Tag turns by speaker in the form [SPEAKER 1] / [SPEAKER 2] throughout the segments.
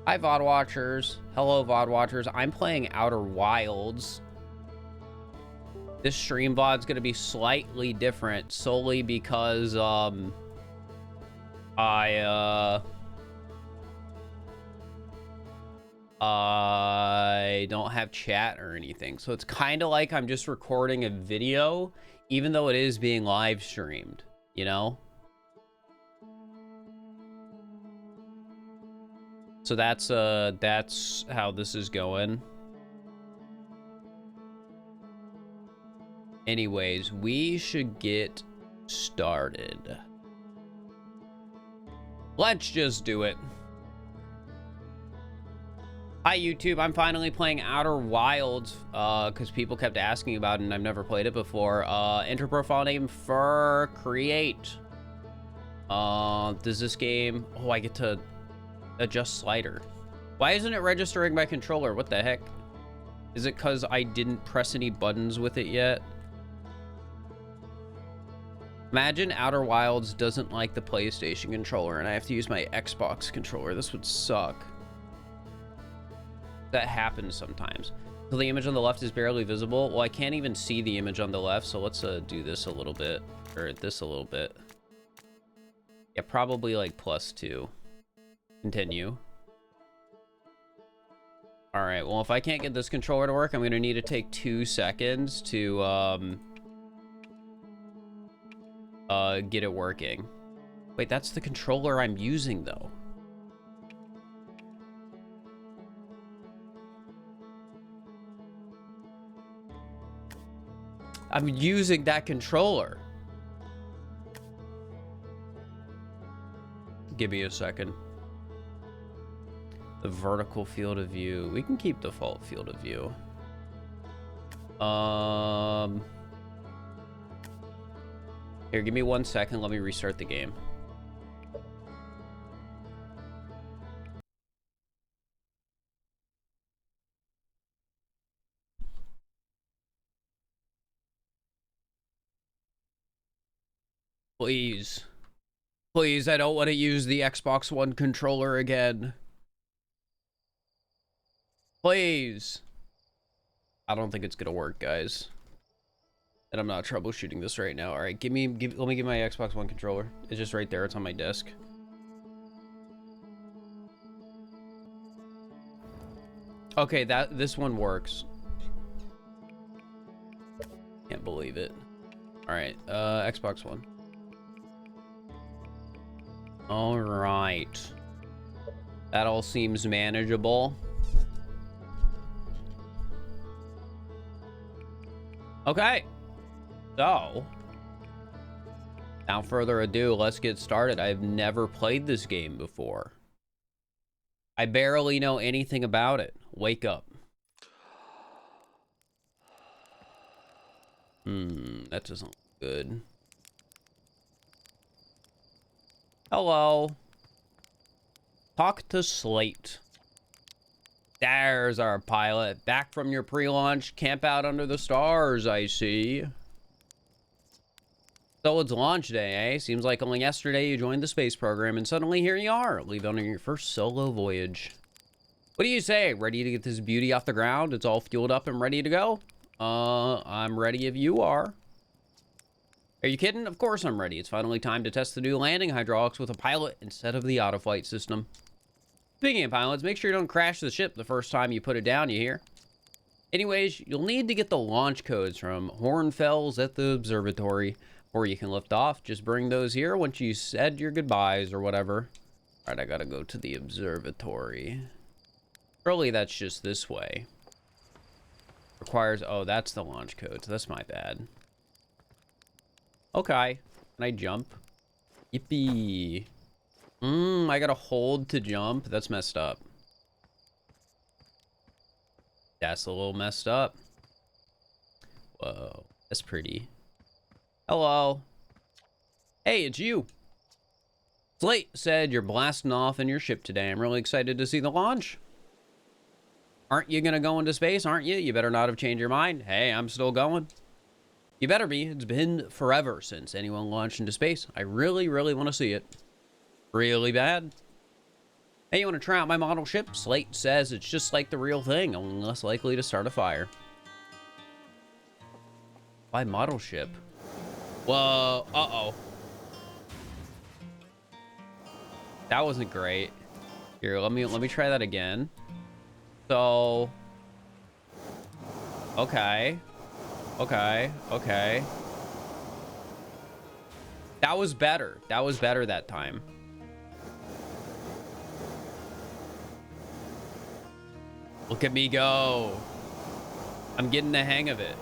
[SPEAKER 1] Hi, VOD watchers. Hello, VOD watchers. I'm playing Outer Wilds. This stream VOD's gonna be slightly different solely because I don't have chat or anything. So it's kind of like I'm just recording a video, even though it is being live streamed, you know? So that's how this is going. Anyways, we should get started. Let's just do it. Hi, YouTube. I'm finally playing Outer Wilds because people kept asking about it and I've never played it before. Enter profile name for create. Does this game... Oh, I get to adjust slider. Why isn't it registering my controller? What the heck? Is it because I didn't press any buttons with it yet? Imagine Outer Wilds doesn't like the PlayStation controller and I have to use my Xbox controller. This would suck. That happens sometimes. So the image on the left is barely visible. Well, I can't even see the image on the left, so let's do this a little bit, or this a little bit. Yeah, probably like +2. Continue. All right, well, if I can't get this controller to work, I'm gonna need to take 2 seconds to get it working. Wait, that's the controller I'm using though. I'm using that controller. Give me a second. The vertical field of view. We can keep default field of view. Here, give me 1 second. Let me restart the game. Please. Please, I don't want to use the Xbox One controller again. Please. I don't think it's gonna work, guys. And I'm not troubleshooting this right now. All right, let me give my Xbox One controller. It's just right there. It's on my desk. Okay, this one works. Can't believe it. All right, Xbox One. All right. That all seems manageable. Okay. So, without further ado, let's get started. I've never played this game before. I barely know anything about it. Wake up. That doesn't look good. Hello. Talk to Slate. There's our pilot. Back from your pre-launch camp out under the stars, I see. So it's launch day, eh? Seems like only yesterday you joined the space program and suddenly here you are, leaving on your first solo voyage. What do you say? Ready to get this beauty off the ground? It's all fueled up and ready to go? I'm ready if you are. Are you kidding? Of course I'm ready. It's finally time to test the new landing hydraulics with a pilot instead of the autoflight system. Speaking of pilots, make sure you don't crash the ship the first time you put it down, you hear? Anyways, you'll need to get the launch codes from Hornfels at the observatory, or you can lift off. Just bring those here once you said your goodbyes or whatever. All right, I gotta go to the observatory. Surely that's just this way. Requires, oh, that's the launch codes. That's my bad. Okay, can I jump? Yippee. I gotta hold to jump. That's messed up. That's a little messed up. Whoa, that's pretty. Hello. Hey, it's you. Slate said you're blasting off in your ship today. I'm really excited to see the launch. Aren't you gonna go into space, aren't you? You better not have changed your mind. Hey, I'm still going. You better be. It's been forever since anyone launched into space. I really, really want to see it. Really bad. Hey, you want to try out my model ship? Slate says it's just like the real thing, only less likely to start a fire. My model ship? Whoa, uh-oh. That wasn't great. Here, let me try that again. So, okay. That was better. That was better that time. Look at me go. I'm getting the hang of it.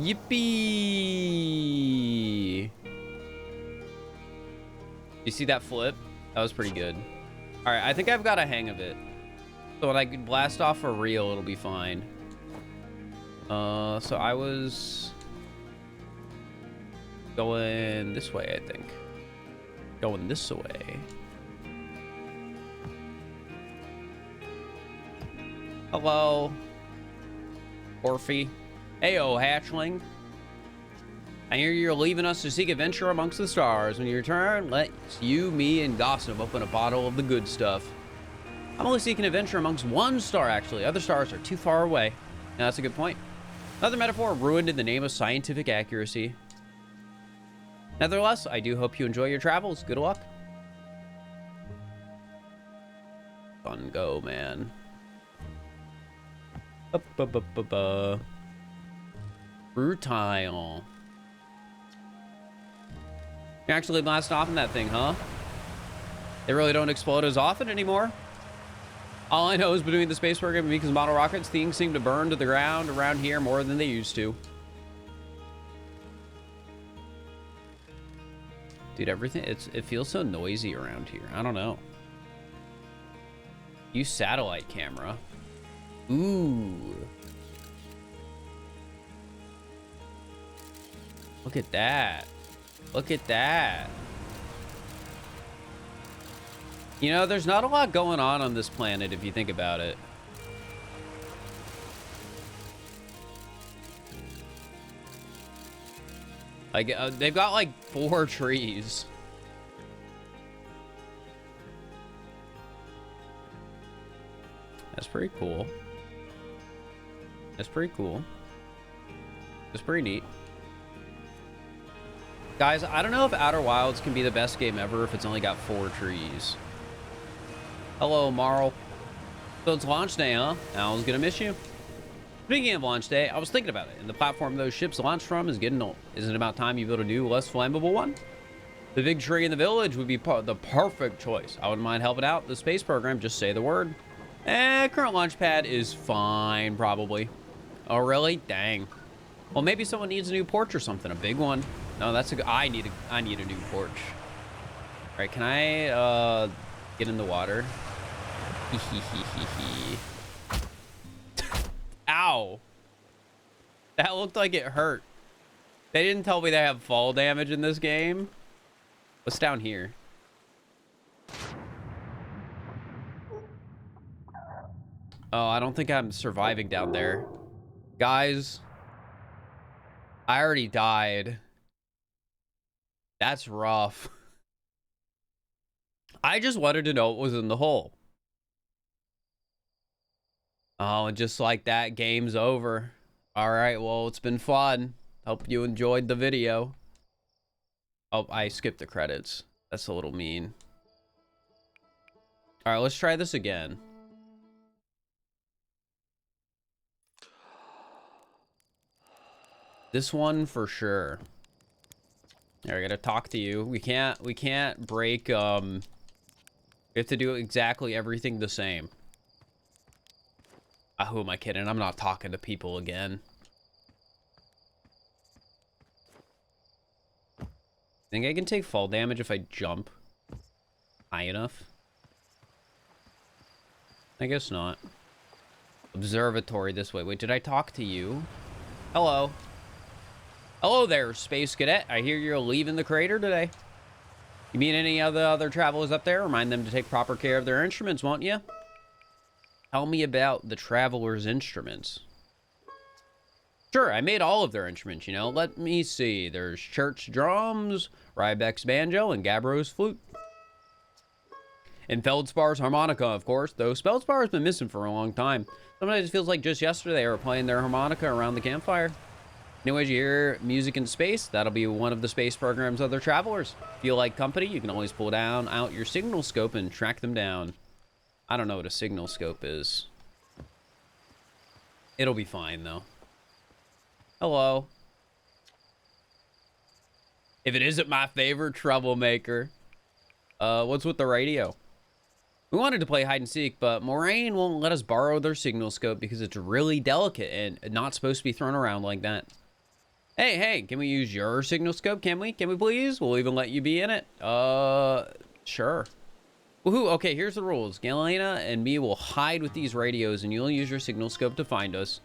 [SPEAKER 1] Yippee! You see that flip? That was pretty good. All right, I think I've got a hang of it. So when I can blast off for real, it'll be fine. So I was going this way, I think. Going this way. Hello, Orphe. Heyo, hatchling. I hear you're leaving us to seek adventure amongst the stars. When you return, let you, me, and Gossip open a bottle of the good stuff. I'm only seeking adventure amongst one star, actually. Other stars are too far away. Now, that's a good point. Another metaphor ruined in the name of scientific accuracy. Nevertheless, I do hope you enjoy your travels. Good luck. Fun go, man. Brutile. You actually blast off in that thing, huh? They really don't explode as often anymore. All I know is between the space program and Mika's model rockets, things seem to burn to the ground around here more than they used to. Dude, everything, it feels so noisy around here. I don't know. Use satellite camera. Ooh. Look at that. Look at that. You know, there's not a lot going on this planet if you think about it. Like, they've got like 4 trees. That's pretty cool. That's pretty cool. It's pretty neat. Guys, I don't know if Outer Wilds can be the best game ever if it's only got 4 trees. Hello, Marl. So it's launch day, huh? Al's gonna miss you. Speaking of launch day, I was thinking about it, and the platform those ships launch from is getting old. Isn't it about time you build a new, less flammable one? The big tree in the village would be the perfect choice. I wouldn't mind helping out the space program, just say the word. Current launch pad is fine, probably. Oh, really? Dang. Well, maybe someone needs a new porch or something, a big one. No, that's a good, I need a new porch. All right, can I, get in the water? Ow. That looked like it hurt. They didn't tell me they have fall damage in this game. What's down here? Oh, I don't think I'm surviving down there. Guys, I already died. That's rough. I just wanted to know what was in the hole. Oh, and just like that, game's over. All right, well, it's been fun. Hope you enjoyed the video. Oh, I skipped the credits. That's a little mean. All right, let's try this again. This one for sure. I gotta talk to you. We can't break, we have to do exactly everything the same. Who am I kidding? I'm not talking to people again. Think I can take fall damage if I jump high enough? I guess not. Observatory this way. Wait, did I talk to you? Hello. Hello there, Space Cadet. I hear you're leaving the crater today. You meet any other travelers up there? Remind them to take proper care of their instruments, won't you? Tell me about the travelers' instruments. Sure, I made all of their instruments, you know. Let me see. There's Church drums, Rybeck's banjo, and Gabbro's flute. And Feldspar's harmonica, of course, though Feldspar has been missing for a long time. Sometimes it feels like just yesterday they were playing their harmonica around the campfire. Anyways, you hear music in space, that'll be one of the space program's other travelers. If you like company, you can always pull out your signal scope and track them down. I don't know what a signal scope is. It'll be fine, though. Hello. If it isn't my favorite troublemaker. What's with the radio? We wanted to play hide and seek, but Moraine won't let us borrow their signal scope because it's really delicate and not supposed to be thrown around like that. Hey, can we use your signal scope? Can we please? We'll even let you be in it. Sure. Woohoo, okay, here's the rules. Galena and me will hide with these radios and you'll use your signal scope to find us.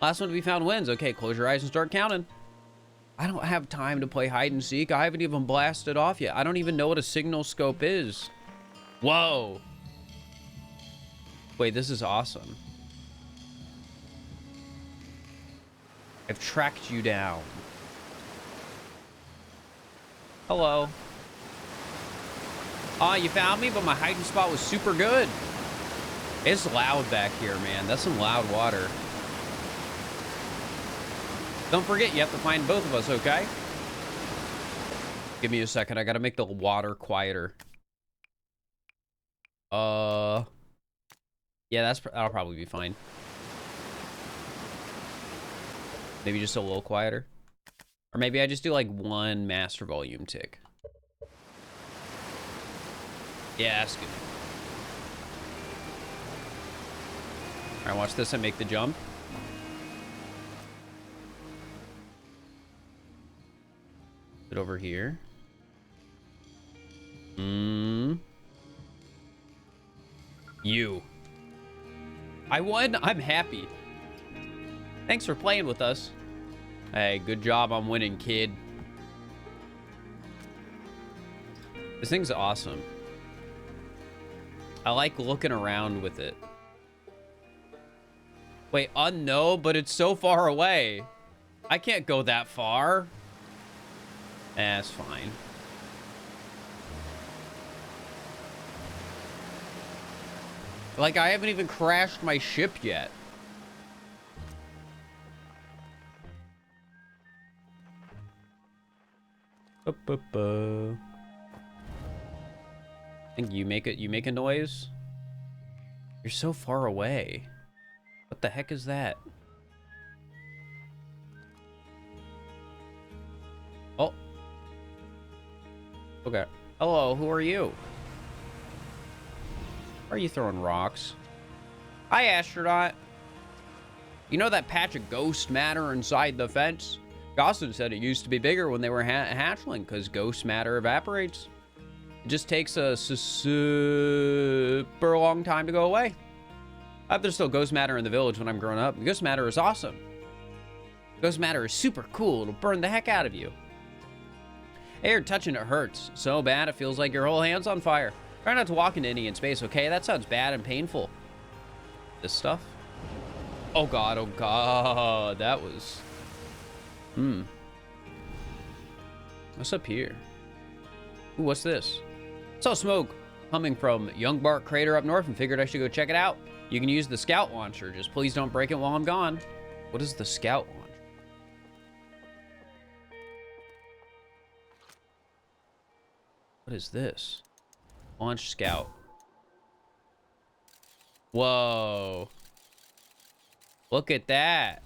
[SPEAKER 1] Last one to be found wins. Okay, close your eyes and start counting. I don't have time to play hide and seek. I haven't even blasted off yet. I don't even know what a signal scope is. Whoa. Wait, this is awesome. I've tracked you down. Hello. Aw, you found me, but my hiding spot was super good. It's loud back here, man. That's some loud water. Don't forget, you have to find both of us, okay? Give me a second. I gotta make the water quieter. Yeah, that'll probably be fine. Maybe just a little quieter. Or maybe I just do like one master volume tick. Yeah, that's good. All right, watch this and make the jump. Put it over here. You. I won. I'm happy. Thanks for playing with us. Hey, good job on winning, kid. This thing's awesome. I like looking around with it. Wait, no, but it's so far away. I can't go that far. That's fine. Like, I haven't even crashed my ship yet. I think you make a noise. You're so far away. What the heck is that? Oh. Okay. Hello, who are you? Why are you throwing rocks? Hi, astronaut. You know that patch of ghost matter inside the fence? Gosling said it used to be bigger when they were hatchling because ghost matter evaporates. It just takes a super long time to go away. I hope there's still ghost matter in the village when I'm grown up. Ghost matter is awesome. Ghost matter is super cool. It'll burn the heck out of you. Hey, you're touching it hurts so bad it feels like your whole hand's on fire. Try not to walk into any in space, okay? That sounds bad and painful. This stuff? Oh god, that was... What's up here? Ooh, what's this? Saw smoke coming from Youngbark Crater up north and figured I should go check it out. You can use the scout launcher, just please don't break it while I'm gone. What is the scout launcher? What is this? Launch scout. Whoa. Look at that.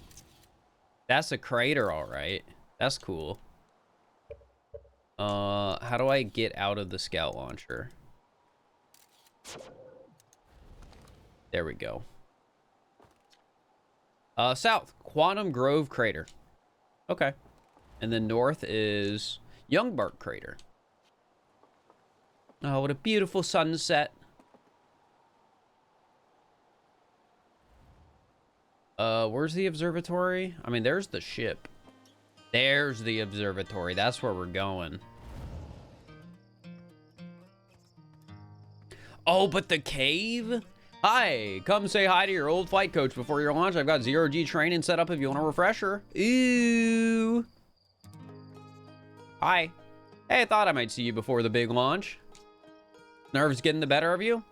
[SPEAKER 1] That's a crater, all right. That's cool. How do I get out of the scout launcher? There we go. South, Quantum Grove Crater. Okay. And then north is Youngbark Crater. Oh, what a beautiful sunset. Where's the observatory? I mean, there's the ship. There's the observatory. That's where we're going. Oh, but the cave? Hi, come say hi to your old flight coach before your launch. I've got zero-G training set up if you want a refresher. Ooh. Hi. Hey, I thought I might see you before the big launch. Nerves getting the better of you?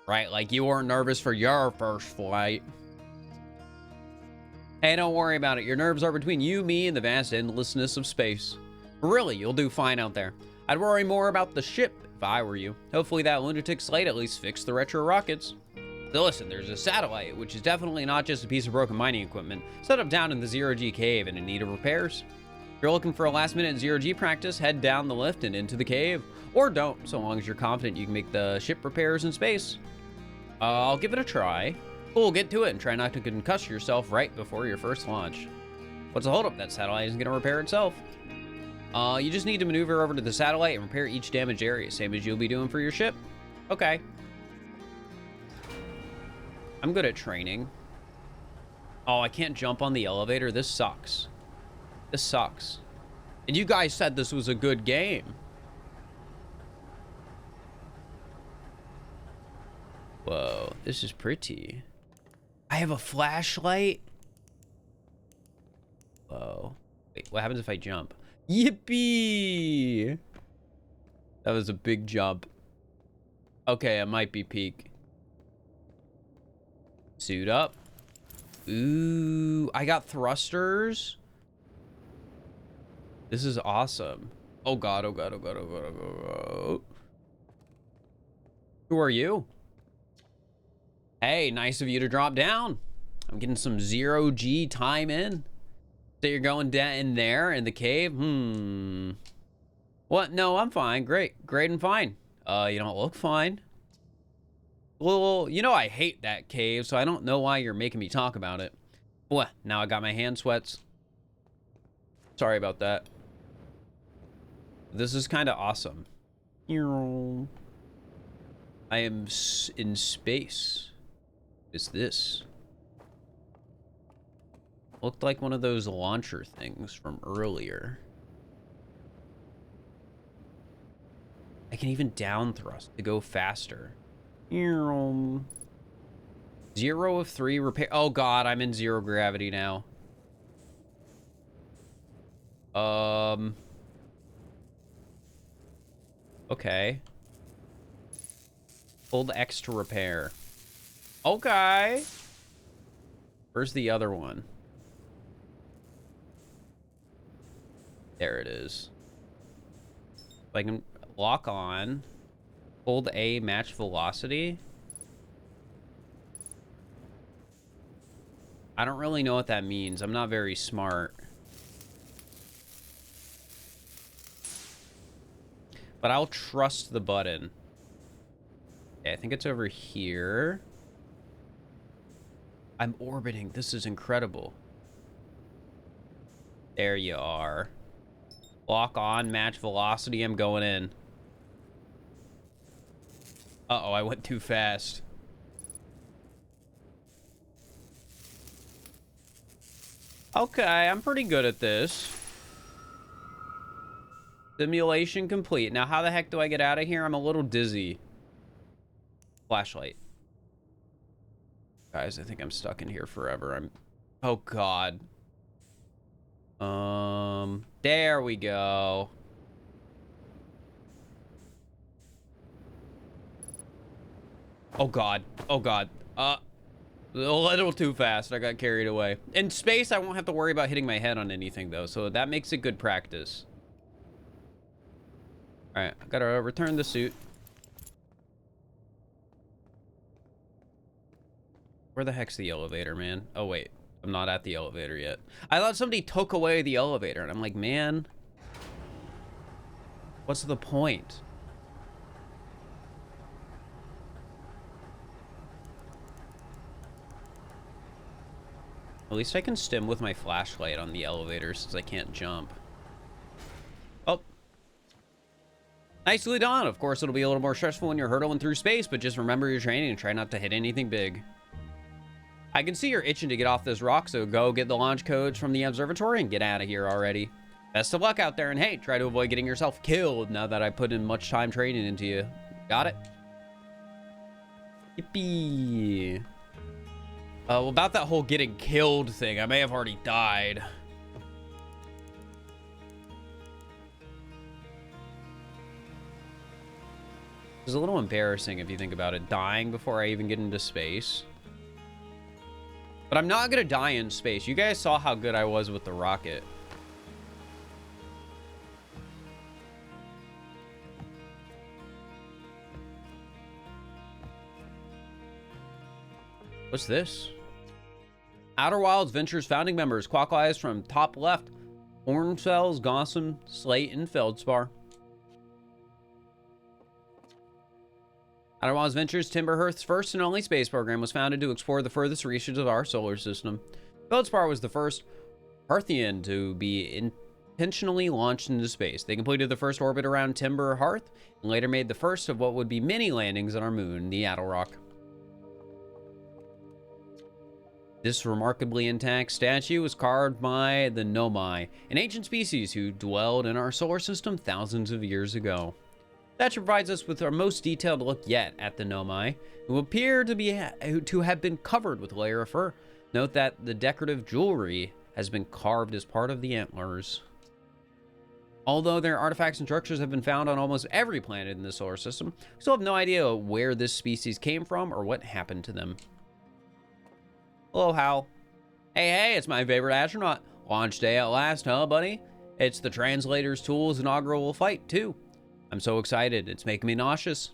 [SPEAKER 1] Right, like you weren't nervous for your first flight. Hey, don't worry about it. Your nerves are between you, me, and the vast endlessness of space. Really, you'll do fine out there. I'd worry more about the ship if I were you. Hopefully that lunatic Slate at least fixed the retro rockets. So listen, there's a satellite, which is definitely not just a piece of broken mining equipment, set up down in the Zero-G cave and in need of repairs. If you're looking for a last-minute Zero-G practice, head down the lift and into the cave. Or don't, so long as you're confident you can make the ship repairs in space. I'll give it a try. Cool, get to it and try not to concuss yourself right before your first launch. What's the holdup? That satellite isn't going to repair itself. You just need to maneuver over to the satellite and repair each damaged area, same as you'll be doing for your ship. Okay. I'm good at training. Oh, I can't jump on the elevator. This sucks. This sucks. And you guys said this was a good game. Whoa, this is pretty. I have a flashlight. Whoa. Wait, what happens if I jump? Yippee! That was a big jump. Okay, it might be peak. Suit up. Ooh, I got thrusters. This is awesome. Oh god, oh god, oh god, oh god, oh god, oh god. Who are you? Hey, nice of you to drop down. I'm getting some Zero-G time in. So you're going down in there in the cave? What? No, I'm fine. Great and fine. You don't look fine. Well, you know I hate that cave, so I don't know why you're making me talk about it. What? Now I got my hand sweats. Sorry about that. This is kind of awesome. I am in space. Is this? Looked like one of those launcher things from earlier. I can even down thrust to go faster. 0 of 3 repair. Oh god, I'm in 0 gravity now. Okay. Hold X to repair. Okay. Where's the other one? There it is. If I can lock on. Hold A, match velocity. I don't really know what that means. I'm not very smart. But I'll trust the button. Okay, I think it's over here. I'm orbiting. This is incredible. There you are. Lock on, match velocity. I'm going in. Uh-oh, I went too fast. Okay, I'm pretty good at this. Simulation complete. Now, how the heck do I get out of here? I'm a little dizzy. Flashlight. Guys, I think I'm stuck in here forever. Oh, God. There we go. Oh, God. Oh, God. A little too fast. I got carried away. In space, I won't have to worry about hitting my head on anything, though, so that makes it good practice. All right, I gotta return the suit. Where the heck's the elevator, man? Oh, wait. I'm not at the elevator yet. I thought somebody took away the elevator, and I'm like, man, what's the point? At least I can stim with my flashlight on the elevator since I can't jump. Oh. Nicely done. Of course, it'll be a little more stressful when you're hurtling through space, but just remember your training and try not to hit anything big. I can see you're itching to get off this rock, so go get the launch codes from the observatory and get out of here already. Best of luck out there, and hey, try to avoid getting yourself killed now that I put in much time training into you. Got it? Yippee. Well, about that whole getting killed thing, I may have already died. It's a little embarrassing if you think about it, dying before I even get into space. But I'm not gonna die in space. You guys saw how good I was with the rocket. What's this? Outer Wilds Ventures founding members, clockwise from top left. Hornfels, Gossam, Slate, and Feldspar. Outer Wilds Ventures, Timberhearth's first and only space program, was founded to explore the furthest reaches of our solar system. Feldspar was the first Hearthian to be intentionally launched into space. They completed the first orbit around Timber Hearth, and later made the first of what would be many landings on our moon, the Attlerock. This remarkably intact statue was carved by the Nomai, an ancient species who dwelled in our solar system thousands of years ago. The statue provides us with our most detailed look yet at the Nomai, who appear to have been covered with a layer of fur. Note that the decorative jewelry has been carved as part of the antlers. Although their artifacts and structures have been found on almost every planet in the solar system, we still have no idea where this species came from or what happened to them. Hello, Hal. Hey, it's my favorite astronaut. Launch day at last, huh, buddy? It's the Translator's Tool's inaugural flight, too. I'm so excited, it's making me nauseous.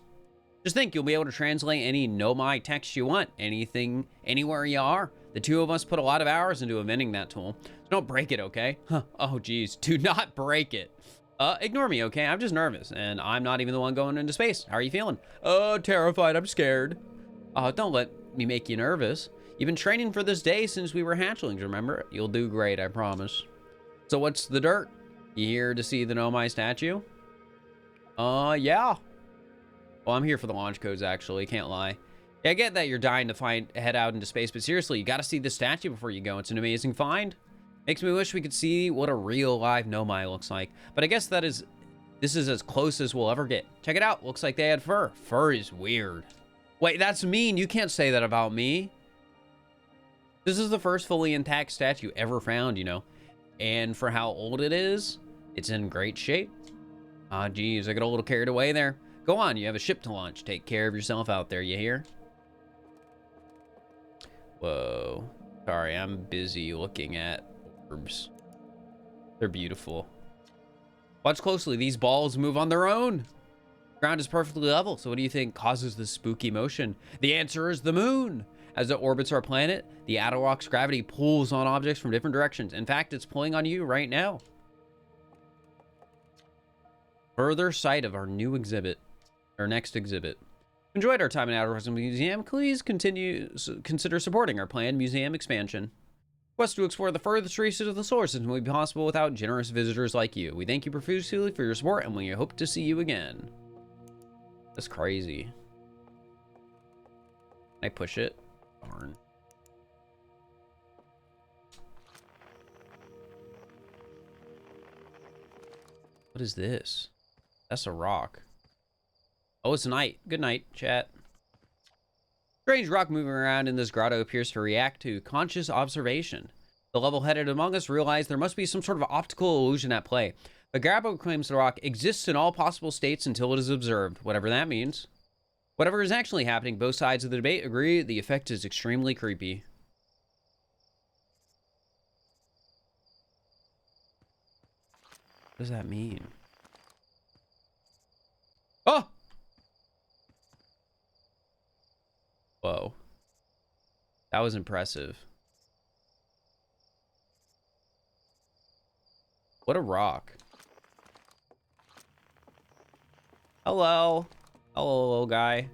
[SPEAKER 1] Just think, you'll be able to translate any Nomai text you want, anything, anywhere you are. The two of us put a lot of hours into inventing that tool. So don't break it, okay? Huh, oh geez, do not break it. Ignore me, okay? I'm just nervous, and I'm not even the one going into space. How are you feeling? Terrified, I'm scared. Don't let me make you nervous. You've been training for this day since we were hatchlings, remember? You'll do great, I promise. So what's the dirt? You here to see the Nomai statue? Yeah. Well, I'm here for the launch codes, actually. Can't lie. Yeah, I get that you're dying to head out into space, but seriously, you gotta see the statue before you go. It's an amazing find. Makes me wish we could see what a real live Nomai looks like. But I guess this is as close as we'll ever get. Check it out. Looks like they had fur. Fur is weird. Wait, that's mean. You can't say that about me. This is the first fully intact statue ever found, you know. And for how old it is, it's in great shape. Geez, I got a little carried away there. Go on, you have a ship to launch. Take care of yourself out there, you hear? Whoa. Sorry, I'm busy looking at orbs. They're beautiful. Watch closely. These balls move on their own. Ground is perfectly level, so what do you think causes this spooky motion? The answer is the moon. As it orbits our planet, the Attlerock's gravity pulls on objects from different directions. In fact, it's pulling on you right now. Further sight of our new exhibit, our next exhibit. Enjoyed our time in Attlerock Museum. Please consider supporting our planned museum expansion. Quest to explore the furthest reaches of the solar system will be possible without generous visitors like you. We thank you profusely for your support, and we hope to see you again. That's crazy. Can I push it? Darn. What is this? That's a rock. Oh, it's night. Good night, chat. Strange rock moving around in this grotto appears to react to conscious observation. The level-headed among us realize there must be some sort of optical illusion at play. But Grabo claims the rock exists in all possible states until it is observed, whatever that means. Whatever is actually happening, both sides of the debate agree the effect is extremely creepy. What does that mean? Oh! Whoa. That was impressive. What a rock. Hello. Hello, little guy.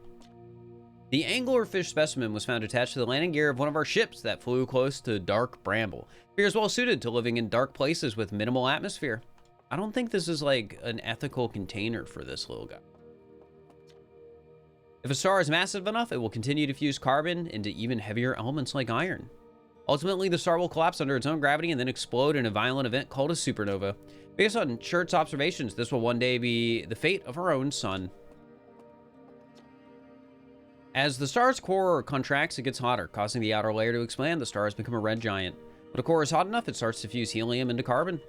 [SPEAKER 1] The anglerfish specimen was found attached to the landing gear of one of our ships that flew close to Dark Bramble. It appears well suited to living in dark places with minimal atmosphere. I don't think this is like an ethical container for this little guy. If a star is massive enough, it will continue to fuse carbon into even heavier elements like iron. Ultimately, the star will collapse under its own gravity and then explode in a violent event called a supernova. Based on Schert's observations, this will one day be the fate of our own sun. As the star's core contracts, it gets hotter, causing the outer layer to expand. The star has become a red giant. When a core is hot enough, it starts to fuse helium into carbon.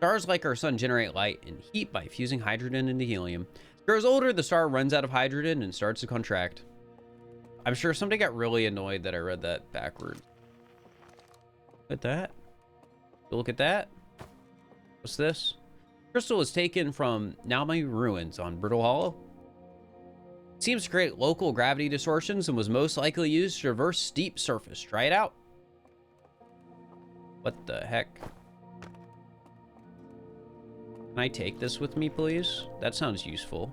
[SPEAKER 1] Stars like our sun generate light and heat by fusing hydrogen into helium. As it grows older, the star runs out of hydrogen and starts to contract. I'm sure somebody got really annoyed that I read that backwards. Look at that. Look at that. What's this? Crystal was taken from Naumi ruins on Brittle Hollow. It seems to create local gravity distortions and was most likely used to traverse steep surface. Try it out. What the heck? Can I take this with me, please? That sounds useful.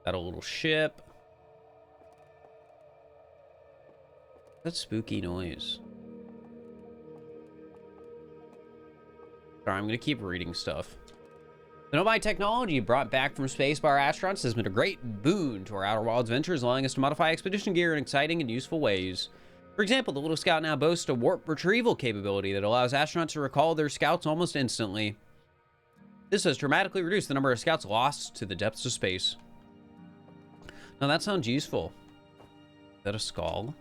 [SPEAKER 1] Got a little ship. That spooky noise. Sorry, I'm gonna keep reading stuff. The Nomai technology brought back from space by our astronauts has been a great boon to our outer worlds ventures, allowing us to modify expedition gear in exciting and useful ways. For example, the little scout now boasts a warp retrieval capability that allows astronauts to recall their scouts almost instantly. This has dramatically reduced the number of scouts lost to the depths of space. Now that sounds useful. Is that a skull?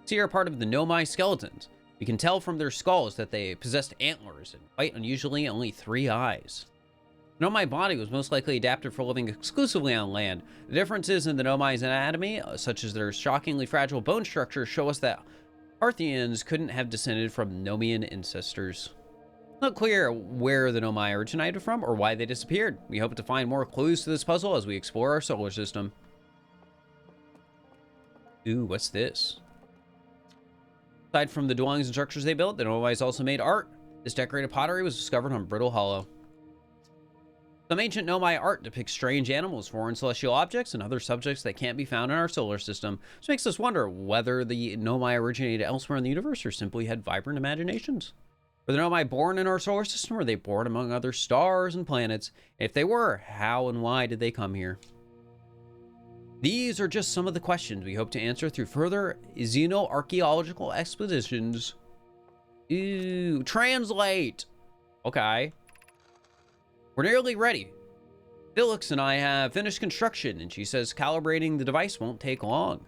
[SPEAKER 1] See, are part of the Nomai skeletons. We can tell from their skulls that they possessed antlers and, quite unusually, only 3 eyes. The Nomai body was most likely adapted for living exclusively on land. The differences in the Nomai's anatomy, such as their shockingly fragile bone structure, show us that Parthians couldn't have descended from Nomian ancestors. Not clear where the Nomai originated from or why they disappeared. We hope to find more clues to this puzzle as we explore our solar system. Ooh, what's this? Aside from the dwellings and structures they built, the Nomai also made art. This decorated pottery was discovered on Brittle Hollow. Some ancient Nomai art depicts strange animals, foreign celestial objects, and other subjects that can't be found in our solar system, which makes us wonder whether the Nomai originated elsewhere in the universe or simply had vibrant imaginations. Were the Nomai born in our solar system, or were they born among other stars and planets? If they were, how and why did they come here? These are just some of the questions we hope to answer through further xenoarchaeological expeditions. Ooh, translate! Okay. We're nearly ready. Felix and I have finished construction, and she says calibrating the device won't take long.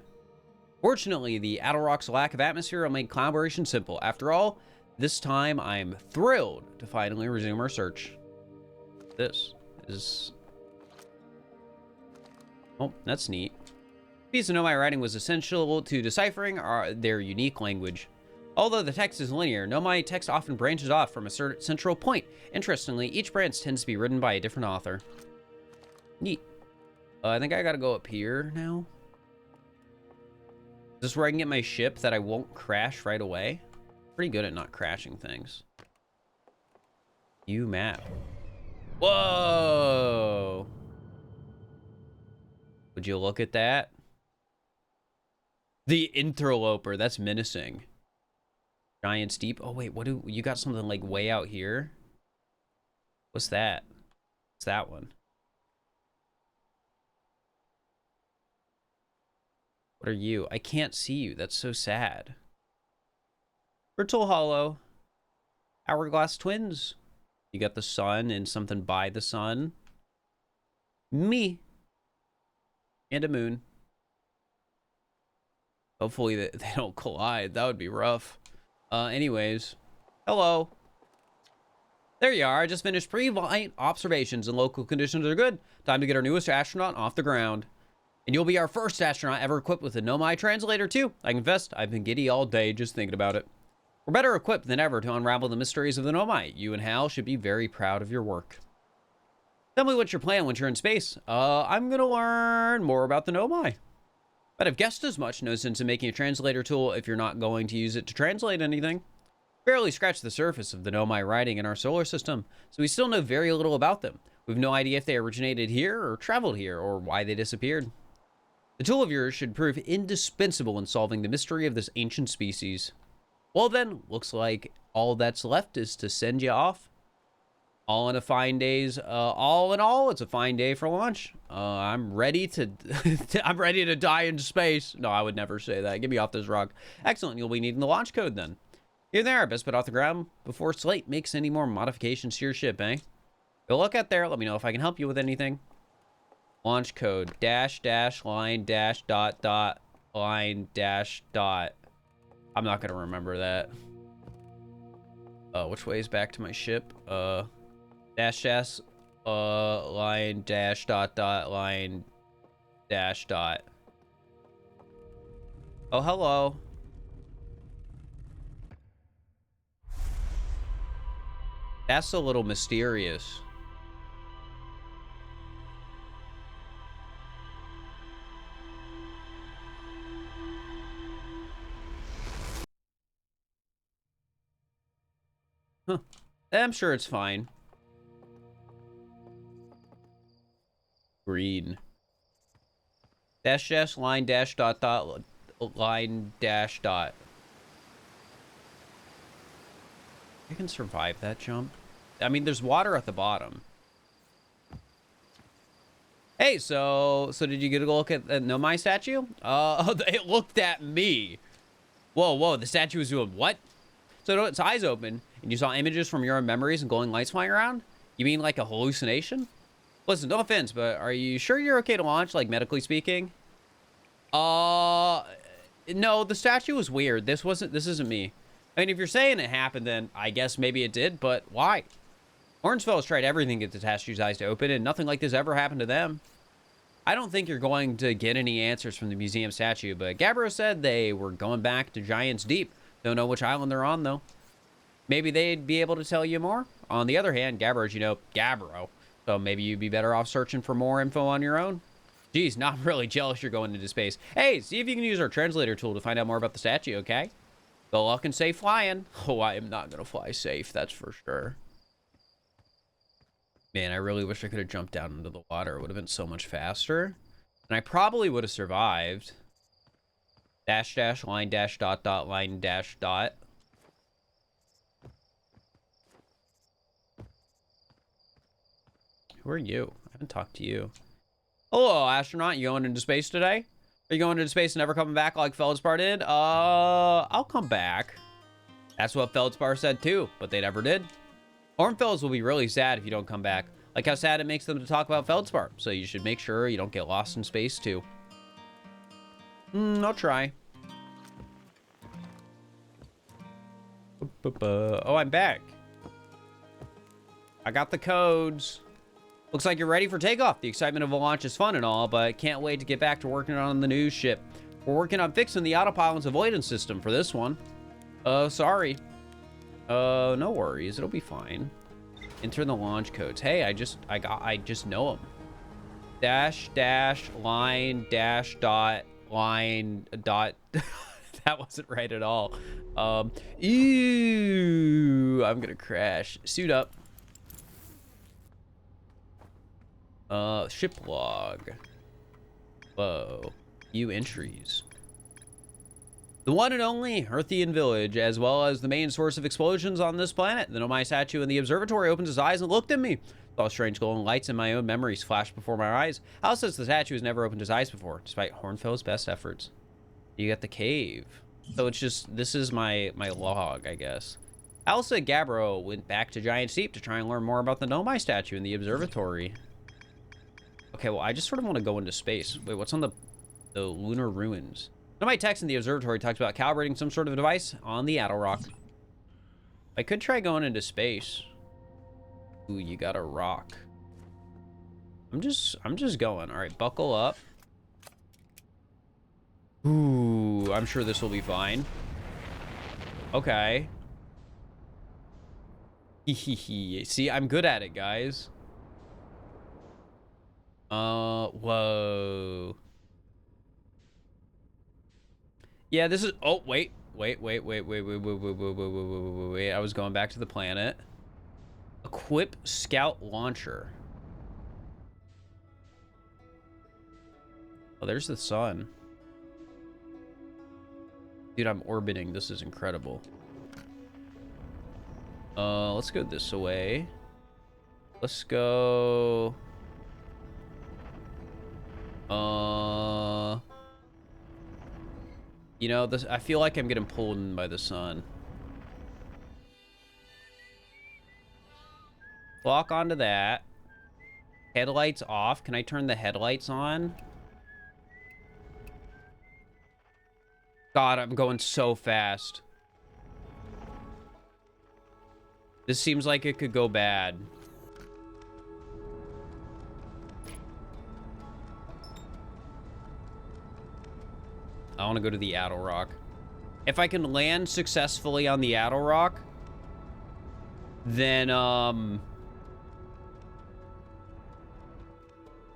[SPEAKER 1] Fortunately, the Attlerock's lack of atmosphere will make collaboration simple. After all, this time I'm thrilled to finally resume our search. This is... Oh, that's neat. A piece of Nomai writing was essential to deciphering their unique language. Although the text is linear, Nomai text often branches off from a central point. Interestingly, each branch tends to be written by a different author. Neat. I think I gotta go up here now. Is this where I can get my ship that I won't crash right away? Pretty good at not crashing things. View map. Whoa! Would you look at that? The interloper, that's menacing. Giant steep. Oh wait, what do you got? Something like way out here? What's that? What's that one? What are you? I can't see you. That's so sad. Brittle Hollow. Hourglass Twins. You got the sun and something by the sun. Me. And a moon. Hopefully they don't collide. That would be rough. Anyways. Hello. There you are. I just finished pre-flight observations and local conditions are good. Time to get our newest astronaut off the ground. And you'll be our first astronaut ever equipped with a Nomai translator too. I confess, I've been giddy all day just thinking about it. We're better equipped than ever to unravel the mysteries of the Nomai. You and Hal should be very proud of your work. Tell me what's your plan once you're in space. I'm gonna learn more about the Nomai. But I've guessed as much. No sense in making a translator tool if you're not going to use it to translate anything. Barely scratched the surface of the Nomai writing in our solar system, so we still know very little about them. We have no idea if they originated here or traveled here or why they disappeared. The tool of yours should prove indispensable in solving the mystery of this ancient species. Well then, looks like all that's left is to send you off. All in a fine day's, all in all, it's a fine day for launch. I'm ready to, I'm ready to die in space. No, I would never say that. Get me off this rock. Excellent, you'll be needing the launch code then. Here and there, best put off the ground before Slate makes any more modifications to your ship, eh? Go look out there, let me know if I can help you with anything. Launch code, -- line -- line -- I'm not gonna remember that. Which way is back to my ship? Dash dash, line dash dot dot line dash dot. Oh, hello. That's a little mysterious. Huh. I'm sure it's fine. Green. Dash dash line dash dot dot line dash dot. I can survive that jump. I mean, there's water at the bottom. Hey, so did you get a look at the Nomai statue? It looked at me. Whoa, the statue was doing what? So its eyes open, and you saw images from your own memories and glowing lights flying around? You mean like a hallucination? Listen, no offense, but are you sure you're okay to launch, like medically speaking? No, the statue was weird. This isn't me. I mean, if you're saying it happened, then I guess maybe it did, but why? Hornsfeld has tried everything to get the statue's eyes to open, and nothing like this ever happened to them. I don't think you're going to get any answers from the museum statue, but Gabbro said they were going back to Giant's Deep. Don't know which island they're on, though. Maybe they'd be able to tell you more. On the other hand, Gabbro's, you know, Gabbro. So maybe you'd be better off searching for more info on your own. Geez, not really jealous you're going into space. Hey, see if you can use our translator tool to find out more about the statue, okay? Good luck and safe flying. Oh, I am not going to fly safe, that's for sure. Man, I really wish I could have jumped down into the water. It would have been so much faster. And I probably would have survived. Dash dash line dash dot dot line dash dot. Who are you? I haven't talked to you. Hello, astronaut. You going into space today? Are you going into space and never coming back like Feldspar did? I'll come back. That's what Feldspar said too, but they never did. Hornfelds will be really sad if you don't come back. Like how sad it makes them to talk about Feldspar. So you should make sure you don't get lost in space too. I'll try. Oh, I'm back. I got the codes. Looks like you're ready for takeoff. The excitement of a launch is fun and all, but can't wait to get back to working on the new ship. We're working on fixing the autopilot's avoidance system for this one. Sorry. No worries. It'll be fine. Enter the launch codes. Hey, I just know them. Dash, dash, line, dash, dot, line, dot. That wasn't right at all. Ew, I'm gonna crash. Suit up. Ship log. Whoa. New entries. The one and only Earthian village, as well as the main source of explosions on this planet. The Nomai statue in the observatory opens his eyes and looked at me. Saw strange glowing lights in my own memories flash before my eyes. Hal says the statue has never opened his eyes before, despite Hornfeld's best efforts. You got the cave. So it's just, this is my log, I guess. Hal said Gabbro went back to Giant's Deep to try and learn more about the Nomai statue in the observatory. Okay, well, I just sort of want to go into space. Wait, what's on the lunar ruins? Nomai text in the observatory talks about calibrating some sort of device on the Attlerock. I could try going into space. Ooh, you got a rock. I'm just going. All right, buckle up. Ooh, I'm sure this will be fine. Okay. See, I'm good at it, guys. Whoa. Yeah, this is, oh, wait. I was going back to the planet. Equip scout launcher. Oh, there's the sun. Dude, I'm orbiting. This is incredible. Let's go this way. Let's go. You know, this, I feel like I'm getting pulled in by the sun. Lock onto that. Headlights off. Can I turn the headlights on? God, I'm going so fast. This seems like it could go bad. I want to go to the Addle Rock. If I can land successfully on the Addle Rock, then,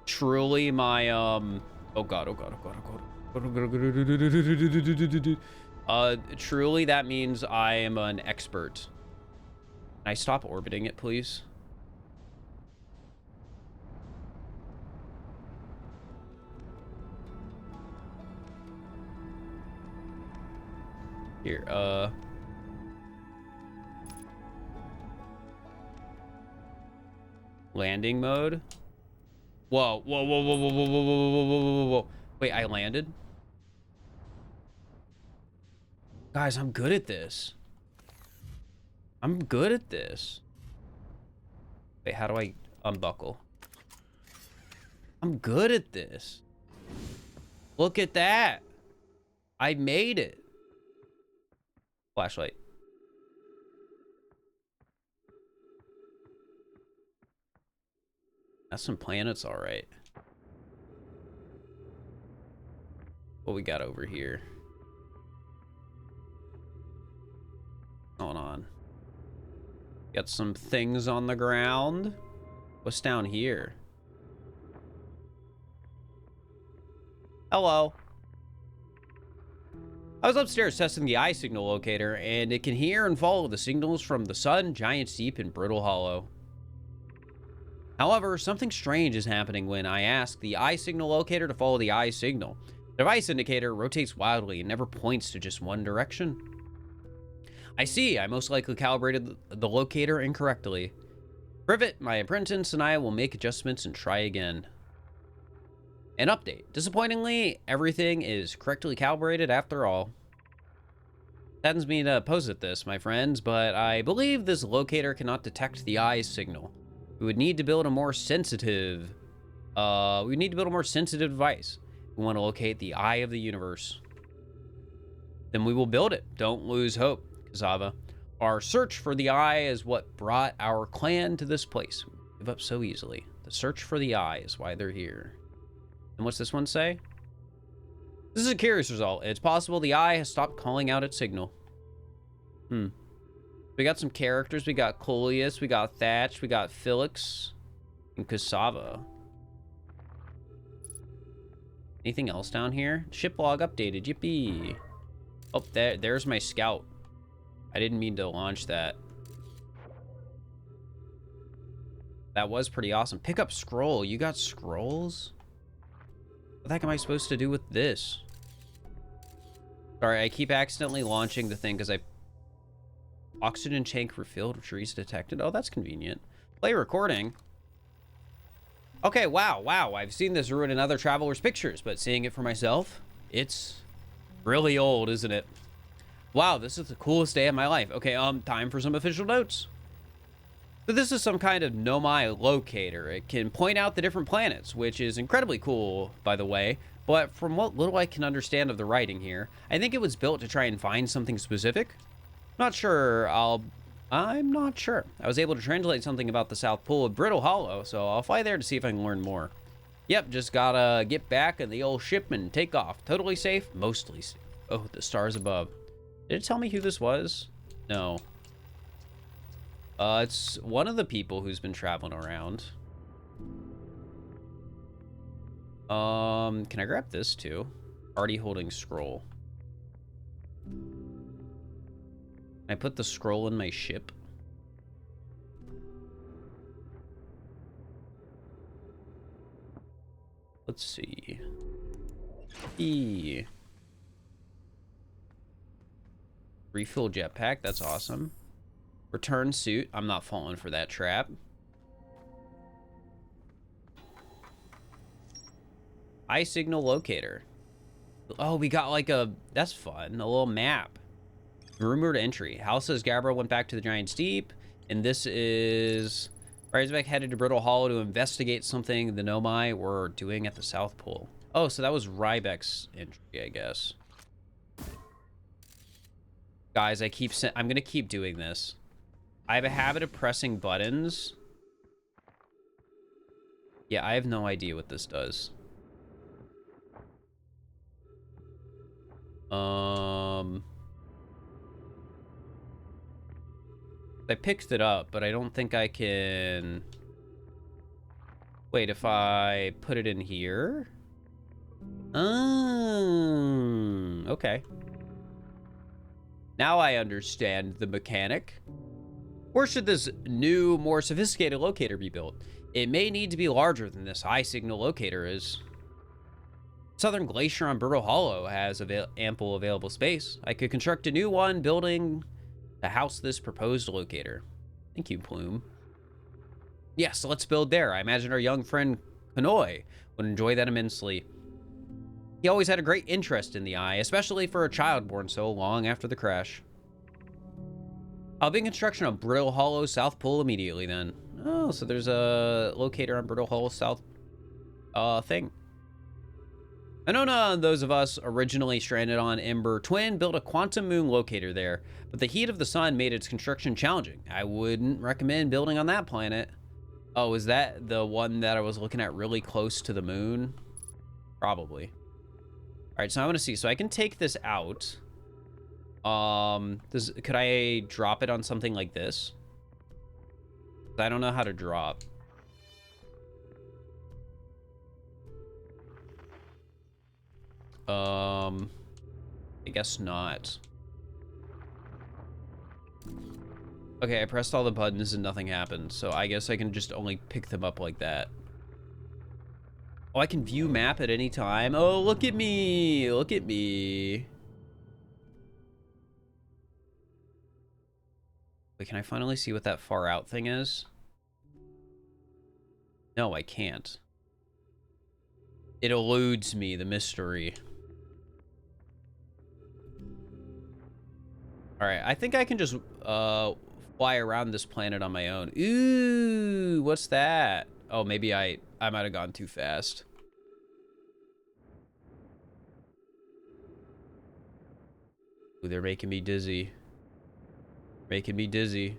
[SPEAKER 1] truly my, oh God, oh God, oh God, oh God. Truly that means I am an expert. Can I stop orbiting it, please? Here, landing mode. Whoa, whoa, whoa, whoa, whoa, whoa, whoa, whoa, whoa, whoa, whoa, whoa. Wait, I landed? Guys, I'm good at this. I'm good at this. Wait, how do I unbuckle? I'm good at this. Look at that. I made it. Flashlight. That's some planets, all right. What we got over here? Hold on. Got some things on the ground. What's down here? Hello. I was upstairs testing the eye signal locator, and it can hear and follow the signals from the sun, Giant's Deep, and Brittle Hollow. However, something strange is happening when I ask the eye signal locator to follow the eye signal. The device indicator rotates wildly and never points to just one direction. I see, I most likely calibrated the locator incorrectly. Privet, my apprentice, and I will make adjustments and try again. An update. Disappointingly, everything is correctly calibrated after all. Saddens me to posit this, my friends, but I believe this locator cannot detect the eye signal. We would need to build a more sensitive, device. We want to locate the eye of the universe. Then we will build it. Don't lose hope, Kazava. Our search for the eye is what brought our clan to this place. We give up so easily. The search for the eye is why they're here. And what's this one say? This is a curious result. It's possible the eye has stopped calling out its signal. We got some characters. We got Coleus, we got Thatch, we got Felix, and Cassava. Anything else down here? Ship log updated. Yippee. Oh, there's my scout. I didn't mean to launch that. That was pretty awesome. Pick up scroll. You got scrolls? What the heck am I supposed to do with this? Sorry, I keep accidentally launching the thing because I... Oxygen tank refilled, trees detected. Oh, that's convenient. Play recording. Okay, wow. I've seen this ruin in other travelers' pictures, but seeing it for myself, it's really old, isn't it? Wow, this is the coolest day of my life. Okay, time for some official notes. So this is some kind of Nomai locator. It can point out the different planets, which is incredibly cool, by the way. But from what little I can understand of the writing here, I think it was built to try and find something specific. Not sure. I'm not sure. I was able to translate something about the South Pole of Brittle Hollow, so I'll fly there to see if I can learn more. Yep, just gotta get back in the old ship and take off. Totally safe? Mostly safe. Oh, the stars above. Did it tell me who this was? No. It's one of the people who's been traveling around. Can I grab this too? Already holding scroll. I put the scroll in my ship. Let's see. Refill jetpack, that's awesome. Return suit, I'm not falling for that trap. Eye signal locator. Oh, we got like a, that's fun, a little map. Rumored entry. Hal says Gabriel went back to the Giant's Deep, and this is Ryzbek headed to Brittle Hollow to investigate something the Nomai were doing at the South Pole. Oh, so that was Rybek's entry, I guess. Guys, I'm gonna keep doing this. I have a habit of pressing buttons. Yeah, I have no idea what this does. I picked it up, but I don't think I can... Wait, if I put it in here? Okay. Now I understand the mechanic. Or should this new, more sophisticated locator be built? It may need to be larger than this high signal locator is. Southern Glacier on Brittle Hollow has ample available space. I could construct a new one building to house this proposed locator. Thank you, Plume. Yes, let's build there. I imagine our young friend Hanoi would enjoy that immensely. He always had a great interest in the eye, especially for a child born so long after the crash. I'll begin construction on Brittle Hollow South Pool immediately then. Oh, so there's a locator on Brittle Hollow South thing. I know none of those of us originally stranded on Ember Twin built a quantum moon locator there, but the heat of the sun made its construction challenging. I wouldn't recommend building on that planet. Oh, is that the one that I was looking at really close to the moon? Probably. All right, so I want to see. So I can take this out. Could I drop it on something like this? I don't know how to drop. I guess not. Okay, I pressed all the buttons and nothing happened, so I guess I can just only pick them up like that. Oh, I can view map at any time. Oh, look at me. Look at me. Wait, can I finally see what that far out thing is? No, I can't. It eludes me, the mystery. All right, I think I can just fly around this planet on my own. Ooh, what's that? Oh, maybe I might have gone too fast. Ooh, they're making me dizzy. Making me dizzy.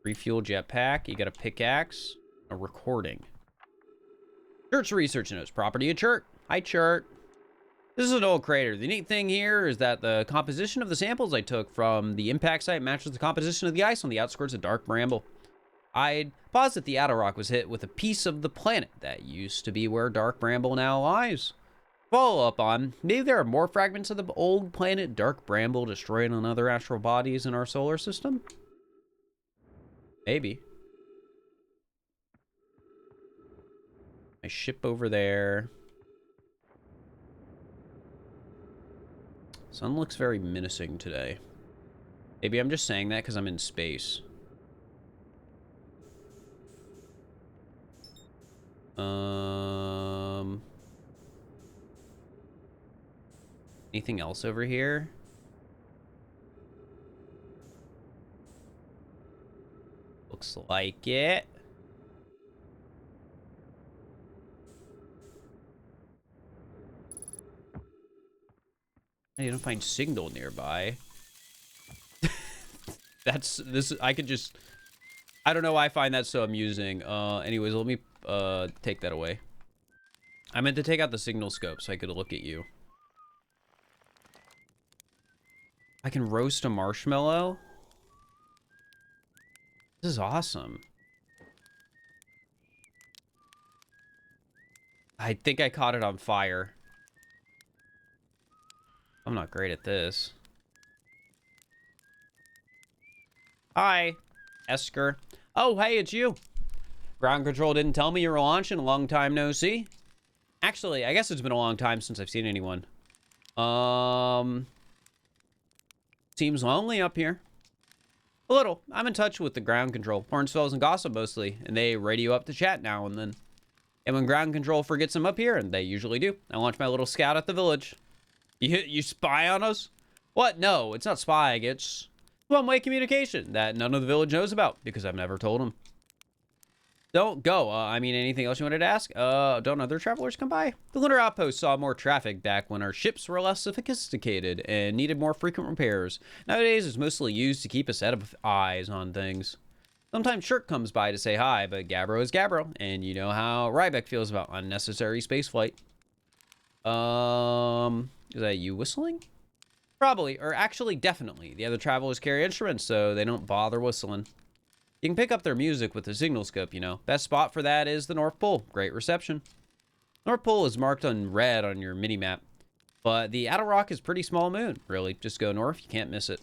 [SPEAKER 1] Refuel jetpack. You got a pickaxe. A recording. Church research notes. Property of Churt. Hi, Churt. This is an old crater. The neat thing here is that the composition of the samples I took from the impact site matches the composition of the ice on the outskirts of Dark Bramble. I'd posit the Attlerock was hit with a piece of the planet that used to be where Dark Bramble now lies. Follow up on, maybe there are more fragments of the old planet Dark Bramble destroyed on other astral bodies in our solar system? Maybe. My ship over there. Sun looks very menacing today. Maybe I'm just saying that because I'm in space. Anything else over here? Looks like it. I didn't find signal nearby. I could just... I don't know why I find that so amusing. Anyways, let me take that away. I meant to take out the signal scope so I could look at you. I can roast a marshmallow? This is awesome. I think I caught it on fire. I'm not great at this. Hi, Esker. Oh, hey, it's you. Ground control didn't tell me you were launching. A long time no see. Actually, I guess it's been a long time since I've seen anyone. Seems lonely up here. A little. I'm in touch with the ground control. Hornsfells and Gossip mostly, and they radio up to chat now and then. And when ground control forgets I'm up here, and they usually do, I launch my little scout at the village. You spy on us? What? No, it's not spying. It's one-way communication that none of the village knows about because I've never told them. Don't go. I mean, anything else you wanted to ask? Don't other travelers come by? The lunar outpost saw more traffic back when our ships were less sophisticated and needed more frequent repairs. Nowadays, it's mostly used to keep a set of eyes on things. Sometimes Shirk comes by to say hi, but Gabbro is Gabbro, and you know how Rybeck feels about unnecessary spaceflight. Is that you whistling? Probably, or actually, definitely. The other travelers carry instruments, so they don't bother whistling. You can pick up their music with the signal scope, you know. Best spot for that is the North Pole. Great reception. North Pole is marked on red on your mini-map, but the Outer Rock is pretty small moon, really. Just go north, you can't miss it.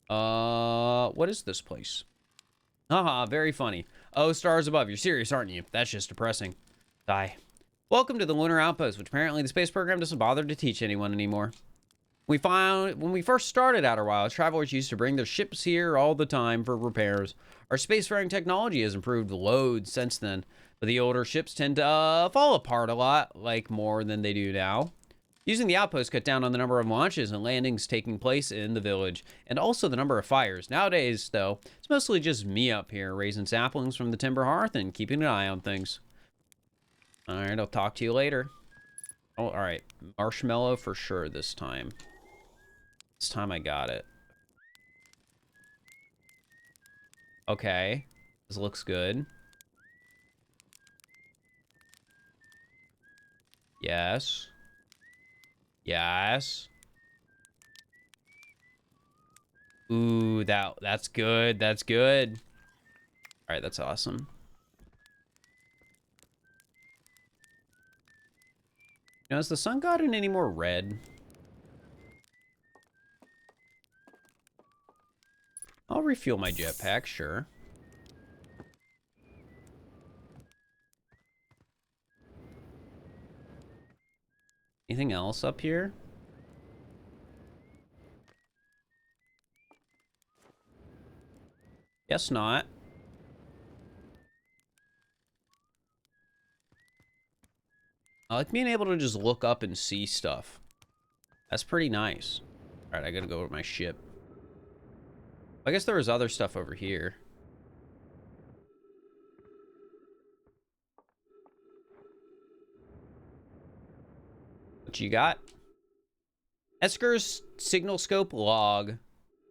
[SPEAKER 1] What is this place? Haha, very funny. Oh, stars above. You're serious, aren't you? That's just depressing. Die. Welcome to the Lunar Outpost, which apparently the space program doesn't bother to teach anyone anymore. We found when we first started Outer Wilds, travelers used to bring their ships here all the time for repairs. Our spacefaring technology has improved loads since then, but the older ships tend to fall apart a lot, like more than they do now. Using the outpost cut down on the number of launches and landings taking place in the village, and also the number of fires. Nowadays, though, it's mostly just me up here, raising saplings from the timber hearth and keeping an eye on things. Alright, I'll talk to you later. Oh, alright. Marshmallow for sure this time. This time I got it. Okay. This looks good. Yes. Yes. Ooh, that's good. That's good. All right, that's awesome. Now, has the sun gotten any more red? I'll refuel my jetpack, sure. Anything else up here? Guess not. I like being able to just look up and see stuff. That's pretty nice. All right, I gotta go with my ship. I guess there was other stuff over here. What you got? Esker's signal scope log.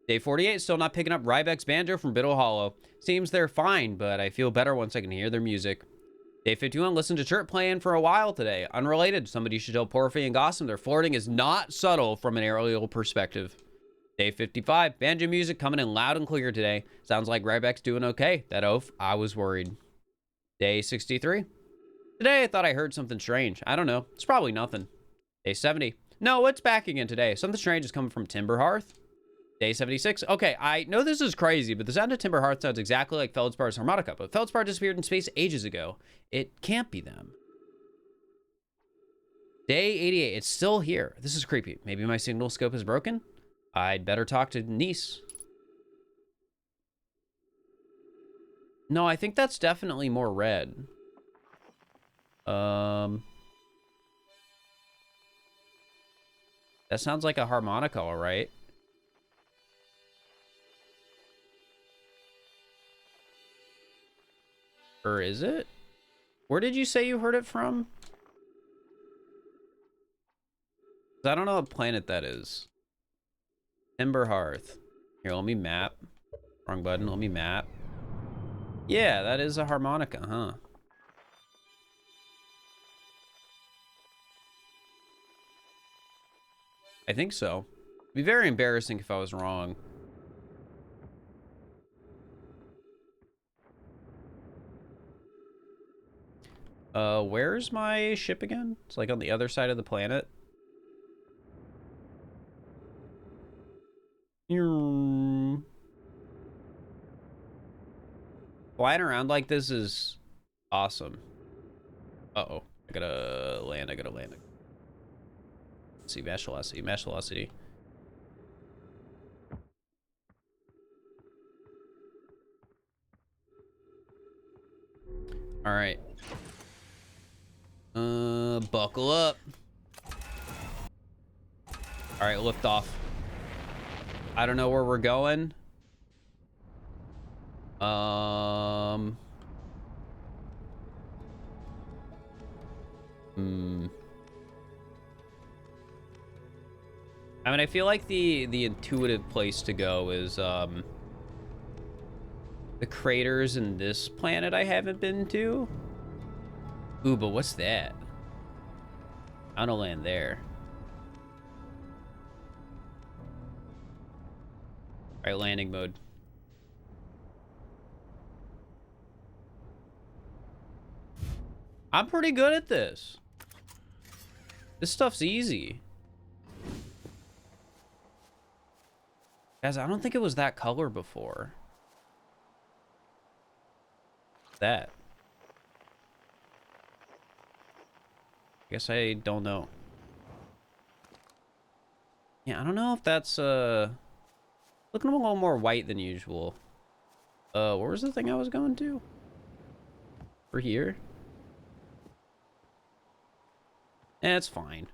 [SPEAKER 1] Day 48, still not picking up Rybeck's banjo from Biddle Hollow. Seems they're fine, but I feel better once I can hear their music. Day 51, listen to Chirp playing for a while today. Unrelated, somebody should tell Porphy and Gossam their flirting is not subtle from an aerial perspective. Day 55, banjo music coming in loud and clear today. Sounds like Rybeck's doing okay. That oaf, I was worried. Day 63. Today I thought I heard something strange. I don't know. It's probably nothing. Day 70. No, it's back again today. Something strange is coming from Timber Hearth. Day 76. Okay, I know this is crazy, but the sound of Timber Hearth sounds exactly like Feldspar's harmonica, but Feldspar disappeared in space ages ago. It can't be them. Day 88. It's still here. This is creepy. Maybe my signal scope is broken? I'd better talk to Nice. No, I think that's definitely more red. That sounds like a harmonica, all right. Or is it? Where did you say you heard it from? I don't know what planet that is. Timber Hearth. Here, let me map. Wrong button, let me map. Yeah, that is a harmonica, huh? I think so. It'd be very embarrassing if I was wrong. Where's my ship again? It's like on the other side of the planet. Flying around like this is awesome. Uh-oh. I gotta land. Let's see, mass velocity. All right. Buckle up. All right, lift off. I don't know where we're going. Hmm. I mean, I feel like the intuitive place to go is the craters in this planet I haven't been to. Ooh, but what's that? I don't land there. All right, landing mode. I'm pretty good at this. This stuff's easy. Guys, I don't think it was that color before. That. I guess I don't know. Yeah, I don't know if that's looking a little more white than usual. Where was the thing I was going to? For here? It's fine.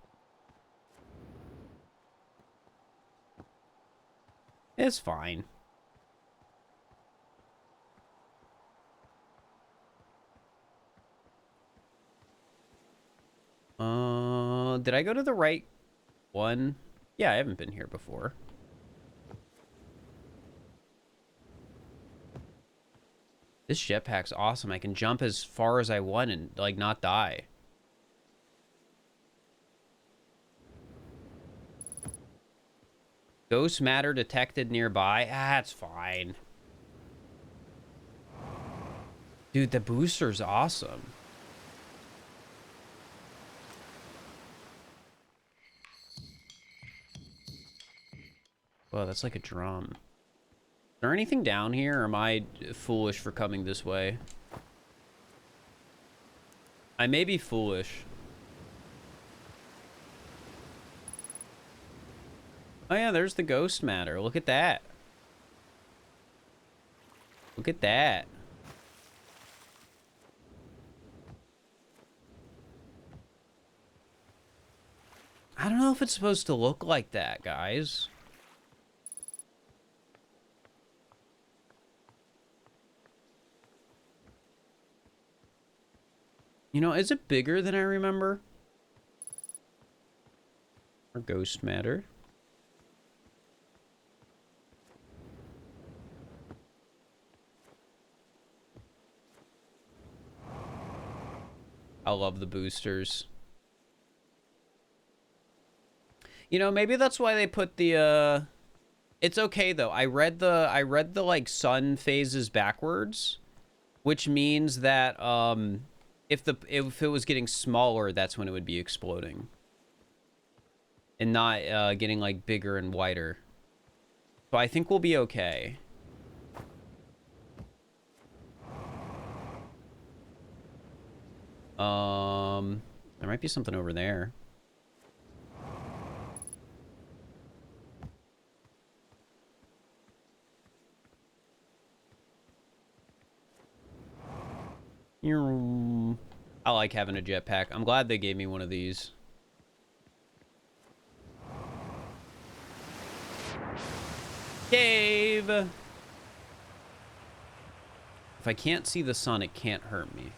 [SPEAKER 1] It's fine. Did I go to the right one? Yeah, I haven't been here before. This jetpack's awesome. I can jump as far as I want and, like, not die. Ghost matter detected nearby. Ah, that's fine. Dude, the booster's awesome. Whoa, that's like a drum. Is there anything down here, or am I foolish for coming this way? I may be foolish. Oh yeah, there's the ghost matter. Look at that. Look at that. I don't know if it's supposed to look like that, guys. You know, is it bigger than I remember? Or ghost matter? I love the boosters. You know, maybe that's why they put the it's okay though. I read the like sun phases backwards, which means that if it was getting smaller, that's when it would be exploding. And not getting like bigger and wider. So I think we'll be okay. There might be something over there. I like having a jetpack. I'm glad they gave me one of these. Cave! If I can't see the sun, it can't hurt me.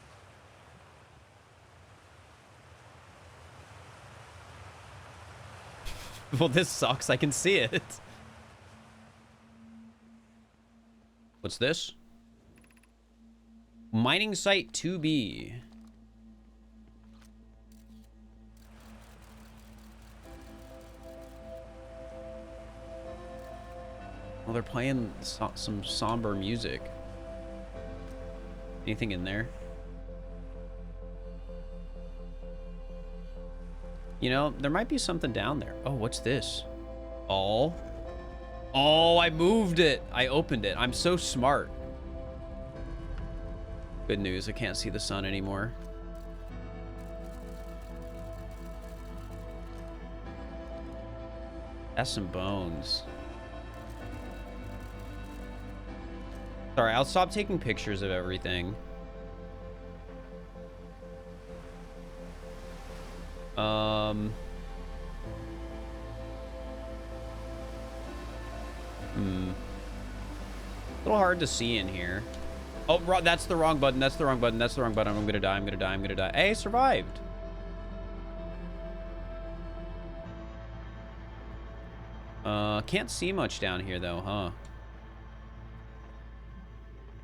[SPEAKER 1] Well, this sucks. I can see it. What's this? Mining site 2B. Well, they're playing some somber music. Anything in there? You know, there might be something down there. Oh, what's this? Oh. Oh, I moved it. I opened it. I'm so smart. Good news, I can't see the sun anymore. That's some bones. Sorry, I'll stop taking pictures of everything. A little hard to see in here. Oh, that's the wrong button. That's the wrong button. That's the wrong button. I'm gonna die. I'm gonna die. I'm gonna die. Hey, I survived. Can't see much down here though, huh?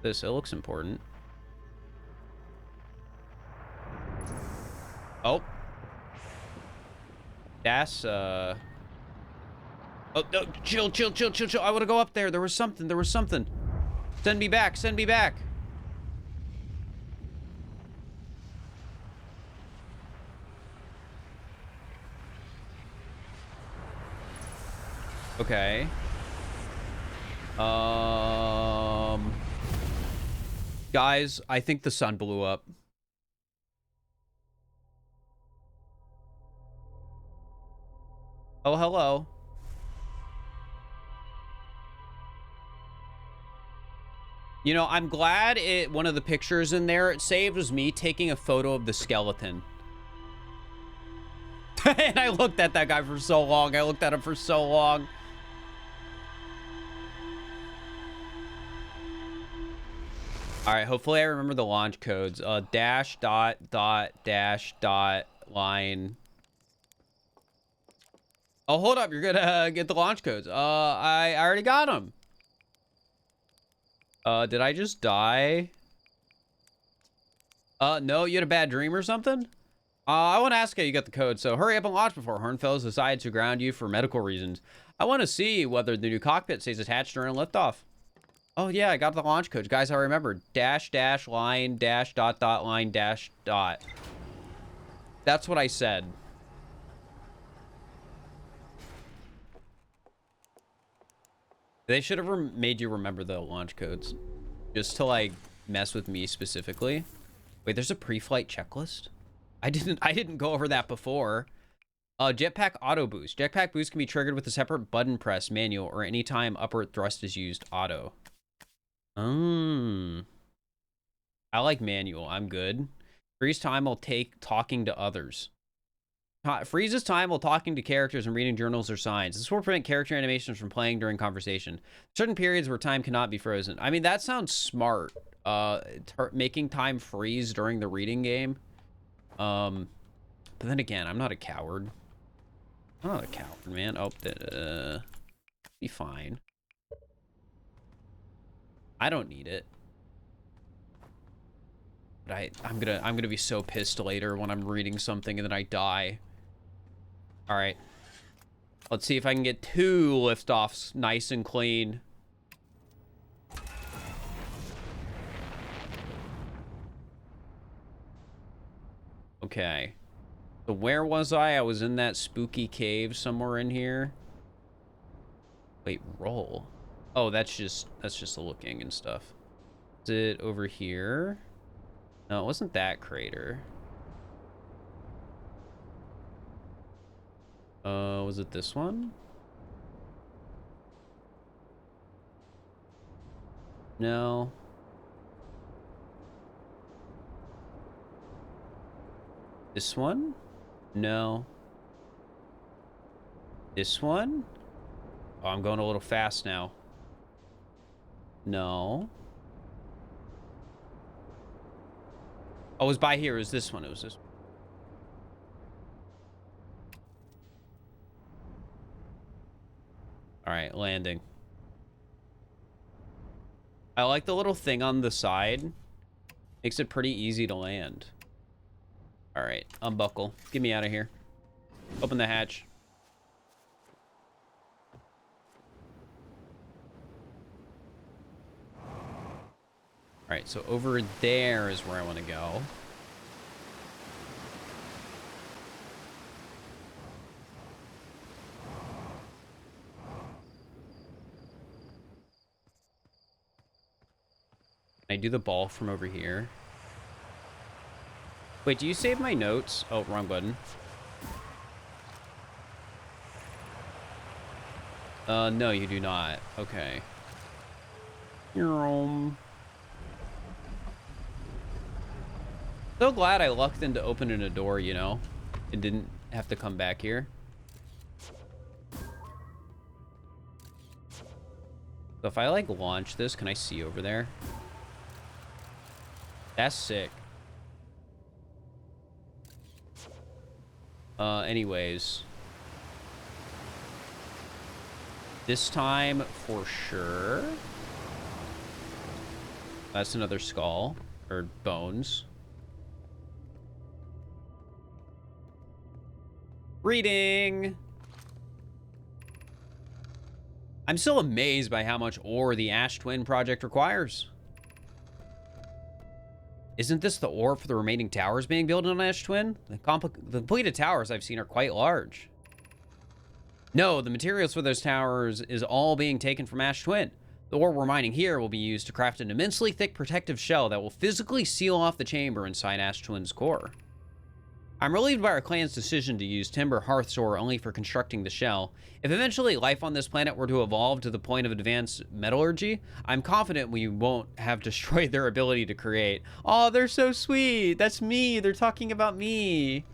[SPEAKER 1] It looks important. Oh. That's, Oh, no, chill. I want to go up there. There was something. Send me back. Okay. Guys, I think the sun blew up. Oh, hello. You know, I'm glad one of the pictures in there it saved was me taking a photo of the skeleton. And I looked at that guy for so long. I looked at him for so long. All right, hopefully I remember the launch codes. Dash, dot, dash, dot, line. Oh, hold up. You're gonna get the launch codes. I already got them. Did I just die? No, you had a bad dream or something? I want to ask how you got the code, so hurry up and launch before Hornfellows decides to ground you for medical reasons. I want to see whether the new cockpit stays attached during liftoff. Oh, yeah, I got the launch codes. Guys, I remember. Dash, dash, line, dash, dot, dot, line, dash, dot. That's what I said. They should have made you remember the launch codes. Just to, like, mess with me specifically. Wait, there's a pre-flight checklist? I didn't go over that before. Jetpack auto boost. Jetpack boost can be triggered with a separate button press, manual, or anytime upward thrust is used, auto. I like manual. I'm good. Freeze time will take talking to others. Freezes time while talking to characters and reading journals or signs. This will prevent character animations from playing during conversation. Certain periods where time cannot be frozen. I mean, that sounds smart. Making time freeze during the reading game. But then again, I'm not a coward. I'm not a coward, man. Oh, be fine. I don't need it. But I'm gonna be so pissed later when I'm reading something and then I die. All right. Let's see if I can get 2 liftoffs nice and clean. Okay. So where was I? I was in that spooky cave somewhere in here. Wait, roll. Oh, that's just looking and stuff. Is it over here? No, it wasn't that crater. Was it this one? No. This one? No. This one? Oh, I'm going a little fast now. No. Oh, it was by here. It was this one. It was this one. All right, landing. I like the little thing on the side. Makes it pretty easy to land. All right, unbuckle. Get me out of here. Open the hatch. All right, so over there is where I want to go. Can I do the ball from over here? Wait, do you save my notes? Oh, wrong button. No, you do not. Okay. So glad I lucked into opening a door, you know? It didn't have to come back here. So if I, like, launch this, can I see over there? That's sick. Anyways. This time for sure. That's another skull or bones. Reading. I'm still amazed by how much ore the Ash Twin project requires. Isn't this the ore for the remaining towers being built on Ash Twin? The completed towers I've seen are quite large. No, the materials for those towers is all being taken from Ash Twin. The ore we're mining here will be used to craft an immensely thick protective shell that will physically seal off the chamber inside Ash Twin's core. I'm relieved by our clan's decision to use timber hearths ore only for constructing the shell. If eventually life on this planet were to evolve to the point of advanced metallurgy, I'm confident we won't have destroyed their ability to create. Oh, they're so sweet. That's me. They're talking about me.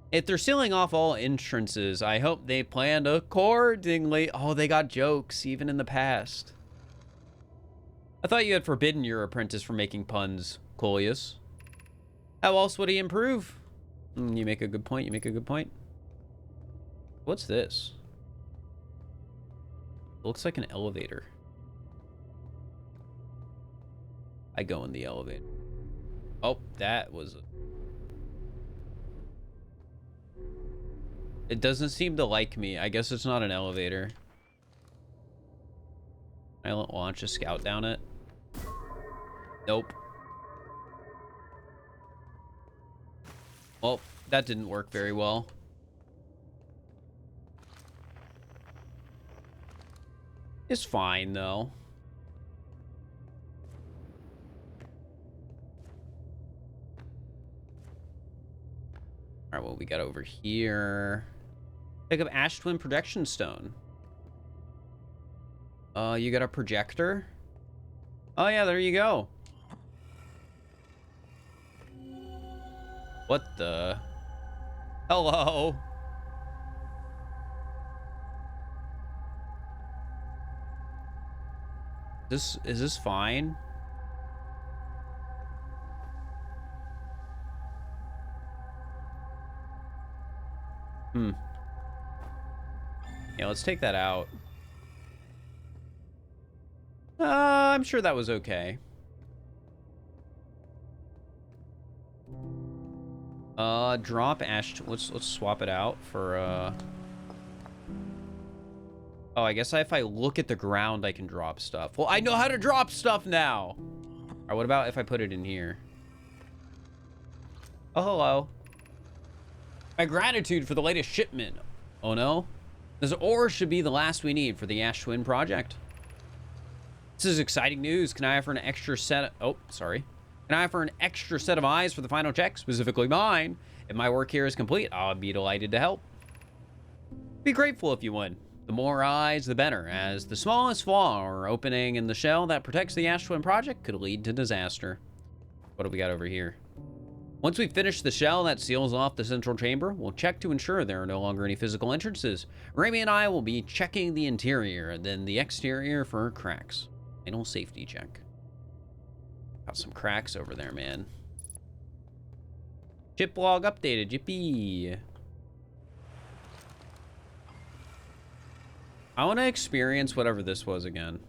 [SPEAKER 1] If they're sealing off all entrances, I hope they planned accordingly. Oh, they got jokes even in the past. I thought you had forbidden your apprentice from making puns, Coleus. How else would he improve? You make a good point. You make a good point. What's this? Looks like an elevator. I go in the elevator. Oh, that was... It doesn't seem to like me. I guess it's not an elevator. Can I launch a scout down it? Nope. Well, that didn't work very well. It's fine, though. All right, what we got over here? Pick up Ash Twin Projection Stone. You got a projector? Oh, yeah, there you go. What the? Hello? Is this fine? Yeah, let's take that out. I'm sure that was okay. Drop Ash. Let's swap it out for Oh, I guess if I look at the ground, I can drop stuff. Well, I know how to drop stuff now. All right, what about if I put it in here? Oh, hello. My gratitude for the latest shipment. Oh no. This ore should be the last we need for the Ash Twin project. This is exciting news. Can I offer an extra set? Oh, sorry. Can I offer an extra set of eyes for the final check, specifically mine? If my work here is complete, I'll be delighted to help. Be grateful if you would. The more eyes, the better, as the smallest flaw or opening in the shell that protects the Ash Twin project could lead to disaster. What do we got over here? Once we finish the shell that seals off the central chamber, we'll check to ensure there are no longer any physical entrances. Rami and I will be checking the interior and then the exterior for cracks. Final safety check. Got some cracks over there, man. Chip log updated, yippee. I want to experience whatever this was again.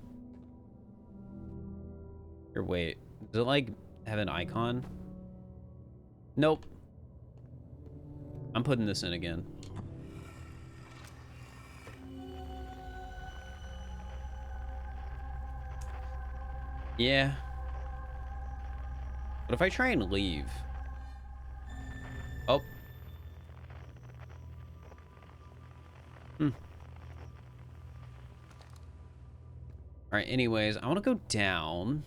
[SPEAKER 1] Here, wait. Does it, like, have an icon? Nope. I'm putting this in again. Yeah. What if I try and leave? Oh. All right, anyways, I want to go down.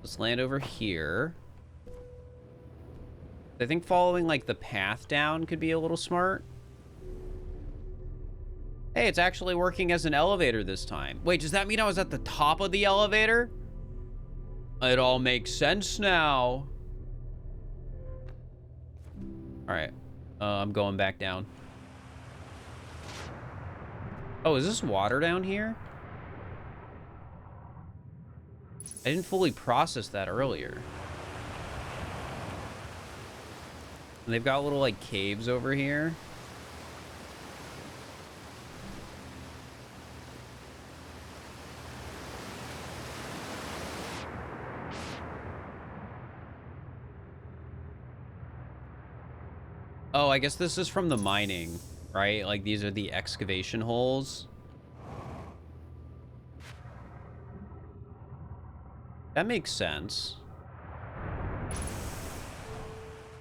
[SPEAKER 1] Let's land over here. I think following, like, the path down could be a little smart. Hey, it's actually working as an elevator this time. Wait, does that mean I was at the top of the elevator? It all makes sense now. All right, I'm going back down. Oh, is this water down here? I didn't fully process that earlier. And they've got little, like, caves over here. Oh, I guess this is from the mining, right? Like, these are the excavation holes. That makes sense.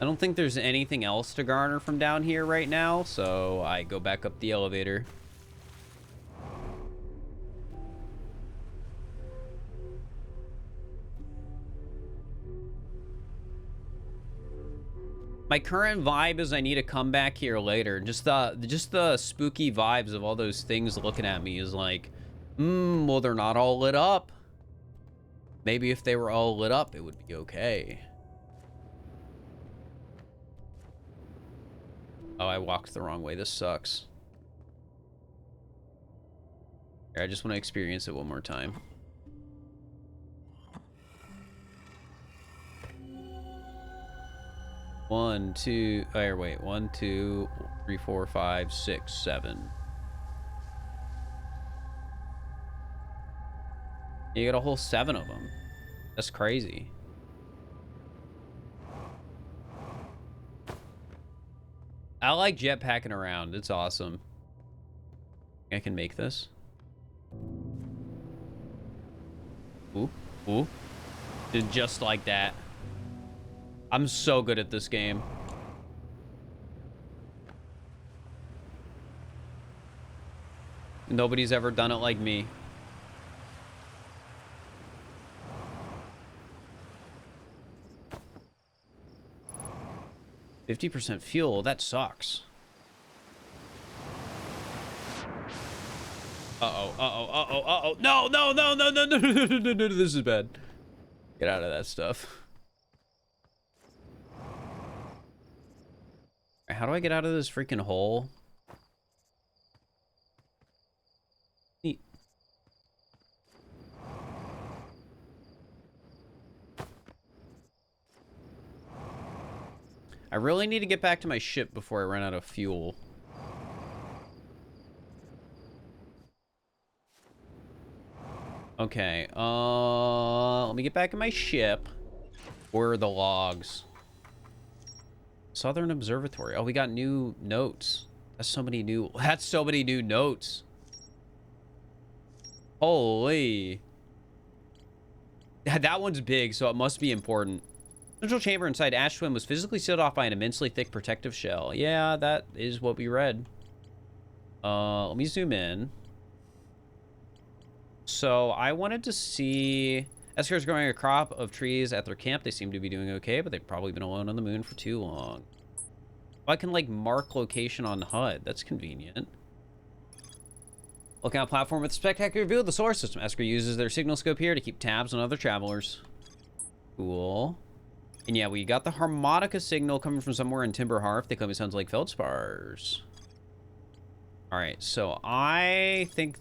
[SPEAKER 1] I don't think there's anything else to garner from down here right now, so I go back up the elevator. My current vibe is I need to come back here later. Just the spooky vibes of all those things looking at me is like, well, they're not all lit up. Maybe if they were all lit up, it would be okay. Oh, I walked the wrong way. This sucks. Here, I just want to experience it one more time. One, two, oh, wait. 1, 2, 3, 4, 5, 6, 7. You got a whole 7 of them. That's crazy. I like jetpacking around. It's awesome. I can make this. Ooh, ooh. Just like that. I'm so good at this game. Nobody's ever done it like me. %50 fuel, that sucks. Uh-oh, uh-oh, uh-oh, uh-oh. No, no, no, no, no, no, no, no, no, no, this is bad. Get out of that stuff. How do I get out of this freaking hole? Neat. I really need to get back to my ship before I run out of fuel. Okay, let me get back in my ship. Where are the logs? Southern Observatory. Oh, we got new notes. That's so many new notes. Holy. That one's big, so it must be important. Central chamber inside Ashwin was physically sealed off by an immensely thick protective shell. Yeah, that is what we read. Let me zoom in. So I wanted to see... Esker's growing a crop of trees at their camp. They seem to be doing okay, but they've probably been alone on the moon for too long. Oh, I can, like, mark location on HUD. That's convenient. Looking on a platform with a spectacular view of the solar system. Esker uses their signal scope here to keep tabs on other travelers. Cool. And yeah, we got the harmonica signal coming from somewhere in Timber Hearth. They claim it sounds like feldspars. Alright, so I think...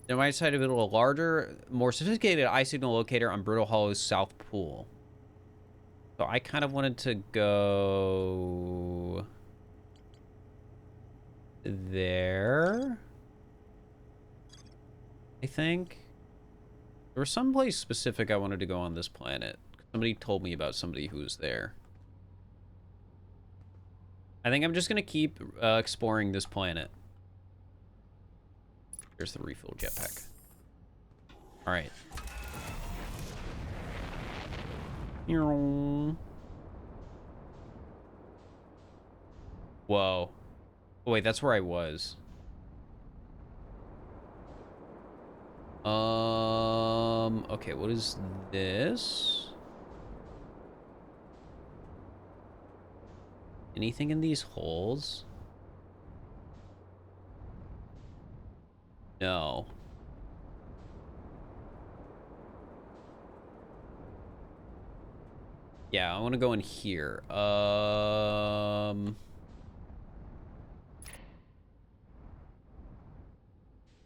[SPEAKER 1] They might decide to build a larger, more sophisticated eye signal locator on Brutal Hollow's South Pool. So I kind of wanted to go there. I think there was some place specific I wanted to go on this planet. Somebody told me about somebody who was there. I think I'm just gonna keep exploring this planet. Here's the refill jetpack. All right. Whoa. Oh, wait, that's where I was. Okay, what is this? Anything in these holes? No. Yeah, I want to go in here.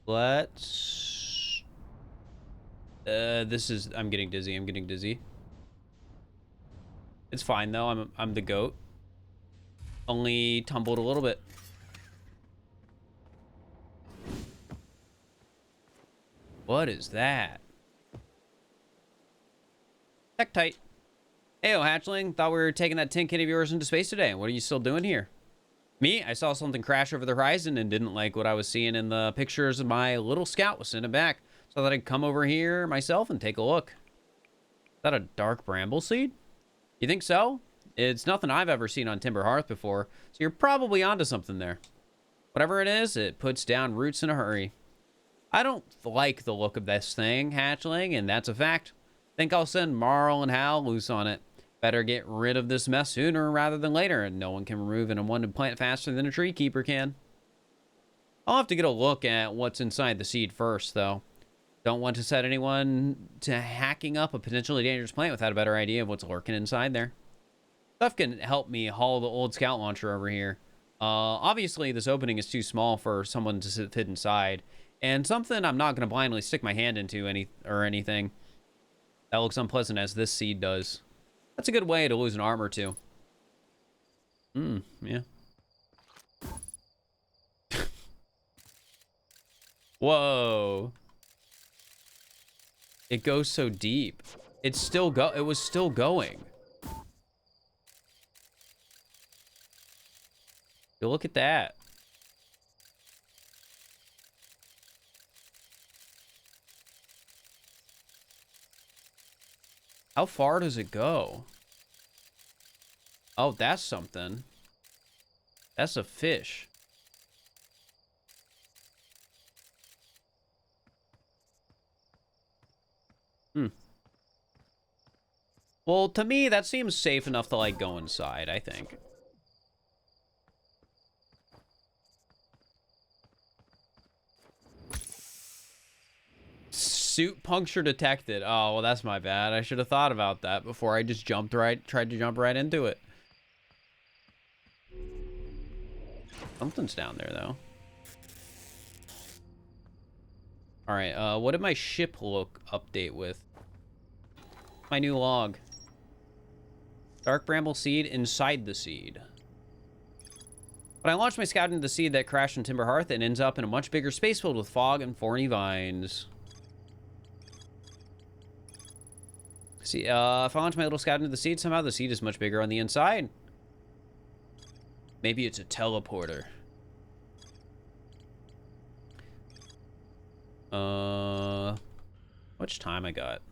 [SPEAKER 1] Let's... this is... I'm getting dizzy. I'm getting dizzy. It's fine, though. I'm the goat. Only tumbled a little bit. What is that? Tektite. Heyo, hatchling. Thought we were taking that tin kit of yours into space today. What are you still doing here? Me? I saw something crash over the horizon and didn't like what I was seeing in the pictures of my little scout was sending back. So I thought I'd come over here myself and take a look. Is that a dark bramble seed? You think so? It's nothing I've ever seen on Timber Hearth before, so you're probably onto something there. Whatever it is, it puts down roots in a hurry. I don't like the look of this thing, hatchling, and that's a fact. Think I'll send Marl and Hal loose on it. Better get rid of this mess sooner rather than later, and no one can remove an unwanted plant faster than a tree keeper can. I'll have to get a look at what's inside the seed first, though. Don't want to set anyone to hacking up a potentially dangerous plant without a better idea of what's lurking inside there. Stuff can help me haul the old scout launcher over here. Obviously, this opening is too small for someone to fit inside, and something I'm not going to blindly stick my hand into anything. That looks unpleasant as this seed does. That's a good way to lose an arm or two. Yeah. Whoa. It goes so deep. It was still going. Yo, look at that. How far does it go? Oh, that's something. That's a fish. Well, to me, that seems safe enough to, like, go inside, I think. Suit puncture detected. Oh, well, that's my bad. I should have thought about that before I just tried to jump right into it. Something's down there, though. All right, what did my ship look update with? My new log. Dark bramble seed inside the seed. When I launched my scout into the seed that crashed in Timber Hearth, it ends up in a much bigger space filled with fog and thorny vines. See, if I launch my little scout into the seed, somehow the seed is much bigger on the inside. Maybe it's a teleporter. How much time I got?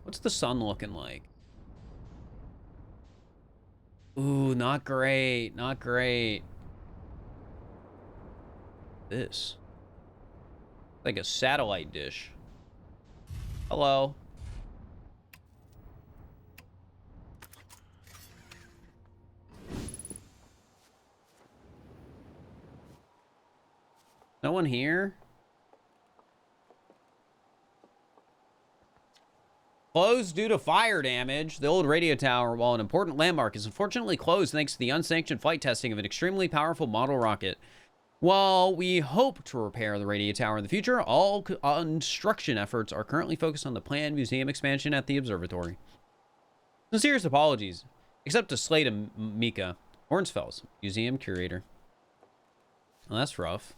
[SPEAKER 1] What's the sun looking like? Ooh, not great. Not great. This. Like a satellite dish. Hello. No one here? Closed due to fire damage. The old radio tower, while an important landmark, is unfortunately closed thanks to the unsanctioned flight testing of an extremely powerful model rocket. While we hope to repair the radio tower in the future, all construction efforts are currently focused on the planned museum expansion at the observatory. Sincerest apologies, except to Slade and Mika, Hornsfels, museum curator. Well, that's rough.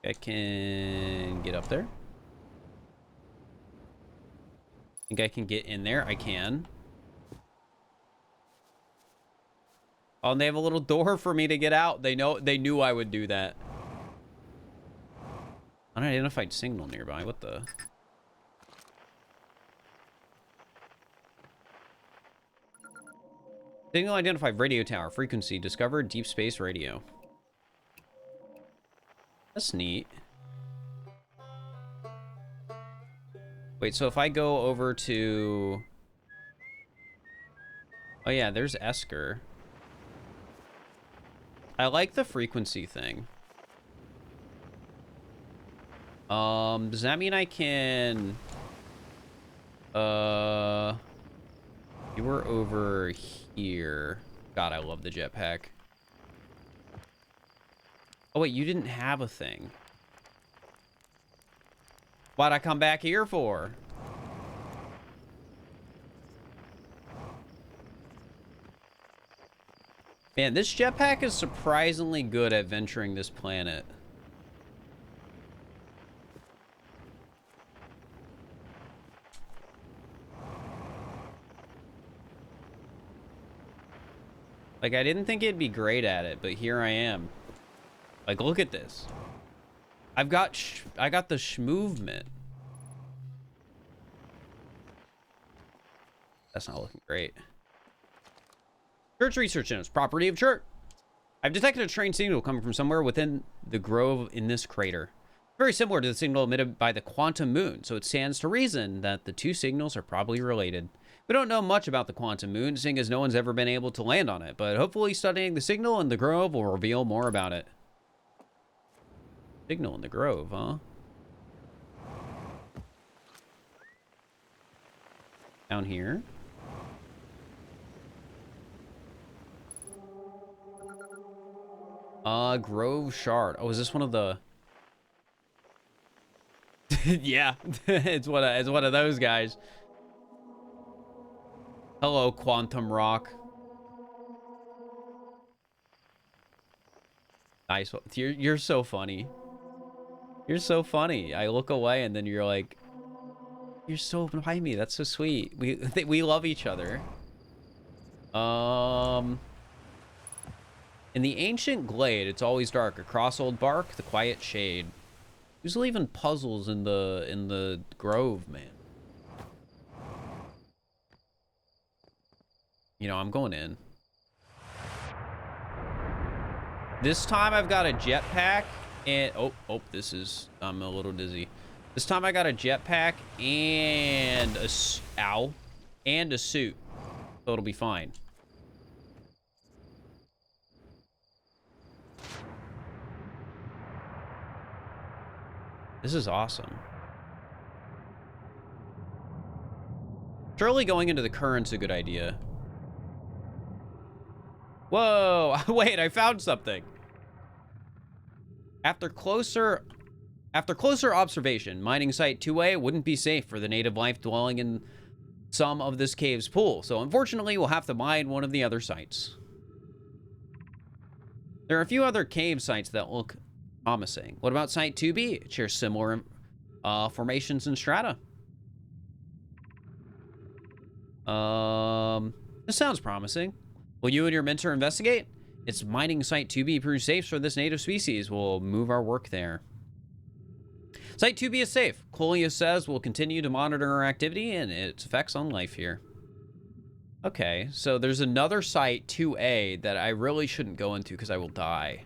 [SPEAKER 1] I can get up there. Think I can get in there? I can. Oh, and they have a little door for me to get out. They knew I would do that. Unidentified signal nearby. What the? Signal identified. Radio tower. Frequency discovered. Deep space radio. That's neat. Wait, so if I go over to... Oh yeah, there's Esker. I like the frequency thing. Does that mean I can... You were over here. God, I love the jetpack. Oh, wait, you didn't have a thing. What'd I come back here for? Man, this jetpack is surprisingly good at venturing this planet. Like, I didn't think it'd be great at it, but here I am. Like, look at this. I got the movement. That's not looking great. Church research notes. Property of church. I've detected a train signal coming from somewhere within the grove in this crater. Very similar to the signal emitted by the quantum moon, so it stands to reason that the two signals are probably related. We don't know much about the quantum moon, seeing as no one's ever been able to land on it, but hopefully studying the signal in the grove will reveal more about it. Signal in the grove, huh? Down here. Grove Shard. Oh, is this one of the... yeah, it's one of those guys. Hello, Quantum Rock. Nice. You're so funny. You're so funny. I look away and then you're like, you're so behind me. That's so sweet. We love each other. In the ancient glade, it's always dark. Across old bark, the quiet shade. Who's leaving puzzles in the grove, man? You know, I'm going in. This time I've got a jetpack and this is, I'm a little dizzy. This time I got a jetpack and a suit, so it'll be fine. This is awesome. Surely going into the current's a good idea. Whoa, wait, I found something. After closer observation, mining site 2A wouldn't be safe for the native life dwelling in some of this cave's pool, so unfortunately we'll have to mine one of the other sites. There are a few other cave sites that look promising. What about site 2B? It shares similar formations and strata. This sounds promising. Will you and your mentor investigate? It's mining site 2B proves safe for this native species. We'll move our work there. Site 2B is safe. Colia says we'll continue to monitor our activity and its effects on life here. Okay, so there's another site 2A that I really shouldn't go into because I will die.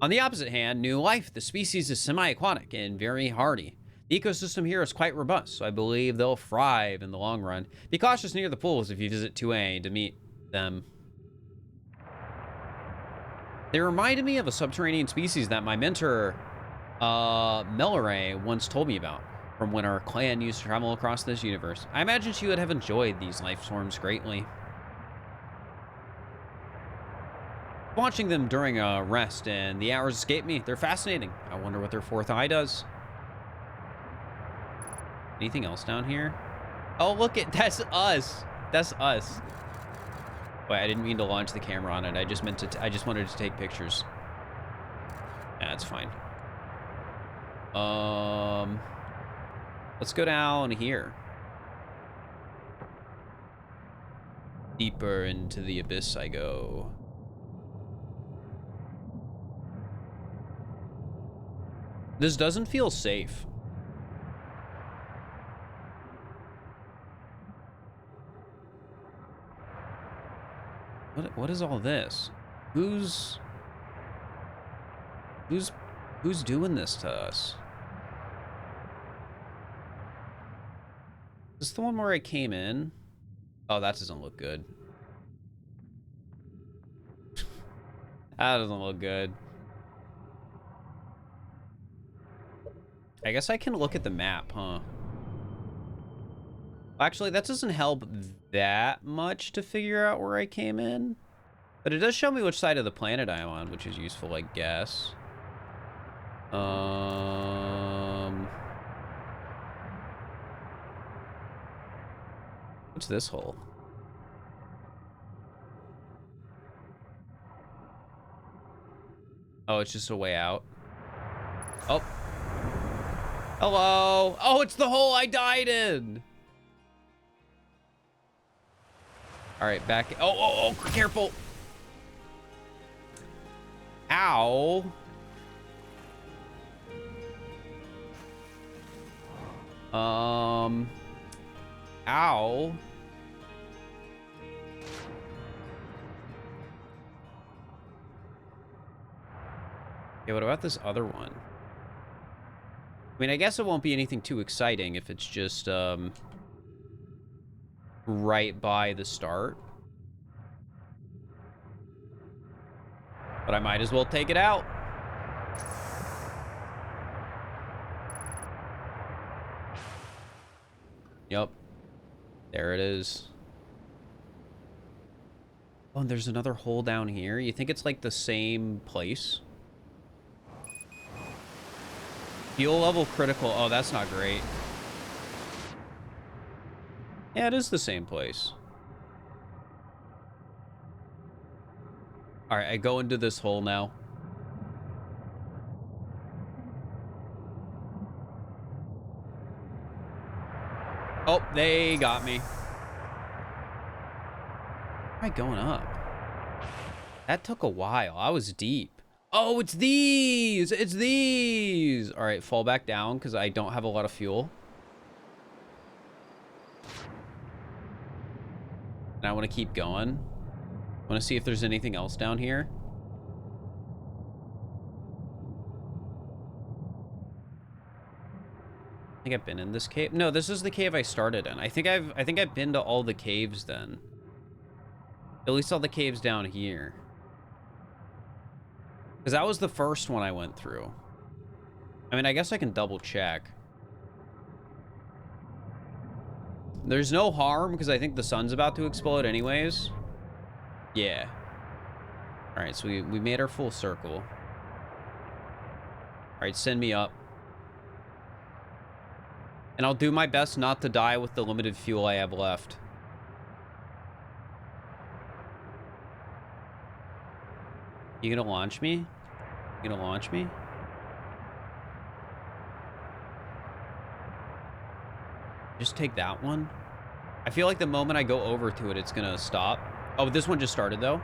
[SPEAKER 1] On the opposite hand, new life. The species is semi-aquatic and very hardy. The ecosystem here is quite robust, so I believe they'll thrive in the long run. Be cautious near the pools if you visit 2A to meet them. They reminded me of a subterranean species that my mentor, Melore, once told me about, from when our clan used to travel across this universe. I imagine she would have enjoyed these life forms greatly. Watching them during a rest and the hours escape me. They're fascinating. I wonder what their fourth eye does. Anything else down here? Oh, look at that's us. That's us. Wait, I didn't mean to launch the camera on it. I just meant to. I just wanted to take pictures. Yeah, it's fine. Let's go down here. Deeper into the abyss I go. This doesn't feel safe. What is all this? Who's doing this to us? Is this the one where I came in? Oh, that doesn't look good. That doesn't look good. I guess I can look at the map, huh? Actually, that doesn't help that much to figure out where I came in. But it does show me which side of the planet I'm on, which is useful, I guess. What's this hole? Oh, it's just a way out. Oh. Hello. Oh, it's the hole I died in. All right, back. Oh, careful. Ow. Ow. Okay, what about this other one? I mean, I guess it won't be anything too exciting if it's just, right by the start. But I might as well take it out. Yep. There it is. Oh, and there's another hole down here. You think it's like the same place? Fuel level critical. Oh, that's not great. Yeah, it is the same place. All right, I go into this hole now. Oh, they got me. Where am I going up? That took a while. I was deep. Oh, it's these! It's these! All right, fall back down because I don't have a lot of fuel. And I want to keep going. I want to see if there's anything else down here. I think I've been in this cave. No, this is the cave I started in. I think I've been to all the caves then. At least all the caves down here. Because that was the first one I went through. I mean, I guess I can double check. There's no harm because I think the sun's about to explode anyways. Yeah. All right, so we made our full circle. All right, send me up. And I'll do my best not to die with the limited fuel I have left. You gonna launch me? You gonna launch me? Just take that one. I feel like the moment I go over to it, it's gonna stop. Oh, this one just started though.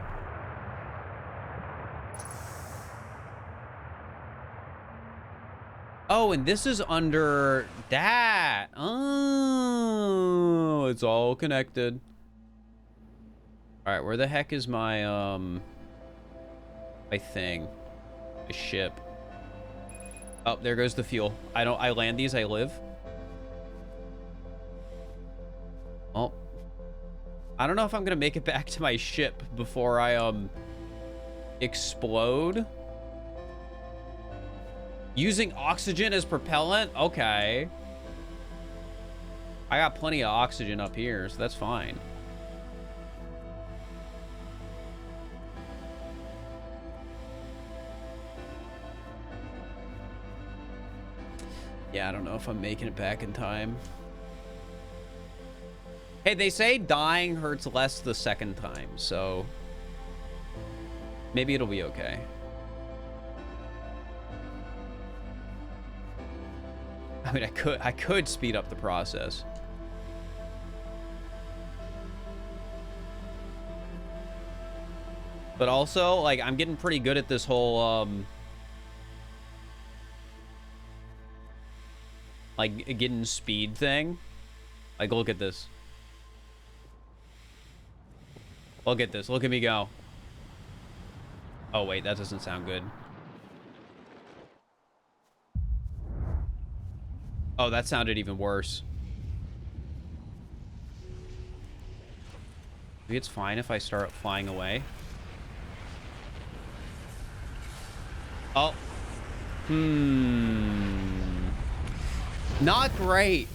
[SPEAKER 1] Oh, and this is under that. Oh, it's all connected. All right, where the heck is my my thing? My ship. Oh, there goes the fuel. I land these, I live. Oh. I don't know if I'm gonna make it back to my ship before I explode. Using oxygen as propellant? Okay. I got plenty of oxygen up here, so that's fine. Yeah, I don't know if I'm making it back in time. Hey, they say dying hurts less the second time, so maybe it'll be okay. I mean, I could speed up the process. But also, like, I'm getting pretty good at this whole, like, getting speed thing. Like, look at this. Look at this. Look at me go. Oh, wait, that doesn't sound good. Oh, that sounded even worse. Maybe it's fine if I start flying away. Oh. Not great.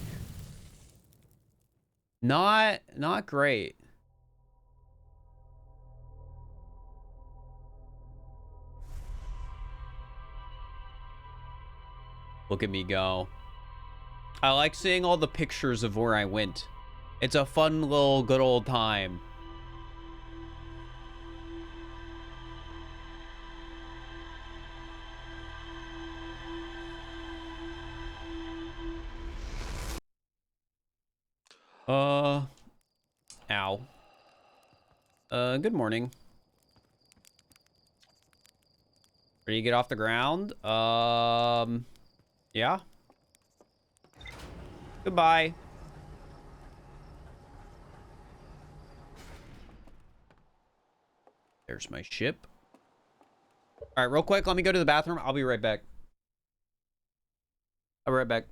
[SPEAKER 1] Not great. Look at me go. I like seeing all the pictures of where I went. It's a fun little good old time. Ow. Good morning. Ready to get off the ground? Yeah. Goodbye. There's my ship. All right, real quick, let me go to the bathroom. I'll be right back. I'll be right back.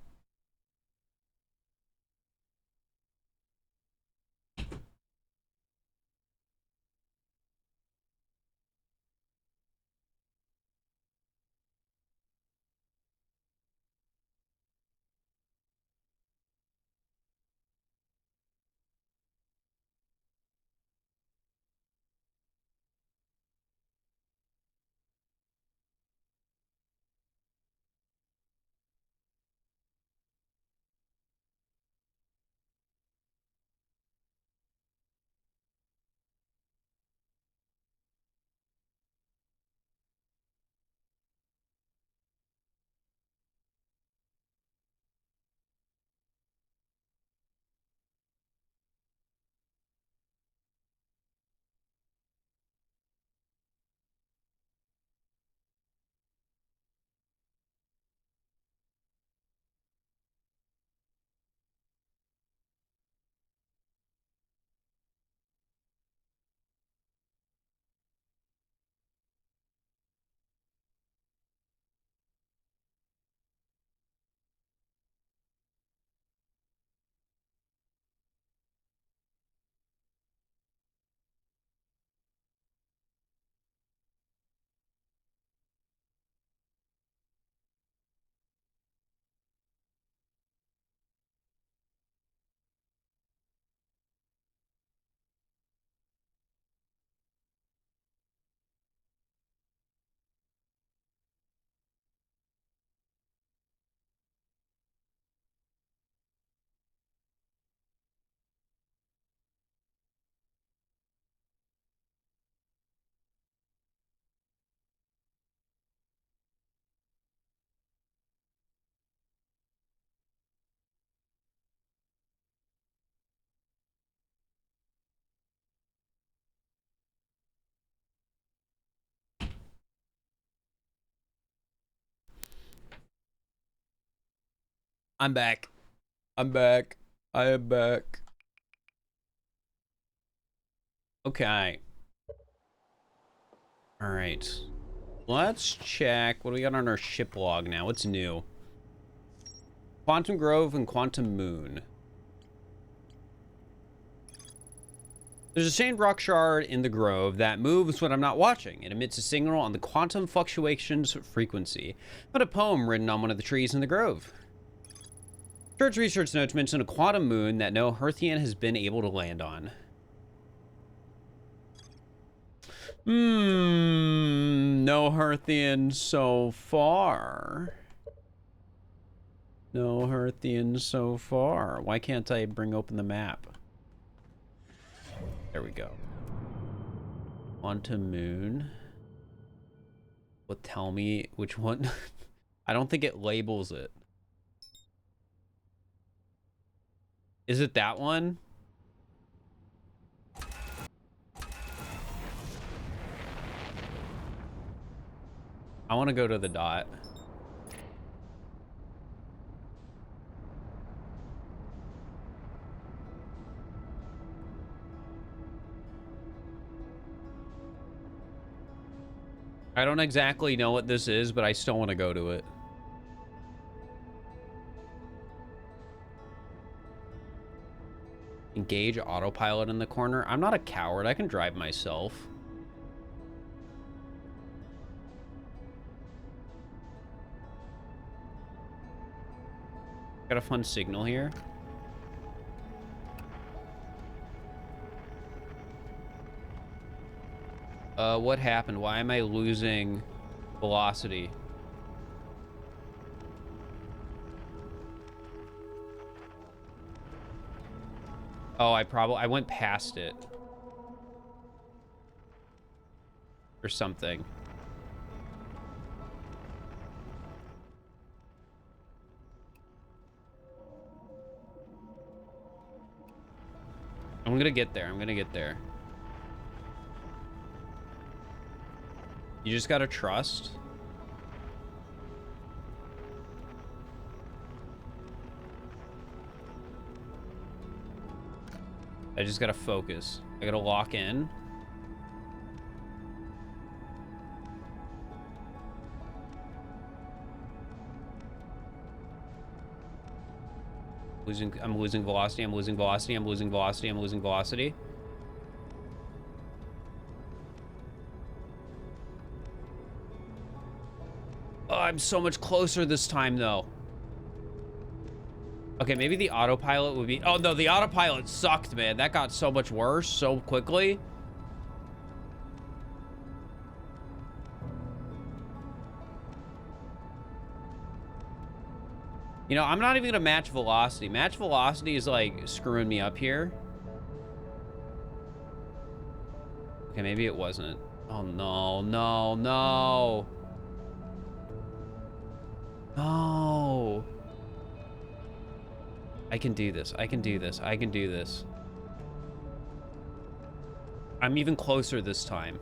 [SPEAKER 1] I'm back. I'm back. I am back. Okay. All right. Let's check what do we got on our ship log now. What's new? Quantum Grove and Quantum Moon. There's a chained rock shard in the Grove that moves when I'm not watching. It emits a signal on the quantum fluctuations frequency. But a poem written on one of the trees in the Grove. Church research notes mention a quantum moon that no Hearthian has been able to land on. No Hearthian so far. No Hearthian so far. Why can't I bring open the map? There we go. Quantum Moon. Will tell me which one. I don't think it labels it. Is it that one? I want to go to the dot. I don't exactly know what this is, but I still want to go to it. Engage autopilot in the corner. I'm not a coward. I can drive myself. Got a fun signal here. What happened? Why am I losing velocity? Oh, I went past it. Or something. I'm gonna get there. I'm gonna get there. You just gotta trust. I just gotta focus. I gotta lock in. I'm losing velocity. I'm losing velocity. I'm losing velocity. I'm losing velocity. Oh, I'm so much closer this time, though. Okay, maybe the autopilot would be... Oh, no, the autopilot sucked, man. That got so much worse so quickly. You know, I'm not even gonna match velocity. Match velocity is like screwing me up here. Okay, maybe it wasn't. Oh no, no, no. No. I can do this. I can do this. I can do this. I'm even closer this time.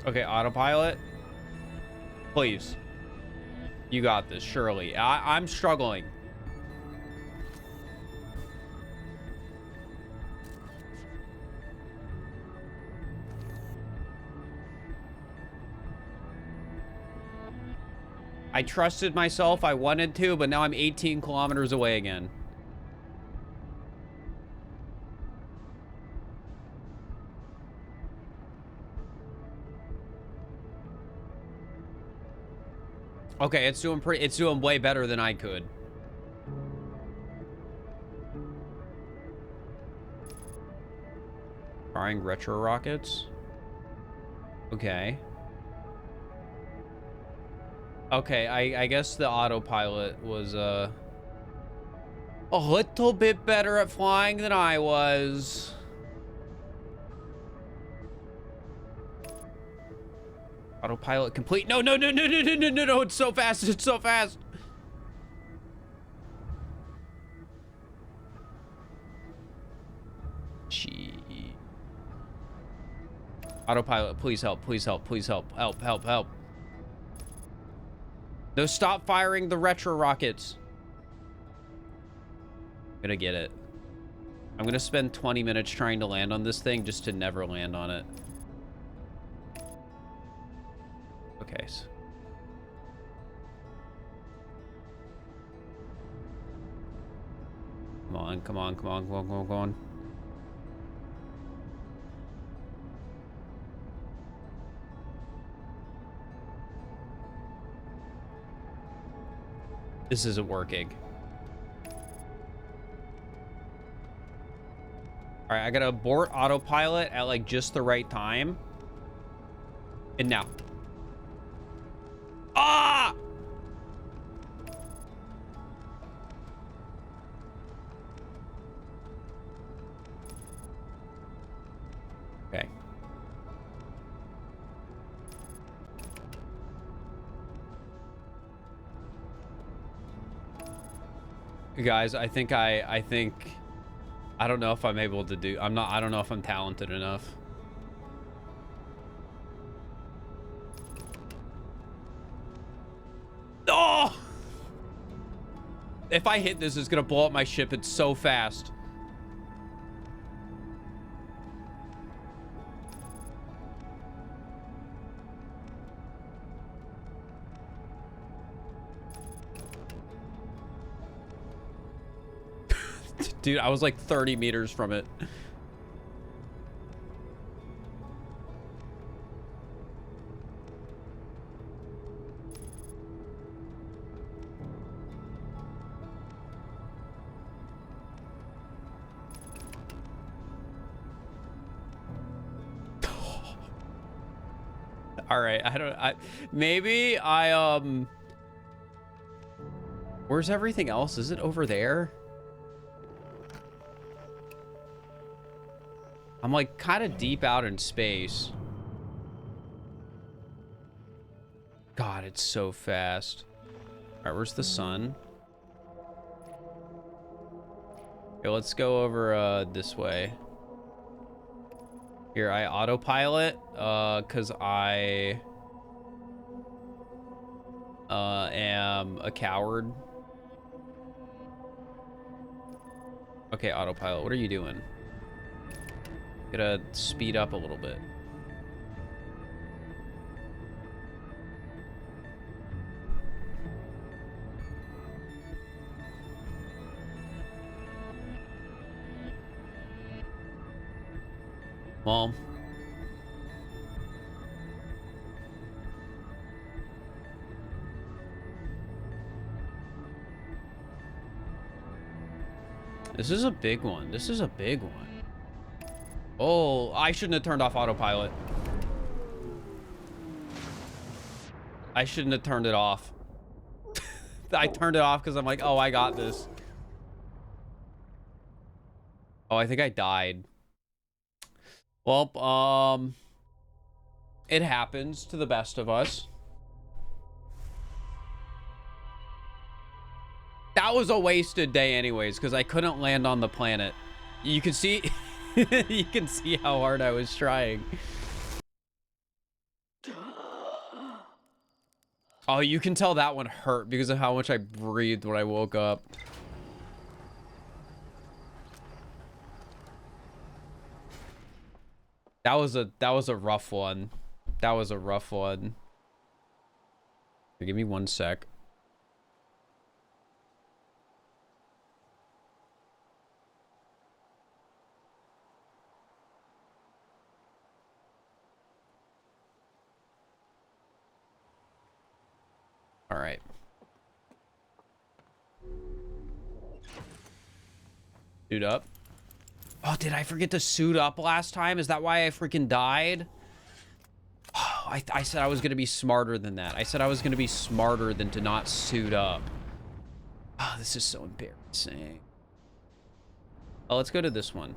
[SPEAKER 1] Okay, autopilot. Please. You got this, surely. I'm struggling. I trusted myself. I wanted to, but now I'm 18 kilometers away again. Okay, it's doing way better than I could. Firing retro rockets. Okay. Okay, I guess the autopilot was a little bit better at flying than I was. Autopilot complete. No, no, no, no, no, no, no, no, no. It's so fast. It's so fast. Gee. Autopilot, please help. Please help. Please help. Help, help, help. No, stop firing the retro rockets. I'm gonna get it. I'm gonna spend 20 minutes trying to land on this thing just to never land on it. Okay. Come on, come on, come on, come on, come on, come on. This isn't working. All right, I gotta abort autopilot at like just the right time. And now. Ah! Okay. Guys, I don't know if I'm able to do, I don't know if I'm talented enough. Oh! If I hit this, it's gonna blow up my ship. It's so fast. Dude, I was like 30 meters from it. All right, maybe I where's everything else? Is it over there? I'm like kind of deep out in space. God, it's so fast. All right, where's the sun? Okay, let's go over this way. Here, I autopilot, cause I am a coward. Okay, autopilot, what are you doing? Gotta speed up a little bit. Well, this is a big one. This is a big one. Oh, I shouldn't have turned off autopilot. I shouldn't have turned it off. I turned it off because I'm like, oh, I got this. Oh, I think I died. Well, it happens to the best of us. That was a wasted day anyways, because I couldn't land on the planet. You can see, you can see how hard I was trying. Oh, you can tell that one hurt because of how much I breathed when I woke up. That was a rough one. That was a rough one. Here, give me 1 sec. All right. Suit up. Oh, did I forget to suit up last time? Is that why I freaking died? Oh, I said I was going to be smarter than that. I said I was going to be smarter than to not suit up. Oh, this is so embarrassing. Oh, let's go to this one.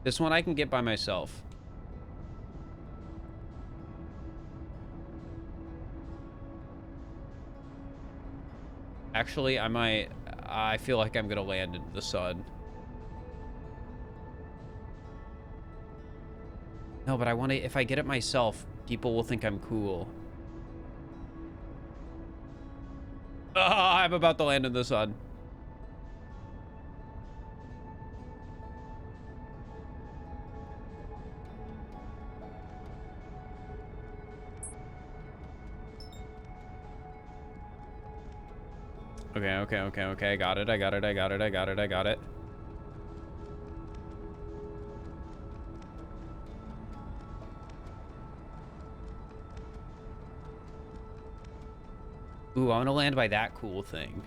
[SPEAKER 1] This one I can get by myself. Actually, I feel like I'm gonna land into the sun. No, but I want to, if I get it myself, people will think I'm cool. Oh, I'm about to land in the sun. Okay. I got it. Ooh, I want to land by that cool thing.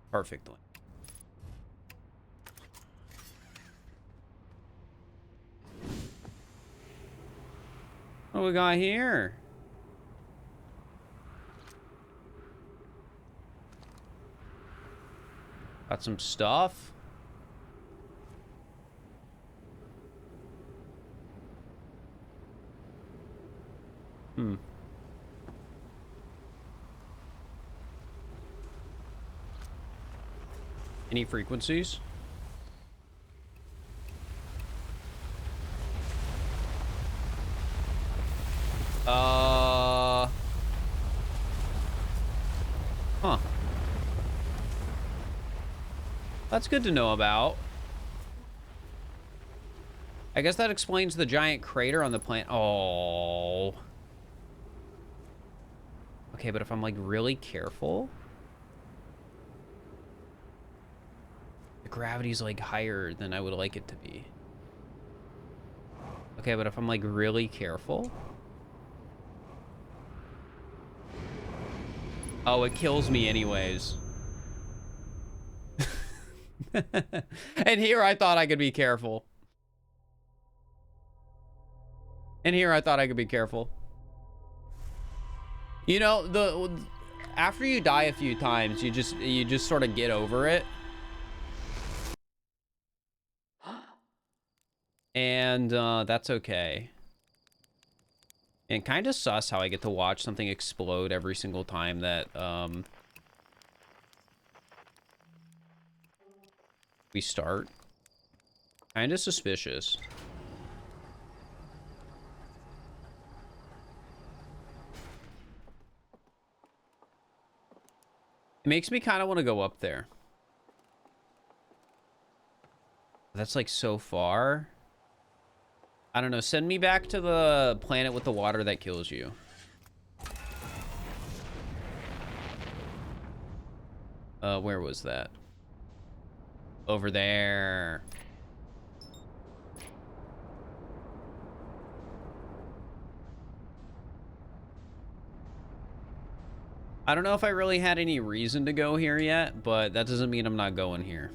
[SPEAKER 1] Perfectly. What we got here? Got some stuff. Any frequencies? Huh. That's good to know about. I guess that explains the giant crater on the planet. Oh. Okay, but if I'm like really careful, the gravity's like higher than I would like it to be. Okay, but if I'm like really careful, Oh, it kills me anyways. And here I thought I could be careful. And here I thought I could be careful. You know, after you die a few times, you just sort of get over it. And that's okay. And kind of sus how I get to watch something explode every single time that we start. Kind of suspicious. It makes me kind of want to go up there. That's like so far. I don't know. Send me back to the planet with the water that kills you. Where was that? Over there. I don't know if I really had any reason to go here yet, but that doesn't mean I'm not going here.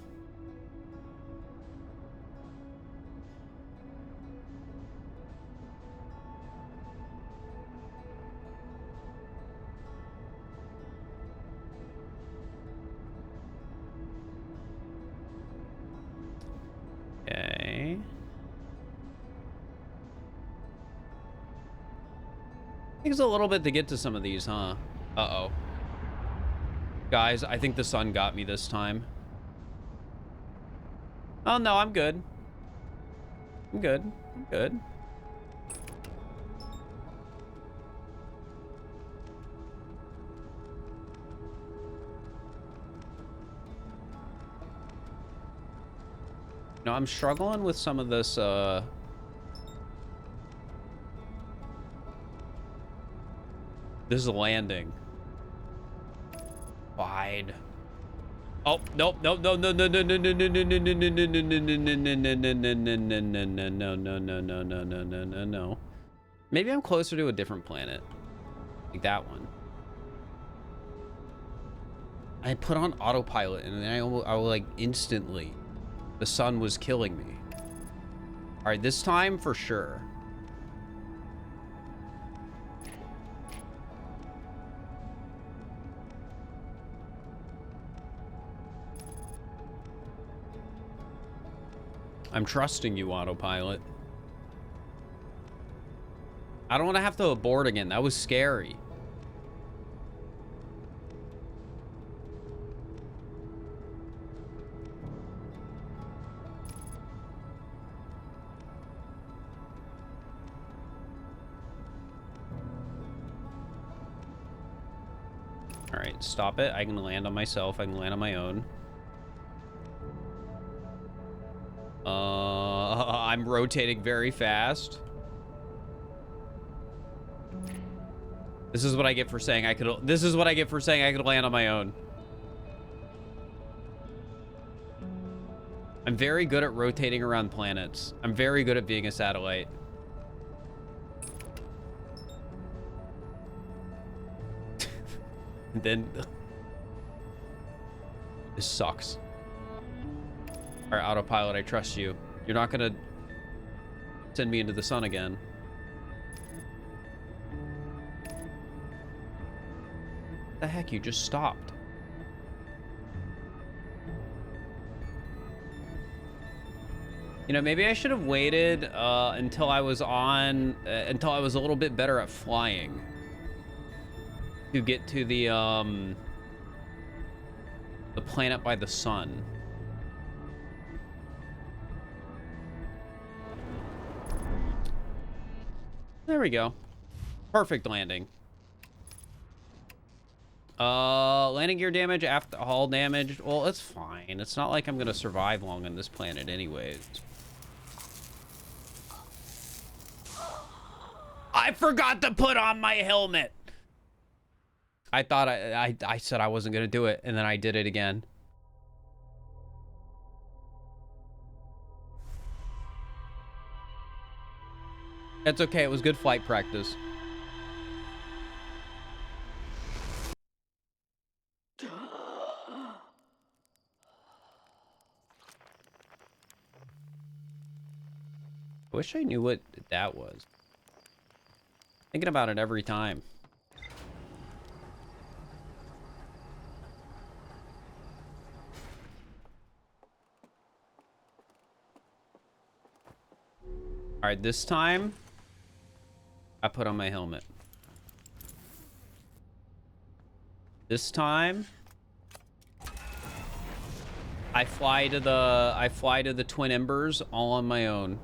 [SPEAKER 1] Okay. Takes a little bit to get to some of these, huh? Uh-oh. Guys, I think the sun got me this time. Oh, no, I'm good. I'm good. I'm good. No, I'm struggling with some of this, this landing. Wide. Oh, nope, nope, no, no, no, no, no, no, no, no, no, no, no, no, no, no, no. Maybe I'm closer to a different planet. Like that one. I put on autopilot and then I will like instantly. The sun was killing me. All right, this time for sure. I'm trusting you, autopilot. I don't want to have to abort again. That was scary. All right, stop it. I can land on myself. I can land on my own. I'm rotating very fast. This is what I get for saying I could. This is what I get for saying I could land on my own. I'm very good at rotating around planets. I'm very good at being a satellite. Then this sucks. All right, autopilot, I trust you. You're not gonna send me into the sun again. What the heck? You just stopped. You know, maybe I should have waited until I was on, until I was a little bit better at flying to get to the planet by the sun. There we go. Perfect landing. Landing gear damage, after hull damage. Well, it's fine. It's not like I'm gonna survive long on this planet anyways. I forgot to put on my helmet. I thought I said I wasn't gonna do it, and then I did it again. It's okay. It was good flight practice. I wish I knew what that was. Thinking about it every time. All right, this time I put on my helmet. This time I fly to the Twin Embers all on my own.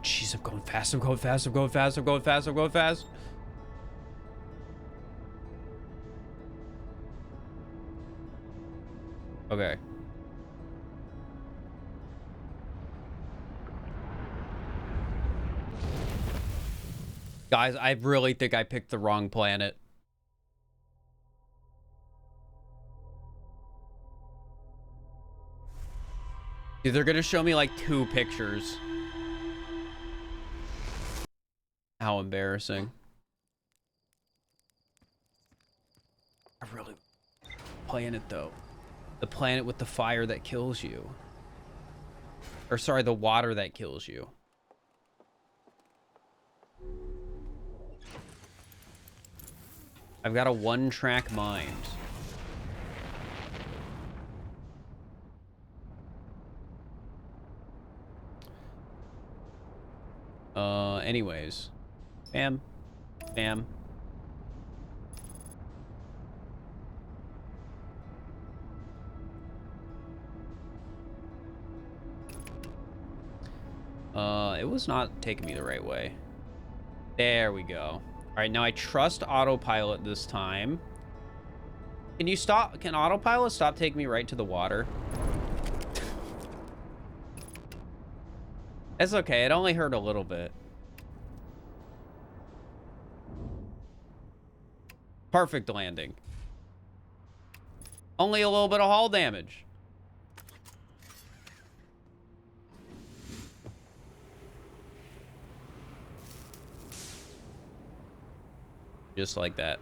[SPEAKER 1] Jeez, I'm going fast, I'm going fast, I'm going fast, I'm going fast, I'm going fast. Okay. Guys, I really think I picked the wrong planet. Dude, they're gonna show me like 2 pictures. How embarrassing. I really... Planet, though. The planet with the fire that kills you. Or, sorry, the water that kills you. I've got a 1-track mind. Anyways. Bam. Bam. It was not taking me the right way. There we go. All right, now I trust autopilot this time. Can you stop? Can autopilot stop taking me right to the water? That's okay. It only hurt a little bit. Perfect landing. Only a little bit of hull damage. Just like that.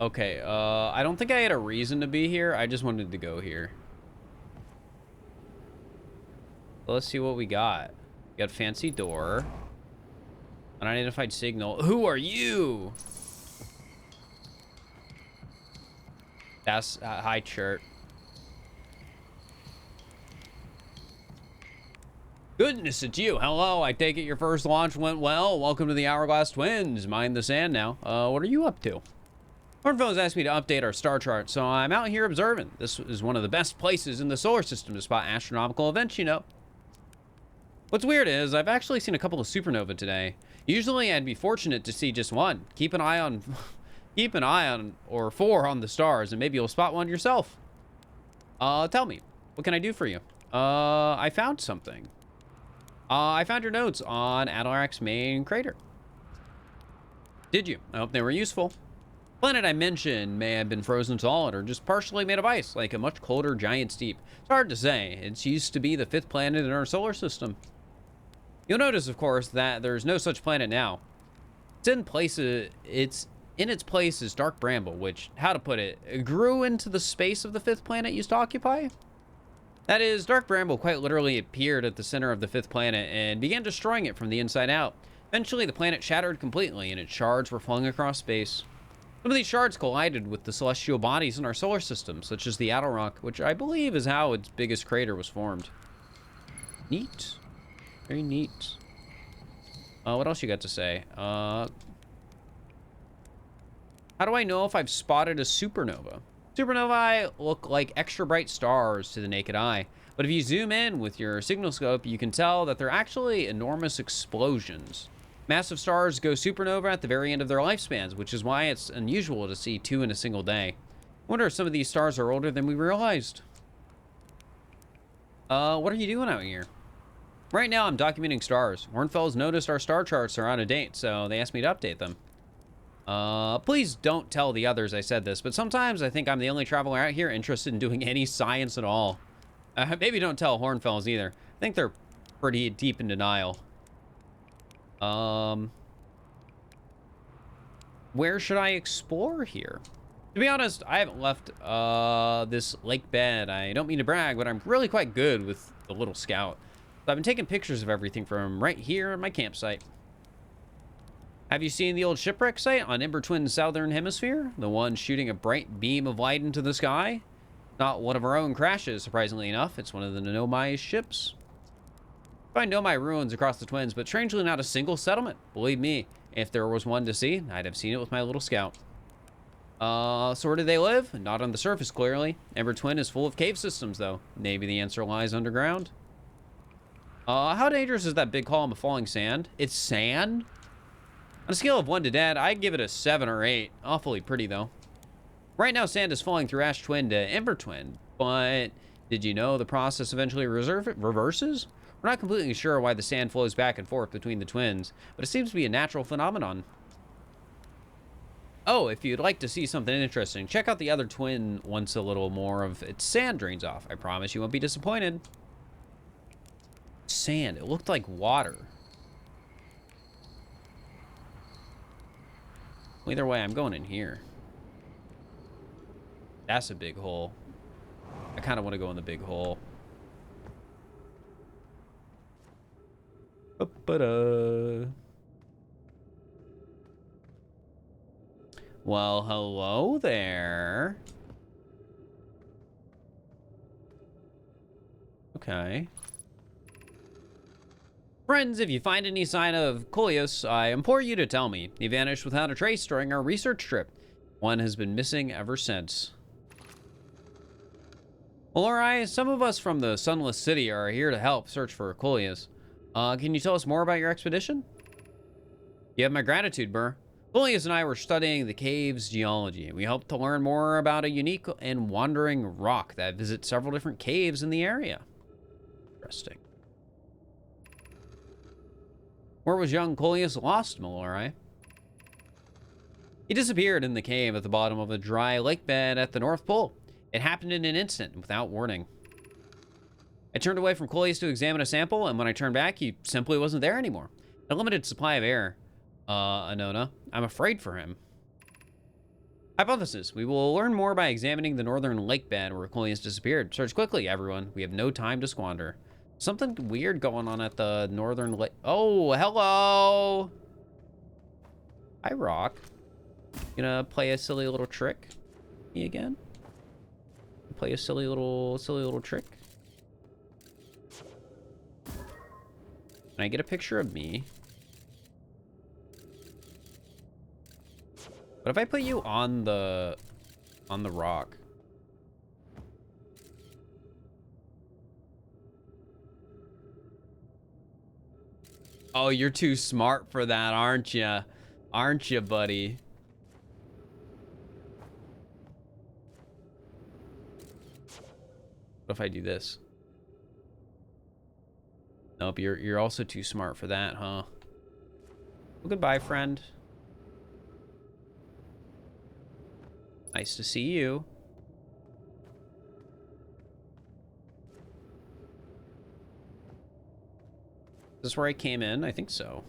[SPEAKER 1] Okay, I don't think I had a reason to be here. I just wanted to go here. Let's see what we got. We got fancy door. Unidentified signal. Who are you? That's hi, Chert. Goodness, it's you. Hello, I take it your first launch went well. Welcome to the Hourglass Twins. Mind the sand now. What are you up to? Hornfell's asked me to update our star chart, so I'm out here observing. This is one of the best places in the solar system to spot astronomical events, you know. What's weird is I've actually seen a couple of supernova today. Usually I'd be fortunate to see just one. Keep an eye on or 4 on the stars, and maybe you'll spot one yourself. Tell me, what can I do for you? I found something. I found your notes on Atarak's main crater. Did you? I hope they were useful. The planet I mentioned may have been frozen solid or just partially made of ice, like a much colder giant steep. It's hard to say. It's used to be the 5th planet in our solar system. You'll notice, of course, that there's no such planet now. It's in its place is Dark Bramble, which, how to put it, grew into the space of the 5th planet used to occupy. That is, Dark Bramble quite literally appeared at the center of the 5th planet and began destroying it from the inside out. Eventually, the planet shattered completely, and its shards were flung across space. Some of these shards collided with the celestial bodies in our solar system, such as the Atarak, which I believe is how its biggest crater was formed. Neat. Very neat. What else you got to say? How do I know if I've spotted a supernova? Supernovae look like extra bright stars to the naked eye, but if you zoom in with your signal scope, you can tell that they're actually enormous explosions. Massive stars go supernova at the very end of their lifespans, which is why it's unusual to see 2 in a single day. I wonder if some of these stars are older than we realized. What are you doing out here? Right now, I'm documenting stars. Hornfels noticed our star charts are out of date, so they asked me to update them. Please don't tell the others I said this, but sometimes I think I'm the only traveler out here interested in doing any science at all. Maybe don't tell Hornfells either. I think they're pretty deep in denial. Where should I explore here? To be honest, I haven't left this lake bed. I don't mean to brag, but I'm really quite good with the little scout. So I've been taking pictures of everything from right here at my campsite. Have you seen the old shipwreck site on Ember Twin's southern hemisphere? The one shooting a bright beam of light into the sky? Not one of our own crashes, surprisingly enough. It's one of the Nomai's ships. I find Nomai ruins across the Twins, but strangely not a single settlement. Believe me, if there was one to see, I'd have seen it with my little scout. So where do they live? Not on the surface, clearly. Ember Twin is full of cave systems, though. Maybe the answer lies underground. How dangerous is that big column of falling sand? It's sand? On a scale of 1 to dead, I'd give it a 7 or 8. Awfully pretty, though. Right now, sand is falling through Ash Twin to Ember Twin, but did you know the process eventually reverses? We're not completely sure why the sand flows back and forth between the twins, but it seems to be a natural phenomenon. Oh, if you'd like to see something interesting, check out the other twin once a little more of its sand drains off. I promise you won't be disappointed. Sand. It looked like water. Either way, I'm going in here. That's a big hole. I kind of want to go in the big hole. Well, hello there. Okay. Friends, if you find any sign of Coleus, I implore you to tell me. He vanished without a trace during our research trip. One has been missing ever since. Alorai, some of us from the Sunless City are here to help search for Coleus. Can you tell us more about your expedition? You have my gratitude, Burr. Coleus and I were studying the cave's geology. We hoped to learn more about a unique and wandering rock that visits several different caves in the area. Interesting. Where was young Coleus lost, Alorai? He disappeared in the cave at the bottom of a dry lake bed at the North Pole. It happened in an instant, without warning. I turned away from Coleus to examine a sample, and when I turned back, he simply wasn't there anymore. A limited supply of air. Anona, I'm afraid for him. Hypothesis. We will learn more by examining the northern lake bed where Coleus disappeared. Search quickly, everyone. We have no time to squander. Something weird going on at the northern lake. Oh, hello. Hi, Rock. You gonna play a silly little trick? Me again? Play a silly little trick? Can I get a picture of me? What if I put you on the rock? Oh, you're too smart for that, aren't you? Aren't you, buddy? What if I do this? Nope, you're also too smart for that, huh? Well, goodbye, friend. Nice to see you. Is this where I came in? I think so.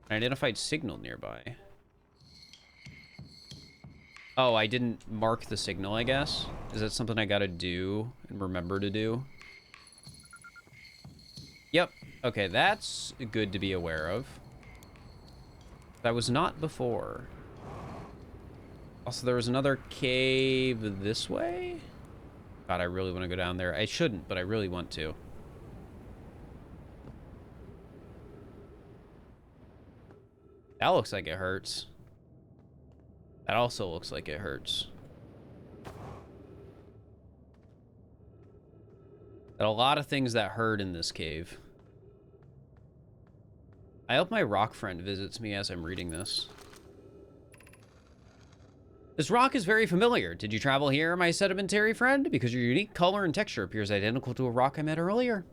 [SPEAKER 1] An identified signal nearby. Oh, I didn't mark the signal, I guess. Is that something I gotta do and remember to do? Yep. Okay, that's good to be aware of. That was not before. Also, there was another cave this way? God, I really want to go down there. I shouldn't, but I really want to. That looks like it hurts. That also looks like it hurts. There are a lot of things that hurt in this cave. I hope my rock friend visits me as I'm reading this. This rock is very familiar. Did you travel here, my sedimentary friend? Because your unique color and texture appears identical to a rock I met earlier.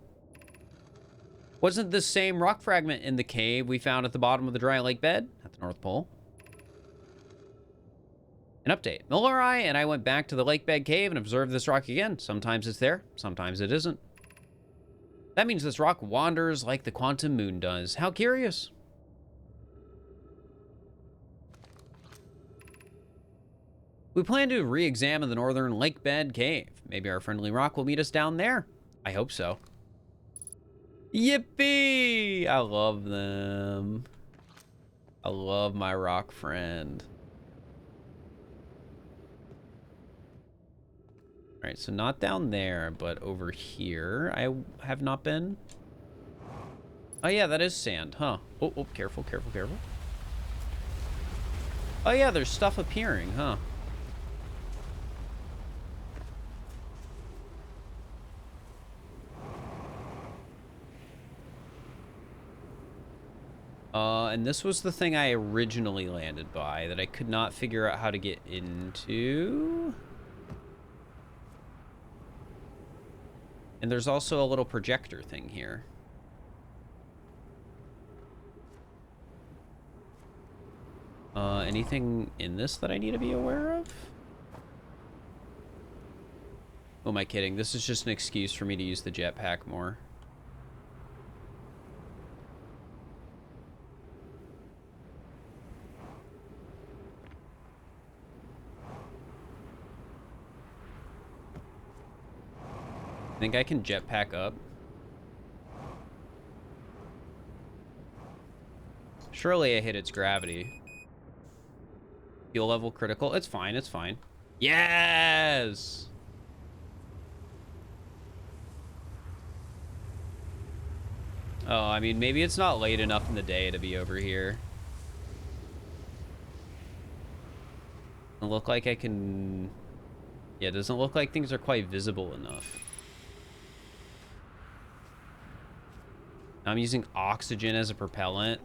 [SPEAKER 1] Wasn't this same rock fragment in the cave we found at the bottom of the dry lake bed at the North Pole? An update. Millerai and I went back to the lake bed cave and observed this rock again. Sometimes it's there, sometimes it isn't. That means this rock wanders like the quantum moon does. How curious. We plan to re-examine the northern lake bed cave. Maybe our friendly rock will meet us down there. I hope so. Yippee! I love them. I love my rock friend. All right, so not down there, but over here. I have not been. Oh yeah, that is sand, huh? Oh, oh, careful, careful, careful. Oh yeah, there's stuff appearing, huh? And this was the thing I originally landed by that I could not figure out how to get into. And there's also a little projector thing here. Anything in this that I need to be aware of? Oh, am I kidding? This is just an excuse for me to use the jetpack more. I think I can jetpack up. Surely I hit its gravity. Fuel level critical. It's fine, it's fine. Yes! Oh, I mean, maybe it's not late enough in the day to be over here. Doesn't look like I can... Yeah, it doesn't look like things are quite visible enough. I'm using oxygen as a propellant.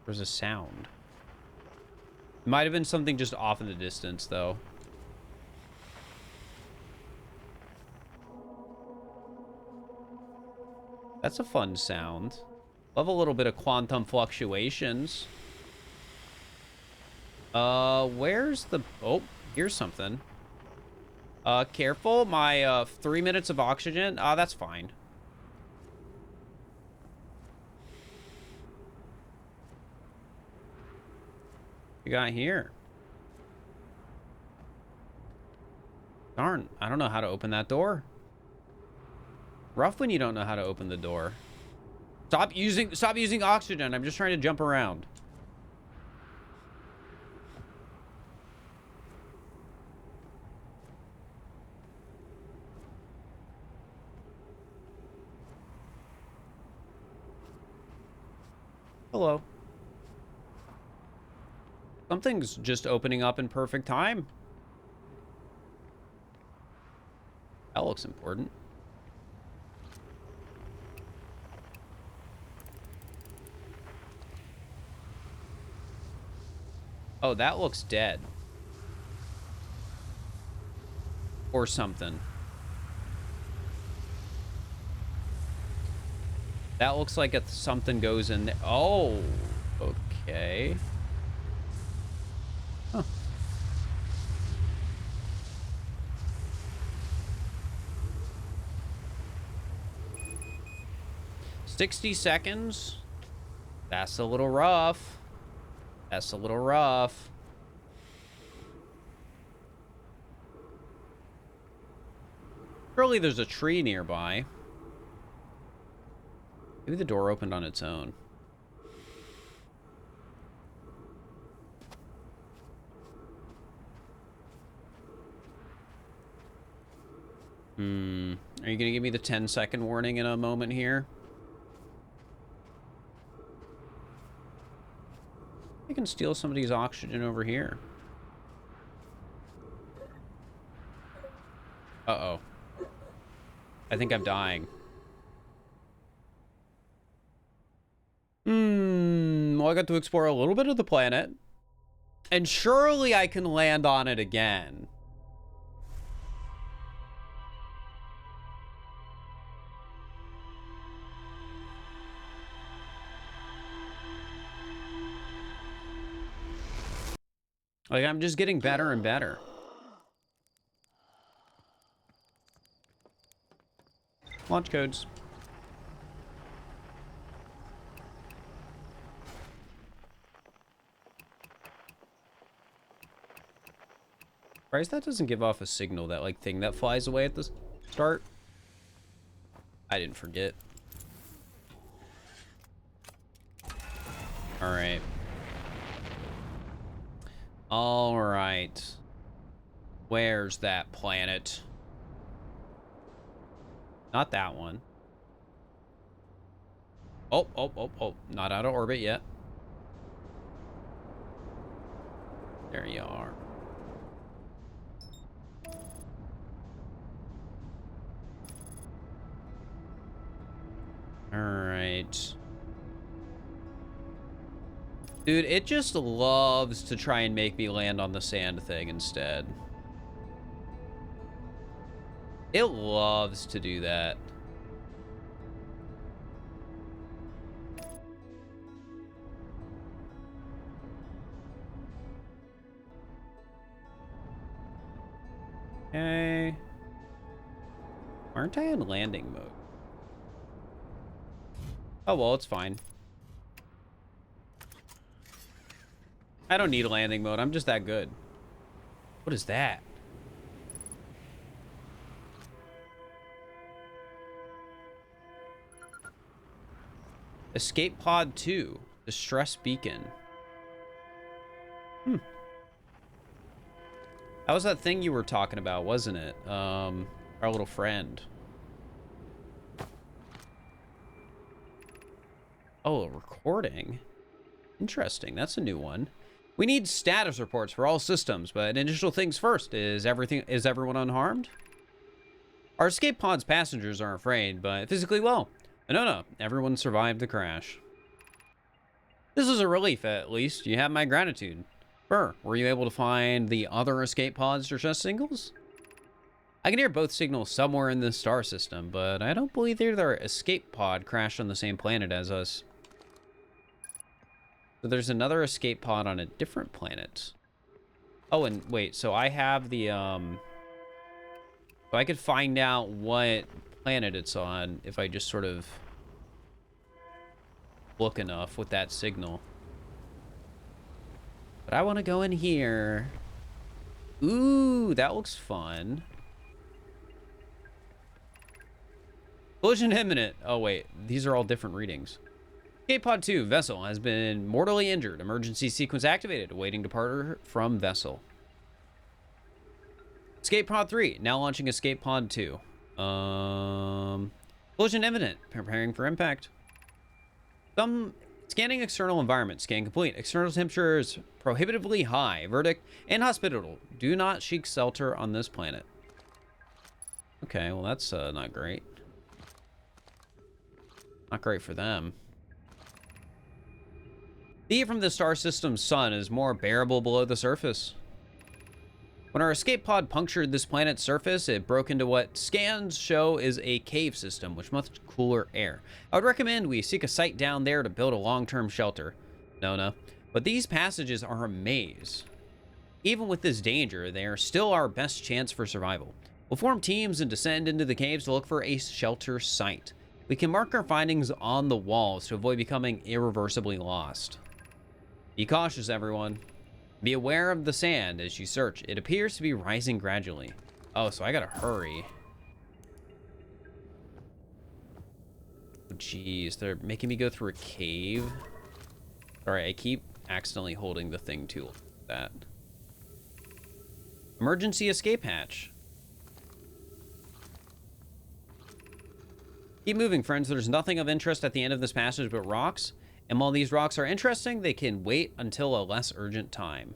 [SPEAKER 1] There's a sound. Might have been something just off in the distance, though. That's a fun sound. Love a little bit of quantum fluctuations. Where's the... Oh, here's something. Careful. My, 3 minutes of oxygen. That's fine. You got here? Darn, I don't know how to open that door. Rough when you don't know how to open the door. Stop using oxygen. I'm just trying to jump around. Hello. Something's just opening up in perfect time. That looks important. Oh, that looks dead. Or something. That looks like something goes in there. Oh, okay. Huh. $60 seconds. That's a little rough. That's a little rough. Surely there's a tree nearby. Maybe the door opened on its own. Are you gonna give me the 10-second warning in a moment here? I can steal somebody's oxygen over here. Uh-oh. I think I'm dying. Well, I got to explore a little bit of the planet. And surely I can land on it again. Like, I'm just getting better and better. Launch codes. Surprised that doesn't give off a signal, that, like, thing that flies away at the start. I didn't forget. Alright. Alright. Where's that planet? Not that one. Oh. Not out of orbit yet. There you are. Alright. Dude, it just loves to try and make me land on the sand thing instead. It loves to do that. Okay. Aren't I in landing mode? Oh, well, it's fine. I don't need landing mode. I'm just that good. What is that? Escape Pod 2. Distress Beacon. That was that thing you were talking about, wasn't it? Our little friend. Oh, a recording. Interesting. That's a new one. We need status reports for all systems, but initial things first. Is everyone unharmed? Our escape pod's passengers are afraid, but physically well. No. Everyone survived the crash. This is a relief, at least. You have my gratitude. Burr, were you able to find the other escape pods or just singles? I can hear both signals somewhere in this star system, but I don't believe their escape pod crashed on the same planet as us. So there's another escape pod on a different planet. Oh, and wait, so I have the, so I could find out what planet it's on if I just sort of look enough with that signal. But I want to go in here. Ooh, that looks fun. Collision imminent. Oh, wait. These are all different readings. Escape Pod 2 vessel has been mortally injured. Emergency sequence activated. Awaiting departure from vessel. Escape Pod 3. Now launching Escape Pod 2. Collision imminent. Preparing for impact. Scanning external environment. Scan complete. External temperatures prohibitively high. Verdict. Inhospitable. Do not seek shelter on this planet. Okay, well that's not great. Not great for them. The heat from the star system's sun is more bearable below the surface. When our escape pod punctured this planet's surface, it broke into what scans show is a cave system with much cooler air. I would recommend we seek a site down there to build a long-term shelter. No. But these passages are a maze. Even with this danger, they are still our best chance for survival. We'll form teams and descend into the caves to look for a shelter site. We can mark our findings on the walls to avoid becoming irreversibly lost. Be cautious, everyone. Be aware of the sand as you search. It appears to be rising gradually. Oh, so I gotta hurry. Jeez, they're making me go through a cave. Alright, I keep accidentally holding the thing too like that. Emergency escape hatch. Keep moving, friends. There's nothing of interest at the end of this passage but rocks. And while these rocks are interesting, they can wait until a less urgent time.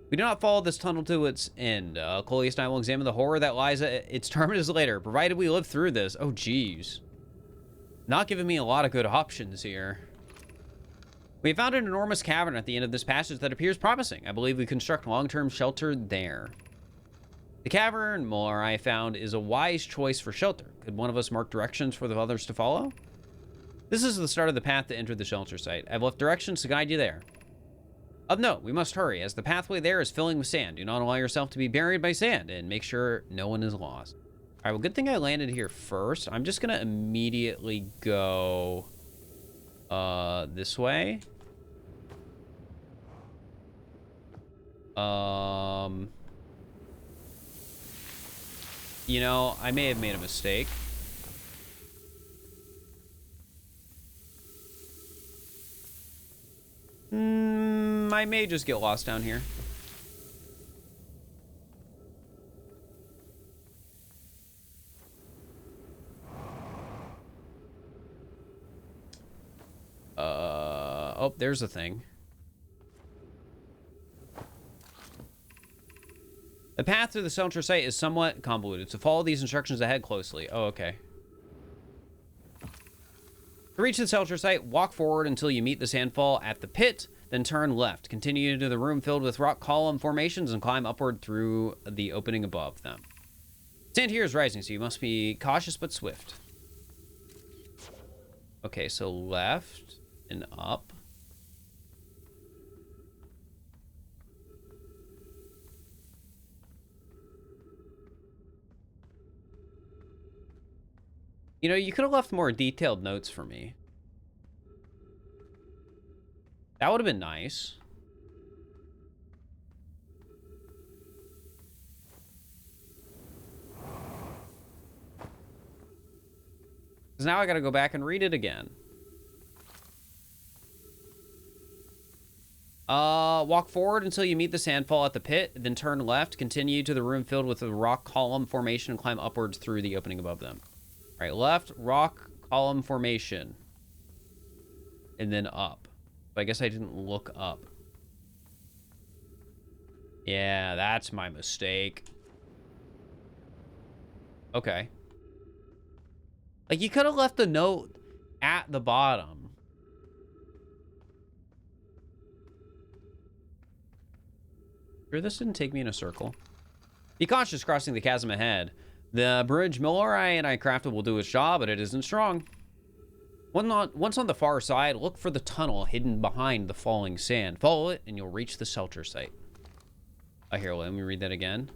[SPEAKER 1] We do not follow this tunnel to its end. Coleus and I will examine the horror that lies at its terminus later, provided we live through this. Oh, geez. Not giving me a lot of good options here. We have found an enormous cavern at the end of this passage that appears promising. I believe we construct long-term shelter there. The cavern, more I found, is a wise choice for shelter. Could one of us mark directions for the others to follow? This is the start of the path to enter the shelter site. I've left directions to guide you there. Of note, we must hurry, as the pathway there is filling with sand. Do not allow yourself to be buried by sand, and make sure no one is lost. All right, well, good thing I landed here first. I'm just gonna immediately go this way. You know, I may have made a mistake. I may just get lost down here. Oh, there's a thing. The path to the shelter site is somewhat convoluted, so follow these instructions ahead closely. Oh, okay. To reach the shelter site, walk forward until you meet the sandfall at the pit, then turn left. Continue to the room filled with rock column formations and climb upward through the opening above them. Sand here is rising, so you must be cautious but swift. Okay, so left and up. You know, you could have left more detailed notes for me. That would have been nice. Because now I gotta go back and read it again. Walk forward until you meet the sandfall at the pit, then turn left, continue to the room filled with the rock column formation and climb upwards through the opening above them. All right, left, rock column formation. And then up. But I guess I didn't look up. Yeah, that's my mistake. Okay. Like, you could have left the note at the bottom. Sure, this didn't take me in a circle. Be cautious crossing the chasm ahead. The bridge Millorai and I crafted will do its job, but it isn't strong. Once on the far side, look for the tunnel hidden behind the falling sand. Follow it, and you'll reach the shelter site. Here, let me read that again.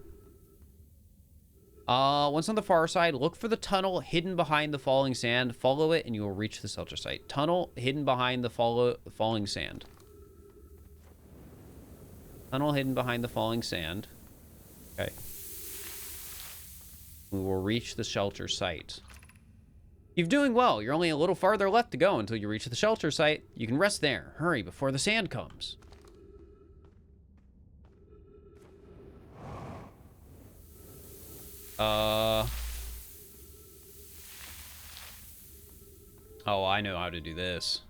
[SPEAKER 1] Once on the far side, look for the tunnel hidden behind the falling sand. Follow it, and you will reach the shelter site. Tunnel hidden behind the falling sand. Tunnel hidden behind the falling sand. Okay. We will reach the shelter site. You're doing well. You're only a little farther left to go until you reach the shelter site. You can rest there. Hurry before the sand comes. Oh, I know how to do this.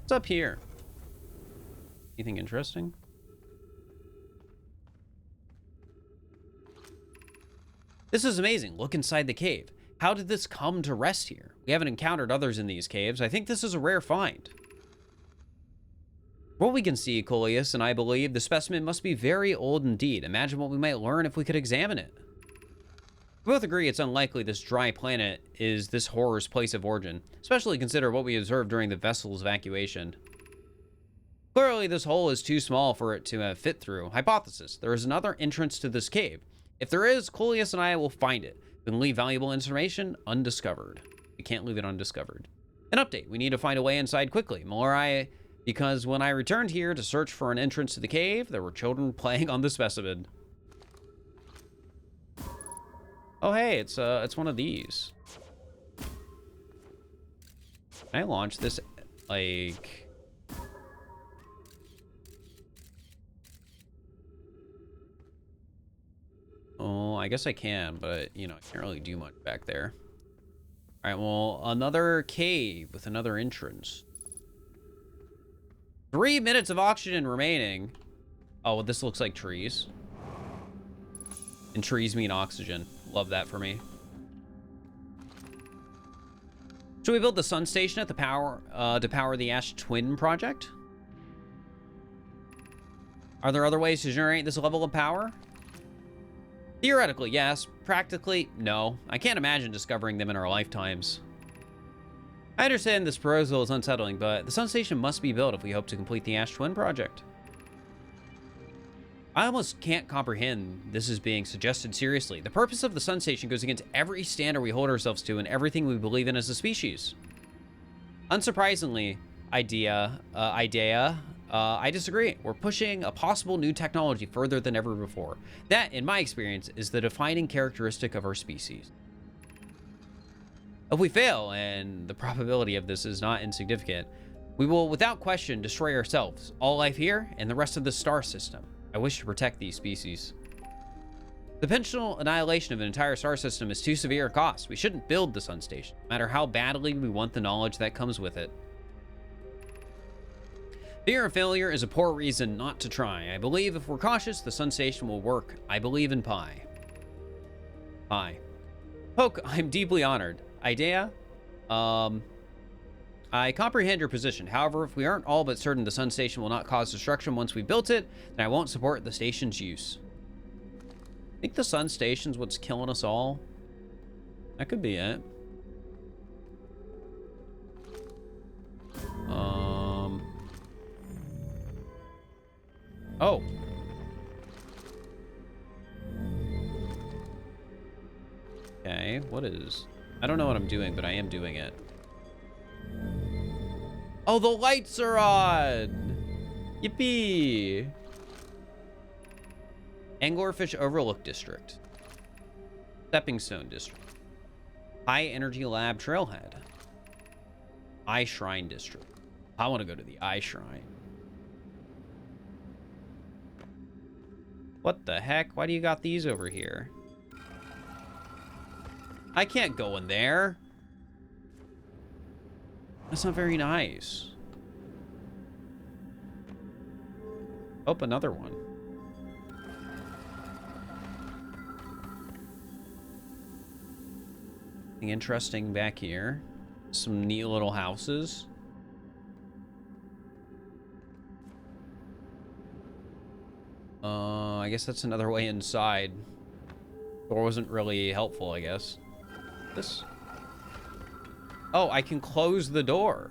[SPEAKER 1] What's up here? Anything interesting? This is amazing. Look inside the cave. How did this come to rest here? We haven't encountered others in these caves. I think this is a rare find. What we can see, Coleus and I believe, the specimen must be very old indeed. Imagine what we might learn if we could examine it. We both agree it's unlikely this dry planet is this horror's place of origin, especially consider what we observed during the vessel's evacuation. Clearly, this hole is too small for it to fit through. Hypothesis: there is another entrance to this cave. If there is, Coleus and I will find it. We can leave valuable information undiscovered. We can't leave it undiscovered. An update: we need to find a way inside quickly. Millorai, because when I returned here to search for an entrance to the cave, there were children playing on the specimen. Oh, hey, it's one of these. Can I launch this, like... Oh, I guess I can, but, you know, I can't really do much back there. All right, well, another cave with another entrance. 3 minutes of oxygen remaining. Oh, well, this looks like trees. And trees mean oxygen. Love that for me. Should we build the sun station at the power to power the Ash Twin project? Are there other ways to generate this level of power? Theoretically, yes. Practically, no. I can't imagine discovering them in our lifetimes. I understand this proposal is unsettling, but the Sun Station must be built if we hope to complete the Ash Twin project. I almost can't comprehend this is being suggested seriously. The purpose of the Sun Station goes against every standard we hold ourselves to and everything we believe in as a species. Unsurprisingly, I disagree. We're pushing a possible new technology further than ever before. That, in my experience, is the defining characteristic of our species. If we fail, and the probability of this is not insignificant, we will without question destroy ourselves, all life here, and the rest of the star system. I wish to protect these species. The potential annihilation of an entire star system is too severe a cost. We shouldn't build the Sun Station, no matter how badly we want the knowledge that comes with it. Fear of failure is a poor reason not to try. I believe if we're cautious, the Sun Station will work. I believe in Pi. Pi. Poke, I'm deeply honored. Idea? I comprehend your position. However, if we aren't all but certain the Sun Station will not cause destruction once we built it, then I won't support the station's use. I think the Sun Station's what's killing us all. That could be it. Oh. Okay, what is... I don't know what I'm doing, but I am doing it. Oh, the lights are on! Yippee! Anglerfish Overlook District. Stepping Stone District. High Energy Lab Trailhead. Eye Shrine District. I want to go to the Eye Shrine. What the heck? Why do you got these over here? I can't go in there. That's not very nice. Oh, another one. Something interesting back here. Some neat little houses. I guess that's another way inside. Door wasn't really helpful, I guess. This? Oh, I can close the door.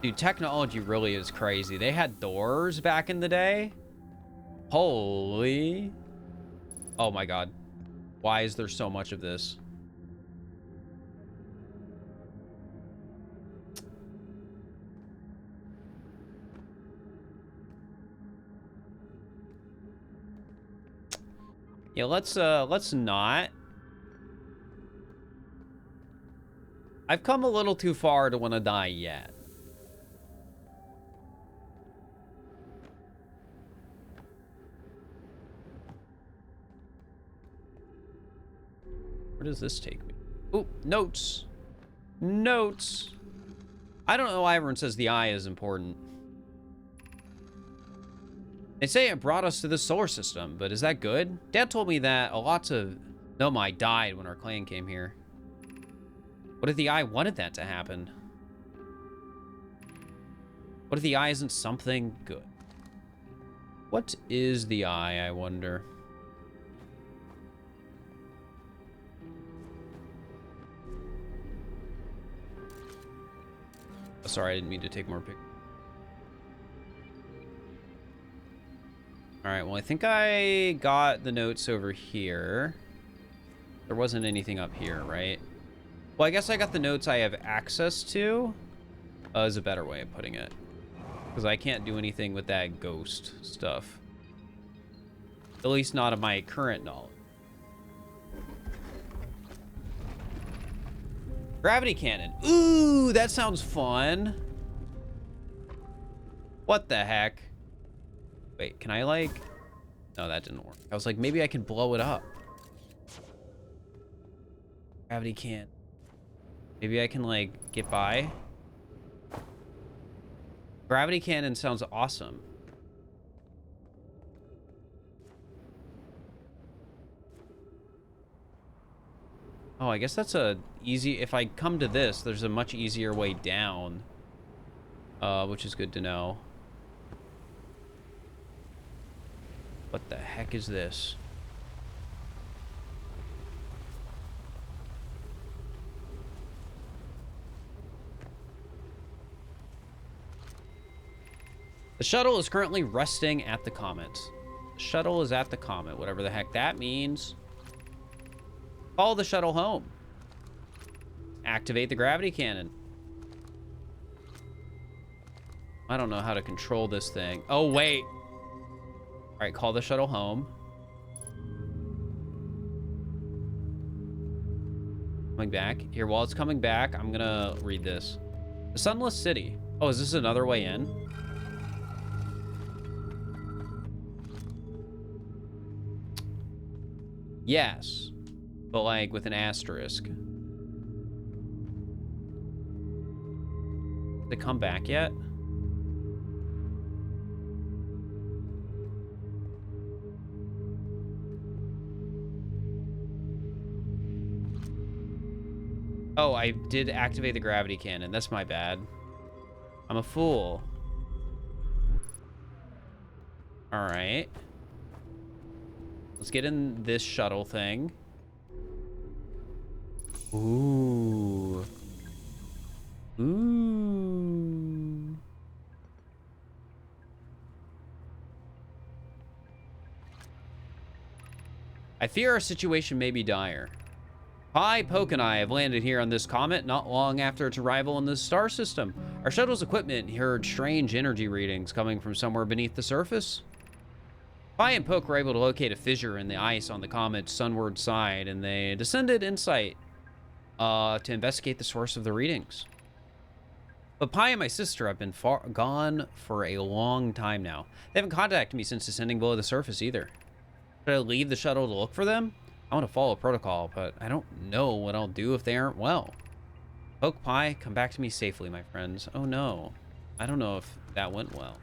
[SPEAKER 1] Dude, technology really is crazy. They had doors back in the day. Holy. Oh my God. Why is there so much of this? Yeah, let's not. I've come a little too far to want to die yet. Where does this take me? Oh, notes. Notes. I don't know why everyone says the eye is important. They say it brought us to the solar system, but is that good? Dad told me that a lot of Nomai died when our clan came here. What if the eye wanted that to happen? What if the eye isn't something good? What is the eye, I wonder? Oh, sorry, I didn't mean to take more pictures. All right, well, I think I got the notes over here. There wasn't anything up here, right? Well, I guess I got the notes I have access to, is a better way of putting it. Because I can't do anything with that ghost stuff. At least not of my current knowledge. Gravity cannon. Ooh, that sounds fun. What the heck? Wait, can I like... No, that didn't work. I was like, maybe I can blow it up. Gravity can't. Maybe I can like get by. Gravity cannon sounds awesome. Oh, I guess that's a easy... If I come to this, there's a much easier way down. Which is good to know. What the heck is this? The shuttle is currently resting at the comet. The shuttle is at the comet, whatever the heck that means. Follow the shuttle home. Activate the gravity cannon. I don't know how to control this thing. Oh, wait. All right, call the shuttle home. Coming back. Here, while it's coming back, I'm gonna read this. The Sunless City. Oh, is this another way in? Yes. But, like, with an asterisk. Did they come back yet? Oh, I did activate the gravity cannon. That's my bad. I'm a fool. All right. Let's get in this shuttle thing. Ooh. Ooh. I fear our situation may be dire. Pi, Poke, and I have landed here on this comet not long after its arrival in the star system. Our shuttle's equipment heard strange energy readings coming from somewhere beneath the surface. Pi and Poke were able to locate a fissure in the ice on the comet's sunward side, and they descended in sight to investigate the source of the readings. But Pi and my sister have been gone for a long time now. They haven't contacted me since descending below the surface either. Should I leave the shuttle to look for them? I want to follow protocol, but I don't know what I'll do if they aren't well. Poke, Pi, come back to me safely, my friends. Oh no. I don't know if that went well.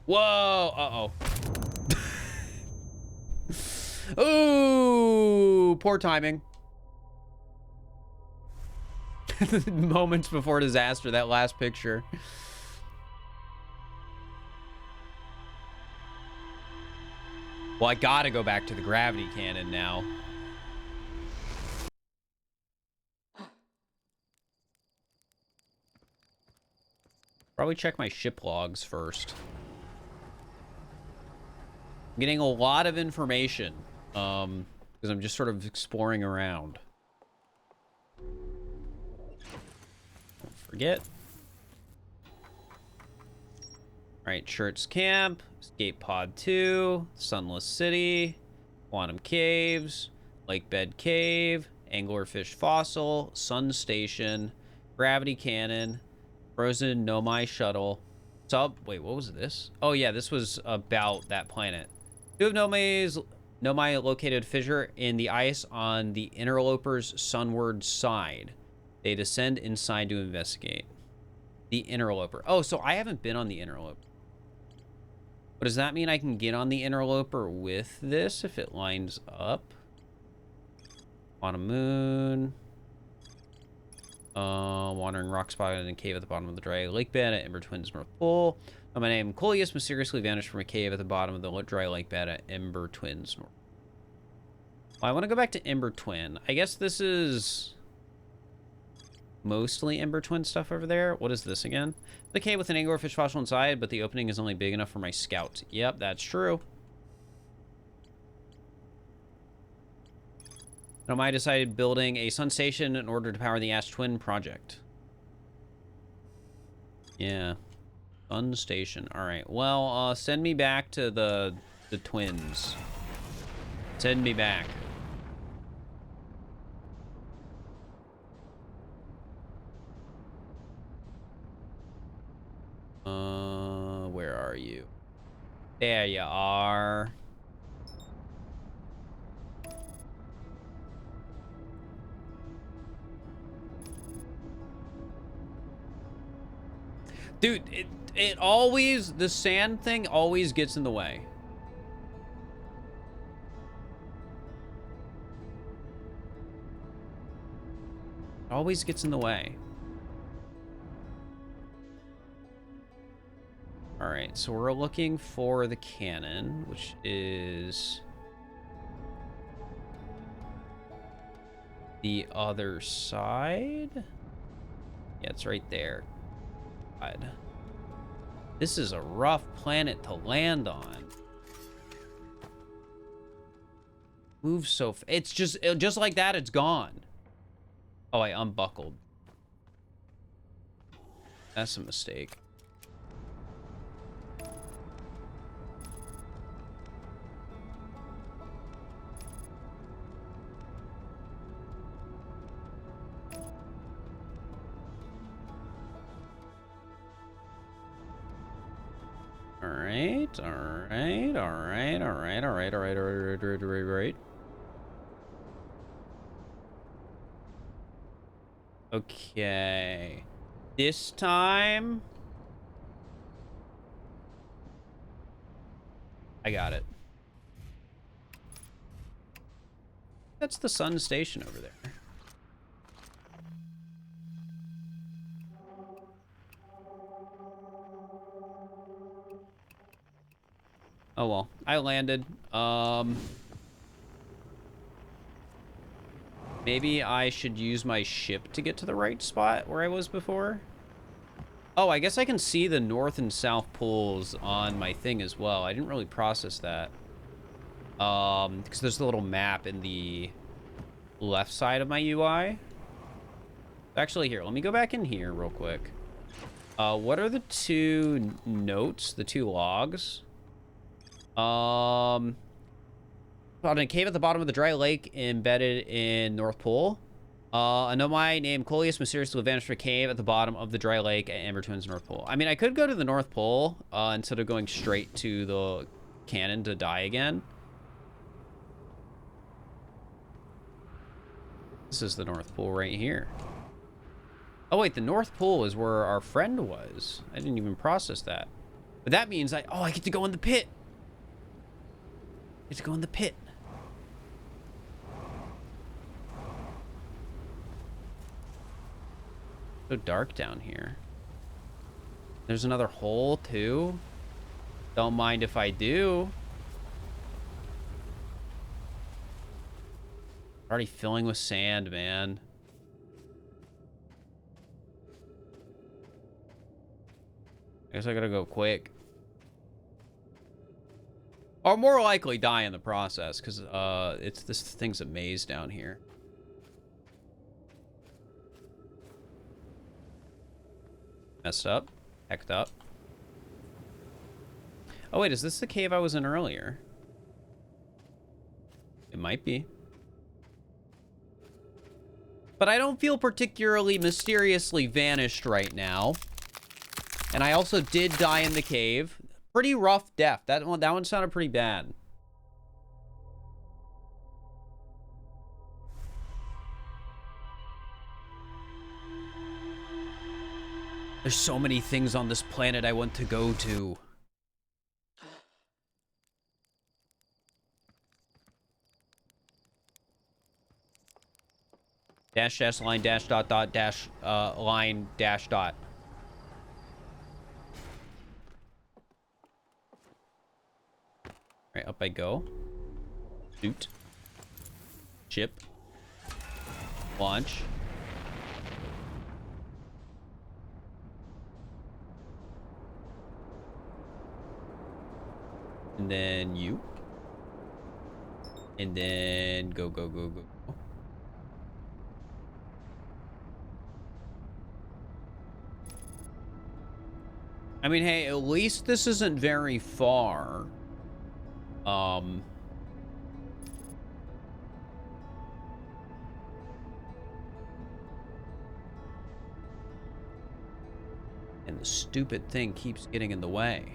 [SPEAKER 1] Whoa, uh-oh. Ooh, poor timing. Moments before disaster, that last picture. Well, I gotta go back to the gravity cannon now. Probably check my ship logs first. I'm getting a lot of information, because I'm just sort of exploring around. Don't forget. Alright, Church Camp, Escape Pod 2, Sunless City, Quantum Caves, Lake Bed Cave, Anglerfish Fossil, Sun Station, Gravity Cannon, Frozen Nomai Shuttle, wait, what was this? Oh yeah, this was about that planet. Two of Nomai located fissure in the ice on the Interloper's sunward side. They descend inside to investigate. The Interloper. Oh, so I haven't been on the Interloper. But does that mean I can get on the Interloper with this if it lines up? Quantum Moon. Wandering rock spot in a cave at the bottom of the dry lake bed at Ember Twins North Pole. My name, Coleus, mysteriously vanished from a cave at the bottom of the dry lake bed at Ember Twins North. Well, I want to go back to Ember Twin. I guess this is mostly Ember Twin stuff over there. What is this again? The cave with an anglerfish fossil inside, but the opening is only big enough for my scout. Yep, that's true. Nomai decided building a sun station in order to power the Ash Twin project. Yeah. Sun station. Alright, well, send me back to the twins. Send me back. Where are you? There you are. Dude, it always, the sand thing always gets in the way. It always gets in the way. All right, so we're looking for the cannon, which is the other side? Yeah, it's right there. God. This is a rough planet to land on. Move so it's just like that, it's gone. Oh, I unbuckled. That's a mistake. All right. Okay. This time I got it. That's the sun station over there. Oh well, I landed. Maybe I should use my ship to get to the right spot where I was before. Oh, I guess I can see the north and south poles on my thing as well. I didn't really process that. Because there's a little map in the left side of my UI. Actually, here, let me go back in here real quick. What are the two notes, the two logs? Found a cave at the bottom of the dry lake embedded in North Pole. A nomai named Coleus mysteriously vanished from a cave at the bottom of the dry lake at Amber Twins North Pole. I mean, I could go to the North Pole instead of going straight to the cannon to die again. This is the North Pole right here. Oh, wait, the North Pole is where our friend was. I didn't even process that. But that means I get to go in the pit. I get to go in the pit. So dark down here. There's another hole, too. Don't mind if I do. Already filling with sand, man. I guess I gotta go quick. Or more likely die in the process, because this thing's a maze down here. Messed up. Hecked up. Oh, wait, is this the cave I was in earlier? It might be. But I don't feel particularly mysteriously vanished right now. And I also did die in the cave. Pretty rough death. That one sounded pretty bad. There's so many things on this planet I want to go to. Dash dash line dash dot dot dash line dash dot. Right, up I go. Shoot. Ship. Launch. And then you. And then go, go, go, go. I mean, hey, at least this isn't very far. And the stupid thing keeps getting in the way.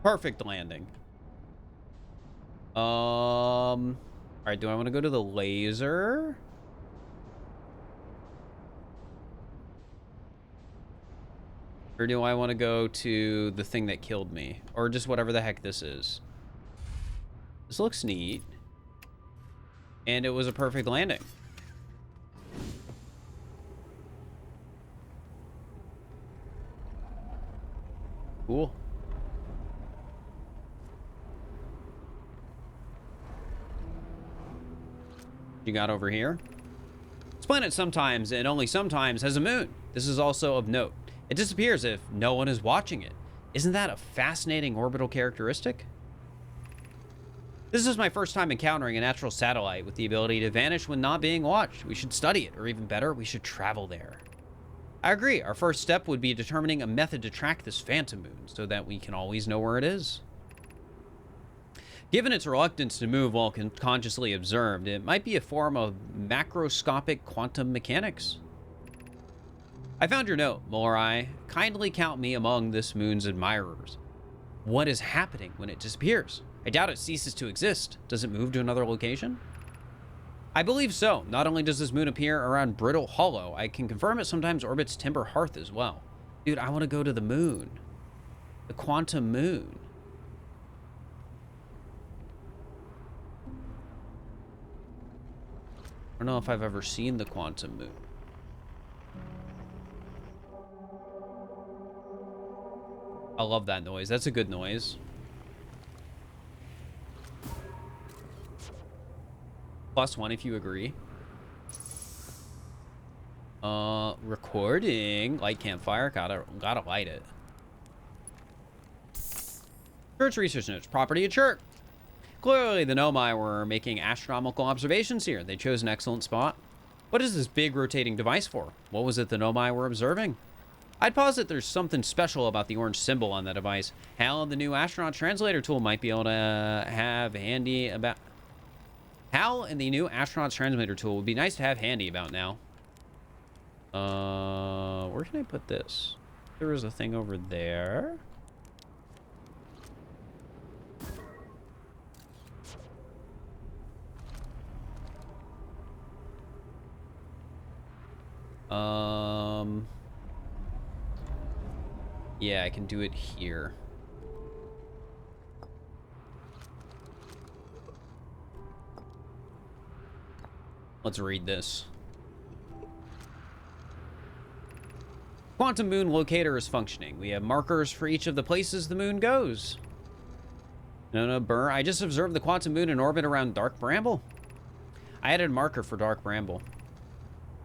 [SPEAKER 1] Perfect landing. All right, do I want to go to the laser? Or do I want to go to the thing that killed me? Or just whatever the heck this is. This looks neat. And it was a perfect landing. Cool. You got over here? This planet sometimes, and only sometimes, has a moon. This is also of note. It disappears if no one is watching it. Isn't that a fascinating orbital characteristic? This is my first time encountering a natural satellite with the ability to vanish when not being watched. We should study it, or even better, we should travel there. I agree. Our first step would be determining a method to track this phantom moon so that we can always know where it is. Given its reluctance to move while consciously observed, it might be a form of macroscopic quantum mechanics. I found your note, Molrai. Kindly count me among this moon's admirers. What is happening when it disappears? I doubt it ceases to exist. Does it move to another location? I believe so. Not only does this moon appear around Brittle Hollow, I can confirm it sometimes orbits Timber Hearth as well. Dude, I want to go to the moon. The quantum moon. I don't know if I've ever seen the quantum moon. I love that noise. That's a good noise. +1 if you agree. Recording. Light campfire. Gotta light it. Church research notes. Property of church. Clearly, the Nomai were making astronomical observations here. They chose an excellent spot. What is this big rotating device for? What was it the Nomai were observing? I'd posit there's something special about the orange symbol on that device. Hal and the new astronaut translator tool might be able to have handy about... Hal and the new astronaut translator tool would be nice to have handy about now. Where can I put this? There is a thing over there. Yeah, I can do it here. Let's read this. Quantum moon locator is functioning. We have markers for each of the places the moon goes. No, Burr. I just observed the quantum moon in orbit around Dark Bramble. I added a marker for Dark Bramble.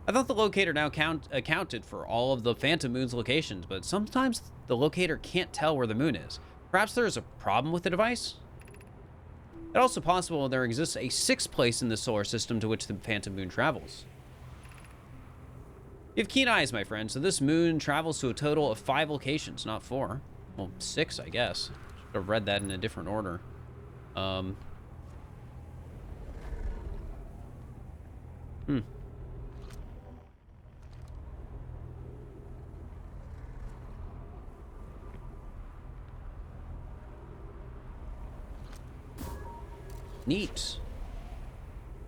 [SPEAKER 1] I thought the locator now accounted for all of the phantom moon's locations, but sometimes the locator can't tell where the moon is. Perhaps there is a problem with the device? It's also possible there exists a sixth place in the solar system to which the phantom moon travels. You have keen eyes, my friend, so this moon travels to a total of 5 locations, not 4. Well, 6, I guess. Should have read that in a different order. Neat.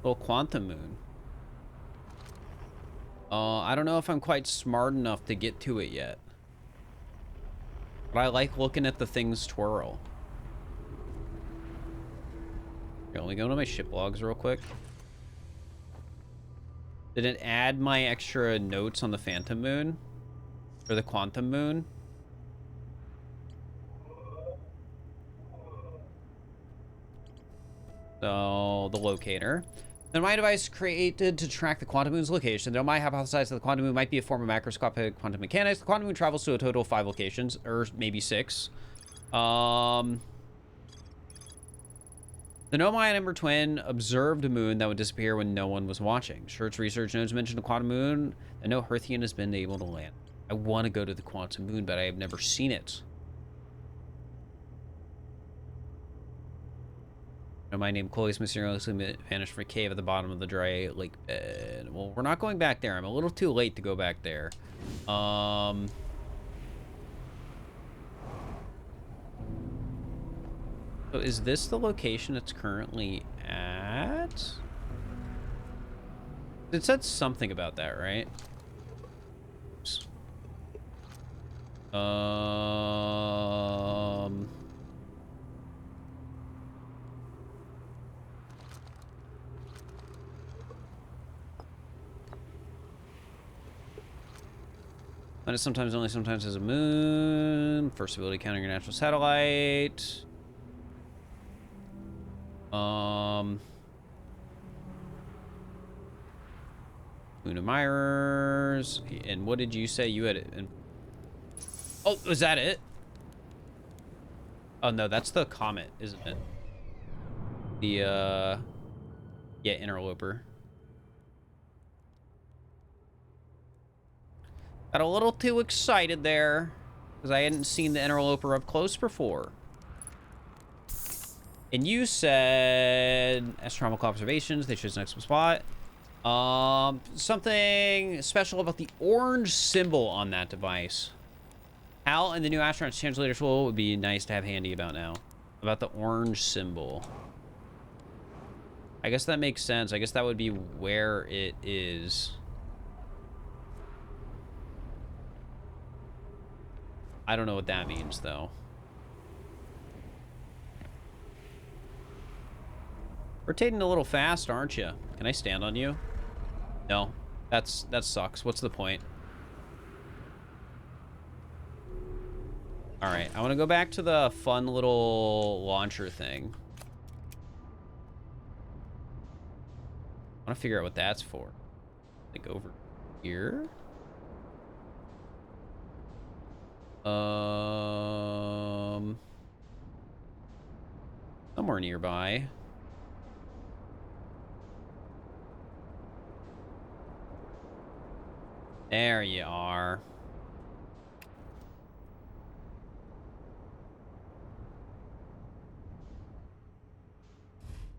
[SPEAKER 1] Little quantum moon. I don't know if I'm quite smart enough to get to it yet. But I like looking at the things twirl. Okay, let me go to my ship logs real quick. Did it add my extra notes on the phantom moon? Or the quantum moon? So, the locator. The Nomai device created to track the quantum moon's location. The Nomai hypothesized that the quantum moon might be a form of macroscopic quantum mechanics. The quantum moon travels to a total of 5 locations, or maybe 6. The Nomai and Ember Twin observed a moon that would disappear when no one was watching. Shirt's research notes mentioned a quantum moon that no Hearthian has been able to land. I want to go to the quantum moon, but I have never seen it. My name Chloe's mysteriously vanished from a cave at the bottom of the dry lake bed. Well, we're not going back there. I'm a little too late to go back there. So is this the location it's currently at? It said something about that, right? Oops. Planet sometimes only sometimes has a moon. First ability counting your natural satellite. Moon of Mirrors. And what did you say you had? Oh, was that it? Oh no, that's the comet, isn't it? The yeah, interloper. Got a little too excited there because I hadn't seen the interloper up close before. And you said astronomical observations. They chose an excellent spot. Something special about the orange symbol on that device. Hal and the new astronaut's translator tool would be nice to have handy about now. About the orange symbol. I guess that makes sense. I guess that would be where it is. I don't know what that means, though. Rotating a little fast, aren't you? Can I stand on you? No. That sucks. What's the point? Alright, I want to go back to the fun little launcher thing. I want to figure out what that's for. Like over here? Somewhere nearby. There you are.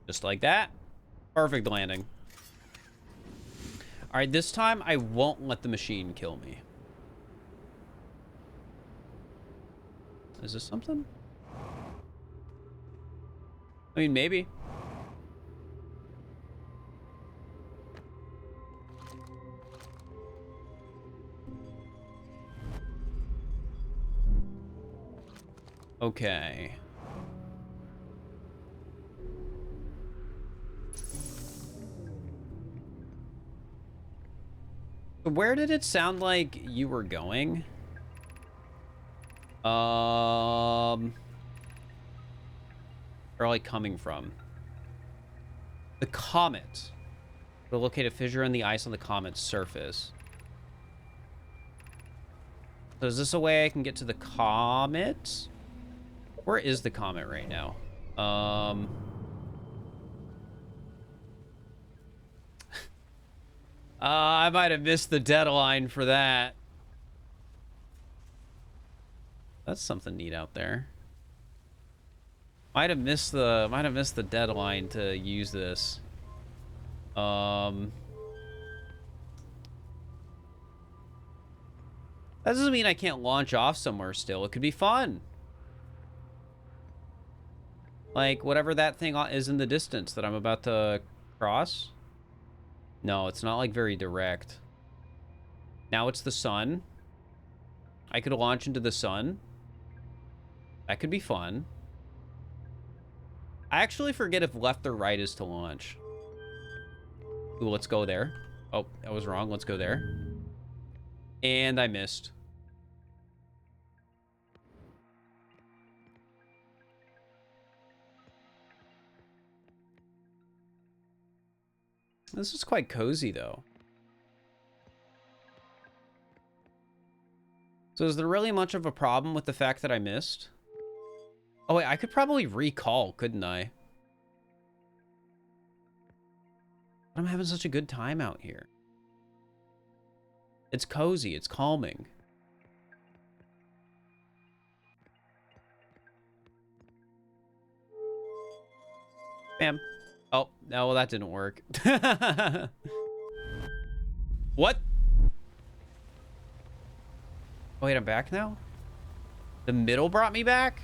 [SPEAKER 1] Just like that. Perfect landing. All right, this time I won't let the machine kill me. Is this something? I mean, maybe. Okay. Where did it sound like you were going? Or like coming from? The comet. We'll locate a fissure in the ice on the comet's surface. So is this a way I can get to the comet? Where is the comet right now? I might have missed the deadline for that. That's something neat out there. Might have missed the deadline to use this. That doesn't mean I can't launch off somewhere still. It could be fun. Like whatever that thing is in the distance that I'm about to cross. No, it's not like very direct. Now it's the sun. I could launch into the sun. That could be fun. I actually forget if left or right is to launch. Ooh, let's go there. Oh, that was wrong. Let's go there. And I missed. This is quite cozy, though. So is there really much of a problem with the fact that I missed? Oh, wait, I could probably recall, couldn't I? I'm having such a good time out here. It's cozy. It's calming. Bam. Oh, no, well, that didn't work. What? Oh, wait, I'm back now? The middle brought me back?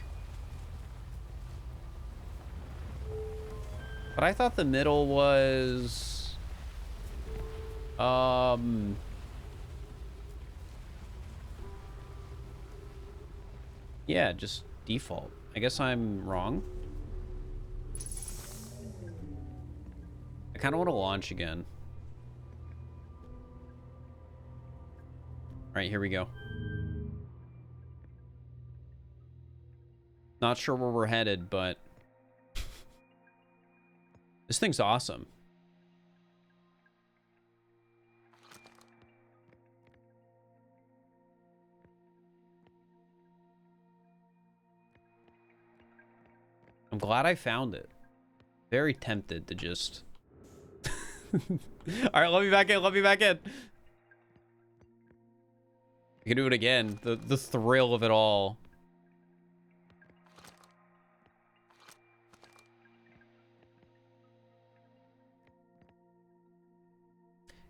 [SPEAKER 1] But I thought the middle was... Yeah, just default. I guess I'm wrong. I kind of want to launch again. All right, here we go. Not sure where we're headed, but this thing's awesome. I'm glad I found it. Very tempted to just... All right, let me back in. Let me back in. I can do it again. The thrill of it all.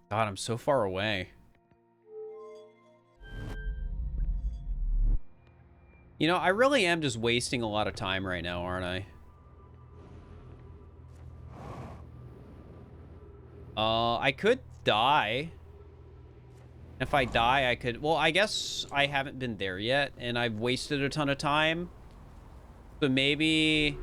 [SPEAKER 1] God, I'm so far away. You know, I really am just wasting a lot of time right now, aren't I? I could die. If I die, I could... Well, I guess I haven't been there yet, and I've wasted a ton of time. So maybe...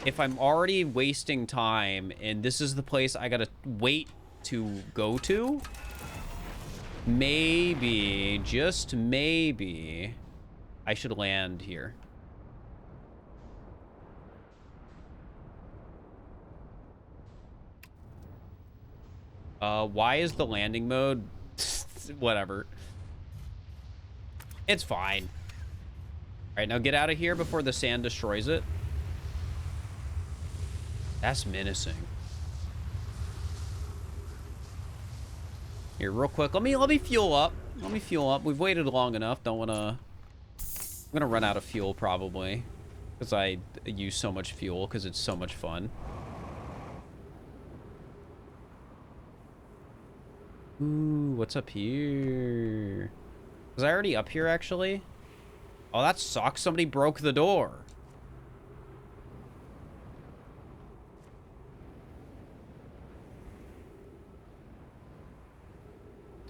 [SPEAKER 1] If I'm already wasting time, and this is the place I gotta wait to go to, maybe, just maybe, I should land here. Why is the landing mode... Whatever. It's fine. All right, now get out of here before the sand destroys it. That's menacing. Here, real quick. Let me fuel up. Let me fuel up. We've waited long enough. Don't wanna... I'm gonna run out of fuel probably, because I use so much fuel because it's so much fun. Ooh, what's up here? Was I already up here, actually? Oh, that sucks. Somebody broke the door.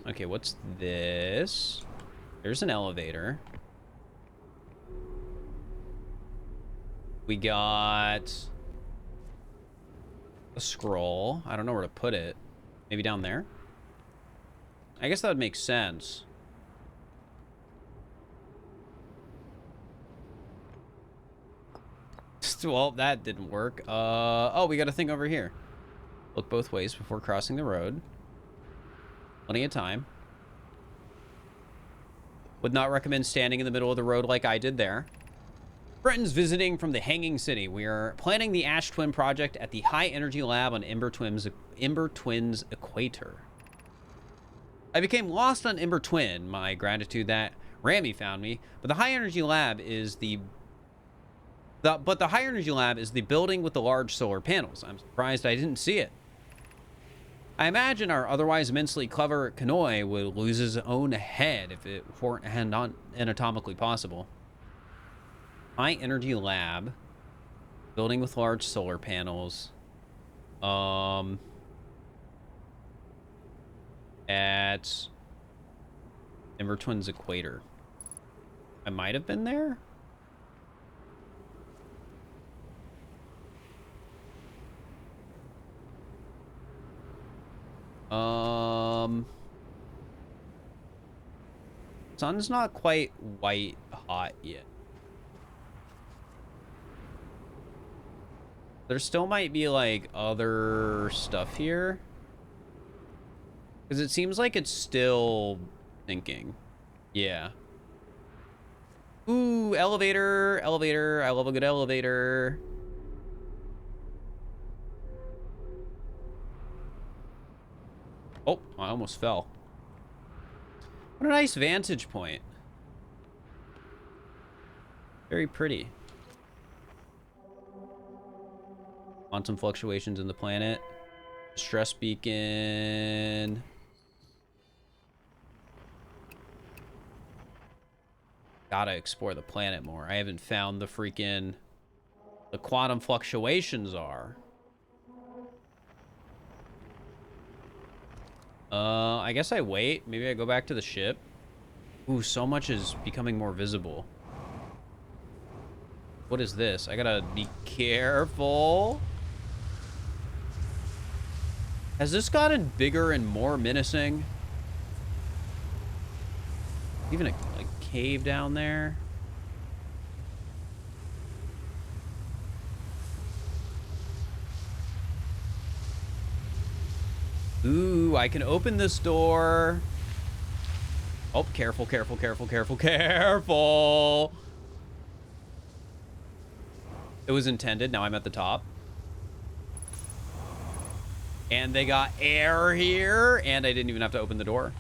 [SPEAKER 1] Okay, what's this? There's an elevator. We got a scroll. I don't know where to put it. Maybe down there? I guess that would make sense. Well, that didn't work. Oh, we got a thing over here. Look both ways before crossing the road. Plenty of time. Would not recommend standing in the middle of the road like I did there. Britain's visiting from the Hanging City. We are planning the Ash Twin project at the High Energy Lab on Ember Twin's equator. I became lost on Ember Twin. My gratitude that Rami found me. But the High Energy Lab is the High Energy Lab is the building with the large solar panels. I'm surprised I didn't see it. I imagine our otherwise immensely clever Kanoi would lose his own head if it weren't anatomically possible. High Energy Lab, building with large solar panels. At Ember Twin's equator. I might have been there. Sun's not quite white hot yet. There still might be like other stuff here. Because it seems like it's still thinking. Yeah. Ooh, elevator, elevator. I love a good elevator. Oh, I almost fell. What a nice vantage point. Very pretty. Quantum fluctuations in the planet. Stress beacon. Gotta explore the planet more. I haven't found the freaking... The quantum fluctuations are. I guess I wait. Maybe I go back to the ship. Ooh, so much is becoming more visible. What is this? I gotta be careful. Has this gotten bigger and more menacing? Even a cave down there. Ooh, I can open this door. Oh, careful, careful, careful, careful, careful. It was intended. Now I'm at the top. And they got air here, and I didn't even have to open the door.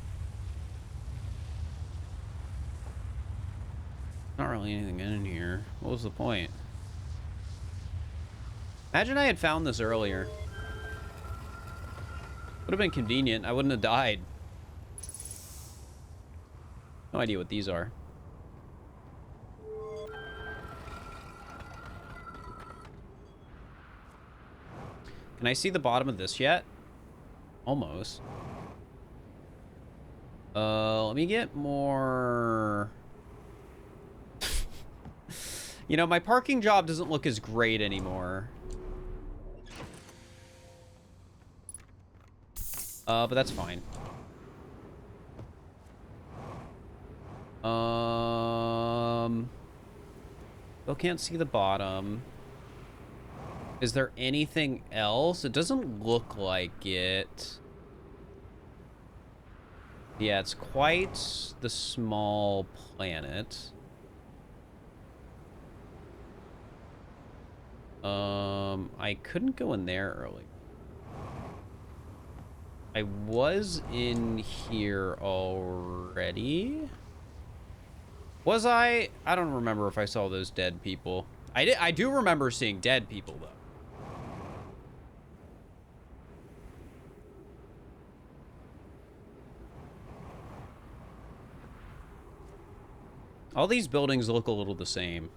[SPEAKER 1] Not really anything in here. What was the point? Imagine I had found this earlier. Would have been convenient. I wouldn't have died. No idea what these are. Can I see the bottom of this yet? Almost. Let me get more... You know, my parking job doesn't look as great anymore. But that's fine. Still can't see the bottom. Is there anything else? It doesn't look like it. Yeah, it's quite the small planet. I couldn't go in there early. I was in here already. Was I? I don't remember if I saw those dead people. I do remember seeing dead people, though. All these buildings look a little the same.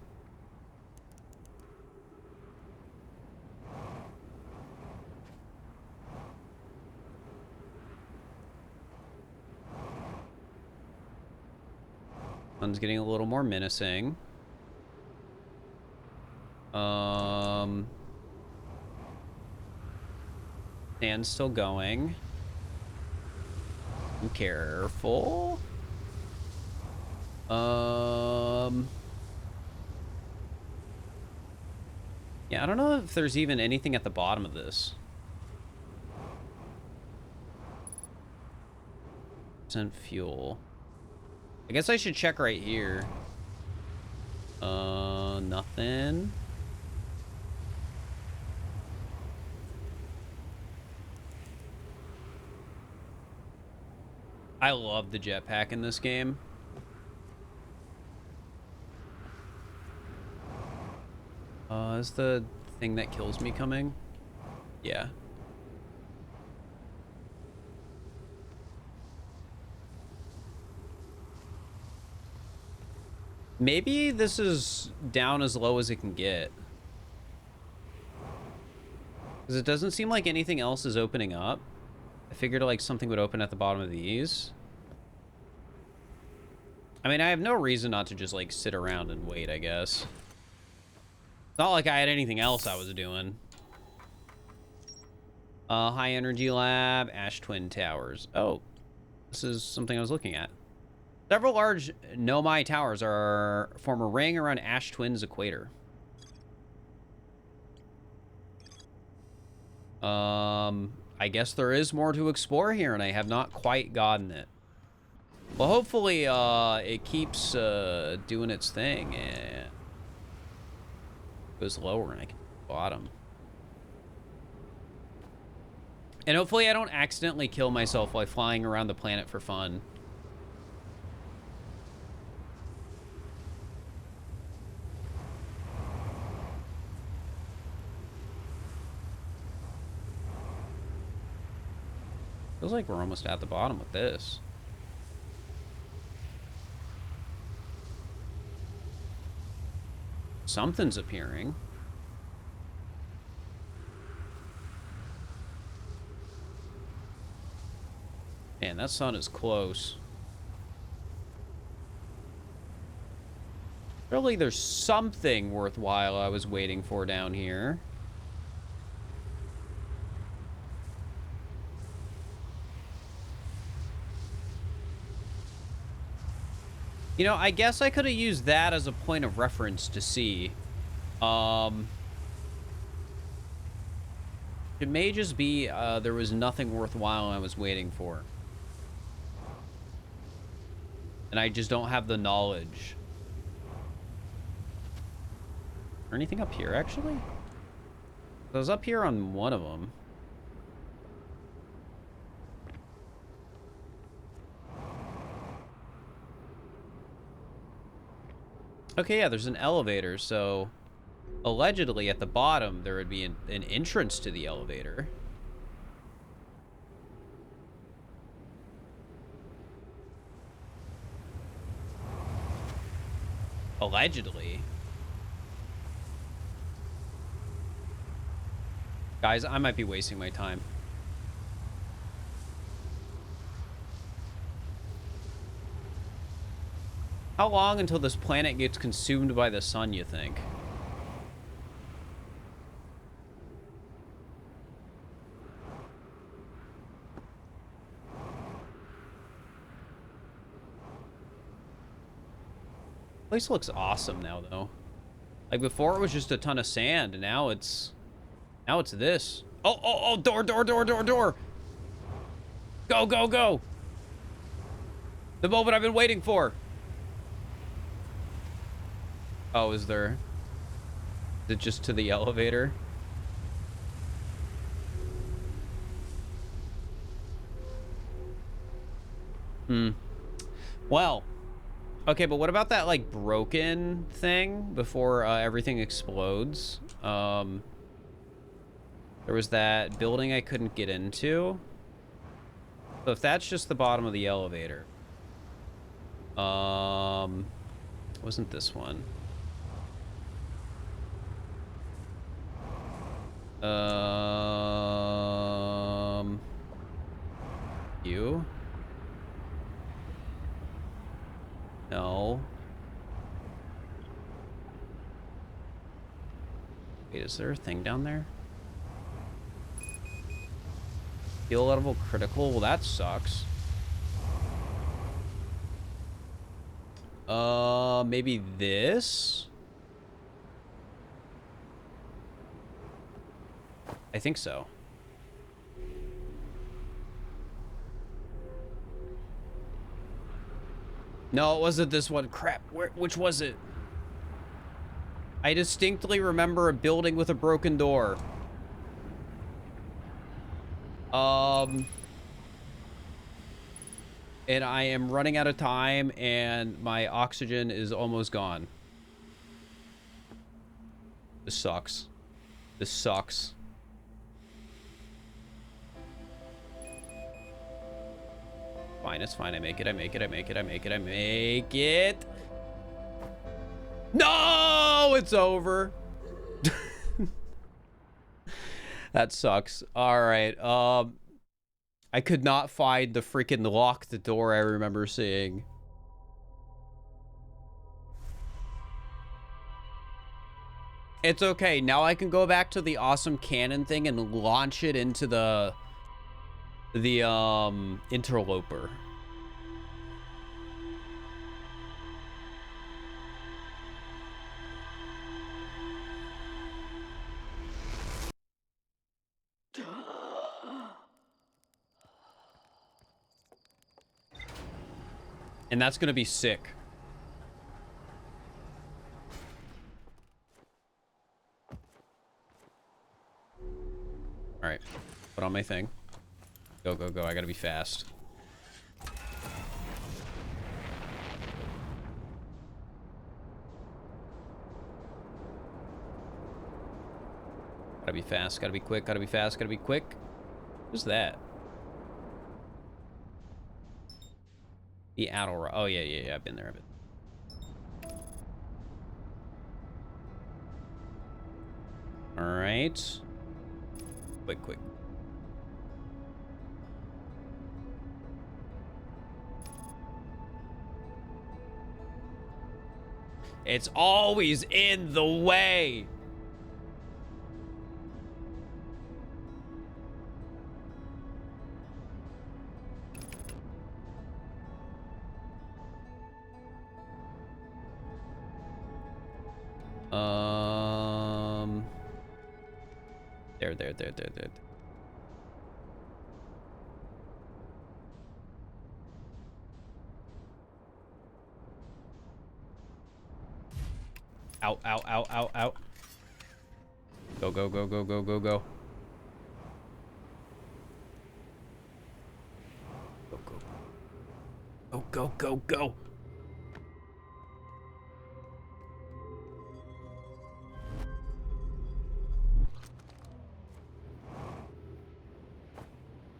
[SPEAKER 1] Sun's getting a little more menacing. Sand's still going. Be careful. Yeah, I don't know if there's even anything at the bottom of this. Percent fuel. I guess I should check right here. Nothing. I love the jetpack in this game. Is the thing that kills me coming? Yeah. Maybe this is down as low as it can get. Because it doesn't seem like anything else is opening up. I figured like something would open at the bottom of these. I mean, I have no reason not to just like sit around and wait, I guess. It's not like I had anything else I was doing. High energy lab, Ash Twin Towers. Oh, this is something I was looking at. Several large Nomai towers form a ring around Ash Twin's equator. I guess there is more to explore here, and I have not quite gotten it. Well, hopefully, it keeps doing its thing and goes lower, and I can bottom. And hopefully, I don't accidentally kill myself while flying around the planet for fun. Feels like we're almost at the bottom with this. Something's appearing. Man, that sun is close. Surely there's something worthwhile I was waiting for down here. You know, I guess I could have used that as a point of reference to see. It may just be there was nothing worthwhile I was waiting for. And I just don't have the knowledge. Or anything up here, actually? I was up here on one of them. Okay, yeah, there's an elevator, so allegedly at the bottom there would be an entrance to the elevator. Allegedly. Guys, I might be wasting my time. How long until this planet gets consumed by the sun, you think? Place looks awesome now, though. Like, before it was just a ton of sand, and now it's this. Oh, door. Go, go, go. The moment I've been waiting for. Oh, is it just to the elevator? Well, okay, but what about that, like, broken thing before everything explodes? There was that building I couldn't get into. So if that's just the bottom of the elevator. Wasn't this one? You? No. Wait, is there a thing down there? Skill level critical? Well, that sucks. Maybe this? I think so. No, it wasn't this one. Crap. Which was it? I distinctly remember a building with a broken door. And I am running out of time, and my oxygen is almost gone. This sucks. This sucks. Fine, it's fine. I make it. No, it's over. That sucks. All right. I could not find the freaking locked door I remember seeing. It's okay. Now I can go back to the awesome cannon thing and launch it into the interloper. And that's gonna be sick. All right, put on my thing. Go, go, go. I gotta be fast. Gotta be fast, gotta be quick, gotta be fast, gotta be quick. Who's that? The Adderall. Oh, yeah. I've been there. All right. Quick. It's always in the way. There. Out. Go. Go. Go.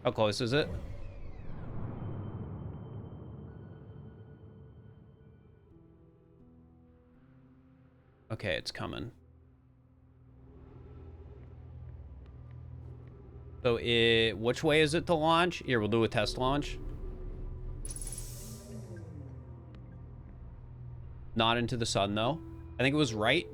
[SPEAKER 1] How close is it? Okay, it's coming. So which way is it to launch? Here, we'll do a test launch. Not into the sun, though. I think it was right.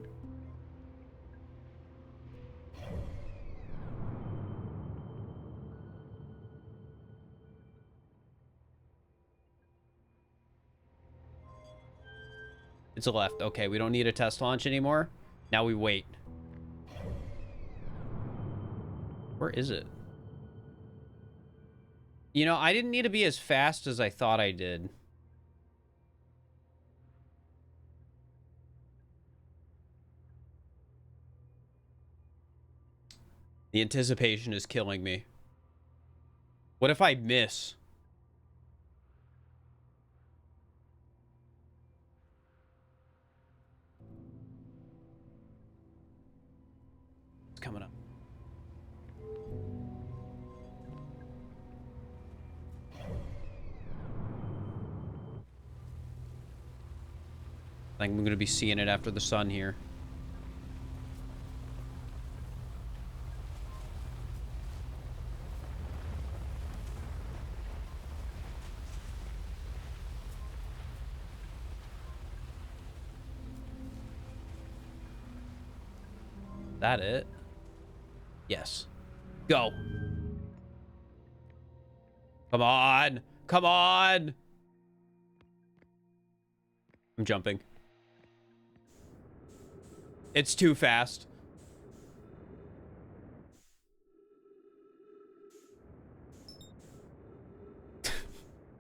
[SPEAKER 1] It's a left. Okay, we don't need a test launch anymore. Now we wait. Where is it? You know, I didn't need to be as fast as I thought I did. The anticipation is killing me. What if I miss? It's coming up. I think I'm going to be seeing it after the sun here. That it? Yes. Go. Come on. Come on. I'm jumping. It's too fast.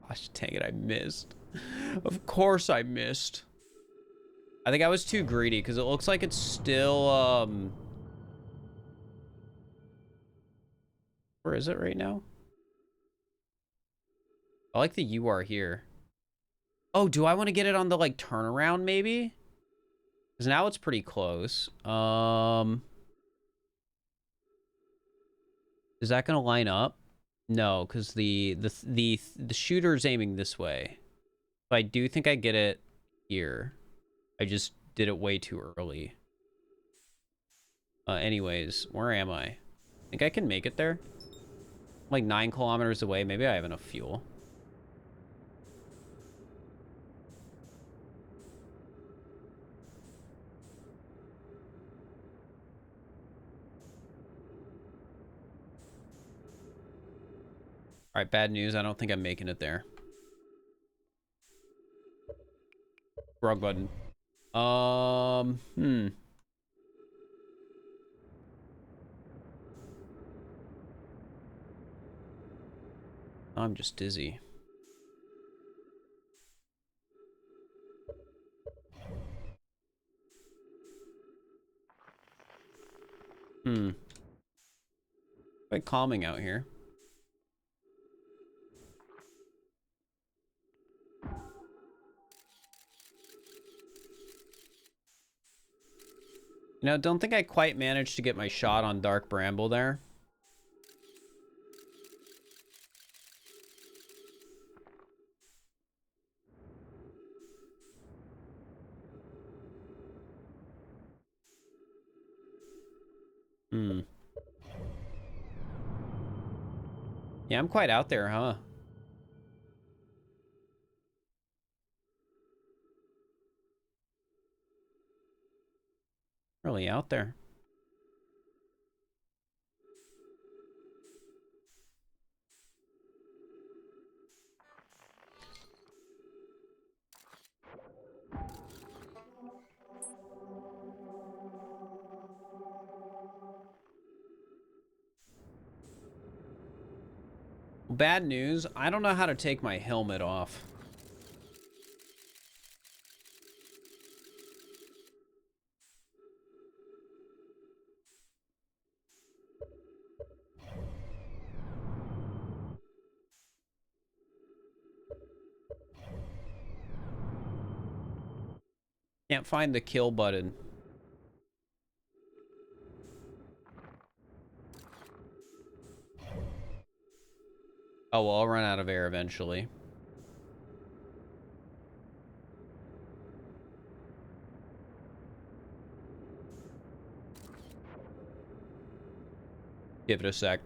[SPEAKER 1] Gosh dang it, I missed. Of course I missed. I think I was too greedy because it looks like it's still, where is it right now? I like the you are here. Oh, do I want to get it on the, like, turnaround, maybe? Because now it's pretty close. Is that going to line up? No, because the shooter's aiming this way. But I do think I get it here. I just did it way too early. Anyways, where am I? Think I can make it there? I'm like 9 kilometers away. Maybe I have enough fuel. All right, bad news. I don't think I'm making it there. Wrong button. I'm just dizzy. Quite calming out here. You know, don't think I quite managed to get my shot on Dark Bramble there. Yeah, I'm quite out there, huh? Really out there. Bad news, I don't know how to take my helmet off. Can't find the kill button. Oh, well, I'll run out of air eventually. Give it a sec.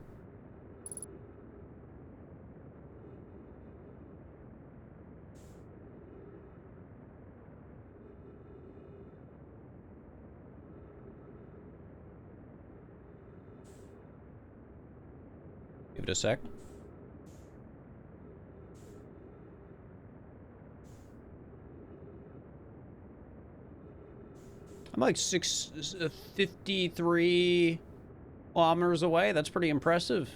[SPEAKER 1] Give it a sec. I'm like 53 kilometers away. That's pretty impressive.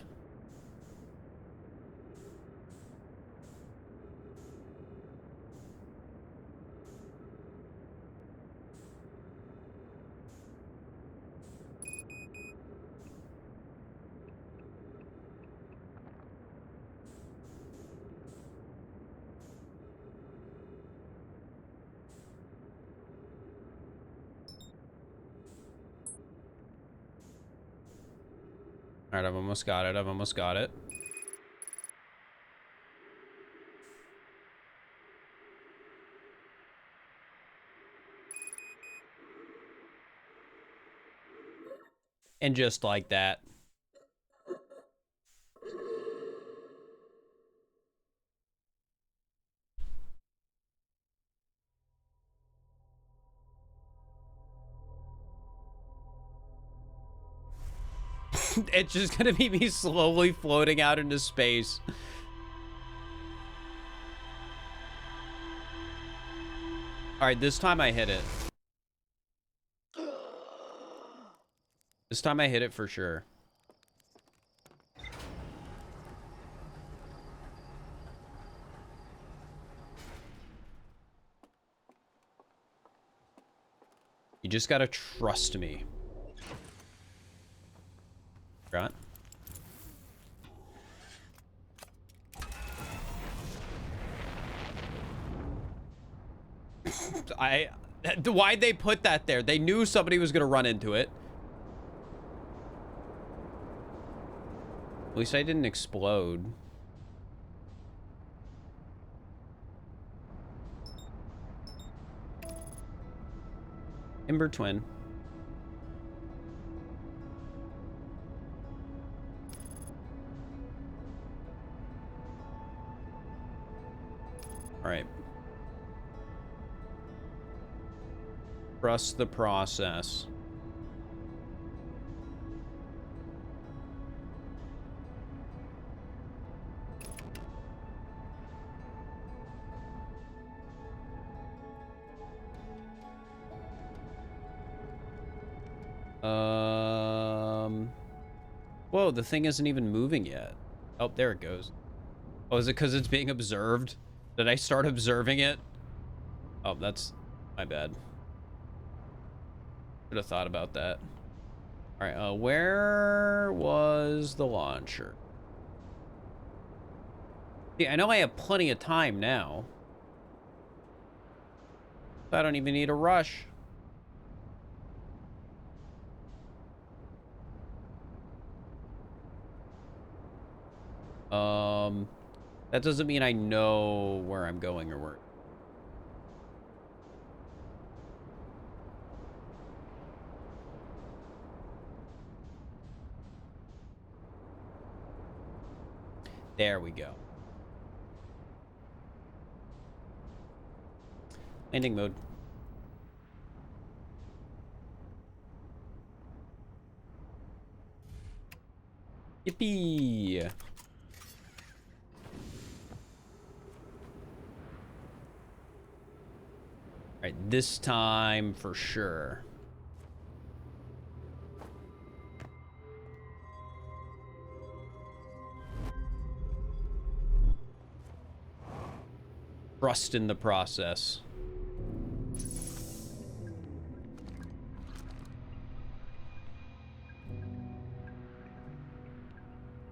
[SPEAKER 1] All right, I've almost got it. I've almost got it. And just like that. It's just gonna be me slowly floating out into space. All right, this time I hit it. This time I hit it for sure. You just gotta trust me. Right? Why'd they put that there? They knew somebody was gonna run into it. At least I didn't explode. Ember Twin. All right. Trust the process. Whoa, the thing isn't even moving yet. Oh, there it goes. Oh, is it because it's being observed? Did I start observing it? Oh, that's my bad. Should have thought about that. All right, where was the launcher? Yeah, I know I have plenty of time now. I don't even need a rush. That doesn't mean I know where I'm going or where. There we go. Landing mode. Yippee! All right, this time for sure. Trust in the process.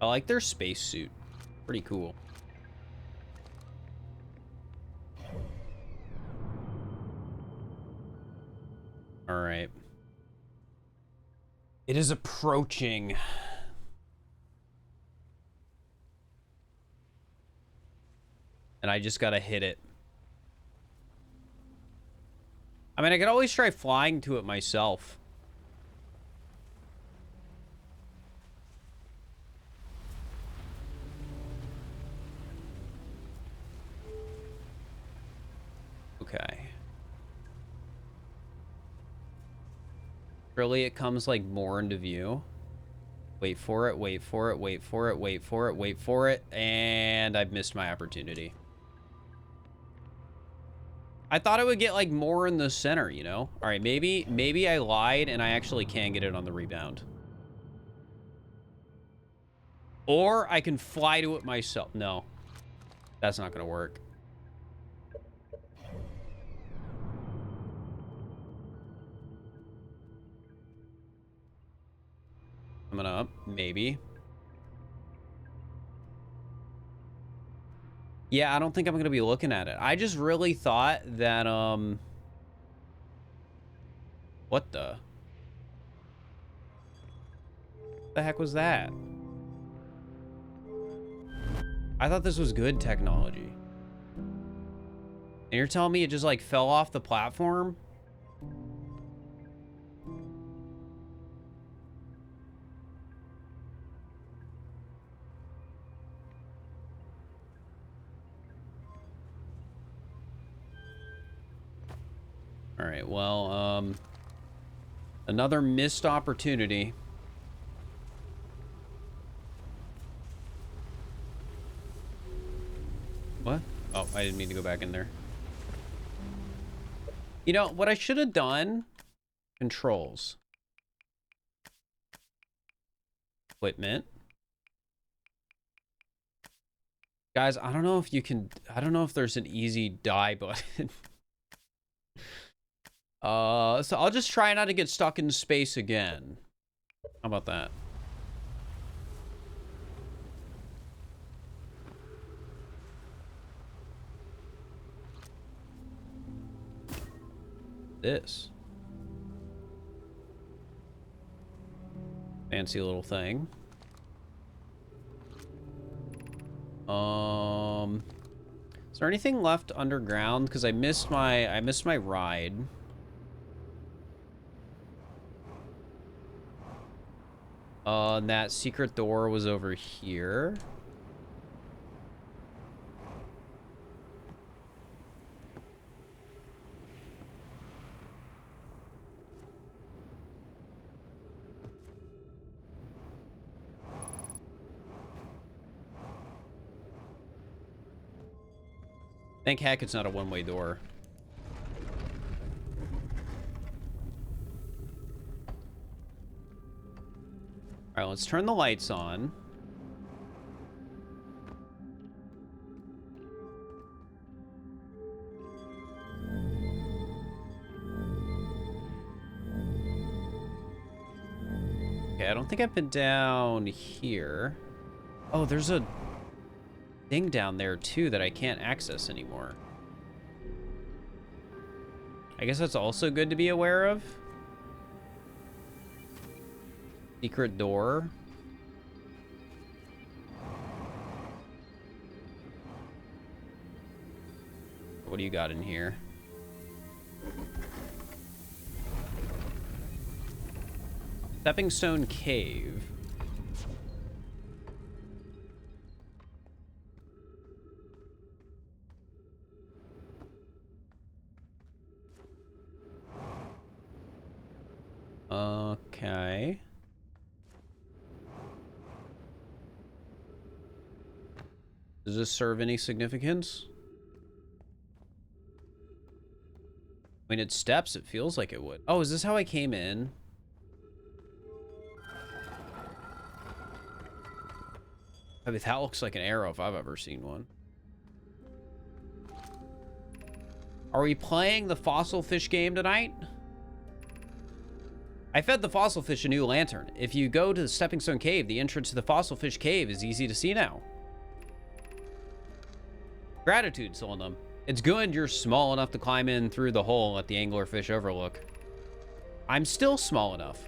[SPEAKER 1] I like their spacesuit. Pretty cool. All right. It is approaching. And I just gotta hit it. I mean, I could always try flying to it myself. Okay. Really, it comes like more into view. Wait for it, wait for it, wait for it, wait for it, wait for it. And I've missed my opportunity. I thought it would get like more in the center, you know? All right, maybe I lied and I actually can get it on the rebound. Or I can fly to it myself. No, that's not gonna work. I'm gonna, maybe. Yeah, I don't think I'm gonna be looking at it. I just really thought that, what the heck was that? I thought this was good technology. And you're telling me it just like fell off the platform? All right, well, another missed opportunity. What? Oh, I didn't mean to go back in there. You know, what I should have done, controls. Equipment. Guys, I don't know if you can, I don't know if there's an easy die button. So I'll just try not to get stuck in space again. How about that? This. Fancy little thing. Is there anything left underground? Because I missed my ride. And that secret door was over here. Thank heck it's not a one-way door. All right, let's turn the lights on. Okay, I don't think I've been down here. Oh, there's a thing down there too that I can't access anymore. I guess that's also good to be aware of. Secret door. What do you got in here? Stepping Stone Cave. Okay. Does this serve any significance? I mean, it steps, it feels like it would. Oh, is this how I came in? I mean, that looks like an arrow if I've ever seen one. Are we playing the fossil fish game tonight? I fed the fossil fish a new lantern. If you go to the Stepping Stone Cave, the entrance to the fossil fish cave is easy to see now. Gratitude, Solemnum. It's good you're small enough to climb in through the hole at the anglerfish overlook. I'm still small enough.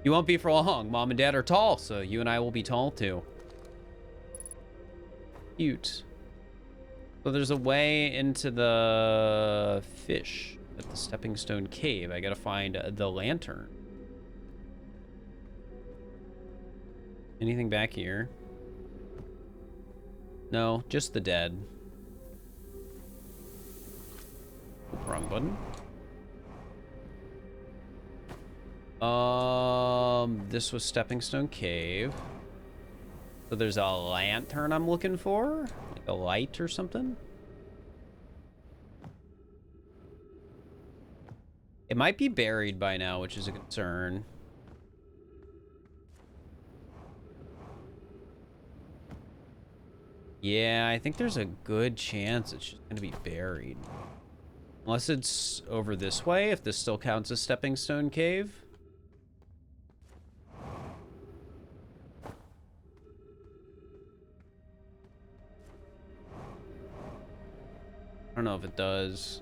[SPEAKER 1] You won't be for long. Mom and Dad are tall, so you and I will be tall too. Cute. So there's a way into the fish at the Stepping Stone Cave. I gotta find the lantern. Anything back here? No, just the dead. Wrong button. This was Stepping Stone Cave. So there's a lantern I'm looking for? Like a light or something? It might be buried by now, which is a concern. Yeah, I think there's a good chance it's just gonna be buried. Unless it's over this way, if this still counts as Stepping Stone Cave. I don't know if it does.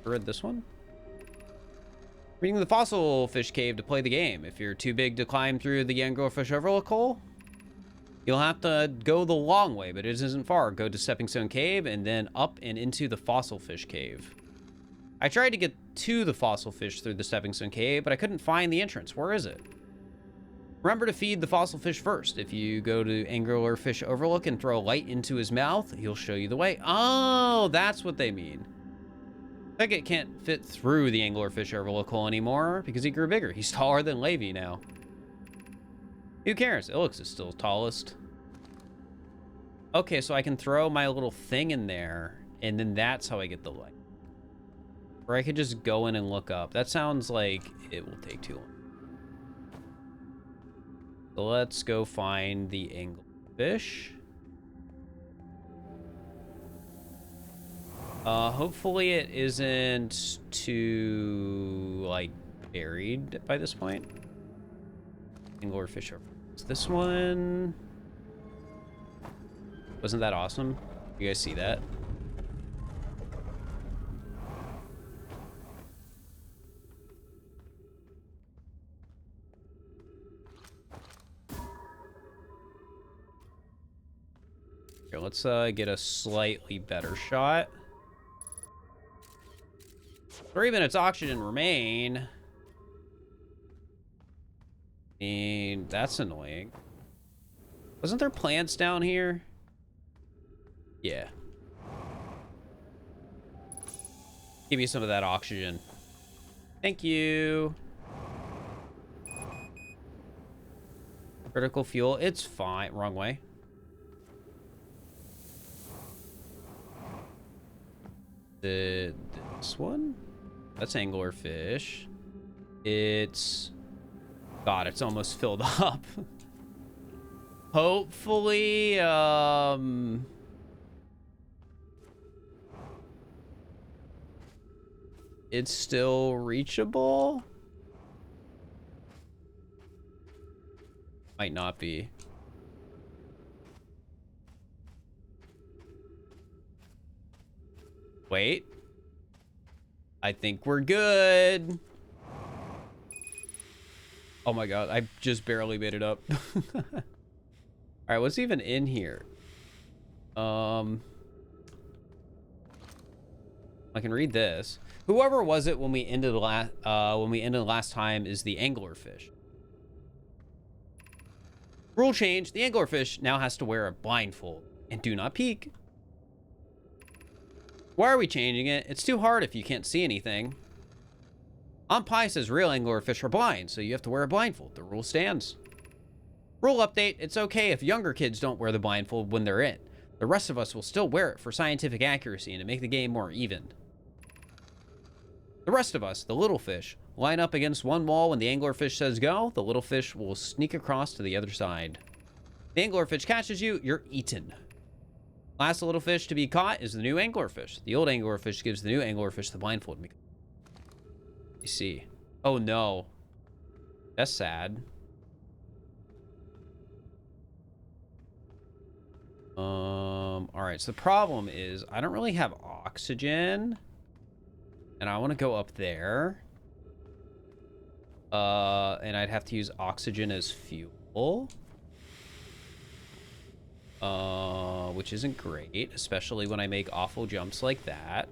[SPEAKER 1] I read this one. Reading the fossil fish cave to play the game. If you're too big to climb through the anglerfish overlook hole, you'll have to go the long way, but it isn't far. Go to Stepping Stone Cave and then up and into the fossil fish cave. I tried to get to the fossil fish through the Stepping Stone Cave, but I couldn't find the entrance. Where is it? Remember to feed the fossil fish first. If you go to anglerfish overlook and throw a light into his mouth, he'll show you the way. Oh, that's what they mean. Beckett can't fit through the anglerfish overlook hole anymore because he grew bigger. He's taller than Levi now. Who cares? Ilix is still tallest. Okay, so I can throw my little thing in there, and then that's how I get the light. Or I could just go in and look up. That sounds like it will take too long. So let's go find the anglerfish. Hopefully it isn't too, like, buried by this point. Anglerfish. Is this one? Wasn't that awesome? You guys see that? Here, let's get a slightly better shot. 3 minutes oxygen remain. And that's annoying. Wasn't there plants down here? Yeah. Give me some of that oxygen. Thank you. Critical fuel. It's fine. Wrong way. This one? That's anglerfish. It's... God, it's almost filled up. Hopefully, it's still reachable. Might not be. Wait. I think we're good. Oh my god, I just barely made it up. All right, what's even in here? I can read this. Whoever was it when we ended last time is the anglerfish. Rule change: the anglerfish now has to wear a blindfold and do not peek. Why are we changing it? It's too hard if you can't see anything. Aunt Pie says real anglerfish are blind, so you have to wear a blindfold. The rule stands. Rule update: it's okay if younger kids don't wear the blindfold when they're in. The rest of us will still wear it for scientific accuracy and to make the game more even. The rest of us, the little fish, line up against one wall when the anglerfish says go. The little fish will sneak across to the other side. The anglerfish catches you, you're eaten. Last little fish to be caught is the new anglerfish. The old anglerfish gives the new anglerfish the blindfold. You see. Oh, no. That's sad. Alright, so the problem is I don't really have oxygen. And I want to go up there. And I'd have to use oxygen as fuel. Which isn't great, especially when I make awful jumps like that.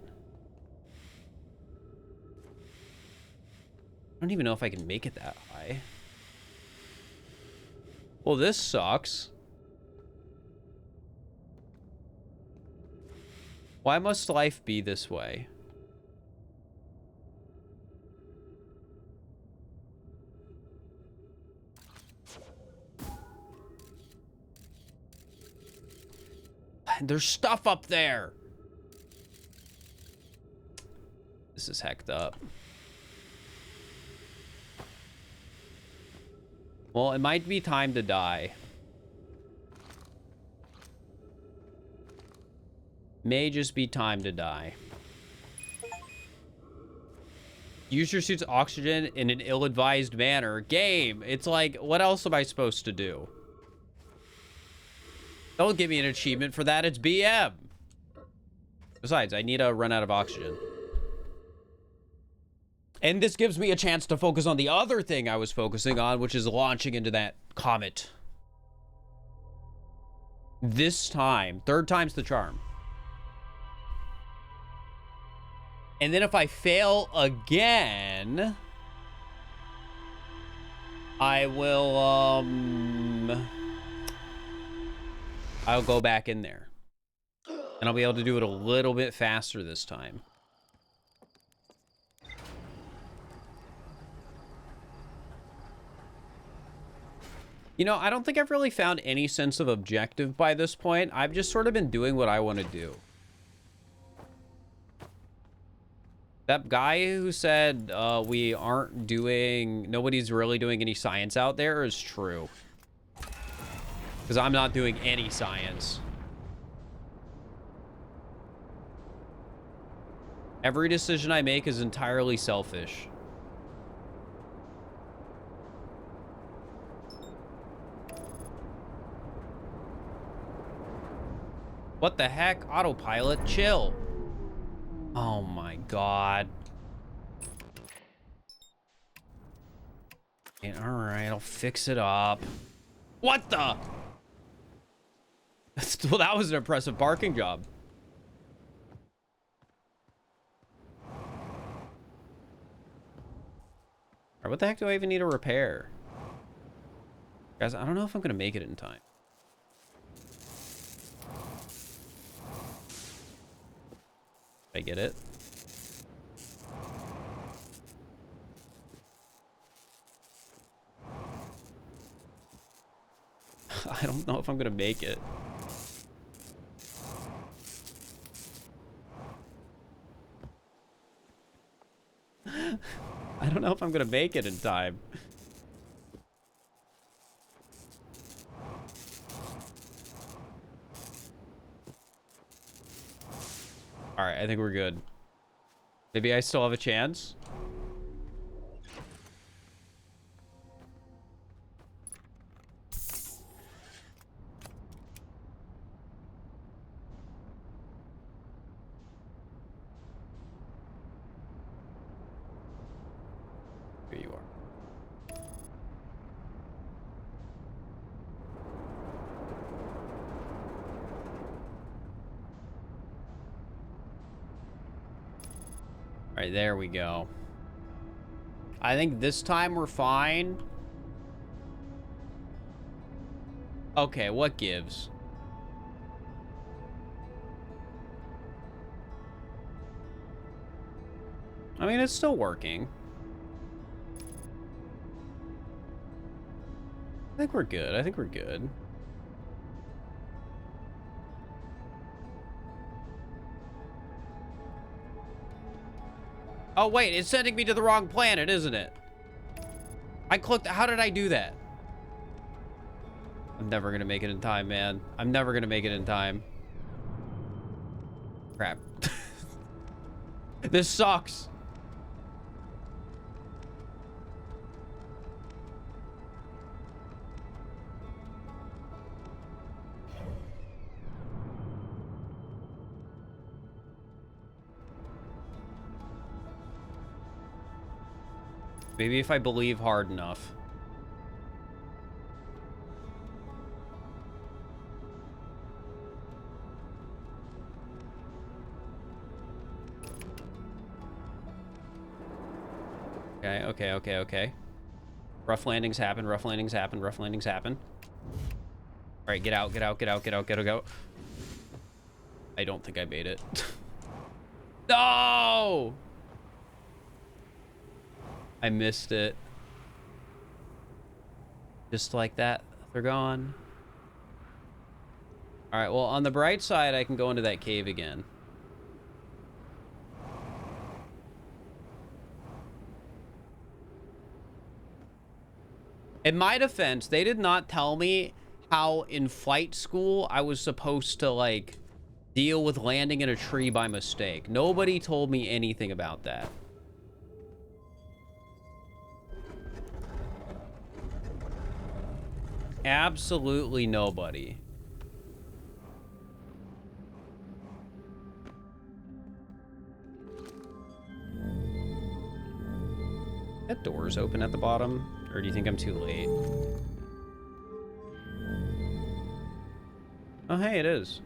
[SPEAKER 1] I don't even know if I can make it that high. Well, this sucks. Why must life be this way? There's stuff up there. This is hecked up. Well, it might be time to die. May just be time to die. Use your suit's oxygen in an ill-advised manner. Game. It's like, what else am I supposed to do? Don't give me an achievement for that. It's BM. Besides, I need to run out of oxygen. And this gives me a chance to focus on the other thing I was focusing on, which is launching into that comet. This time, third time's the charm. And then if I fail again, I will, I'll go back in there. And I'll be able to do it a little bit faster this time. You know, I don't think I've really found any sense of objective by this point. I've just sort of been doing what I want to do. That guy who said we aren't doing, nobody's really doing any science out there is true. Because I'm not doing any science. Every decision I make is entirely selfish. What the heck? Autopilot, chill. Oh my god. Alright, I'll fix it up. What the? Well, that was an impressive parking job. Alright, what the heck do I even need to repair? Guys, I don't know if I'm gonna make it in time. I get it. I don't know if I'm gonna make it. I don't know if I'm gonna make it in time. All right, I think we're good. Maybe I still have a chance. Here you are. All right, there we go. I think this time we're fine. Okay, what gives? I mean, it's still working. I think we're good. I think we're good. Oh, wait, it's sending me to the wrong planet, isn't it? I clicked. How did I do that? I'm never gonna make it in time, man. I'm never gonna make it in time. Crap. This sucks. Maybe if I believe hard enough. Okay. Rough landings happen, rough landings happen, rough landings happen. All right, get out. I don't think I made it. No! I missed it. Just like that, they're gone. All right, well, on the bright side, I can go into that cave again. In my defense, they did not tell me how in flight school I was supposed to, like, deal with landing in a tree by mistake. Nobody told me anything about that. Absolutely nobody. That door's open at the bottom, or do you think I'm too late? Oh, hey, it is.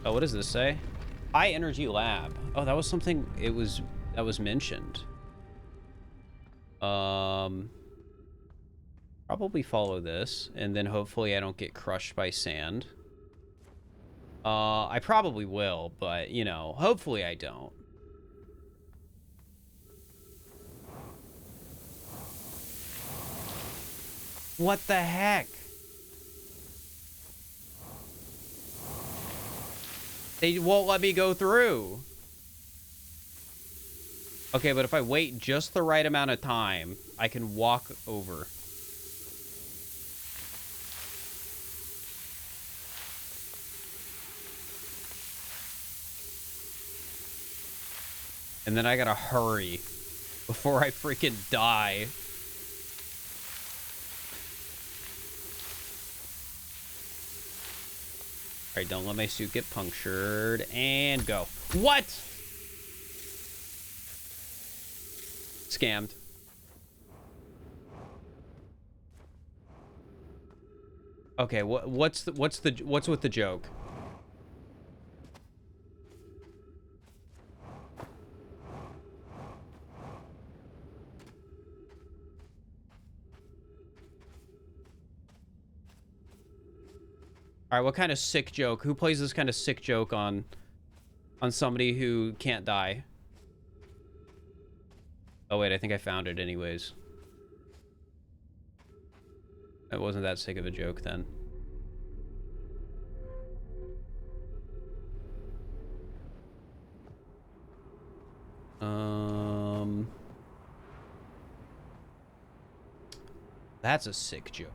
[SPEAKER 1] Oh, what does this say? High energy lab. Oh, that was something that was mentioned. Probably follow this, and then hopefully I don't get crushed by sand. I probably will, but, you know, hopefully I don't. What the heck? They won't let me go through. Okay, but if I wait just the right amount of time, I can walk over. And then I gotta hurry before I freaking die. All right, don't let my suit get punctured. And go. What? Scammed. Okay, what's with the joke? All right, what kind of sick joke? Who plays this kind of sick joke on somebody who can't die? Oh wait, I think I found it anyways. It wasn't that sick of a joke then. That's a sick joke.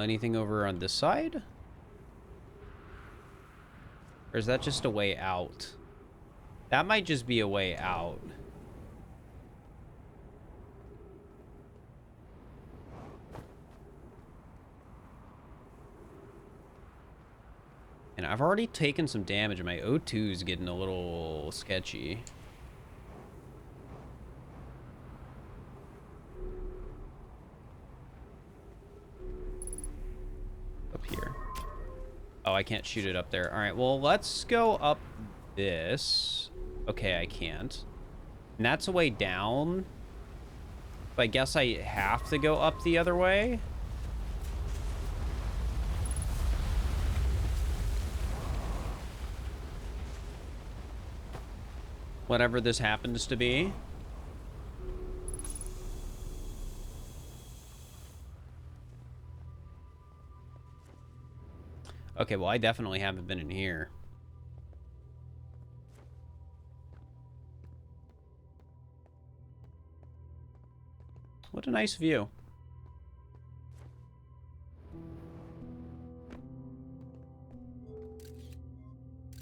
[SPEAKER 1] Anything over on this side? Or is that just a way out? That might just be a way out. And I've already taken some damage, and my O2 is getting a little sketchy. Up here. Oh, I can't shoot it up there. All right, well, let's go up this. Okay, I can't. And that's a way down. But I guess I have to go up the other way. Whatever this happens to be. Okay, well, I definitely haven't been in here. What a nice view.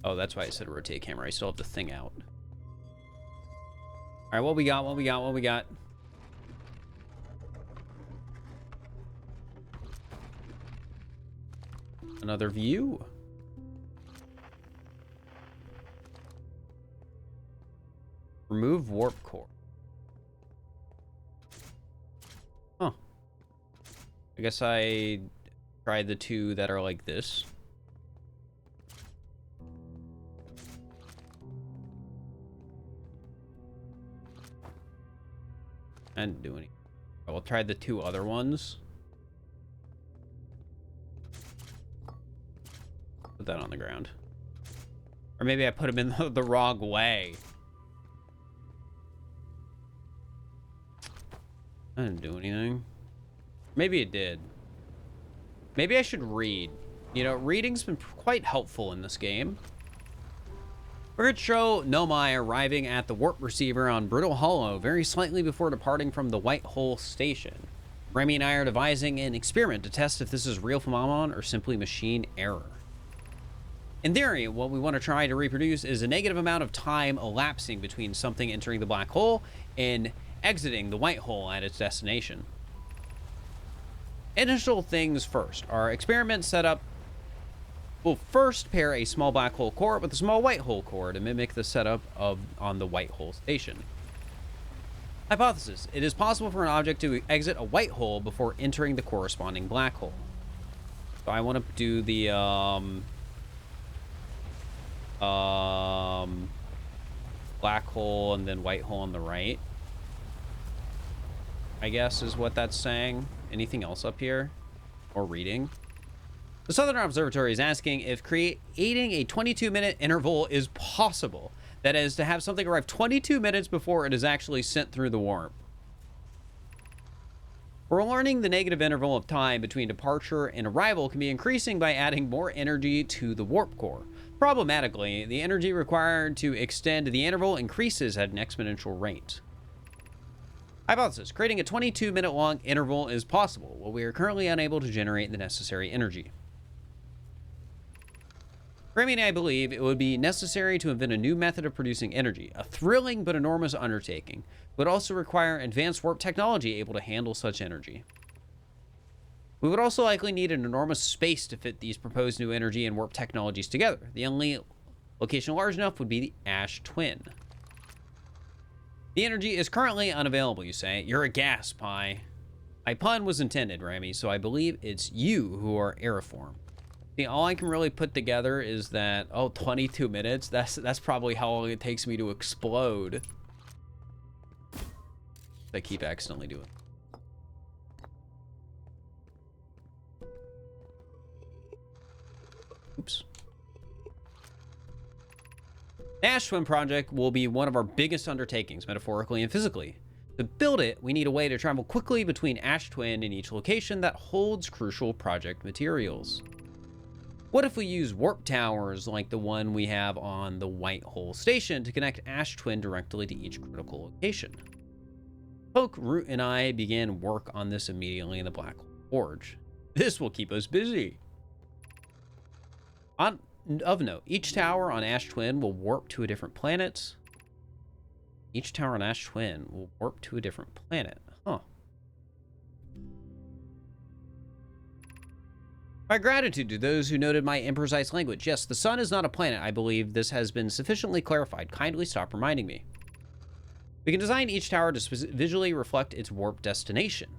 [SPEAKER 1] Oh, that's why I said rotate camera. I still have the thing out. All right, what we got? What we got? What we got? Another view. Remove warp core. Huh. I guess I tried the two that are like this. I didn't do any. I will try the two other ones. Put that on the ground. Or maybe I put them in the wrong way. I didn't do anything. Maybe it did. Maybe I should read. You know, reading's been quite helpful in this game. We're going to show Nomai arriving at the warp receiver on Brittle Hollow very slightly before departing from the White Hole Station. Remy and I are devising an experiment to test if this is real phenomenon or simply machine error. In theory, what we want to try to reproduce is a negative amount of time elapsing between something entering the black hole and exiting the white hole at its destination. Initial things first. Our experiment setup will first pair a small black hole core with a small white hole core to mimic the setup on the White Hole Station. Hypothesis: it is possible for an object to exit a white hole before entering the corresponding black hole. So I want to do the black hole and then white hole on the right, I guess is what that's saying. Anything else up here or reading? The Southern Observatory is asking if creating a 22-minute interval is possible. That is, to have something arrive 22 minutes before it is actually sent through the warp. We're learning the negative interval of time between departure and arrival can be increasing by adding more energy to the warp core. Problematically, the energy required to extend the interval increases at an exponential rate. Hypothesis: creating a 22-minute long interval is possible, while we are currently unable to generate the necessary energy. Remy and I believe it would be necessary to invent a new method of producing energy, a thrilling but enormous undertaking, but also require advanced warp technology able to handle such energy. We would also likely need an enormous space to fit these proposed new energy and warp technologies together. The only location large enough would be the Ash Twin. The energy is currently unavailable, you say. You're a gas, Pi. My pun was intended, Remy, so I believe it's you who are Aeriform. See, all I can really put together is that, 22 minutes? That's probably how long it takes me to explode. I keep accidentally doing. Oops. The Ash Twin project will be one of our biggest undertakings, metaphorically and physically. To build it, we need a way to travel quickly between Ash Twin and each location that holds crucial project materials. What if we use warp towers like the one we have on the White Hole Station to connect Ash Twin directly to each critical location? Poke, Root, and I began work on this immediately in the Black Hole Forge. This will keep us busy. Of note, each tower on Ash Twin will warp to a different planet. Each tower on Ash Twin will warp to a different planet. Huh. My gratitude to those who noted my imprecise language. Yes, the sun is not a planet. I believe this has been sufficiently clarified. Kindly stop reminding me. We can design each tower to visually reflect its warp destination.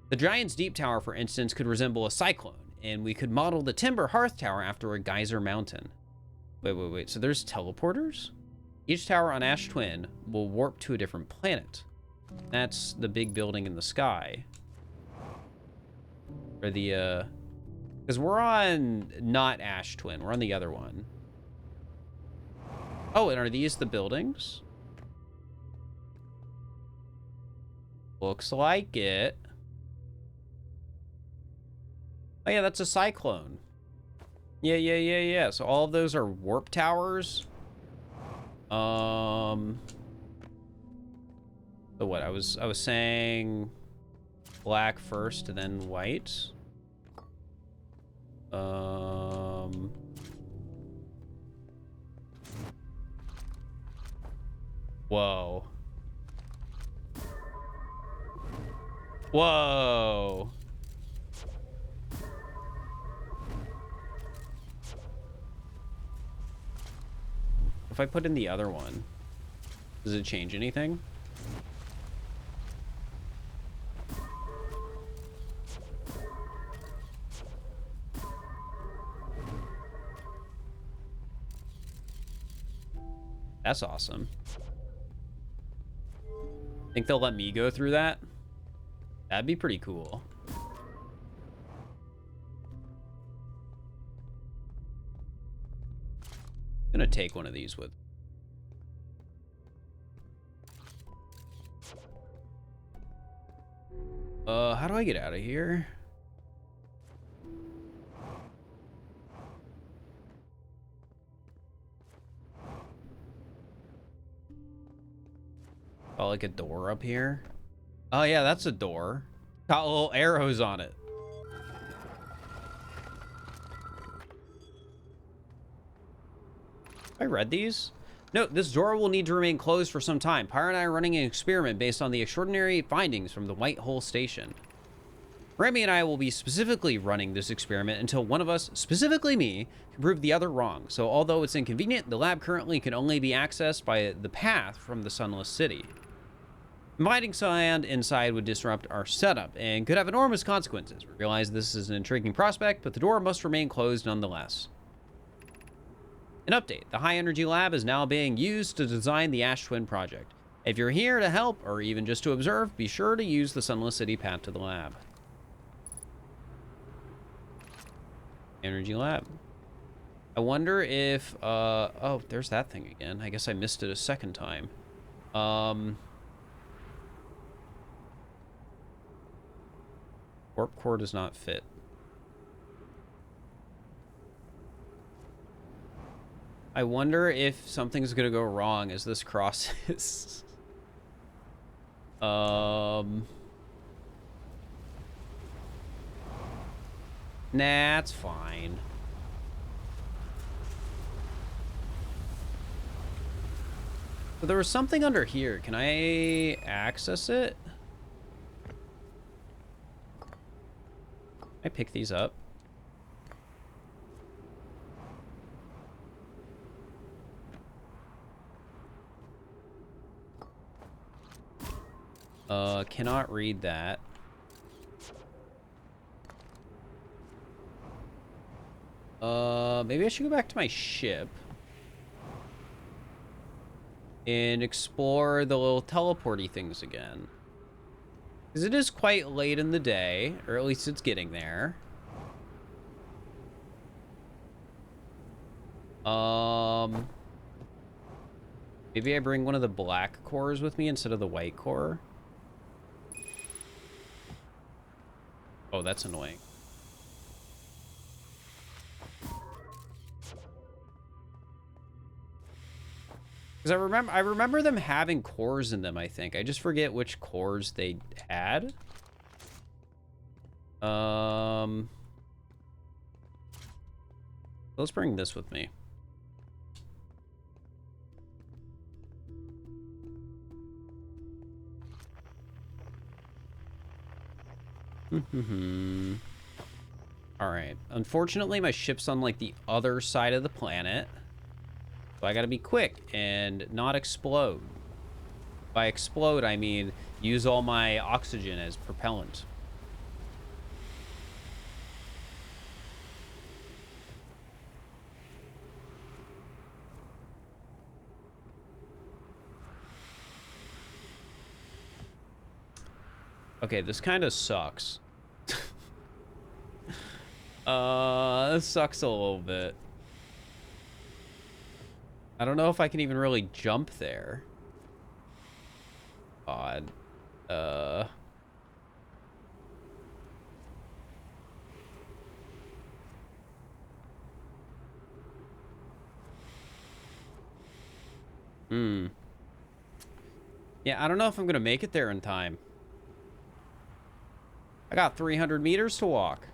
[SPEAKER 1] The Giant's Deep Tower, for instance, could resemble a cyclone, and we could model the Timber Hearth Tower after a geyser mountain. Wait. So there's teleporters? Each tower on Ash Twin will warp to a different planet. That's the big building in the sky. Or the, because we're on not Ash Twin. We're on the other one. Oh, and are these the buildings? Looks like it. Oh, yeah, that's a cyclone. Yeah. So all of those are warp towers. So So what? I was saying black first, then white. Whoa. Whoa. If I put in the other one, does it change anything? That's awesome. Think they'll let me go through that? That'd be pretty cool. I'm gonna take one of these with. How do I get out of here? Oh, like a door up here? Oh yeah, that's a door. Got little arrows on it. I read these. Note, this door will need to remain closed for some time. Pyre and I are running an experiment based on the extraordinary findings from the White Hole Station. Remy and I will be specifically running this experiment until one of us, specifically me, can prove the other wrong. So although it's inconvenient, the lab currently can only be accessed by the path from the Sunless City. Inviting sand inside would disrupt our setup and could have enormous consequences. We realize this is an intriguing prospect, but the door must remain closed nonetheless. An update. The High Energy Lab is now being used to design the Ash Twin project. If you're here to help, or even just to observe, be sure to use the Sunless City path to the lab. Energy Lab. I wonder if, oh, there's that thing again. I guess I missed it a second time. Warp core does not fit. I wonder if something's gonna go wrong as this crosses. Nah, it's fine. But there was something under here. Can I access it? Can I pick these up? Cannot read that. Maybe I should go back to my ship and explore the little teleporty things again. Because it is quite late in the day, or at least it's getting there. Maybe I bring one of the black cores with me instead of the white core. Oh, that's annoying. Because I remember them having cores in them, I think. I just forget which cores they had. Let's bring this with me. All right. Unfortunately, my ship's on like the other side of the planet. So I gotta be quick and not explode. By explode, I mean use all my oxygen as propellant. Okay, this kind of sucks. This sucks a little bit. I don't know if I can even really jump there. Odd. Yeah, I don't know if I'm going to make it there in time. I got 300 meters to walk.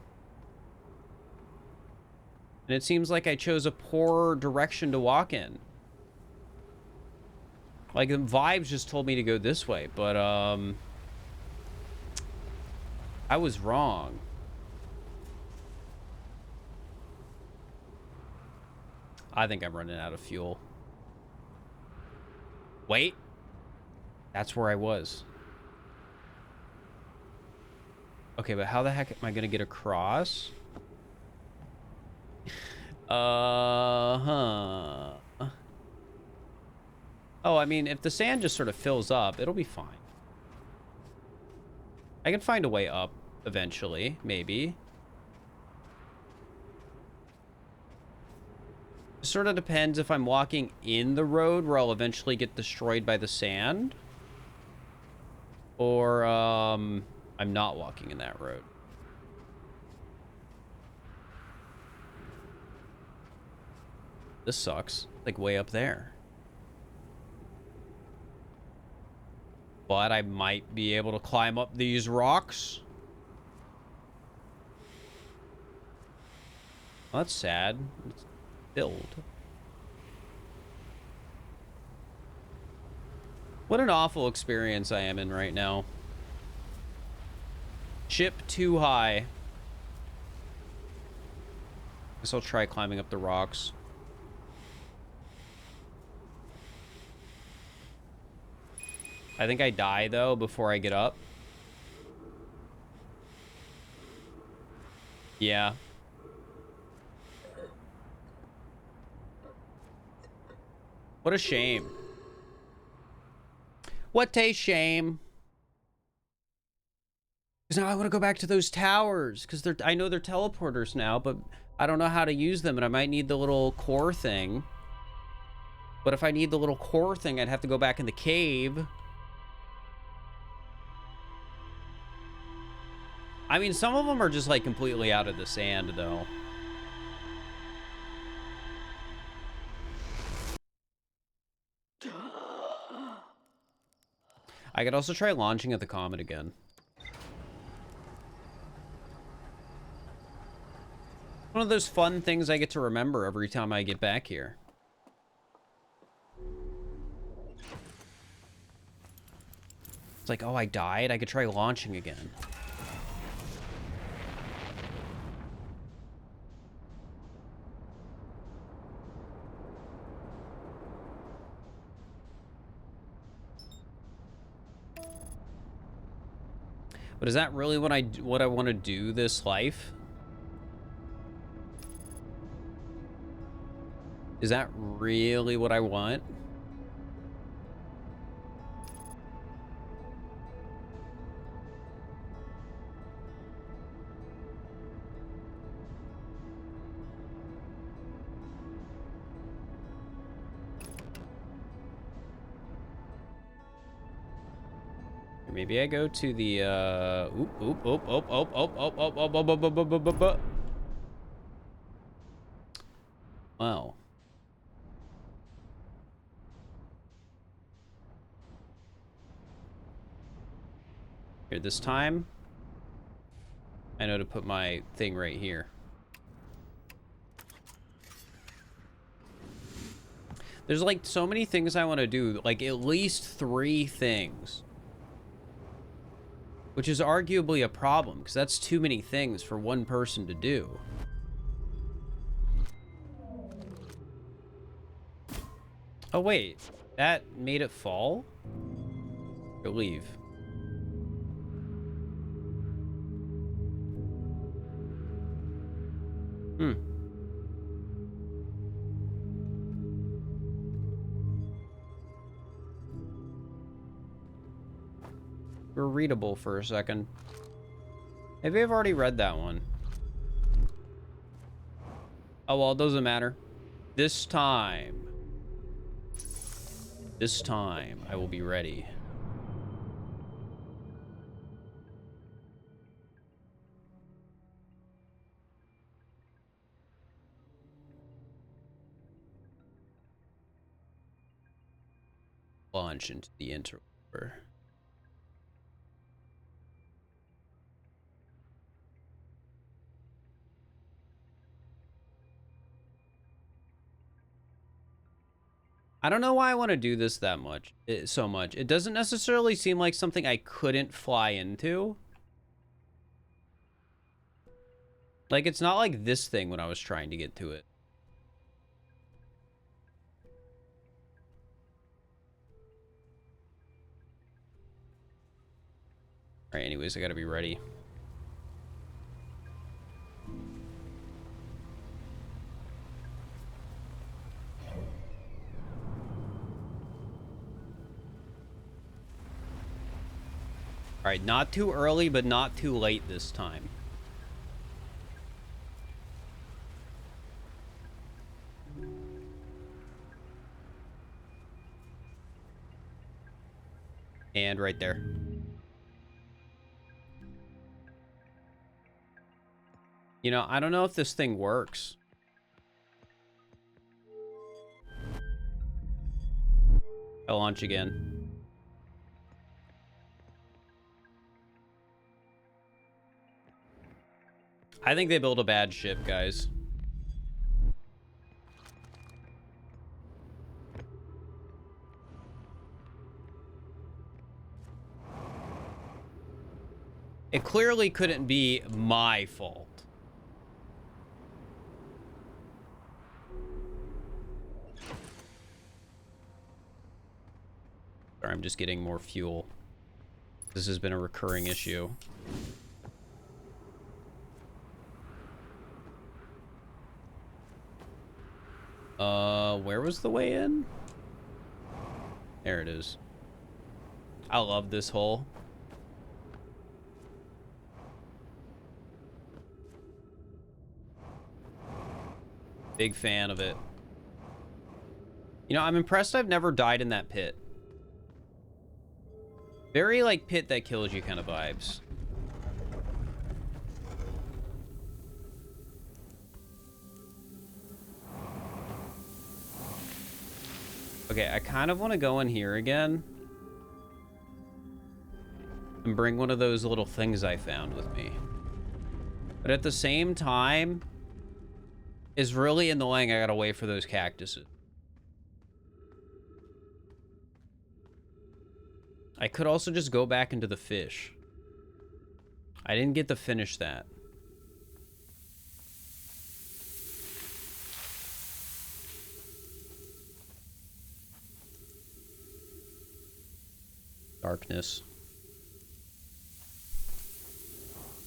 [SPEAKER 1] And it seems like I chose a poor direction to walk in. Like, the vibes just told me to go this way, but, I was wrong. I think I'm running out of fuel. Wait. That's where I was. Okay, but how the heck am I gonna get across? Huh. Oh, I mean, if the sand just sort of fills up, it'll be fine. I can find a way up eventually, maybe. It sort of depends if I'm walking in the road where I'll eventually get destroyed by the sand. Or, I'm not walking in that road. This sucks. Like, way up there. But I might be able to climb up these rocks. Well, that's sad. It's filled. What an awful experience I am in right now. Ship too high. Guess I'll try climbing up the rocks. I think I die, though, before I get up. Yeah. What a shame. What a shame. Because now I want to go back to those towers. Because I know they're teleporters now, but I don't know how to use them. And I might need the little core thing. But if I need the little core thing, I'd have to go back in the cave. I mean, some of them are just, like, completely out of the sand, though. I could also try launching at the comet again. One of those fun things I get to remember every time I get back here. It's like, oh, I died? I could try launching again. But is that really what I want to do this life? Is that really what I want? Maybe I go to the oop oop oop oop oop oop oop oop oop oop oop oop oop oop. Wow. Here, this time I know to put my thing right here. There's like so many things I want to do, like at least 3 things. Which is arguably a problem, because that's too many things for one person to do. Oh, wait. That made it fall? Or leave? Hmm. We're readable for a second. Maybe I've already read that one. Oh, well, it doesn't matter. This time, I will be ready. Launch into the interval. I don't know why I want to do this that much, so much. It doesn't necessarily seem like something I couldn't fly into. Like, it's not like this thing when I was trying to get to it. All right, anyways, I gotta be ready. All right, not too early, but not too late this time. And right there. You know, I don't know if this thing works. I'll launch again. I think they built a bad ship, guys. It clearly couldn't be my fault. Sorry, I'm just getting more fuel. This has been a recurring issue. Where was the way in? There it is. I love this hole. Big fan of it. You know, I'm impressed I've never died in that pit. Very, like, pit that kills you kind of vibes. Okay, I kind of want to go in here again. And bring one of those little things I found with me. But at the same time, it's really annoying I gotta wait for those cactuses. I could also just go back into the fish. I didn't get to finish that. Darkness.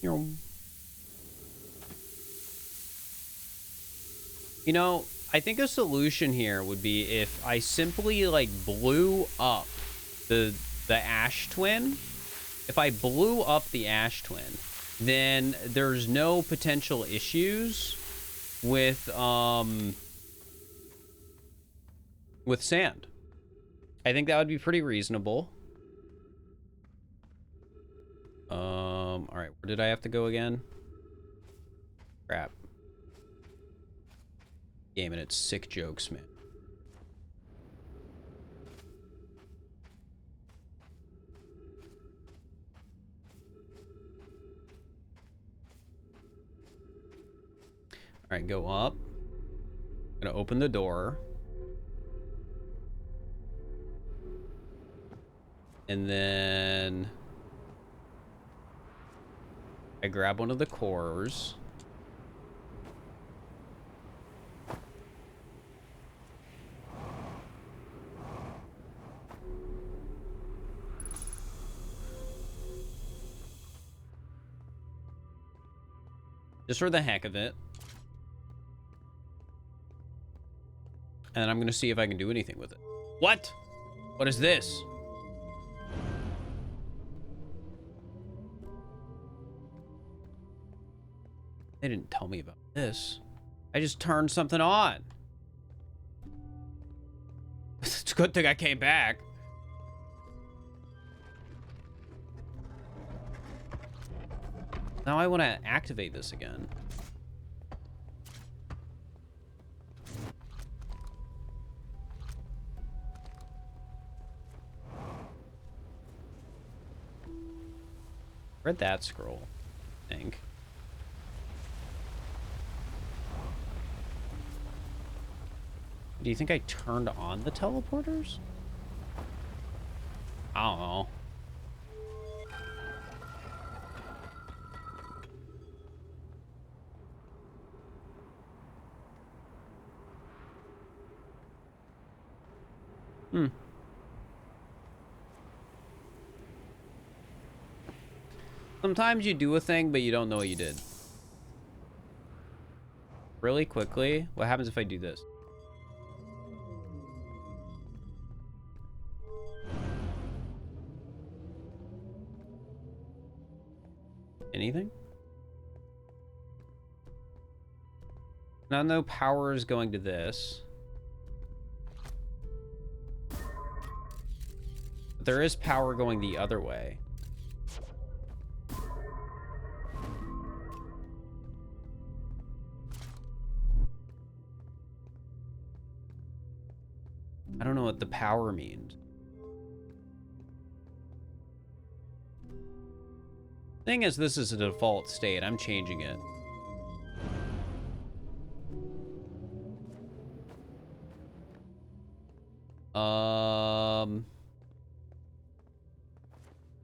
[SPEAKER 1] You know, I think a solution here would be if I simply, like, blew up the Ash Twin. If I blew up the Ash Twin, then there's no potential issues with sand. I think that would be pretty reasonable. All right, where did I have to go again? Crap. Game and its sick jokes, man. All right, go up. I'm gonna open the door. And then I grab one of the cores. Just for the heck of it. And then I'm gonna see if I can do anything with it. What? What is this? They didn't tell me about this. I just turned something on. It's a good thing I came back. Now I want to activate this again. Read that scroll, I think. Do you think I turned on the teleporters? I don't know. Sometimes you do a thing, but you don't know what you did. Really quickly, what happens if I do this? Anything? Now no power is going to this. But there is power going the other way. I don't know what the power means. Thing is, this is a default state. I'm changing it.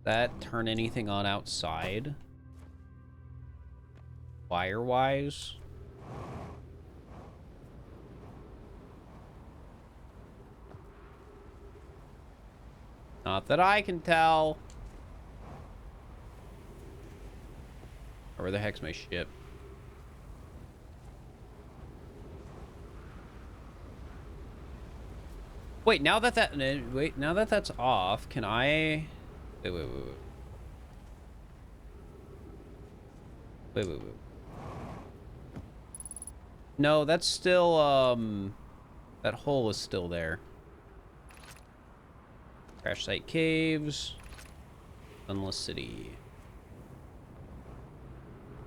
[SPEAKER 1] That turn anything on outside? Wire-wise? Not that I can tell. Or where the heck's my ship? Wait, now that that's off, can I... Wait. No, that's still, that hole is still there. Crash site caves. Sunless city.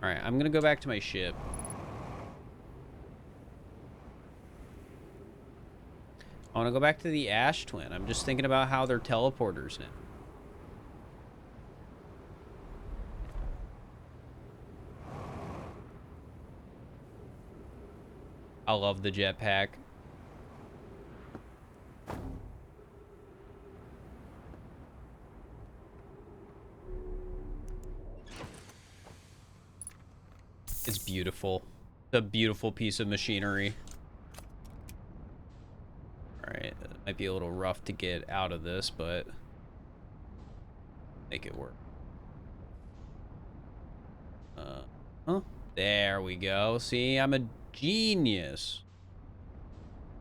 [SPEAKER 1] Alright, I'm gonna go back to my ship. I want to go back to the Ash Twin. I'm just thinking about how they're teleporters now. I love the jetpack. It's beautiful. It's a beautiful piece of machinery. Alright, it might be a little rough to get out of this, but make it work. Oh, there we go. See, I'm a genius.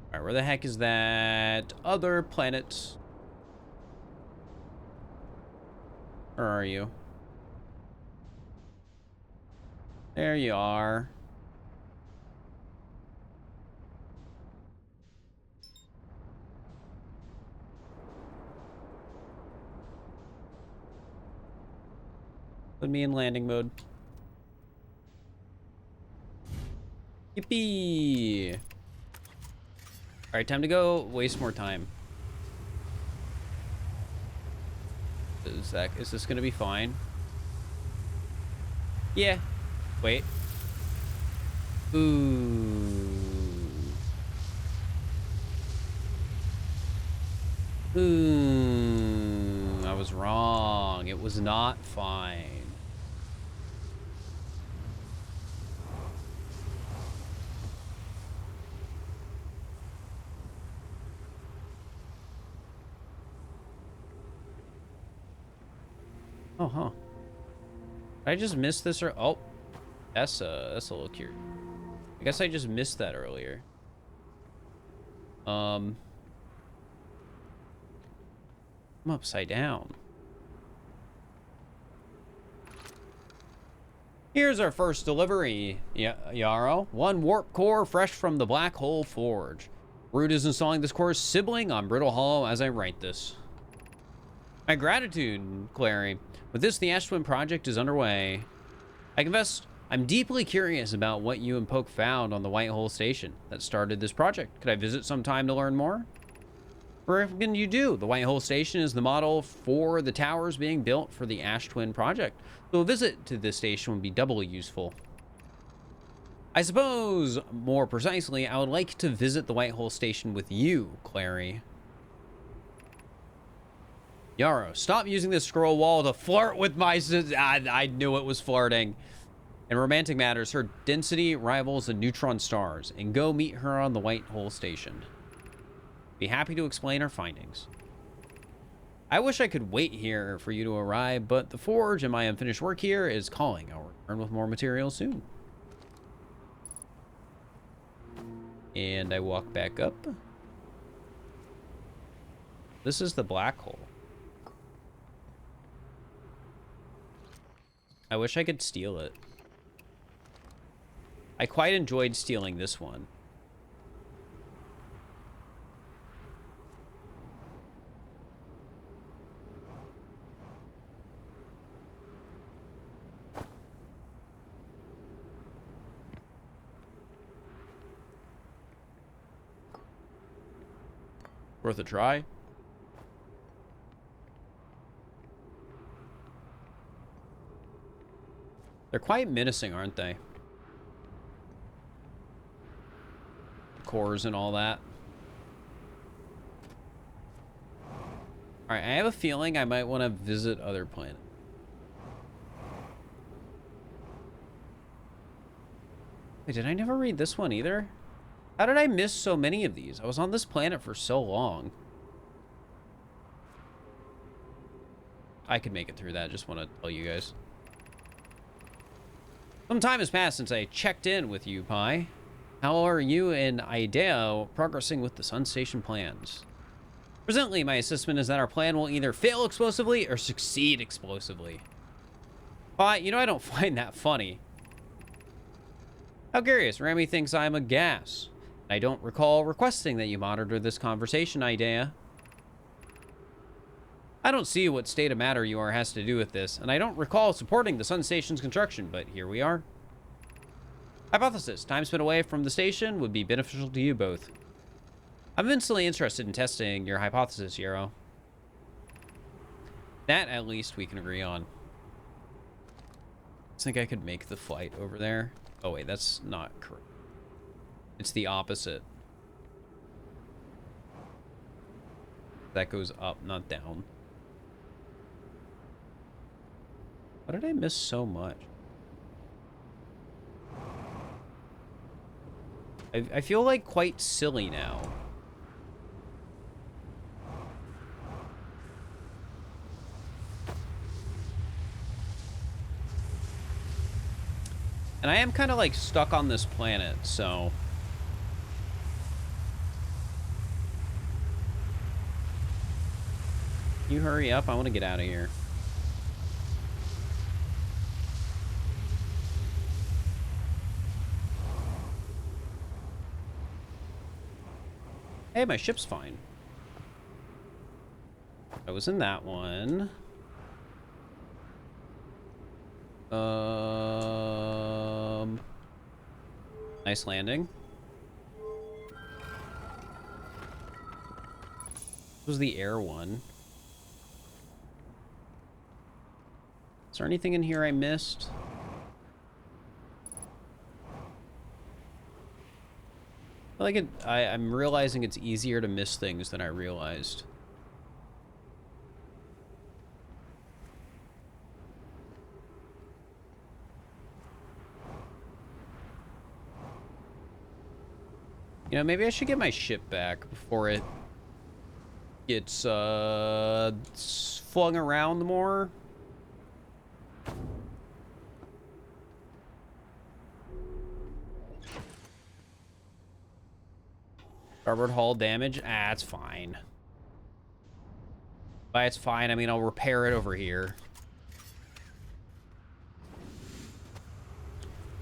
[SPEAKER 1] Alright, where the heck is that other planet? Where are you? There you are. Put me in landing mode. Yippee! Alright, time to go waste more time. Is this gonna be fine? Yeah. Wait. Ooh. Ooh. I was wrong. It was not fine. Oh, huh. Did I just miss this or... Oh. That's a little cute. I guess I just missed that earlier. I'm upside down. Here's our first delivery, Yarrow. 1 warp core fresh from the Black Hole Forge. Root is installing this core's sibling on Brittle Hollow as I write this. My gratitude, Clary. With this, the Ash Twin project is underway. I confess, I'm deeply curious about what you and Poke found on the White Hole Station that started this project. Could I visit sometime to learn more? What can you do? The White Hole Station is the model for the towers being built for the Ash Twin project, so a visit to this station would be doubly useful. I suppose, more precisely, I would like to visit the White Hole Station with you, Clary. Yarrow, stop using this scroll wall to flirt with my I knew it was flirting. In romantic matters, her density rivals the neutron stars, and go meet her on the White Hole Station. Be happy to explain our findings. I wish I could wait here for you to arrive, but the forge and my unfinished work here is calling. I'll return with more material soon. And I walk back up. This is the black hole. I wish I could steal it. I quite enjoyed stealing this one. Worth a try. They're quite menacing, aren't they? Cores and all that. Alright, I have a feeling I might want to visit other planets. Wait, did I never read this one either? How did I miss so many of these? I was on this planet for so long. I could make it through that. Just want to tell you guys. Some time has passed since I checked in with you, Pi. How are you and Ideo progressing with the Sun Station plans? Presently, my assessment is that our plan will either fail explosively or succeed explosively. Pi, you know I don't find that funny. How curious. Rami thinks I'm a gas. I don't recall requesting that you monitor this conversation, Idea. I don't see what state of matter you are has to do with this, and I don't recall supporting the Sun Station's construction, but here we are. Hypothesis. Time spent away from the station would be beneficial to you both. I'm immensely interested in testing your hypothesis, Yarrow. That, at least, we can agree on. I think I could make the flight over there. Oh, wait, that's not correct. It's the opposite. That goes up, not down. Why did I miss so much? I feel like quite silly now. And I am kind of like stuck on this planet, so... You hurry up, I want to get out of here. Hey, my ship's fine. I was in that one. Nice landing. This was the air one. Is there anything in here I missed? I like it. I'm realizing it's easier to miss things than I realized. You know, maybe I should get my ship back before it gets flung around more. Starboard hull damage? Ah, it's fine. By it's fine, I mean I'll repair it over here.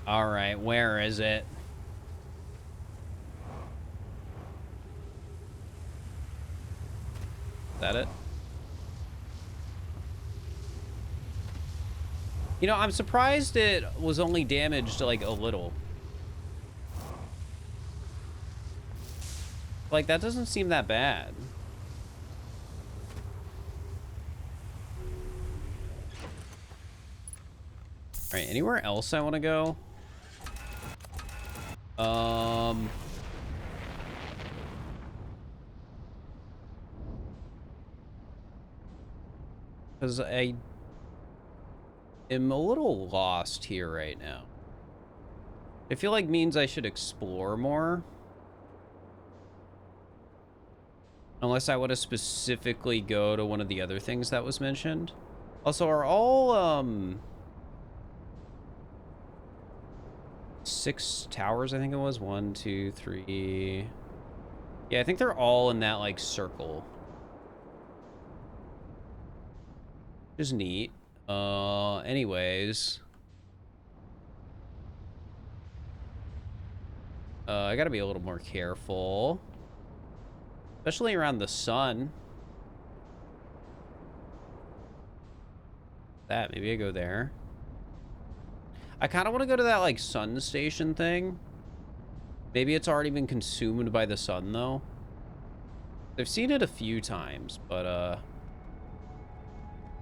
[SPEAKER 1] Alright, where is it? Is that it? You know, I'm surprised it was only damaged like a little. Like, that doesn't seem that bad. Alright, anywhere else I want to go? Because I am a little lost here right now. I feel like means I should explore more. Unless I want to specifically go to one of the other things that was mentioned. Also, are all, 6 towers, I think it was? 1, 2, 3... Yeah, I think they're all in that, like, circle. Which is neat. Anyways... I gotta be a little more careful. Especially around the sun. Maybe I go there. I kind of want to go to that, like, sun station thing. Maybe it's already been consumed by the sun, though. I've seen it a few times, but,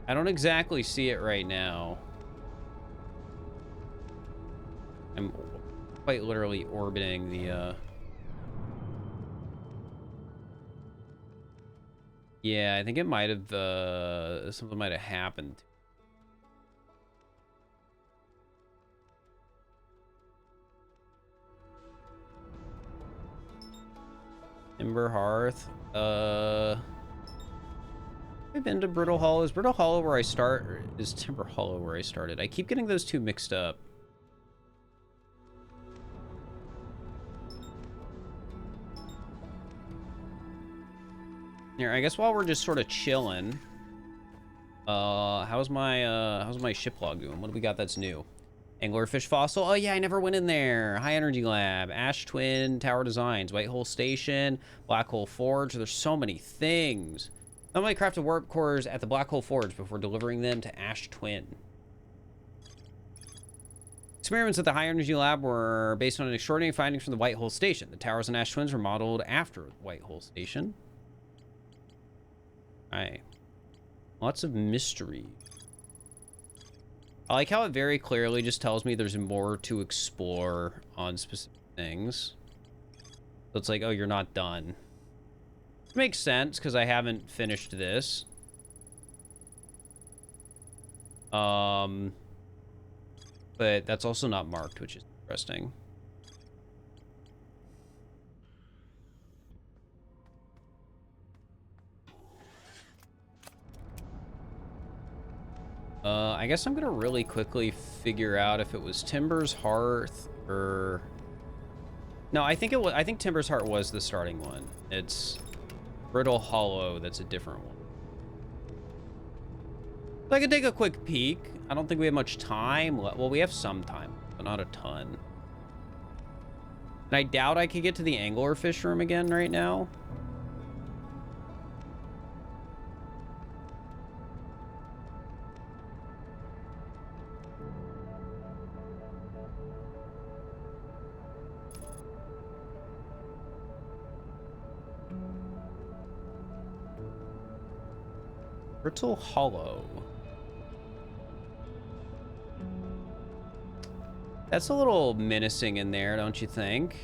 [SPEAKER 1] I don't exactly see it right now. I'm quite literally orbiting the, Yeah, I think it might have, something might have happened. Timber Hearth. I've been to Brittle Hollow. Is Brittle Hollow where I start, or is Timber Hollow where I started? I keep getting those two mixed up. Here, I guess while we're just sort of chilling, how's my ship log doing? What do we got that's new? Anglerfish fossil. Oh yeah, I never went in there. High Energy Lab, Ash Twin Tower Designs, White Hole Station, Black Hole Forge. There's so many things. Normally craft warp cores at the Black Hole Forge before delivering them to Ash Twin. Experiments at the High Energy Lab were based on extraordinary findings from the White Hole Station. The towers and Ash Twins were modeled after the White Hole Station. Alright. Lots of mystery. I like how it very clearly just tells me there's more to explore on specific things. So it's like, oh, you're not done. It makes sense, because I haven't finished this. But that's also not marked, which is interesting. I guess I'm gonna really quickly figure out if it was Timber's Hearth or... No, I think it was. I think Timber's Heart was the starting one. It's Brittle Hollow that's a different one. So I can take a quick peek. I don't think we have much time. Well, we have some time, but not a ton. And I doubt I could get to the anglerfish room again right now. Brittle Hollow. That's a little menacing in there, don't you think?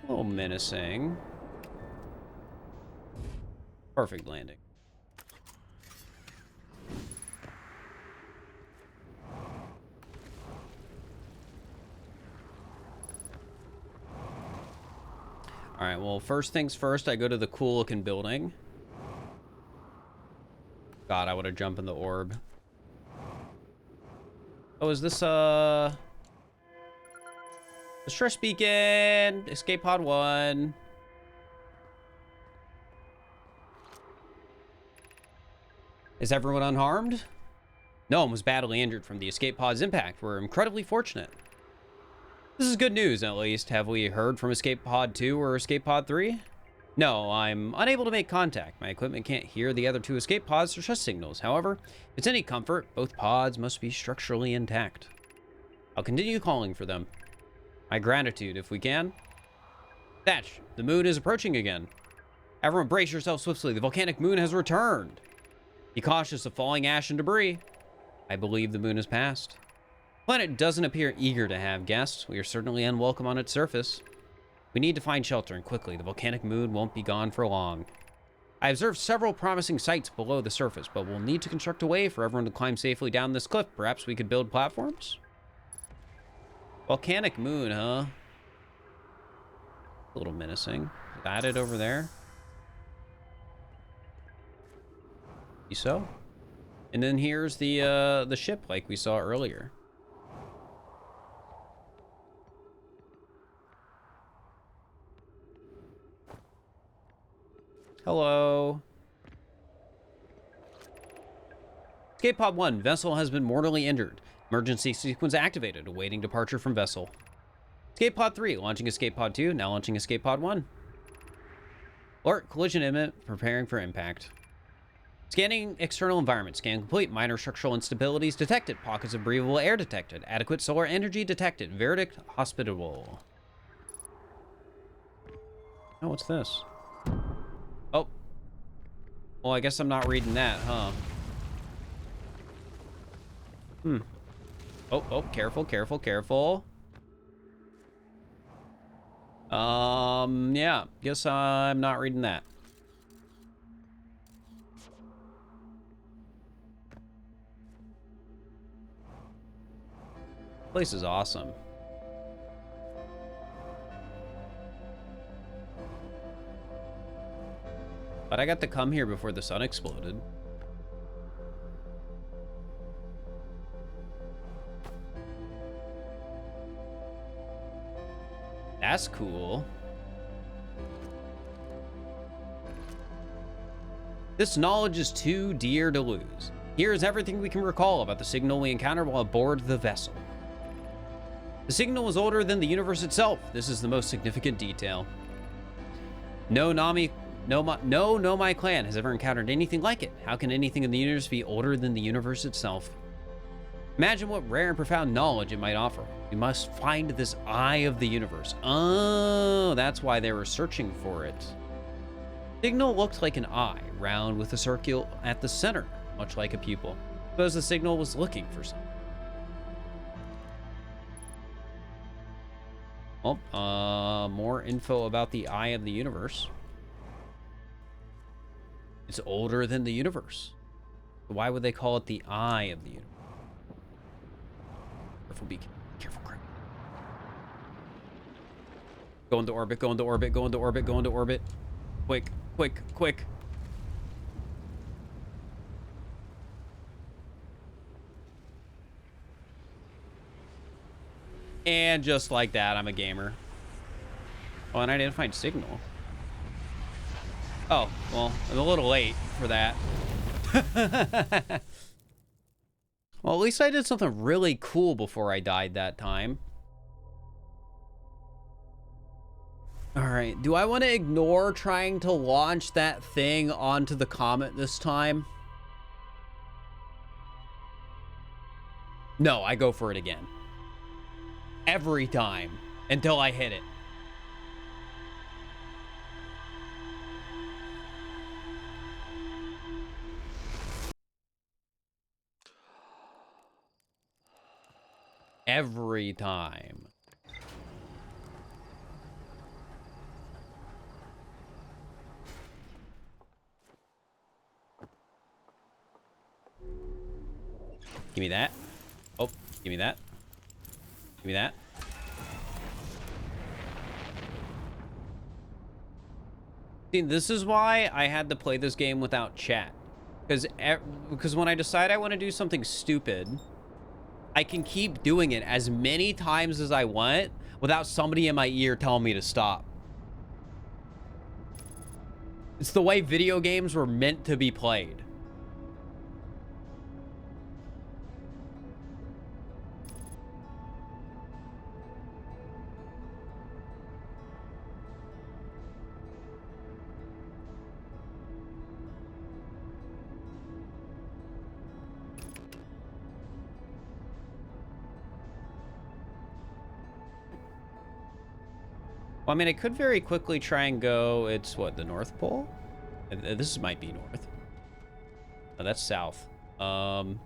[SPEAKER 1] A little menacing. Perfect landing. All right, well, first things first, I go to the cool looking building. God, I would have jumped in the orb. Oh, is this, the stress beacon, escape pod 1. Is everyone unharmed? No one was badly injured from the escape pod's impact. We're incredibly fortunate. This is good news, at least. Have we heard from Escape Pod 2 or Escape Pod 3? No, I'm unable to make contact. My equipment can't hear the other 2 escape pods or stress signals. However, if it's any comfort, both pods must be structurally intact. I'll continue calling for them. My gratitude, if we can. Thatch, the moon is approaching again. Everyone brace yourself swiftly. The volcanic moon has returned. Be cautious of falling ash and debris. I believe the moon has passed. The planet doesn't appear eager to have guests. We are certainly unwelcome on its surface. We need to find shelter, and quickly. The volcanic moon won't be gone for long. I observed several promising sites below the surface, but we'll need to construct a way for everyone to climb safely down this cliff. Perhaps we could build platforms? Volcanic moon, huh? A little menacing. Is that it over there? So? And then here's the ship like we saw earlier. Hello. Escape pod 1. Vessel has been mortally injured. Emergency sequence activated. Awaiting departure from vessel. Escape pod 3. Launching escape pod 2. Now launching escape pod 1. Alert. Collision imminent. Preparing for impact. Scanning external environment. Scan complete. Minor structural instabilities detected. Pockets of breathable air detected. Adequate solar energy detected. Verdict hospitable. Oh, what's this? Oh. Well, I guess I'm not reading that, huh? Oh, careful, careful, careful. Yeah. Guess I'm not reading that. Place is awesome. But I got to come here before the sun exploded. That's cool. This knowledge is too dear to lose. Here is everything we can recall about the signal we encountered while aboard the vessel. The signal was older than the universe itself. This is the most significant detail. No Nomai clan has ever encountered anything like it. How can anything in the universe be older than the universe itself? Imagine what rare and profound knowledge it might offer. We must find this eye of the universe. Oh, that's why they were searching for it. Signal looked like an eye, round with a circle at the center, much like a pupil. Suppose the signal was looking for something. Well, more info about the eye of the universe. It's older than the universe. Why would they call it the eye of the universe? Careful, be careful, crap. Go into orbit, go into orbit, go into orbit, go into orbit. Quick, quick, quick. And just like that, I'm a gamer. Oh, and I didn't find signal. Oh, well, I'm a little late for that. Well, at least I did something really cool before I died that time. All right, do I want to ignore trying to launch that thing onto the comet this time? No, I go for it again. Every time until I hit it. Every time. Give me that. Oh, give me that. Give me that. See, this is why I had to play this game without chat. Because when I decide I want to do something stupid, I can keep doing it as many times as I want without somebody in my ear telling me to stop. It's the way video games were meant to be played. Well, I mean, I could very quickly try and go... It's, what, the North Pole? This might be north. Oh, that's south. That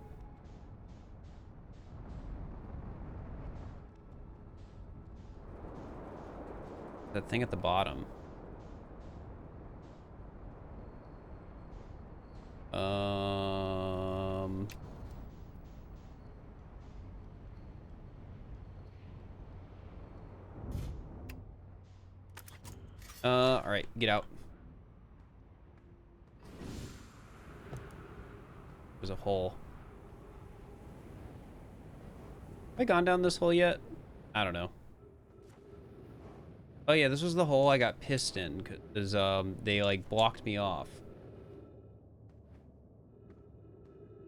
[SPEAKER 1] thing at the bottom. All right, get out. There's a hole. Have I gone down this hole yet? I don't know. Oh yeah, this was the hole I got pissed in because they like blocked me off.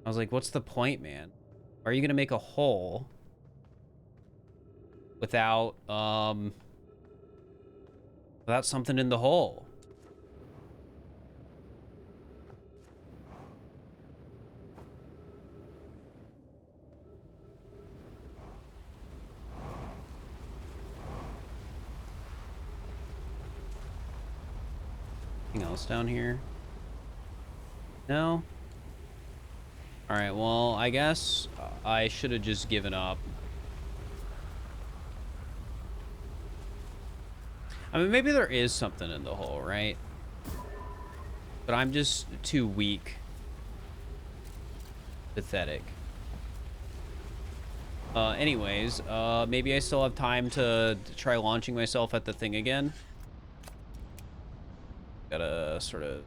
[SPEAKER 1] I was like, what's the point, man? Why are you gonna make a hole without without something in the hole? Anything else down here? No? Alright, well, I guess I should have just given up. I mean, maybe there is something in the hole, right? But I'm just too weak. Pathetic. Anyways, maybe I still have time to try launching myself at the thing again. Gotta sort of...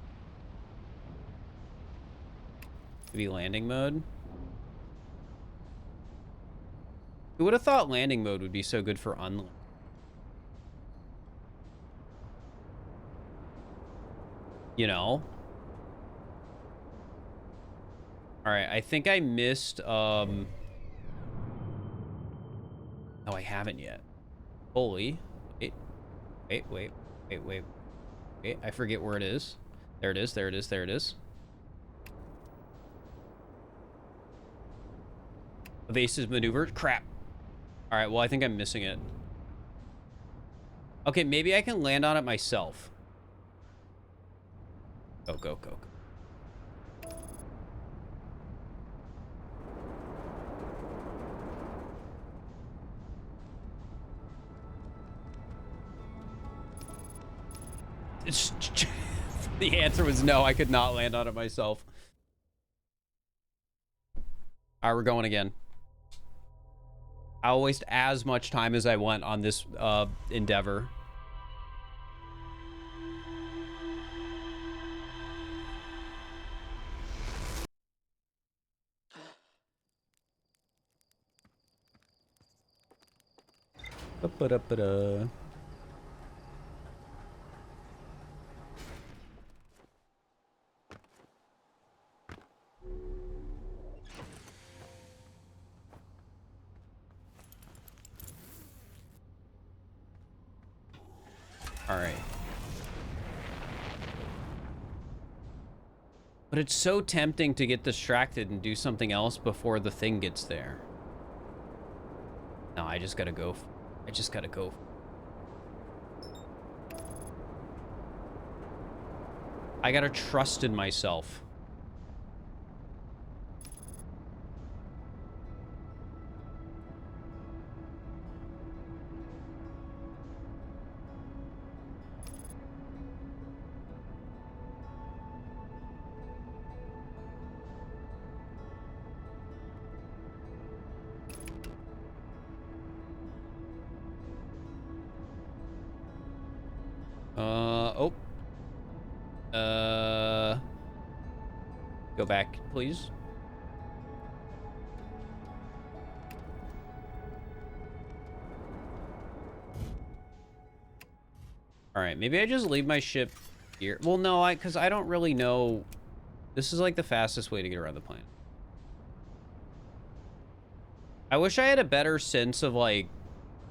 [SPEAKER 1] Maybe landing mode? Who would have thought landing mode would be so good for unlanding? You know? Alright, I think I missed, No, I haven't yet. Holy. Wait. I forget where it is. There it is. Evasive maneuver. Crap. Alright, well, I think I'm missing it. Okay, maybe I can land on it myself. Go. The answer was no, I could not land on it myself. All right, we're going again. I'll waste as much time as I want on this endeavor. Ba-da-ba-da. All right. But it's so tempting to get distracted and do something else before the thing gets there. No, I just gotta go. I gotta trust in myself. Go back, please. All right, maybe I just leave my ship here. Well, no, because I don't really know. This is like the fastest way to get around the planet. I wish I had a better sense of like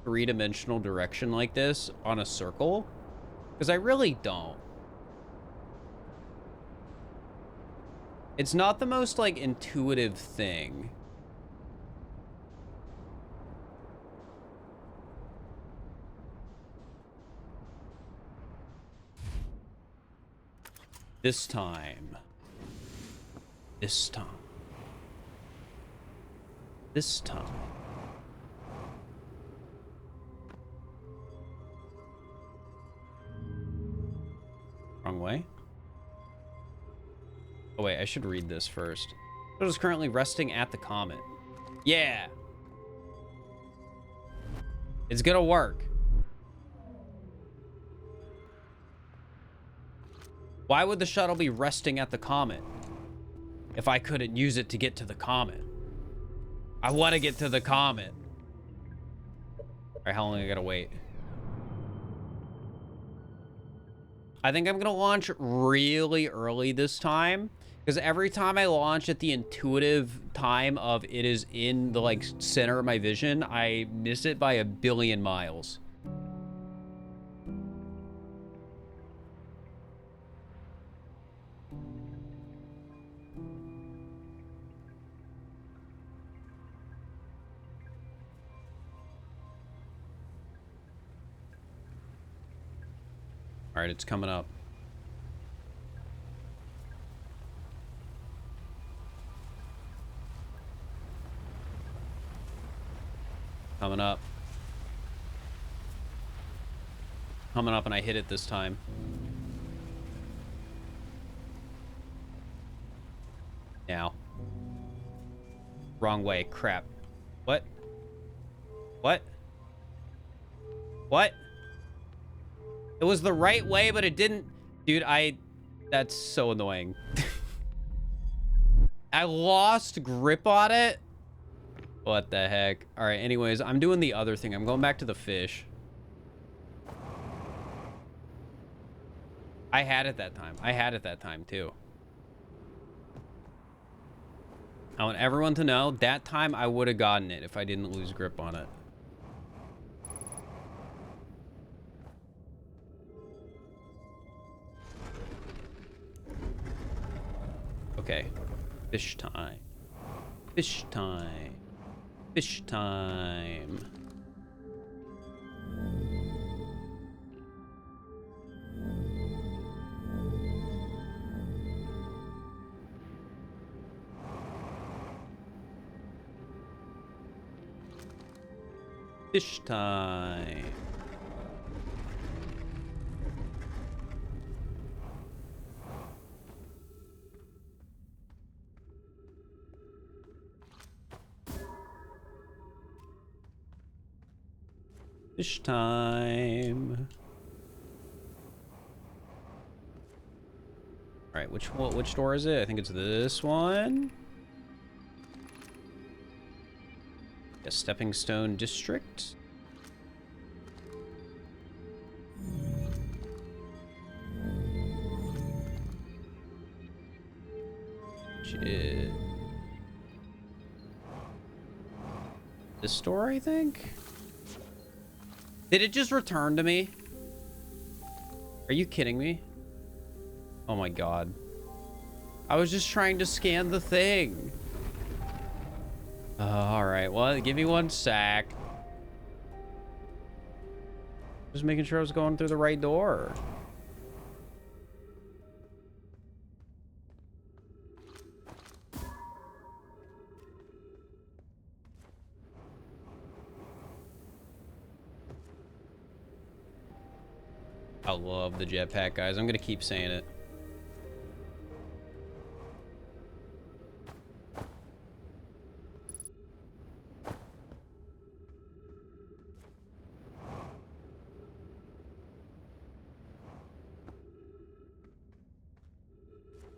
[SPEAKER 1] three-dimensional direction like this on a circle, because I really don't. It's not the most like intuitive thing. This time. This time. This time. Wrong way. Oh wait, I should read this first. It is currently resting at the comet. Yeah. It's gonna work. Why would the shuttle be resting at the comet if I couldn't use it to get to the comet? I want to get to the comet. All right, how long I gotta wait? I think I'm gonna launch really early this time, because every time I launch at the intuitive time of it is in the like center of my vision, I miss it by a billion miles. All right, it's coming up. Coming up. Coming up, and I hit it this time. Now. Wrong way. Crap. What? What? What? It was the right way, but it didn't... Dude, that's so annoying. I lost grip on it. What the heck? All right, anyways, I'm doing the other thing. I'm going back to the fish. I had it that time. I had it that time, too. I want everyone to know that time I would have gotten it if I didn't lose grip on it. Okay. Fish time. Fish time. Fish time. Fish time. Fish time. All right, which door is it? I think it's this one. A Stepping Stone District. Shit. This door, I think. Did it just return to me? Are you kidding me? Oh my god. I was just trying to scan the thing. Alright, well, give me one sec. Just making sure I was going through the right door. I love the jetpack, guys. I'm gonna keep saying it.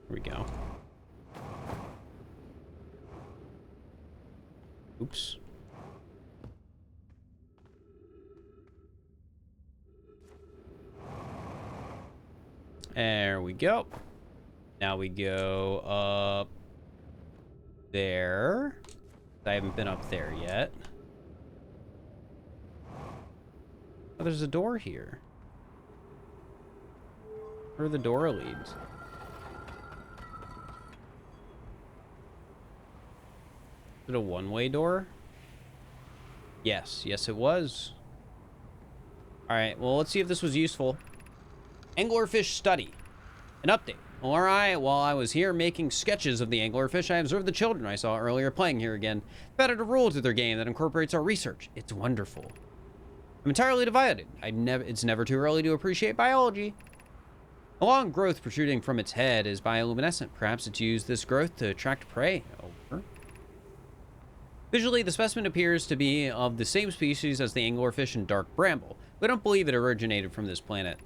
[SPEAKER 1] Here we go. Oops. There we go. Now we go up there. I haven't been up there yet. Oh, there's a door here. Where the door leads. Is it a one-way door? Yes. Yes, it was. All right. Well, let's see if this was useful. Anglerfish study. An update. All right, while I was here making sketches of the anglerfish, I observed the children I saw earlier playing here again. They've added a rule to their game that incorporates our research. It's wonderful. I'm entirely divided. It's never too early to appreciate biology. A long growth protruding from its head is bioluminescent. Perhaps it's used this growth to attract prey. Over. Visually, the specimen appears to be of the same species as the anglerfish and dark bramble. We don't believe it originated from this planet.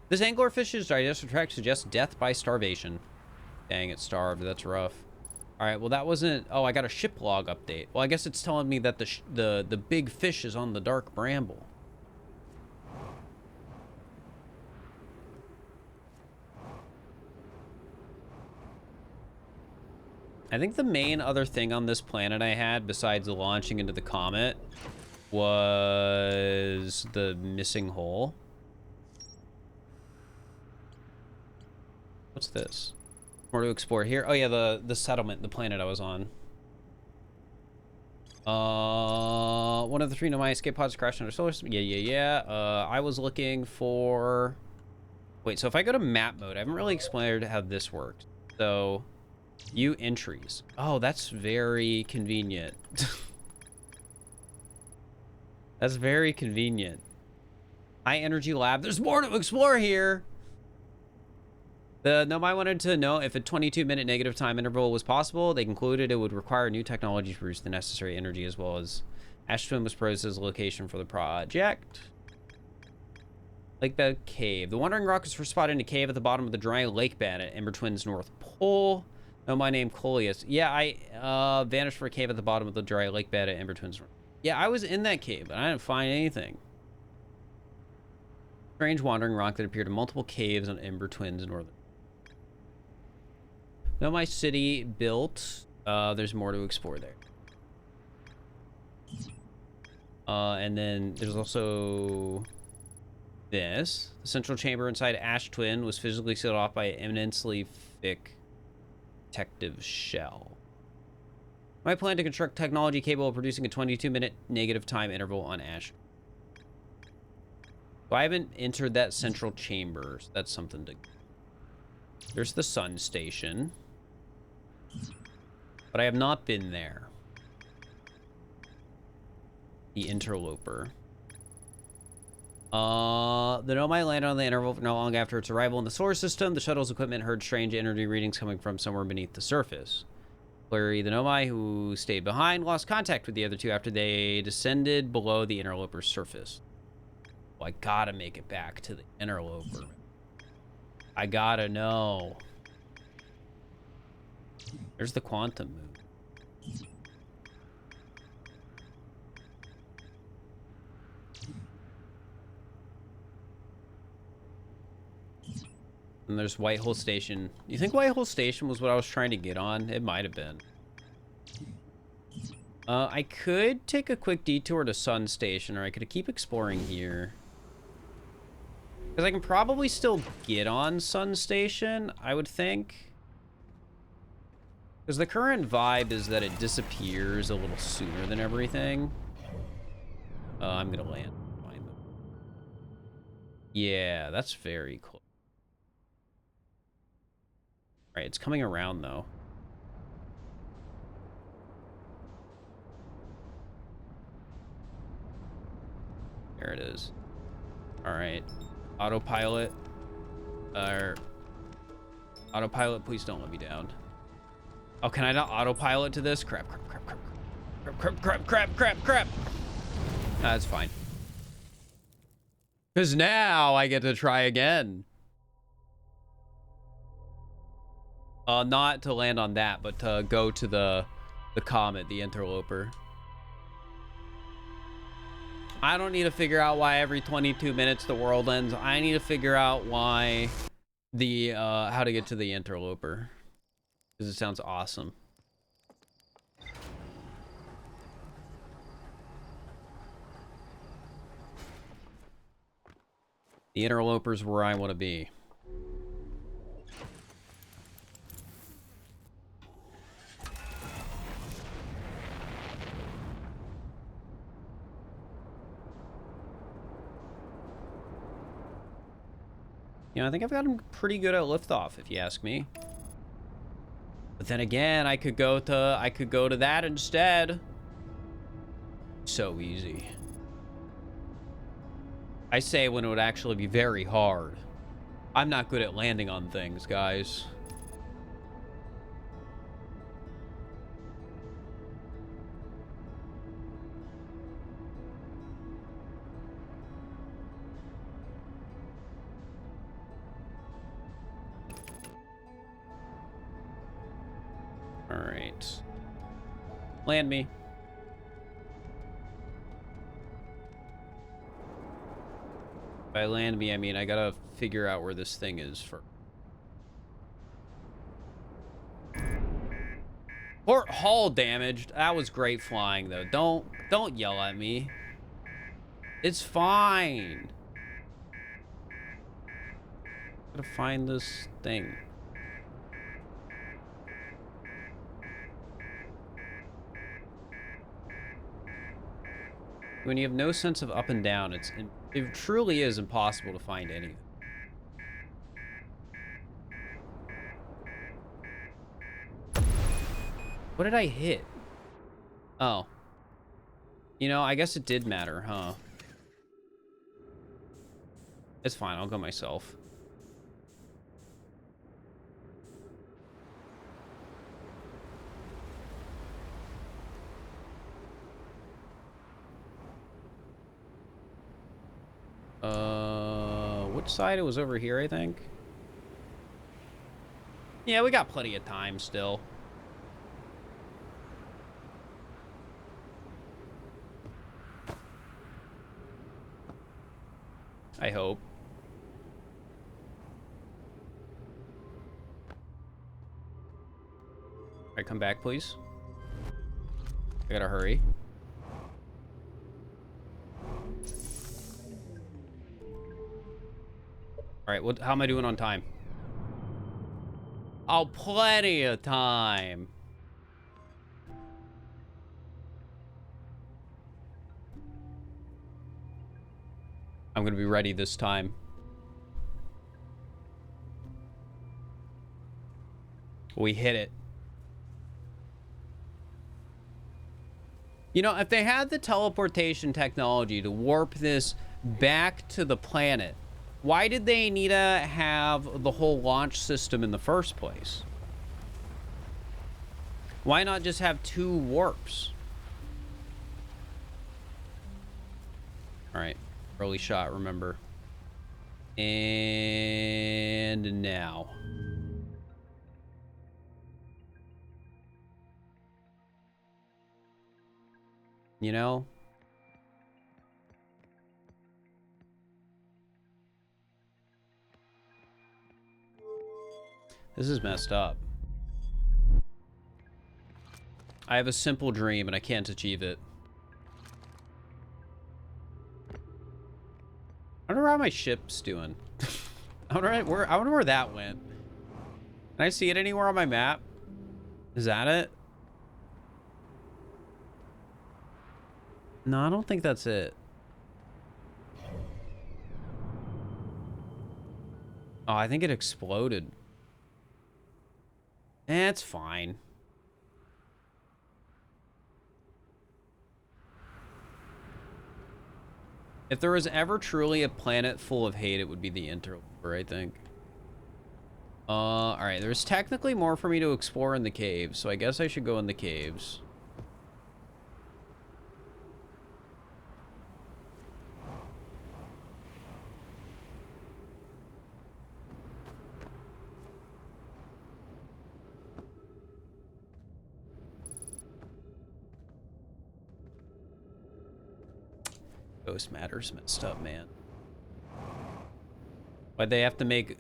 [SPEAKER 1] This anglerfish's digestive tract suggests death by starvation. Dang, it starved. That's rough. All right, well, that wasn't... Oh, I got a ship log update. Well, I guess it's telling me that the big fish is on the dark bramble. I think the main other thing on this planet I had, besides launching into the comet, was the missing hole. What's this? More to explore here. Oh yeah, the settlement, the planet I was on. One of the 3 Nomai escape pods crashed under solar system. Yeah. I was looking for... Wait, so if I go to map mode, I haven't really explained how this worked. So, view entries. Oh, that's very convenient. That's very convenient. High energy lab. There's more to explore here. The Nomai wanted to know if a 22-minute negative time interval was possible. They concluded it would require new technology to produce the necessary energy, as well as Ash Twin was proposed as a location for the project. Lake Bed Cave. The Wandering Rock was first spotted in a cave at the bottom of the dry lake bed at Ember Twin's North Pole. Nomai named Coleus. Yeah, I vanished for a cave at the bottom of the dry lake bed at Ember Twin's North. Yeah, I was in that cave, but I didn't find anything. Strange wandering rock that appeared in multiple caves on Ember Twin's northern. Nomai City built. There's more to explore there. And then there's also this. The central chamber inside Ash Twin was physically sealed off by an immensely thick protective shell. My plan to construct technology capable of producing a 22-minute negative time interval on Ash. So I haven't entered that central chamber, so that's something to... There's the sun station. But I have not been there. The interloper. The Nomai landed on the interval not long after its arrival in the solar system. The shuttle's equipment heard strange energy readings coming from somewhere beneath the surface. Clary, the Nomai who stayed behind, lost contact with the other 2 after they descended below the interloper's surface. Well, I gotta make it back to the interloper. I gotta know. There's the quantum move. And there's Whitehole Station. You think Whitehole Station was what I was trying to get on? It might have been. I could take a quick detour to Sun Station, or I could keep exploring here. Because I can probably still get on Sun Station, I would think. Because the current vibe is that it disappears a little sooner than everything. I'm going to land. Find them. Yeah, that's very cool. All right, it's coming around, though. There it is. All right. Autopilot. Autopilot, please don't let me down. Oh, can I not autopilot to this? Crap. That's fine. Because now I get to try again. Not to land on that, but to go to the comet, the interloper. I don't need to figure out why every 22 minutes the world ends. I need to figure out why the how to get to the interloper. Because it sounds awesome. The interloper's where I want to be. You know, I think I've gotten pretty good at liftoff, if you ask me. But then again, I could go to that instead. So easy. I say when it would actually be very hard. I'm not good at landing on things, guys. All right. Land me. By land me, I mean I gotta figure out where this thing is for. Port hull damaged. That was great flying though. Don't yell at me. It's fine. Gotta find this thing. When you have no sense of up and down, it truly is impossible to find anything. What did I hit? Oh. You know, I guess it did matter, huh? It's fine, I'll go myself. Which side? It was over here, I think. Yeah, we got plenty of time still. I hope. All right, come back, please. I gotta hurry. All right, how am I doing on time? Oh, plenty of time. I'm gonna be ready this time. We hit it. You know, if they had the teleportation technology to warp this back to the planet, why did they need to have the whole launch system in the first place? Why not just have 2 warps? All right, early shot, remember. And now. You know? This is messed up. I have a simple dream and I can't achieve it. I wonder how my ship's doing. I wonder where that went. Can I see it anywhere on my map? Is that it? No, I don't think that's it. Oh, I think it exploded. It's fine. If there was ever truly a planet full of hate, it would be the Interloper, I think. All right, there's technically more for me to explore in the caves, so I guess I should go in the caves. Ghost Matter's messed up, man. Why'd they have to make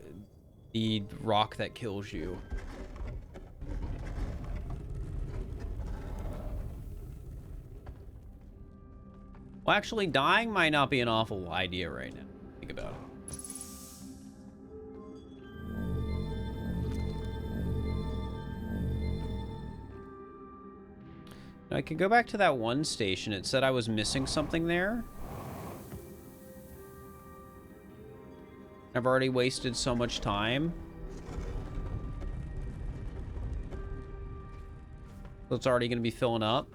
[SPEAKER 1] the rock that kills you? Well, actually, dying might not be an awful idea right now. Think about it. I could go back to that one station. It said I was missing something there. I've already wasted so much time. So it's already going to be filling up.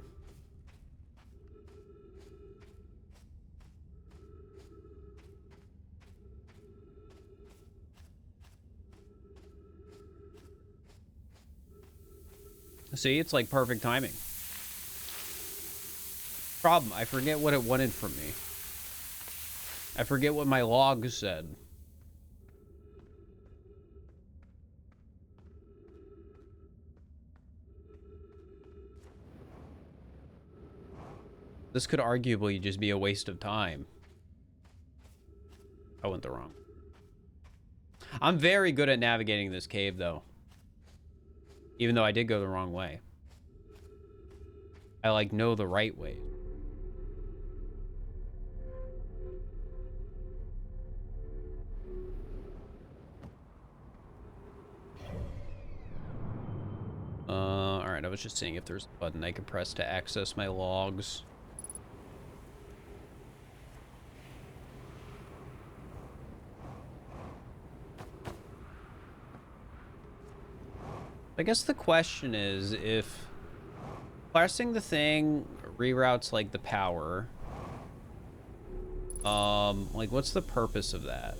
[SPEAKER 1] See, it's like perfect timing. Problem, I forget what it wanted from me. I forget what my log said. This could arguably just be a waste of time. I went the wrong. I'm very good at navigating this cave, though. Even though I did go the wrong way. I, like, know the right way. Alright, I was just seeing if there's a button I could press to access my logs. I guess the question is if pressing the thing reroutes like the power, like what's the purpose of that?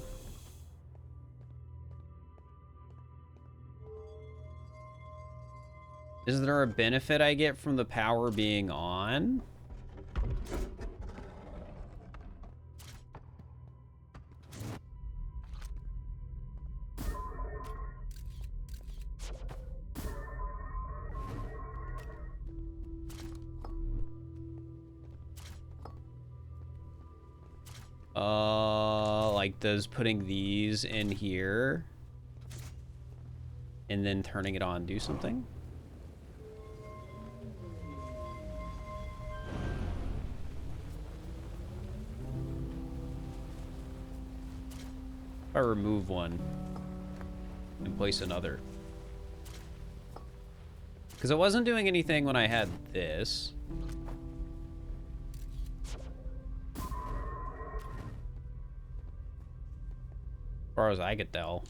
[SPEAKER 1] Is there a benefit I get from the power being on? Like does putting these in here and then turning it on do something? If I remove one and place another. Because it wasn't doing anything when I had this. As far as I could tell.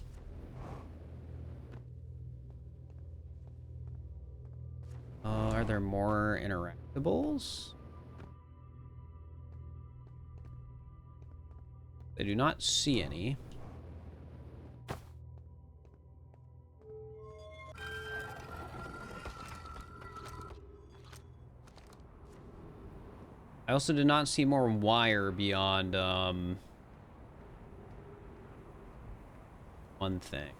[SPEAKER 1] Are there more interactables? I do not see any. I also did not see more wire beyond, one thing.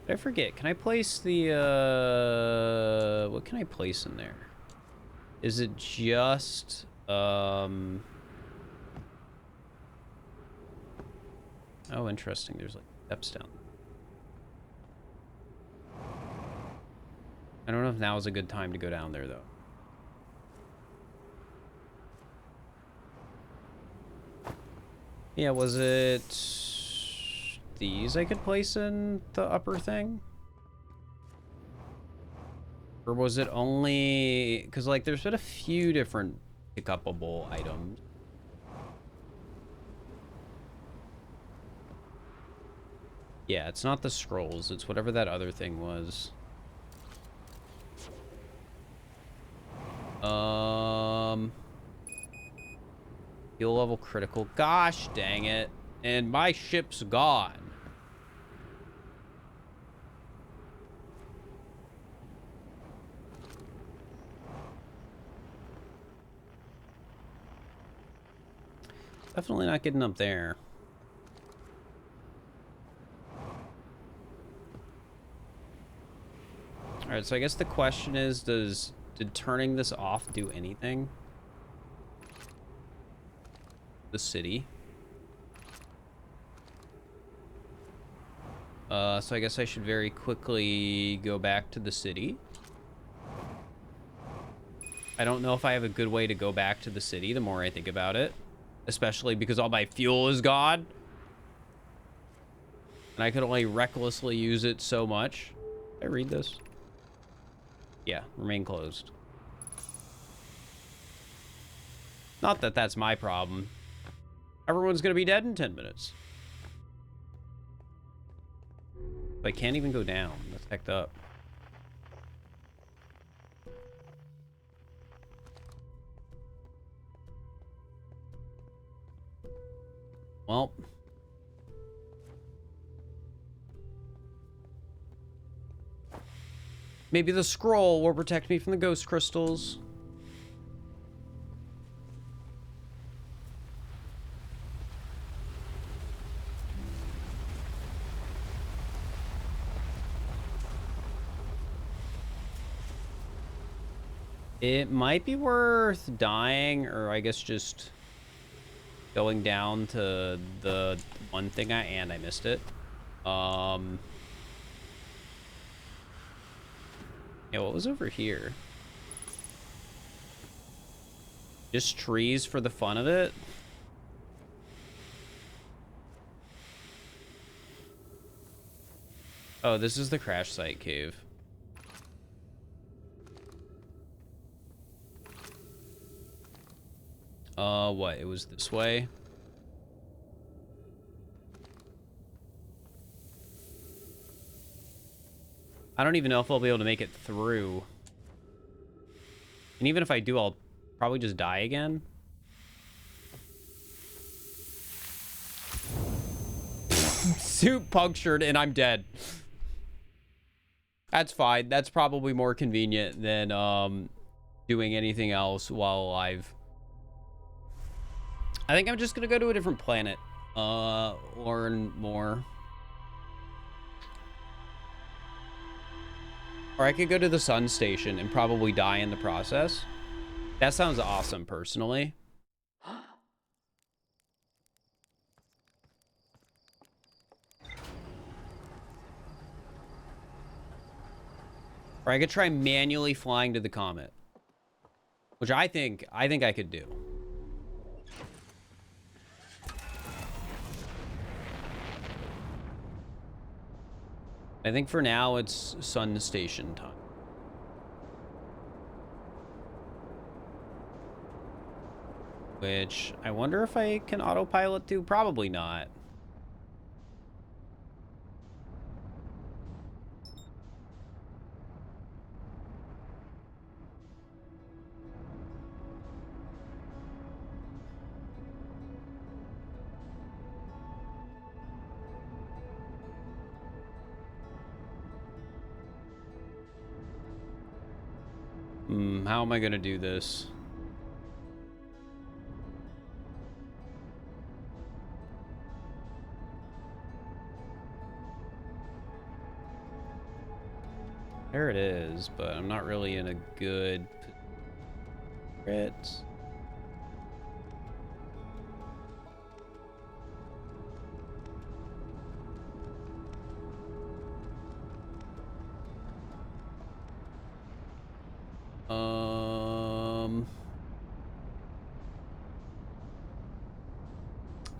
[SPEAKER 1] Did I forget? Can I place the, what can I place in there? Is it just, oh, interesting. There's like steps down. I don't know if now is a good time to go down there, though. Yeah, was it these I could place in the upper thing? Or was it only... Because, like, there's been a few different pick-upable items. Yeah, it's not the scrolls. It's whatever that other thing was. Fuel level critical. Gosh dang it. And my ship's gone. Definitely not getting up there. Alright, so I guess the question is, did turning this off do anything? The city. So I guess I should very quickly go back to the city. I don't know if I have a good way to go back to the city the more I think about it. Especially because all my fuel is gone. And I could only recklessly use it so much. Did I read this? Yeah, remain closed. Not that that's my problem. Everyone's gonna be dead in 10 minutes. I can't even go down. That's hecked up. Well. Maybe the scroll will protect me from the ghost crystals. It might be worth dying, or I guess just going down to the one thing I missed it. Yeah, what was over here? Just trees for the fun of it? Oh, this is the crash site cave. What? It was this way? I don't even know if I'll be able to make it through. And even if I do, I'll probably just die again. Suit punctured and I'm dead. That's fine. That's probably more convenient than doing anything else while alive. I think I'm just gonna go to a different planet. Learn more. Or I could go to the sun station and probably die in the process. That sounds awesome, personally. Or I could try manually flying to the comet, which I think I could do. I think for now it's sun station time. Which I wonder if I can autopilot to. Probably not. How am I gonna do this? There it is, but I'm not really in a good position.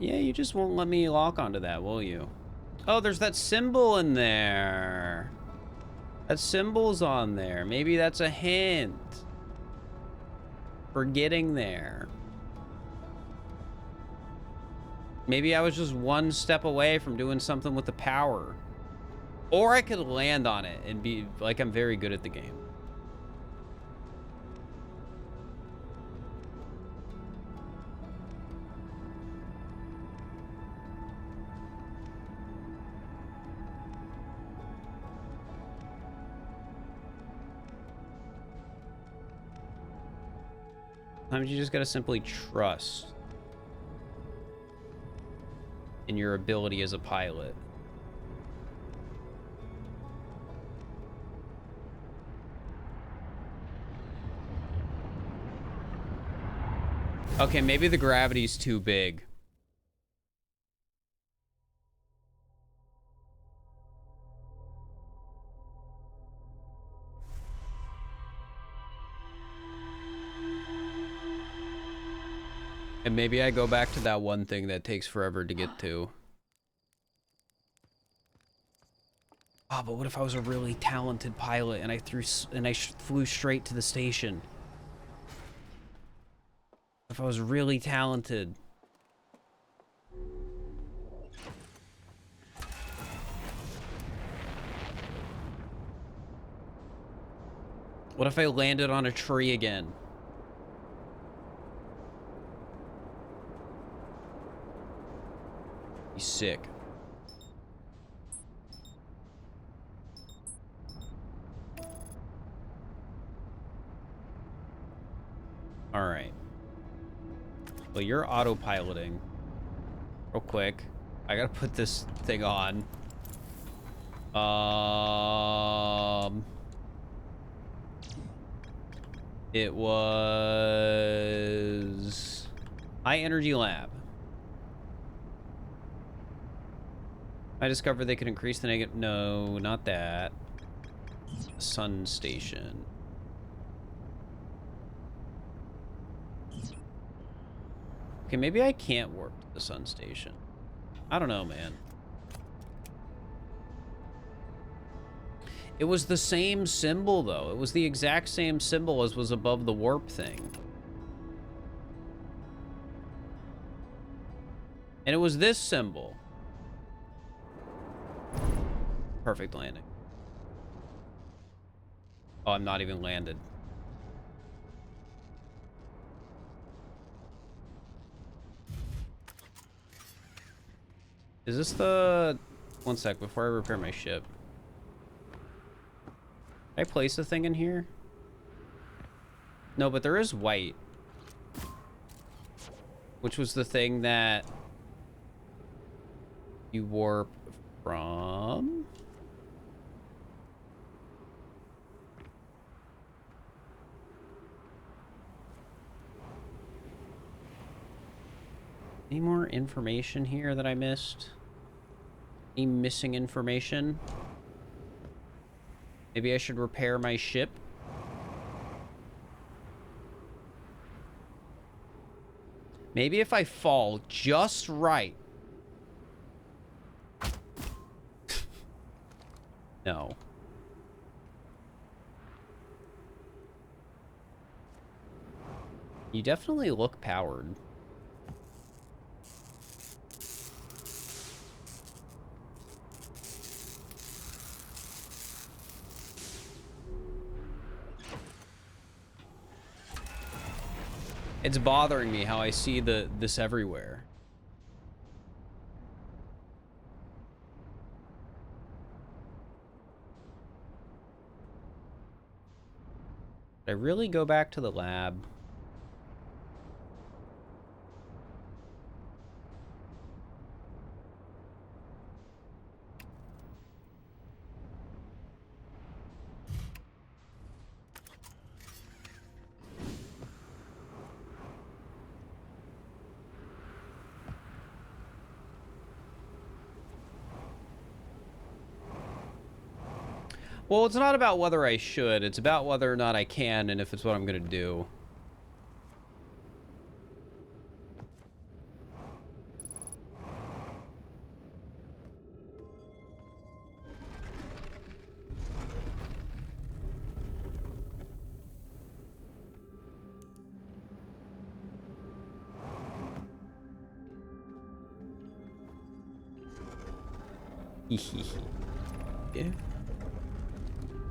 [SPEAKER 1] Yeah, you just won't let me lock onto that, will you? Oh, there's that symbol in there. That symbol's on there. Maybe that's a hint for getting there. Maybe I was just one step away from doing something with the power. Or I could land on it and be like, I'm very good at the game. Sometimes you just gotta simply trust in your ability as a pilot. Okay, maybe the gravity's too big. And maybe I go back to that one thing that takes forever to get to. Oh, but what if I was a really talented pilot and I flew straight to the station? If I was really talented. What if I landed on a tree again? He's sick. All right. Well, you're autopiloting. Real quick. I gotta put this thing on. It was High Energy Lab. I discovered they could increase the negative. No, not that. Sun Station. Okay, maybe I can't warp to the Sun Station. I don't know, man. It was the same symbol, though. It was the exact same symbol as was above the warp thing. And it was this symbol. Perfect landing. Oh, I'm not even landed. Is this the... One sec, before I repair my ship. Can I place a thing in here? No, but there is white. Which was the thing that you warp from. Any more information here that I missed? Any missing information? Maybe I should repair my ship. Maybe if I fall just right. No. You definitely look powered. It's bothering me how I see this everywhere. Did I really go back to the lab? Well, it's not about whether I should. It's about whether or not I can and if it's what I'm going to do. Yeah.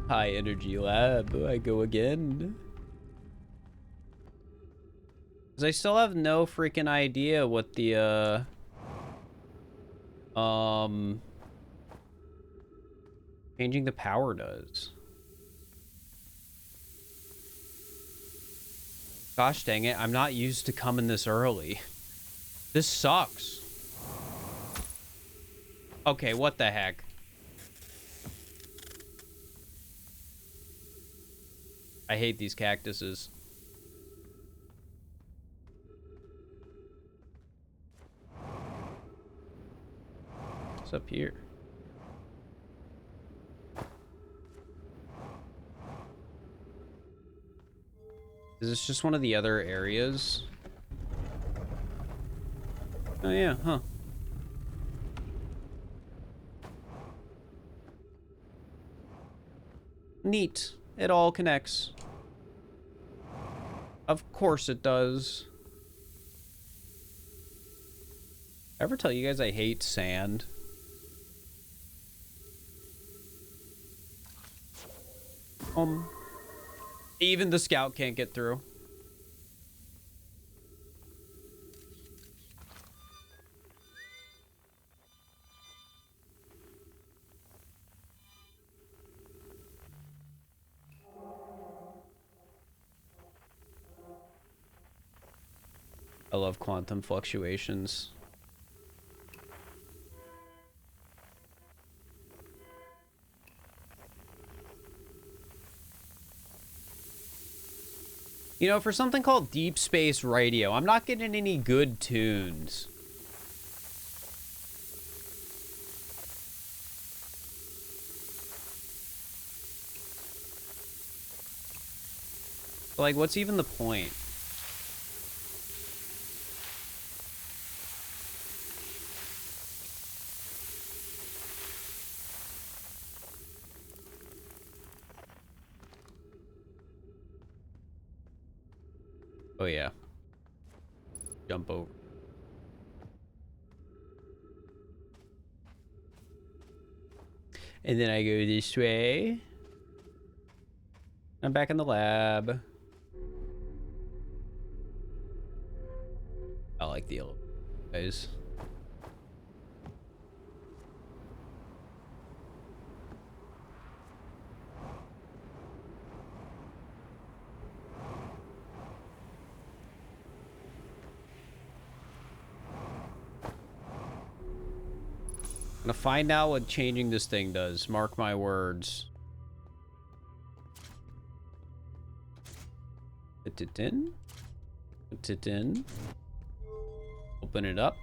[SPEAKER 1] High Energy Lab. I go again. Because I still have no freaking idea what the, changing the power does. Gosh dang it, I'm not used to coming this early. This sucks. Okay, what the heck? I hate these cactuses. What's up here? Is this just one of the other areas? Oh yeah, huh. Neat. It all connects. Of course it does. Ever tell you guys I hate sand? Even the scout can't get through. I love quantum fluctuations. You know, for something called Deep Space Radio, I'm not getting any good tunes. Like, what's even the point? Oh, yeah. Jump over. And then I go this way. I'm back in the lab. I like the elevator, guys. I'm gonna find out what changing this thing does. Mark my words. Put it in. Put it in. Open it up.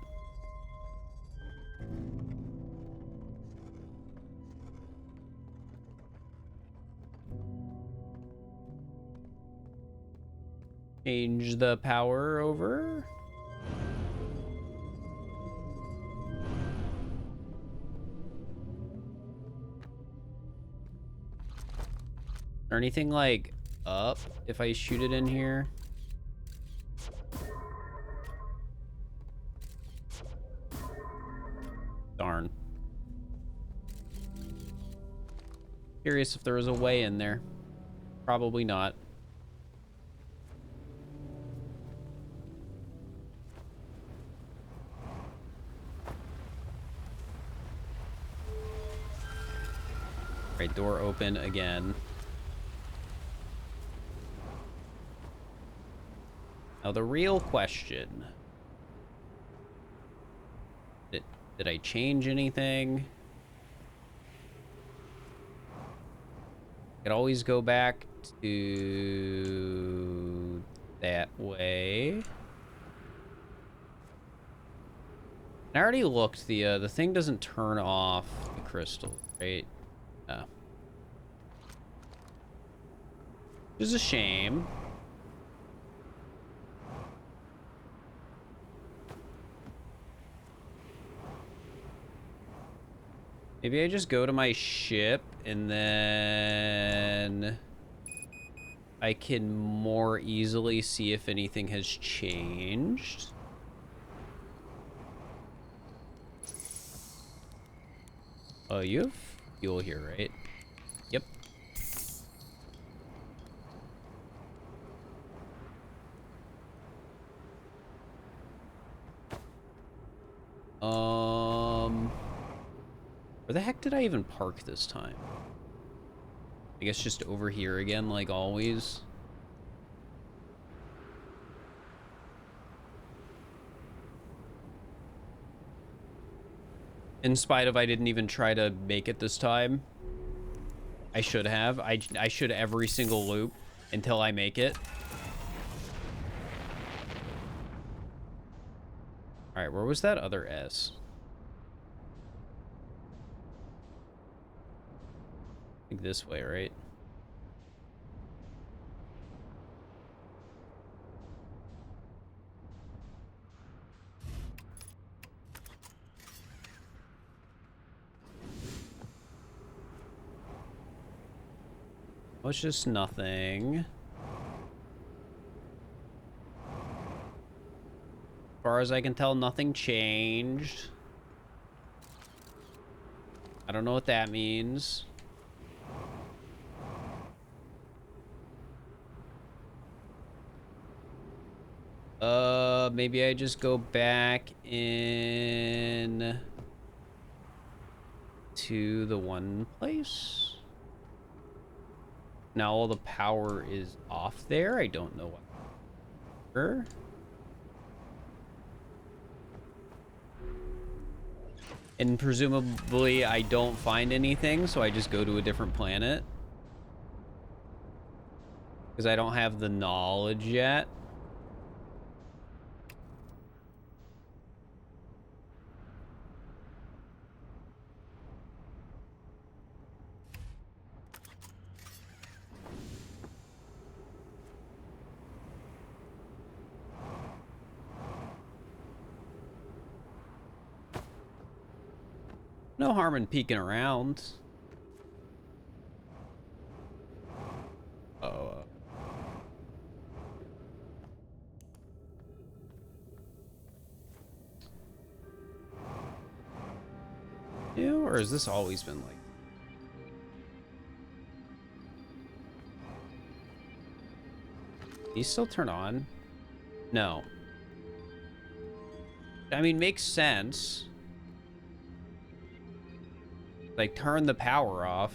[SPEAKER 1] Change the power over. Or anything like up if I shoot it in here? Darn. Curious if there was a way in there. Probably not. Right, door open again. Now the real question. Did I change anything? I could always go back to that way. I already looked. The thing doesn't turn off the crystal, right? Yeah. Which is a shame. Maybe I just go to my ship and then I can more easily see if anything has changed. Oh, you have fuel here, right? Yep. Where the heck did I even park this time? I guess just over here again, like always. In spite of I didn't even try to make it this time. I should have. I should every single loop until I make it. All right, where was that other S? I think this way, right? Oh, it's just nothing. As far as I can tell, nothing changed. I don't know what that means. Maybe I just go back in to the one place. Now all the power is off there. I don't know what. Sure. And presumably I don't find anything, so I just go to a different planet. Because I don't have the knowledge yet. No harm in peeking around. Oh. Yeah, or has this always been like? These still turn on? No. I mean, makes sense. Like, turn the power off.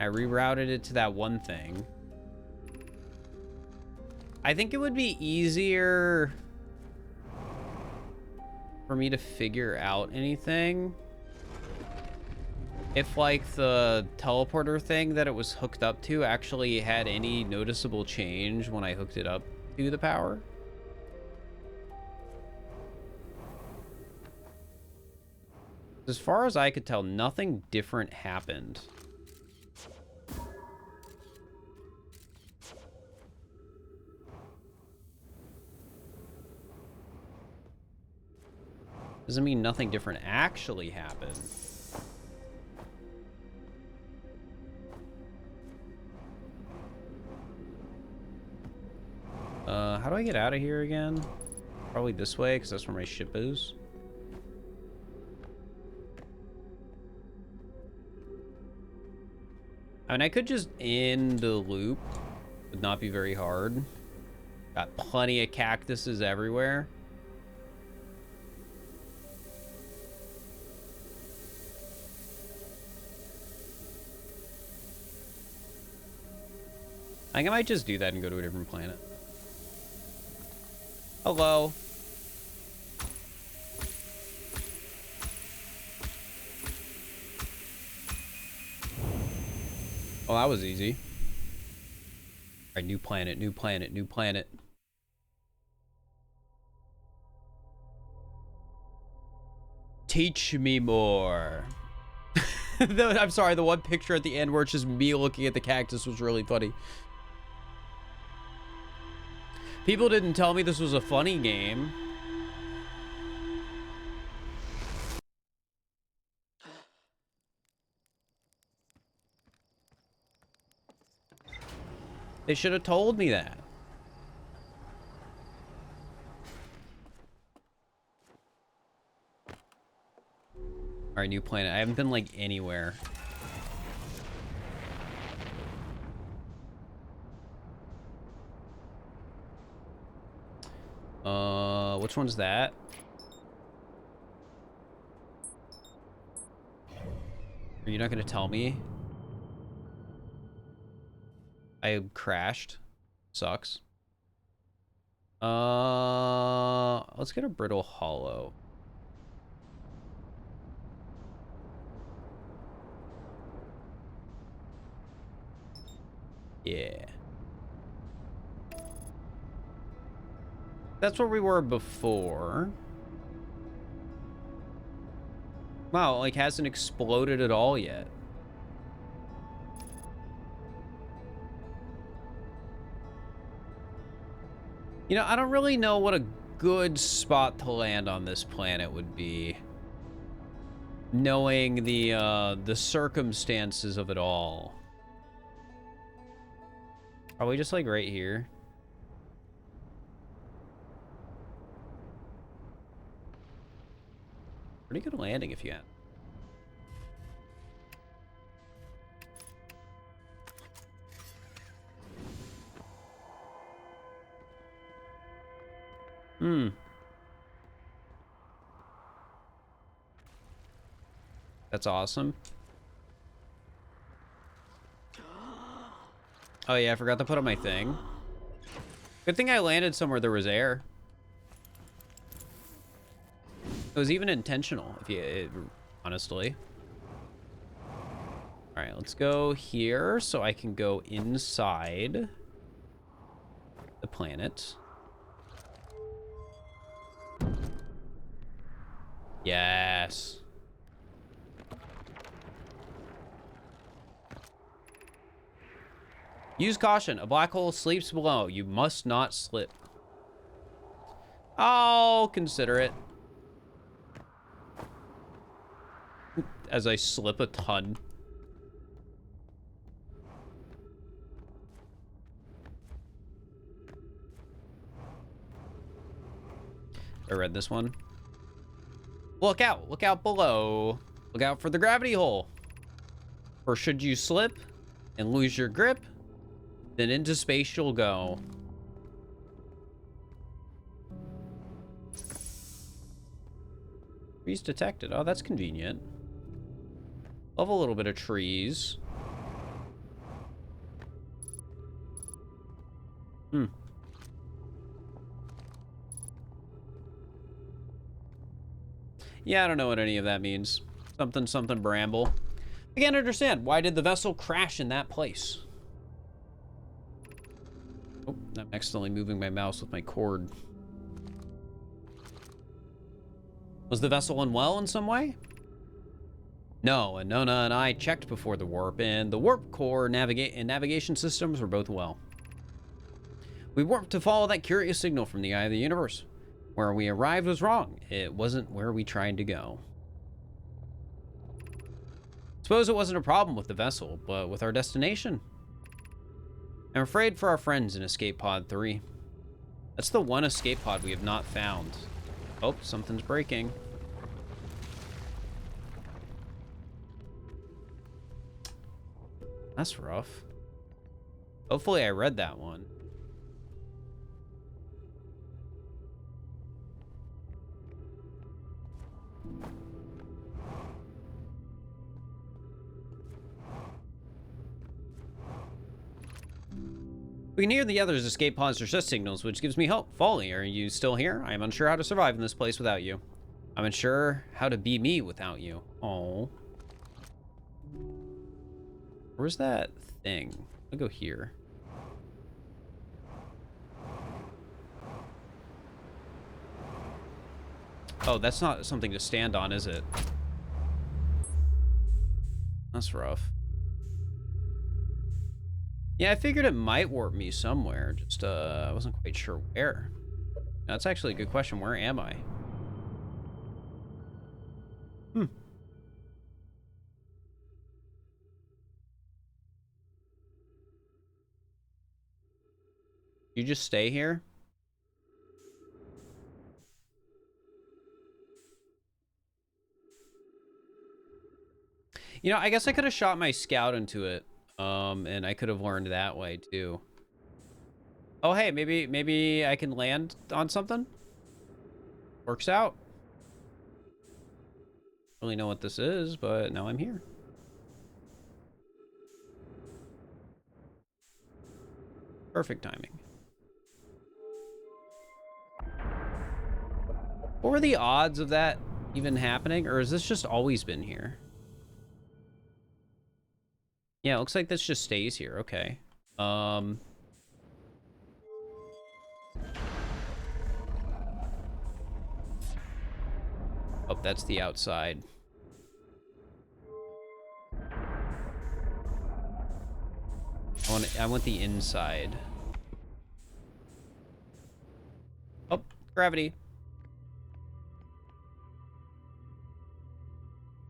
[SPEAKER 1] I rerouted it to that one thing. I think it would be easier for me to figure out anything if, like, the teleporter thing that it was hooked up to actually had any noticeable change when I hooked it up to the power. As far as I could tell, nothing different happened. Doesn't mean nothing different actually happened. How do I get out of here again? Probably this way, because that's where my ship is. I mean, I could just end the loop. Would not be very hard. Got plenty of cactuses everywhere. I think I might just do that and go to a different planet. Hello. Oh, that was easy. All right, new planet, new planet, new planet. Teach me more. I'm sorry, the one picture at the end where it's just me looking at the cactus was really funny. People didn't tell me this was a funny game. They should have told me that. All right, new planet. I haven't been, like, anywhere. Which one's that? Are you not gonna tell me? I crashed. Sucks. Let's get a brittle hollow. Yeah. That's where we were before. Wow, like, hasn't exploded at all yet. You know, I don't really know what a good spot to land on this planet would be. Knowing the circumstances of it all. Probably just, like, right here. Pretty good landing if you had. Hmm. That's awesome. Oh yeah, I forgot to put on my thing. Good thing I landed somewhere there was air. It was even intentional, if you, honestly. All right, let's go here so I can go inside the planet. Yes. Use caution. A black hole sleeps below. You must not slip. I'll consider it. As I slip a ton. I read this one. Look out. Look out below. Look out for the gravity hole. Or should you slip and lose your grip, then into space you'll go. Trees detected. Oh, that's convenient. Love a little bit of trees. Hmm. Yeah, I don't know what any of that means. Something bramble. I can't understand. Why did the vessel crash in that place? Oh, I'm accidentally moving my mouse with my cord. Was the vessel unwell in some way? No, and Nona and I checked before the warp, and the warp core and navigation systems were both well. We warped to follow that curious signal from the eye of the universe. Where we arrived was wrong. It wasn't where we tried to go. Suppose it wasn't a problem with the vessel, but with our destination. I'm afraid for our friends in Escape Pod 3. That's the one escape pod we have not found. Oh, something's breaking. That's rough. Hopefully I read that one. We can hear the others' escape pods distress signals, which gives me hope. Folly, are you still here? I am unsure how to survive in this place without you. I'm unsure how to be me without you. Oh. Where's that thing? I'll go here. Oh, that's not something to stand on, is it? That's rough. Yeah, I figured it might warp me somewhere. Just, I wasn't quite sure where. That's actually a good question. Where am I? You just stay here? You know, I guess I could have shot my scout into it. And I could have learned that way too. Oh, hey, maybe I can land on something. Works out. Don't really know what this is, but now I'm here. Perfect timing. What were the odds of that even happening? Or has this just always been here? Yeah, it looks like this just stays here. Okay. Oh, that's the outside. I want the inside. Oh, gravity.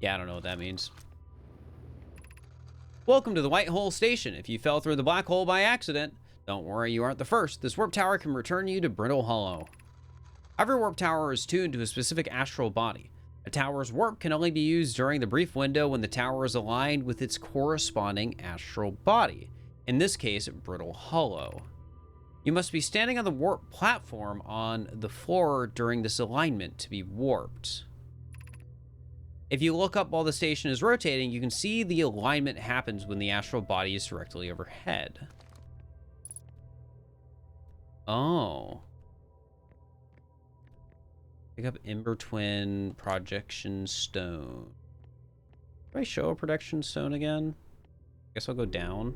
[SPEAKER 1] Yeah, I don't know what that means. Welcome to the White Hole Station. If you fell through the black hole by accident, don't worry, you aren't the first. This warp tower can return you to Brittle Hollow. Every warp tower is tuned to a specific astral body. A tower's warp can only be used during the brief window when the tower is aligned with its corresponding astral body. In this case, Brittle Hollow. You must be standing on the warp platform on the floor during this alignment to be warped. If you look up while the station is rotating, you can see the alignment happens when the astral body is directly overhead. Oh. Pick up Ember Twin Projection Stone. Do I show a projection stone again? Guess I'll go down.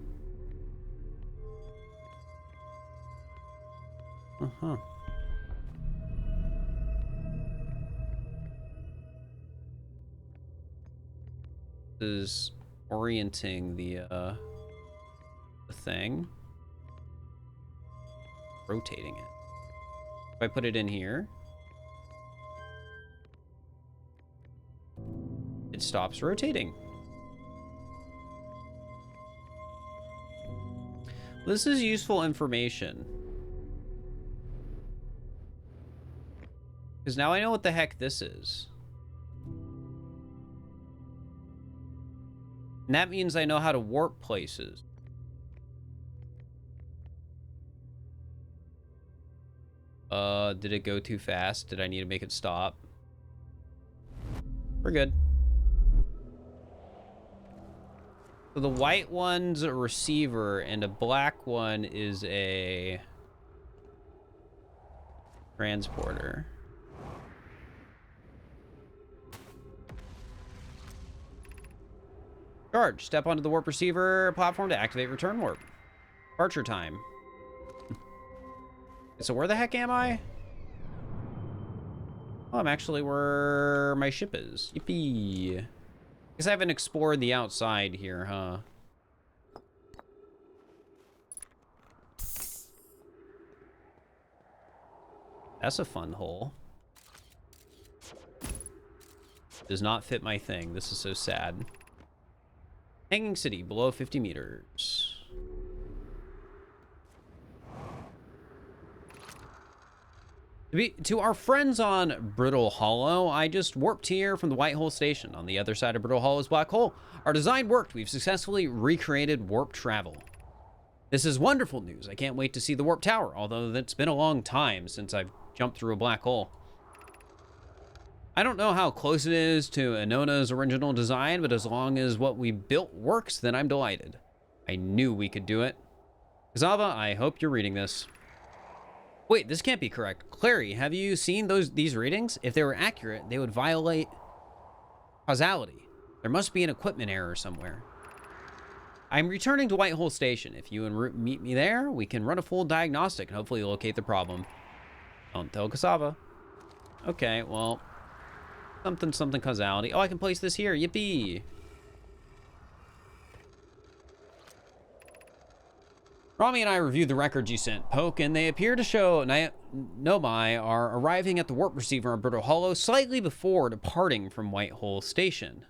[SPEAKER 1] Uh-huh. This is orienting the thing. Rotating it. If I put it in here, it stops rotating. This is useful information. Because now I know what the heck this is. And that means I know how to warp places. Did it go too fast? Did I need to make it stop? We're good. So the white one's a receiver, and a black one is a transporter. Charge. Step onto the warp receiver platform to activate return warp. Departure time. So where the heck am I? Oh, I'm actually where my ship is. Yippee. Guess I haven't explored the outside here, huh? That's a fun hole. Does not fit my thing. This is so sad. Hanging City, below 50 meters. To our friends on Brittle Hollow, I just warped here from the White Hole Station. On the other side of Brittle Hollow's black hole, our design worked. We've successfully recreated warp travel. This is wonderful news. I can't wait to see the warp tower, although it's been a long time since I've jumped through a black hole. I don't know how close it is to Inona's original design, but as long as what we built works, then I'm delighted. I knew we could do it. Kazava, I hope you're reading this. Wait, this can't be correct. Clary, have you seen these readings? If they were accurate, they would violate causality. There must be an equipment error somewhere. I'm returning to White Hole Station. If you and Root meet me there, we can run a full diagnostic and hopefully locate the problem. Don't tell Kasava. Okay, well, something causality. Oh, I can place this here. Yippee. Rami and I reviewed the records you sent, Poke, and they appear to show Nomai are arriving at the warp receiver on Brittle Hollow slightly before departing from White Hole Station.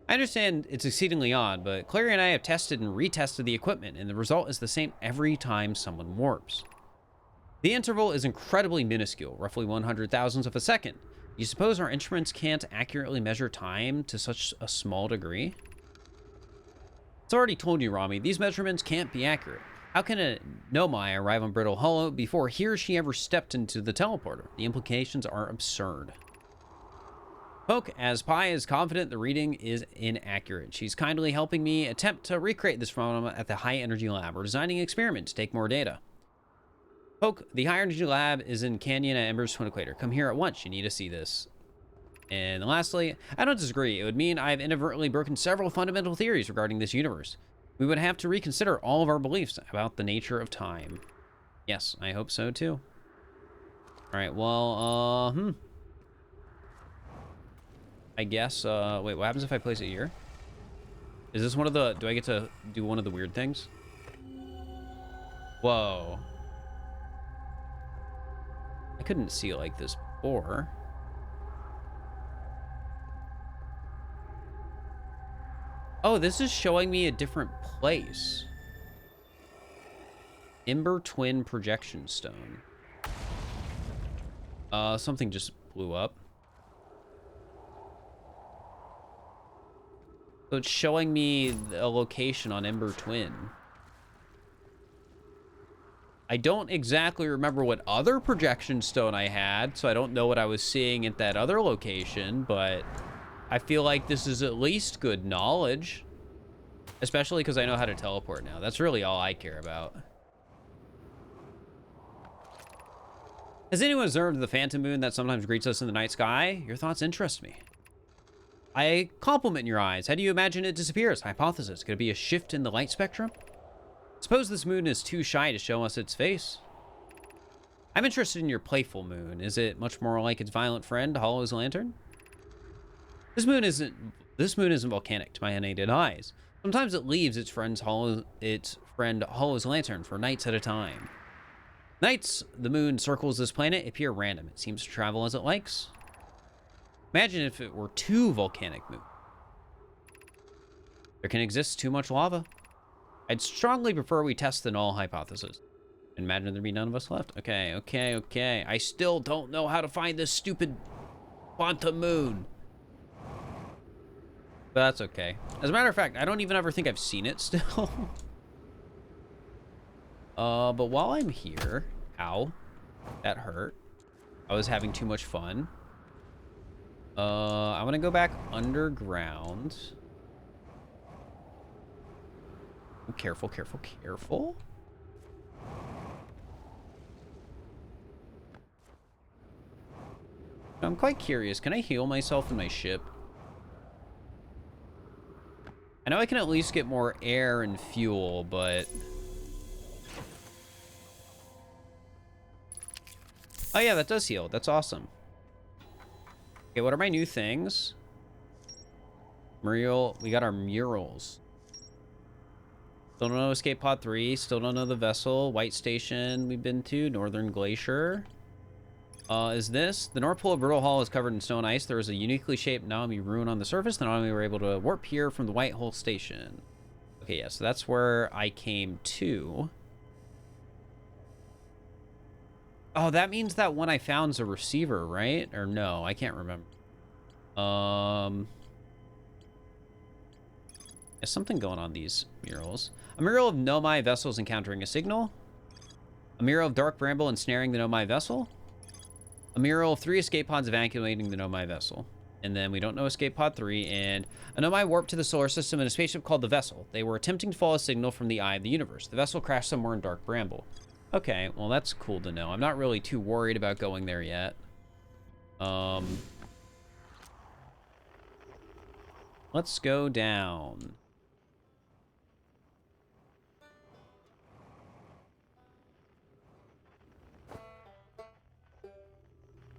[SPEAKER 1] I understand it's exceedingly odd, but Clary and I have tested and retested the equipment, and the result is the same every time someone warps. The interval is incredibly minuscule, roughly 100,000ths of a second. You suppose our instruments can't accurately measure time to such a small degree? It's already told you, Rami, these measurements can't be accurate. How can a Nomai arrive on Brittle Hollow before he or she ever stepped into the teleporter? The implications are absurd. Poke, as Pi is confident the reading is inaccurate. She's kindly helping me attempt to recreate this phenomenon at the High Energy Lab. We're designing an experiment to take more data. Poke, the High Energy Lab is in Canyon at Ember's Twin Equator. Come here at once. You need to see this. And lastly, I don't disagree. It would mean I've inadvertently broken several fundamental theories regarding this universe. We would have to reconsider all of our beliefs about the nature of time. Yes, I hope so too. All right, well, I guess, wait, what happens if I place it here? Is this one of the, do I get to do one of the weird things? Whoa. I couldn't see it like this before. Oh, this is showing me a different place. Ember Twin Projection Stone. Something just blew up. So it's showing me a location on Ember Twin. I don't exactly remember what other projection stone I had, so I don't know what I was seeing at that other location, but I feel like this is at least good knowledge. Especially because I know how to teleport now. That's really all I care about. Has anyone observed the phantom moon that sometimes greets us in the night sky? Your thoughts interest me. I compliment your eyes. How do you imagine it disappears? Hypothesis. Could it be a shift in the light spectrum? Suppose this moon is too shy to show us its face. I'm interested in your playful moon. Is it much more like its violent friend, Hollow's lantern? This moon isn't volcanic to my unaided eyes. Sometimes it leaves its friend Hollow's lantern for nights at a time. Nights, the moon circles this planet appear random. It seems to travel as it likes. Imagine if it were too volcanic moon. There can exist too much lava. I'd strongly prefer we test the null hypothesis. Imagine there'd be none of us left. Okay. I still don't know how to find this stupid quantum moon. But that's okay. As a matter of fact, I don't even ever think I've seen it still. But while I'm here... Ow. That hurt. I was having too much fun. I want to go back underground. Oh, careful. I'm quite curious. Can I heal myself in my ship? I know I can at least get more air and fuel, but... Oh yeah, that does heal. That's awesome. Okay, what are my new things? Mural. We got our murals. Still don't know Escape Pod 3. Still don't know the vessel. White Station we've been to. Northern Glacier. Is this? The North Pole of Brittle Hall is covered in snow and ice. There is a uniquely shaped Naomi ruin on the surface. The Naomi were able to warp here from the White Hole Station. Okay, yeah, so that's where I came to. Oh, that means that one I found is a receiver, right? Or no, I can't remember. There's something going on these murals. A mural of Nomai vessels encountering a signal. A mural of Dark Bramble ensnaring the Nomai vessel. A mural of 3 escape pods evacuating the Nomai vessel. And then we don't know Escape Pod 3. And a Nomai warped to the solar system in a spaceship called the Vessel. They were attempting to follow a signal from the eye of the universe. The vessel crashed somewhere in Dark Bramble. Okay, well that's cool to know. I'm not really too worried about going there yet. Let's go down.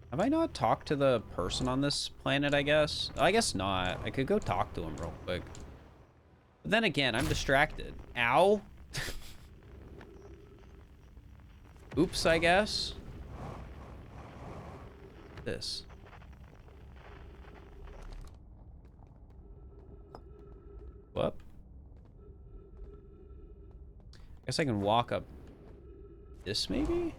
[SPEAKER 1] Have I not talked to the person on this planet, I guess? I guess not. I could go talk to him real quick. But then again, I'm distracted. Ow. Oops, I guess. This. What? I guess I can walk up this, maybe?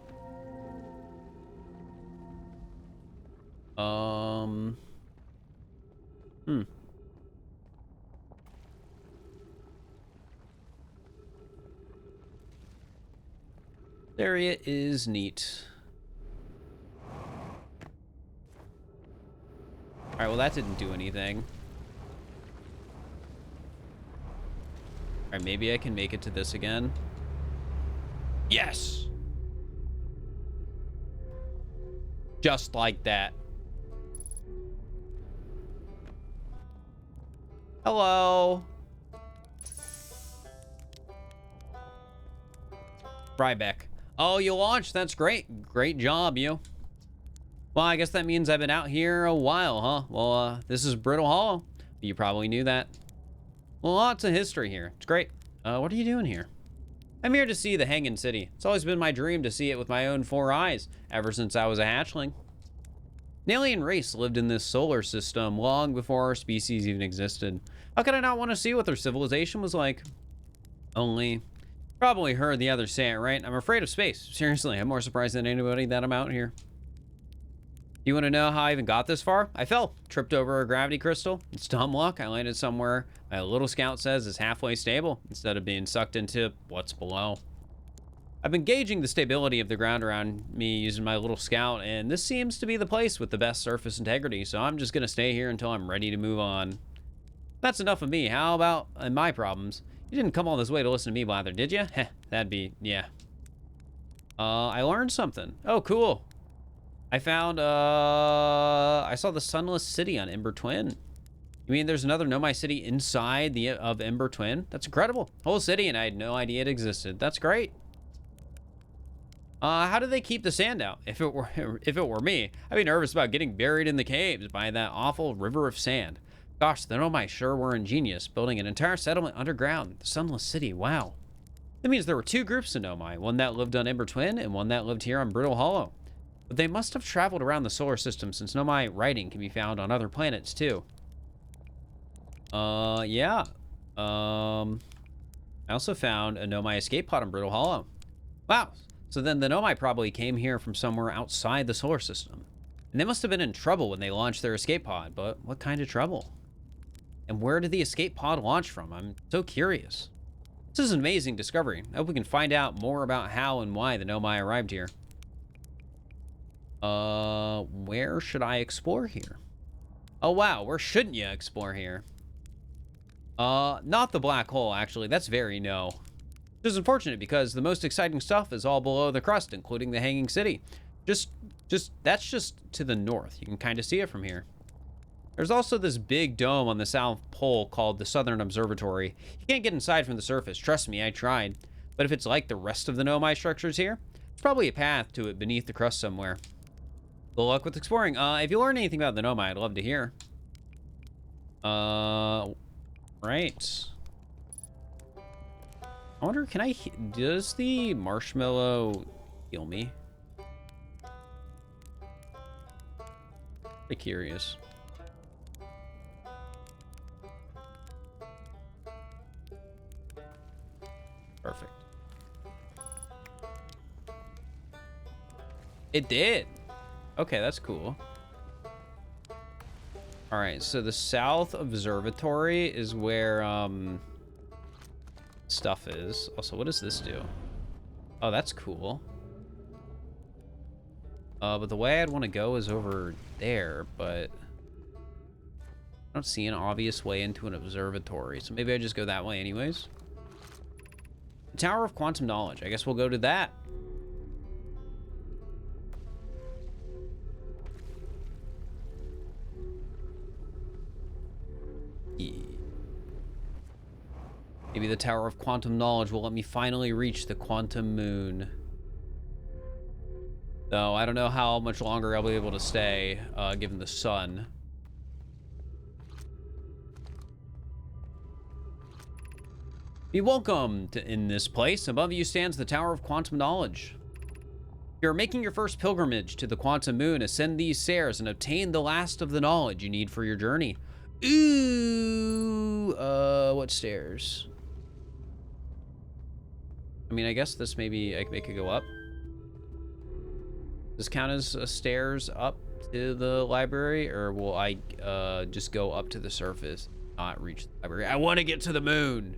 [SPEAKER 1] This area is neat. Alright, well that didn't do anything. Alright, maybe I can make it to this again. Yes! Just like that. Hello. Ryback. Oh, you launched. That's great. Great job, you. Well, I guess that means I've been out here a while, huh? Well, this is Brittle Hollow. You probably knew that. Well, lots of history here. It's great. What are you doing here? I'm here to see the Hanging City. It's always been my dream to see it with my own 4 eyes, ever since I was a hatchling. An alien race lived in this solar system long before our species even existed. How could I not want to see what their civilization was like? Only, probably heard the others say it, right? I'm afraid of space. Seriously, I'm more surprised than anybody that I'm out here. Do you want to know how I even got this far? I fell, tripped over a gravity crystal. It's dumb luck. I landed somewhere my little scout says is halfway stable instead of being sucked into what's below. I've been gauging the stability of the ground around me using my little scout, and this seems to be the place with the best surface integrity, so I'm just going to stay here until I'm ready to move on. That's enough of me. How about my problems? You didn't come all this way to listen to me blather, did you? Heh, that'd be, yeah. I learned something. Oh, cool. I found, I saw the Sunless City on Ember Twin. You mean there's another Nomai city inside of Ember Twin? That's incredible. Whole city, and I had no idea it existed. That's great. How do they keep the sand out? If it were me, I'd be nervous about getting buried in the caves by that awful river of sand. Gosh, the Nomai sure were ingenious, building an entire settlement underground. The Sunless City, wow. That means there were two groups of Nomai, one that lived on Ember Twin and one that lived here on Brittle Hollow. But they must have traveled around the solar system, since Nomai writing can be found on other planets too. Yeah. I also found a Nomai escape pod on Brittle Hollow. Wow. So then the Nomai probably came here from somewhere outside the solar system. And they must have been in trouble when they launched their escape pod, but what kind of trouble? And where did the escape pod launch from? I'm so curious. This is an amazing discovery. I hope we can find out more about how and why the Nomai arrived here. Where should I explore here? Oh wow, where shouldn't you explore here? Not the black hole, actually. That's very no. Which is unfortunate because the most exciting stuff is all below the crust, including the Hanging City. That's just to the north. You can kind of see it from here. There's also this big dome on the South Pole called the Southern Observatory. You can't get inside from the surface. Trust me, I tried. But if it's like the rest of the Nomai structures here, there's probably a path to it beneath the crust somewhere. Good luck with exploring. If you learn anything about the Nomai, I'd love to hear. Right. I wonder, does the marshmallow heal me? I'm curious. Perfect. It did. Okay, that's cool. All right, so the South Observatory is where stuff is. Also, what does this do? Oh, that's cool. But the way I'd want to go is over there, but I don't see an obvious way into an observatory, so maybe I just go that way anyways. The Tower of Quantum Knowledge. I guess we'll go to that. Maybe the Tower of Quantum Knowledge will let me finally reach the Quantum Moon. Though I don't know how much longer I'll be able to stay, given the sun. Be welcome in this place. Above you stands the Tower of Quantum Knowledge. You're making your first pilgrimage to the Quantum Moon. Ascend these stairs and obtain the last of the knowledge you need for your journey. Ooh, what stairs? I mean, I guess this maybe I could go up. Does this count as stairs up to the library, or will I just go up to the surface, not reach the library? I want to get to the moon.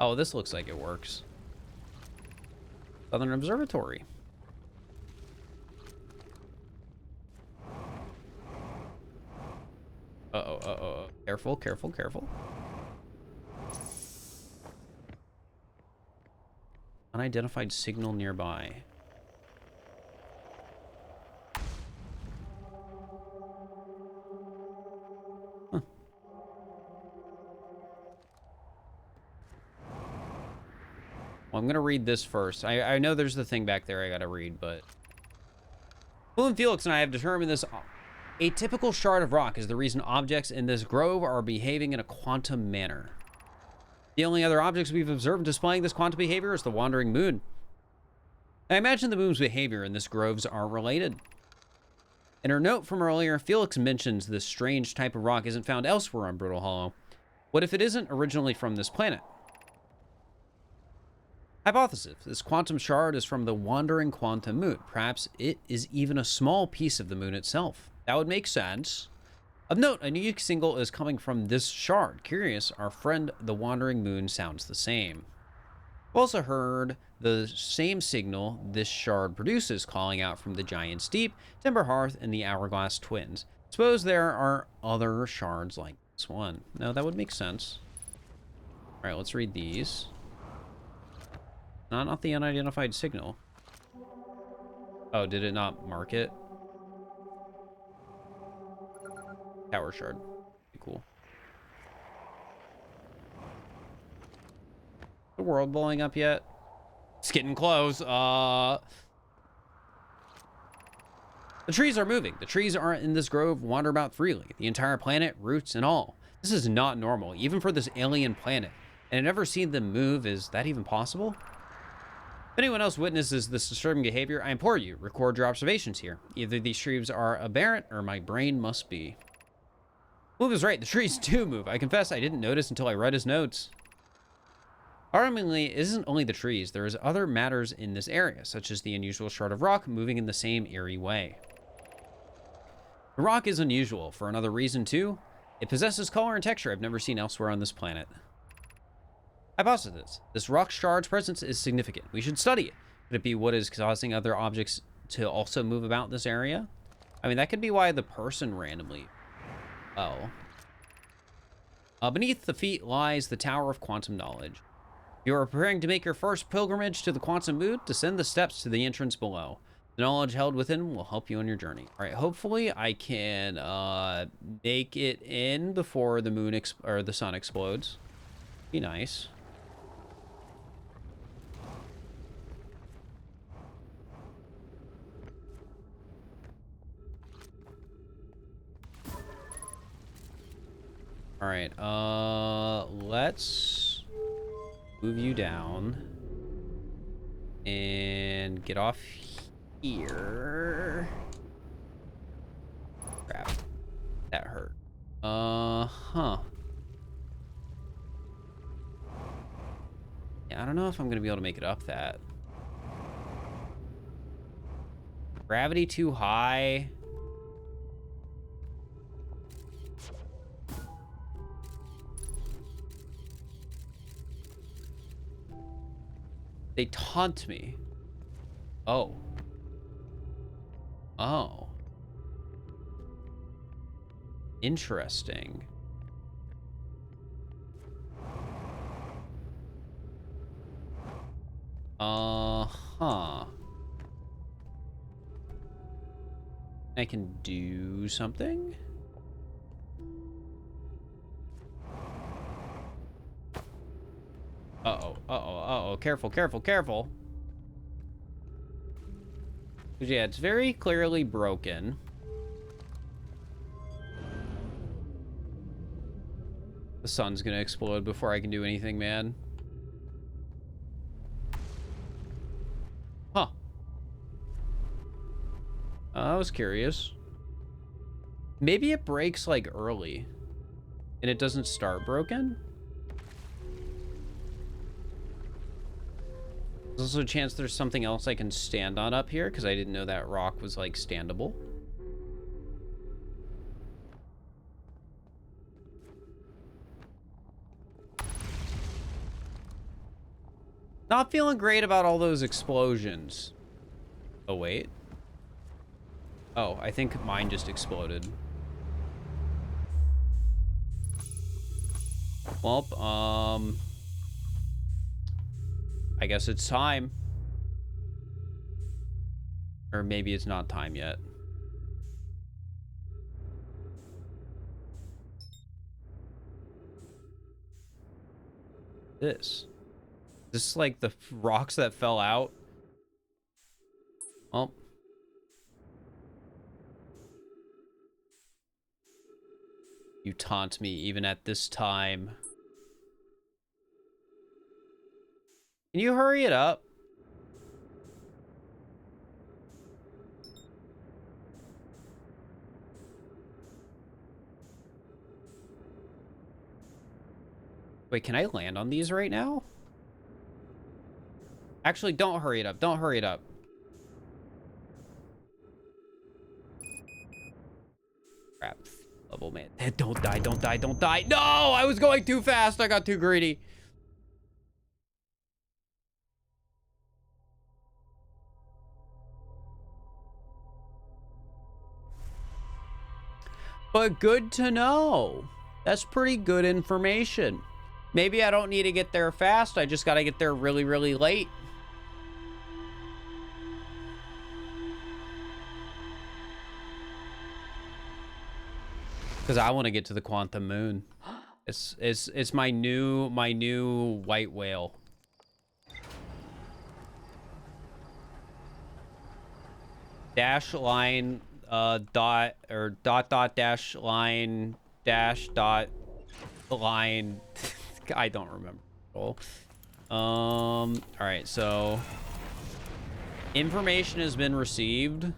[SPEAKER 1] Oh, this looks like it works. Southern Observatory. Uh-oh. Careful, careful, careful. Unidentified signal nearby. Huh. Well, I'm gonna read this first. I know there's the thing back there I gotta read, but Blue and Felix and I have determined this atypical shard of rock is the reason objects in this grove are behaving in a quantum manner. The only other objects we've observed displaying this quantum behavior is the wandering moon. I imagine the moon's behavior and this groves are related. In her note from earlier, Felix mentions this strange type of rock isn't found elsewhere on Brittle Hollow. What if it isn't originally from this planet? Hypothesis. This quantum shard is from the wandering quantum moon. Perhaps it is even a small piece of the moon itself. That would make sense. Of note, a unique single is coming from this shard. Curious, our friend the wandering moon sounds the same. Also heard the same signal this shard produces calling out from the Giant's Deep, Timber Hearth, and the Hourglass Twins. Suppose there are other shards like this one. No, that would make sense. All right, let's read these. Not the unidentified signal. Oh, did it not mark it? Tower shard. Pretty cool. The world blowing up yet? It's getting close. The trees are moving. The trees are in this grove wander about freely. The entire planet, roots and all. This is not normal, even for this alien planet. And I've never seen them move. Is that even possible? If anyone else witnesses this disturbing behavior, I implore you, record your observations here. Either these trees are aberrant or my brain must be. Luke was right. The trees do move. I confess I didn't notice until I read his notes. Alarmingly, it isn't only the trees. There is other matters in this area, such as the unusual shard of rock moving in the same eerie way. The rock is unusual for another reason, too. It possesses color and texture I've never seen elsewhere on this planet. Hypothesis. This rock shard's presence is significant. We should study it. Could it be what is causing other objects to also move about this area? I mean, that could be why the person randomly... Oh. Beneath the feet lies the Tower of Quantum Knowledge. You are preparing to make your first pilgrimage to the Quantum Mood. Descend the steps to the entrance below. The knowledge held within will help you on your journey. All right, hopefully I can make it in before the moon or the sun explodes. Be nice. All right, let's move you down and get off here. Crap, that hurt. Huh. Yeah, I don't know if I'm gonna be able to make it up that. Gravity too high. They taunt me. Oh. Oh. Interesting. Huh. I can do something? Uh-oh, uh-oh, uh-oh. Careful, careful, careful. Yeah, it's very clearly broken. The sun's gonna explode before I can do anything, man. Huh. I was curious. Maybe it breaks, like, early. And it doesn't start broken? There's also a chance there's something else I can stand on up here, because I didn't know that rock was, like, standable. Not feeling great about all those explosions. Oh, wait. Oh, I think mine just exploded. Well, I guess it's time. Or maybe it's not time yet. This is like the rocks that fell out. Oh. You taunt me even at this time. Can you hurry it up? Wait, can I land on these right now? Actually, don't hurry it up. Don't hurry it up. Crap. Level man. Don't die, don't die, don't die. No! I was going too fast. I got too greedy. But good to know. That's pretty good information. Maybe I don't need to get there fast. I just got to get there really, really late. Because I want to get to the quantum moon. It's my new white whale. Dash line dot dash line dash dot line. I don't remember. All right, so information has been received.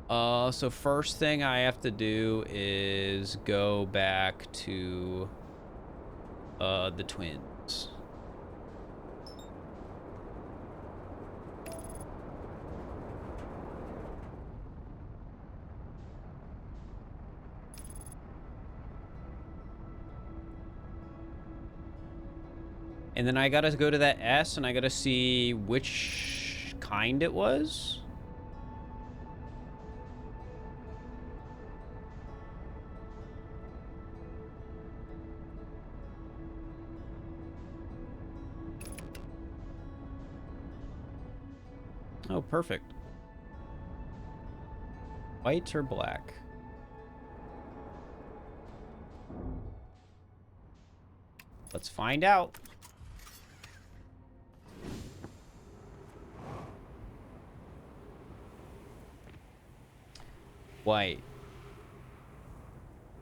[SPEAKER 1] So first thing I have to do is go back to the twins. And then I gotta go to that S and I gotta see which kind it was. Oh, perfect. White or black? Let's find out. White.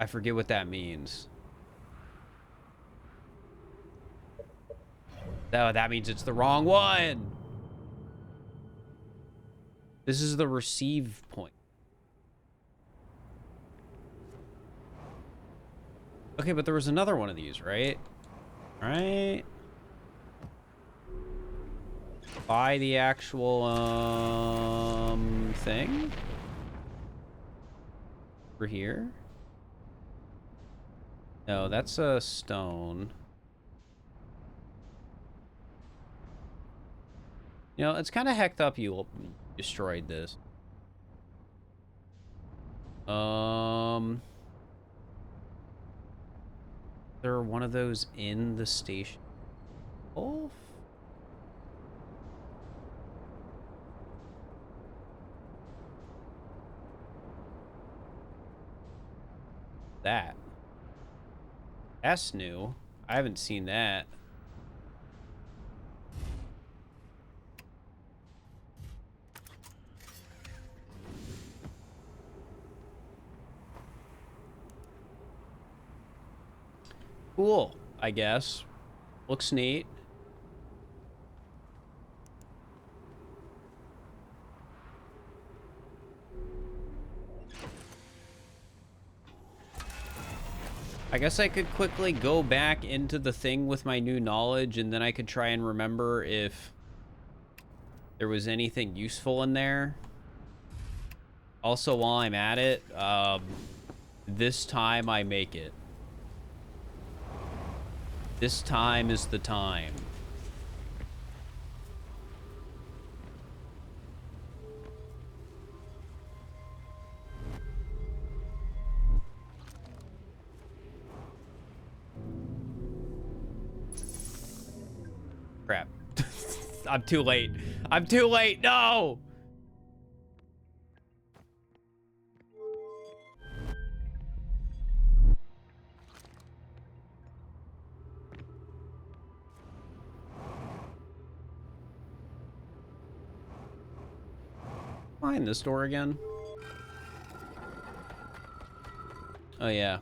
[SPEAKER 1] I forget what that means. Oh, that means it's the wrong one. This is the receive point. Okay, but there was another one of these, right? Right? Buy the actual, thing? Over here? No, that's a stone. You know, it's kind of hecked up you destroyed this. There one of those in the station? Oh. That's new. I haven't seen that. Cool, I guess. Looks neat. I guess I could quickly go back into the thing with my new knowledge, and then I could try and remember if there was anything useful in there. Also, while I'm at it, this time I make it. This time is the time. Crap. I'm too late. I'm too late. No! Find this door again. Oh yeah.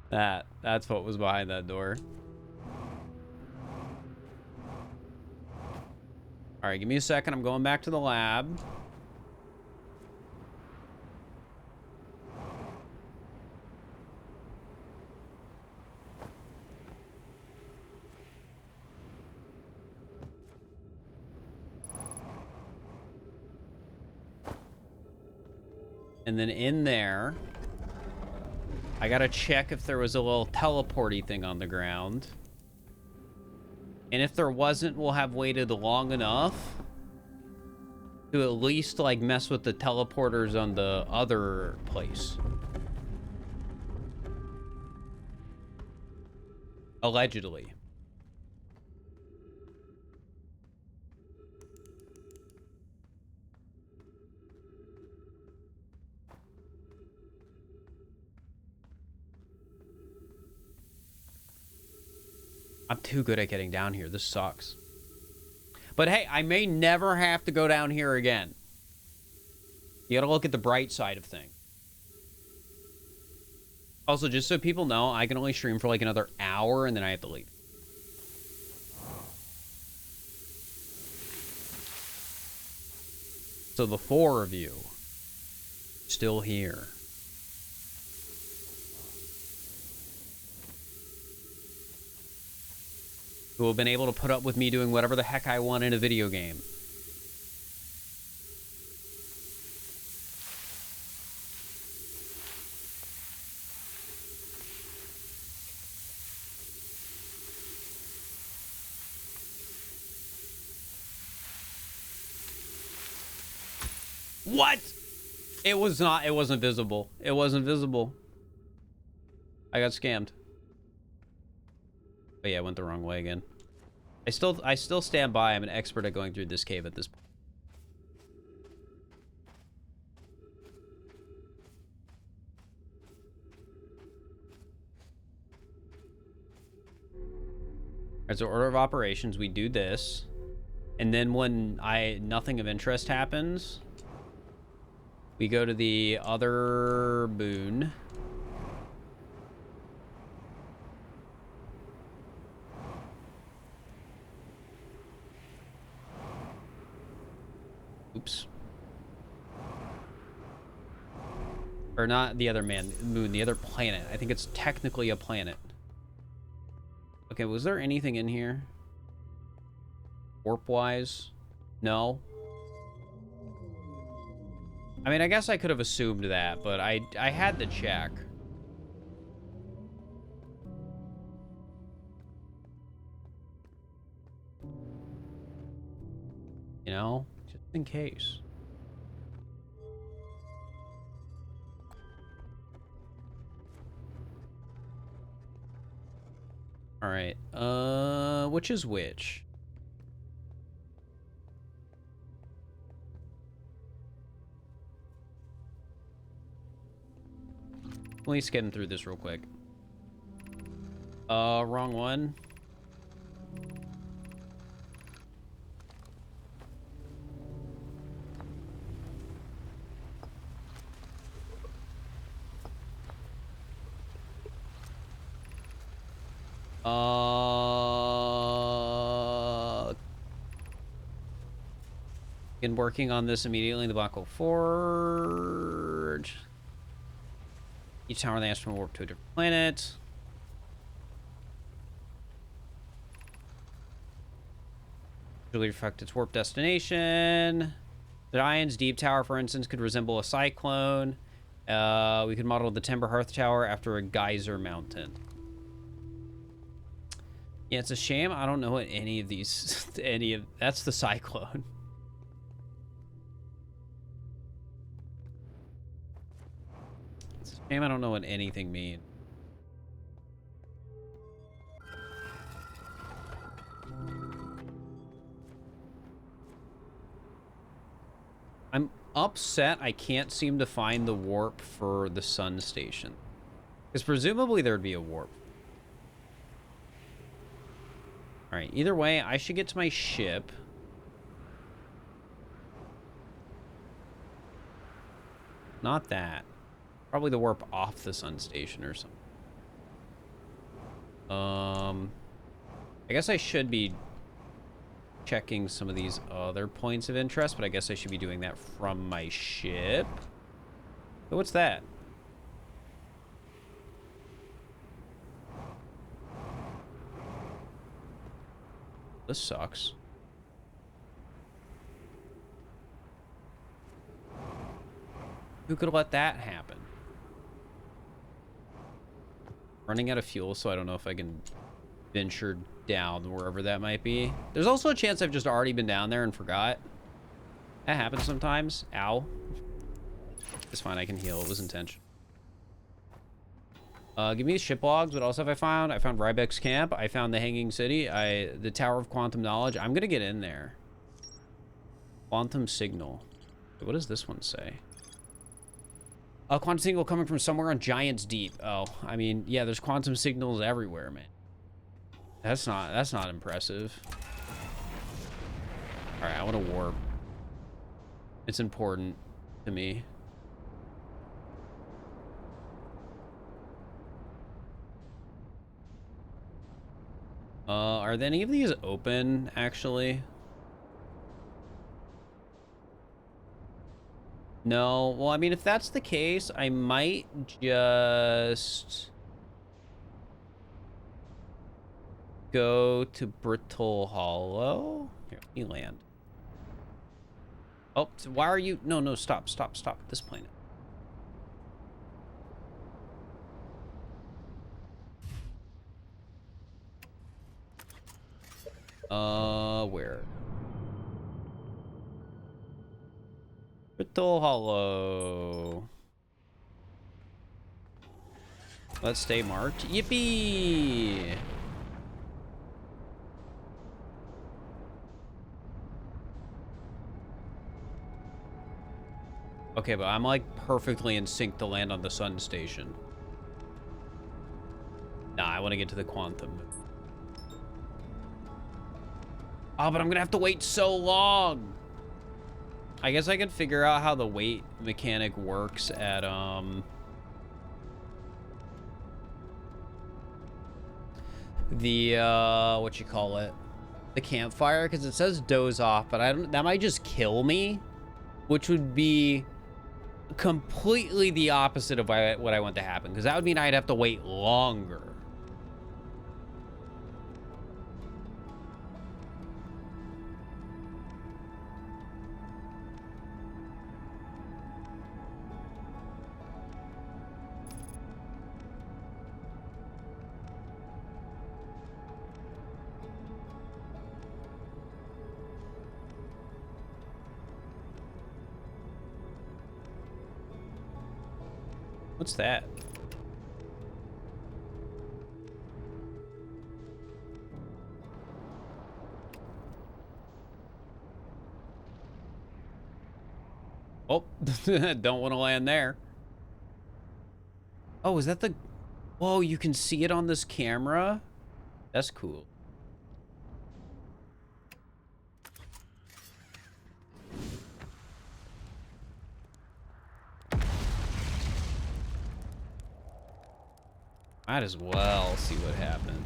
[SPEAKER 1] That's what was behind that door. All right, give me a second. I'm going back to the lab. And then in there, I gotta check if there was a little teleporty thing on the ground. And if there wasn't, we'll have waited long enough to at least, like, mess with the teleporters on the other place. Allegedly. I'm too good at getting down here. This sucks. But hey, I may never have to go down here again. You gotta look at the bright side of things. Also, just so people know, I can only stream for like another hour and then I have to leave. So the 4 of you still here. Who have been able to put up with me doing whatever the heck I want in a video game. What? It wasn't visible. It wasn't visible. I got scammed. But yeah, I went the wrong way again. I still stand by. I'm an expert at going through this cave at this point. As an order of operations, we do this. And then when nothing of interest happens, we go to the other boon. Oops. Or not the other moon, the other planet. I think it's technically a planet. Okay, was there anything in here? Warp-wise? No. I mean, I guess I could have assumed that, but I had to check. You know? Just in case. All right. Which is which? Let me skim through this real quick. Wrong one. Been working on this immediately in the Black Hole Forge. Each tower in the astronaut warp to a different planet. Usually reflect its warp destination. The Ion's Deep Tower, for instance, could resemble a cyclone. We could model the Timber Hearth Tower after a geyser mountain. Yeah, it's a shame I don't know what any of these... That's the cyclone. It's a shame I don't know what anything means. I'm upset I can't seem to find the warp for the sun station. Because presumably there'd be a warp. Alright, either way, I should get to my ship. Not that. Probably the warp off the sun station or something. I guess I should be checking some of these other points of interest, but I guess I should be doing that from my ship. But what's that? This sucks. Who could have let that happen? Running out of fuel, so I don't know if I can venture down wherever that might be. There's also a chance I've just already been down there and forgot. That happens sometimes. Ow. It's fine, I can heal. It was intentional. Give me the ship logs. What else have I found? I found Rybeck's camp. I found the Hanging City. The Tower of Quantum Knowledge. I'm gonna get in there. Quantum Signal. What does this one say? A quantum signal coming from somewhere on Giant's Deep. Oh, I mean, yeah, there's quantum signals everywhere, man. That's not impressive. All right, I want to warp. It's important to me. Are any of these open, actually? No. Well, I mean, if that's the case, I might just go to Brittle Hollow. Here, let me land. Oh, so why are you... No, stop. This planet. Where? Brittle Hollow. Let's stay marked. Yippee! Okay, but I'm like perfectly in sync to land on the sun station. Nah, I want to get to the quantum. Oh, but I'm gonna have to wait so long. I guess I could figure out how the wait mechanic works at the what you call it, the campfire, because it says doze off, but I don't, that might just kill me, which would be completely the opposite of what I want to happen, because that would mean I'd have to wait longer. What's that? Oh, don't want to land there. Oh, is that the... Whoa, you can see it on this camera? That's cool. Might as well see what happened.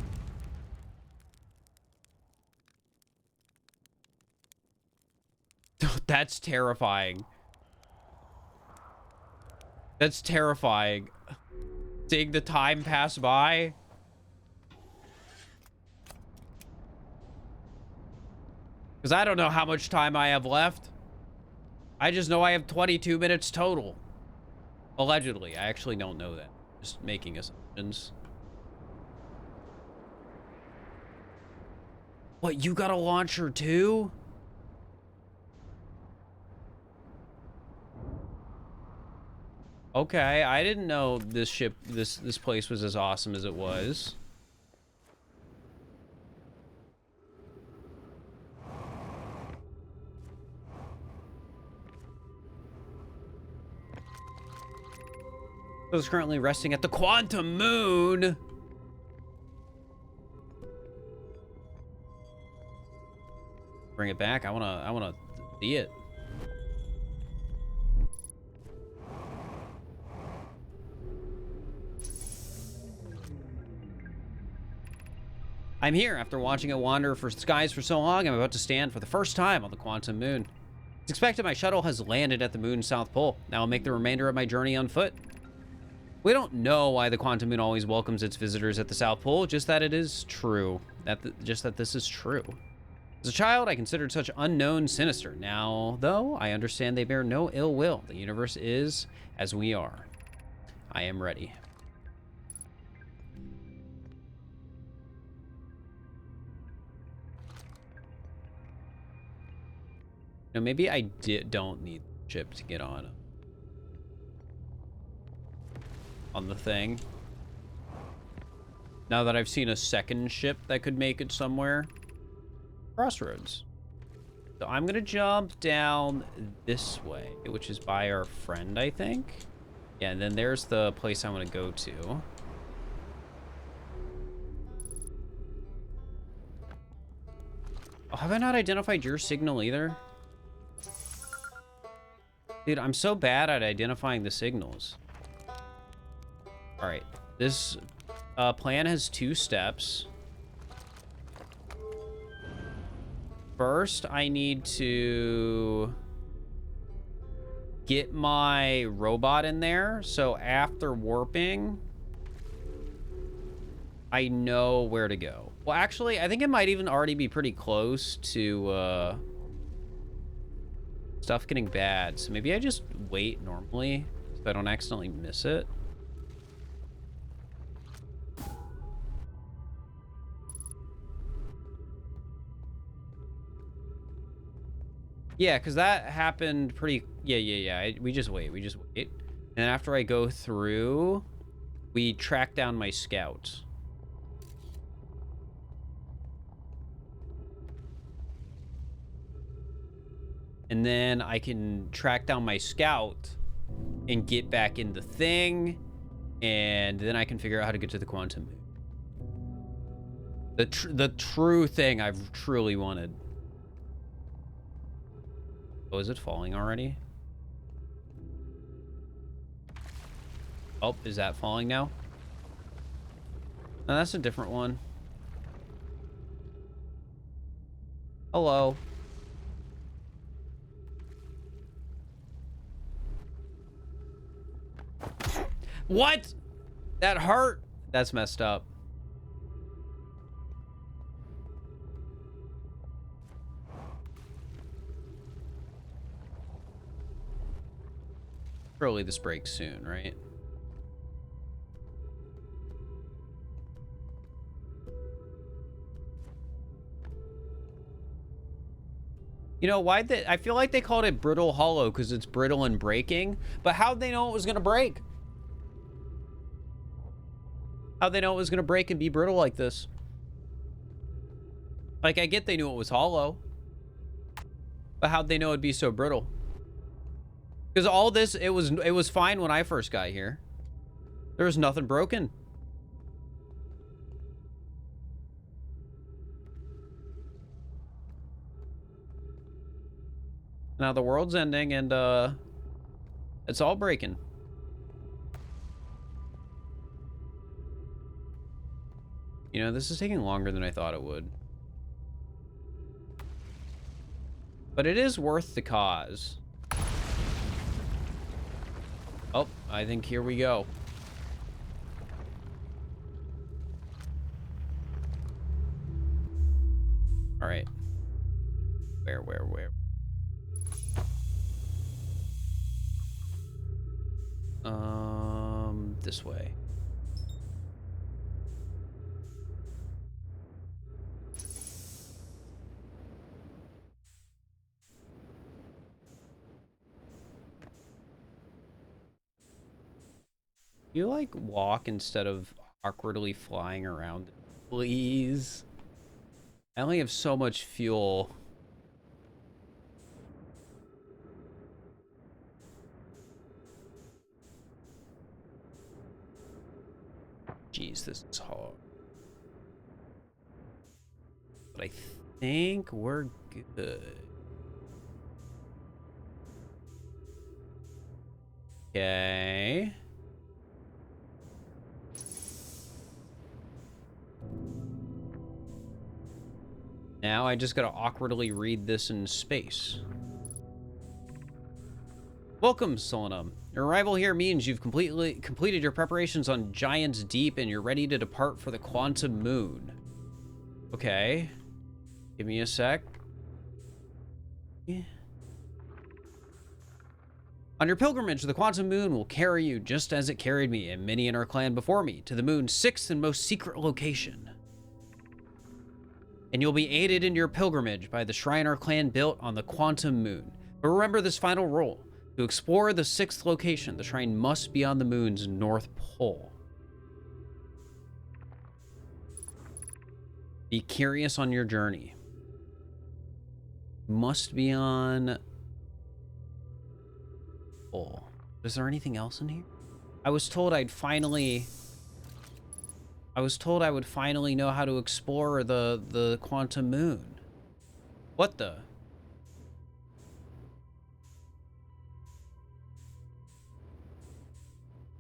[SPEAKER 1] That's terrifying. That's terrifying. Seeing the time pass by. Because I don't know how much time I have left. I just know I have 22 minutes total. Allegedly. I actually don't know that. Just making assumptions. What, you got a launcher too? Okay, I didn't know this ship, this place was as awesome as it was. It is currently resting at the Quantum Moon. Bring it back. I wanna see it. I'm here after watching it wander for skies for so long. I'm about to stand for the first time on the Quantum Moon. It's expected my shuttle has landed at the moon's south pole. Now I'll make the remainder of my journey on foot. We don't know why the Quantum Moon always welcomes its visitors at the South Pole, just that it is true. Just that this is true. As a child, I considered such unknown sinister. Now, though, I understand they bear no ill will. The universe is as we are. I am ready. No, maybe I don't need the ship to get on the thing. Now that I've seen a second ship that could make it somewhere. Crossroads. So I'm gonna jump down this way, which is by our friend, I think. Yeah, and then there's the place I want to go to. Oh, have I not identified your signal either? Dude, I'm so bad at identifying the signals. All right, this plan has 2 steps. First, I need to get my robot in there, so after warping, I know where to go. Well, actually, I think it might even already be pretty close to stuff getting bad, so maybe I just wait normally so I don't accidentally miss it. Yeah, because that happened pretty... Yeah. We just wait. And after I go through, we track down my scout. And then I can track down my scout and get back in the thing. And then I can figure out how to get to the quantum moon. The true thing I've truly wanted. Oh, is it falling already? Oh, is that falling now? No, that's a different one. Hello. What? That hurt? That's messed up. Surely this breaks soon, right? You know, why I feel like they called it brittle hollow because it's brittle and breaking, but how'd they know it was gonna break? How'd they know it was gonna break and be brittle like this? Like, I get they knew it was hollow, but how'd they know it'd be so brittle? Because all this, it was fine when I first got here. There was nothing broken. Now the world's ending and it's all breaking. You know, this is taking longer than I thought it would. But it is worth the cause. Oh, I think here we go. All right. Where? This way. You like walk instead of awkwardly flying around, please? I only have so much fuel. Jeez, this is hard. But I think we're good. Okay. Now I just gotta awkwardly read this in space. Welcome, Solanum. Your arrival here means you've completed your preparations on Giant's Deep and you're ready to depart for the Quantum Moon. Okay. Give me a sec. Yeah. On your pilgrimage, the Quantum Moon will carry you just as it carried me and many in our clan before me to the moon's 6th and most secret location. and you'll be aided in your pilgrimage by the shrine our clan built on the Quantum Moon. But remember this final rule. To explore the 6th location, the shrine must be on the moon's north pole. Be curious on your journey. Must be on pole. Is there anything else in here? I was told I would finally know how to explore the Quantum Moon. What the?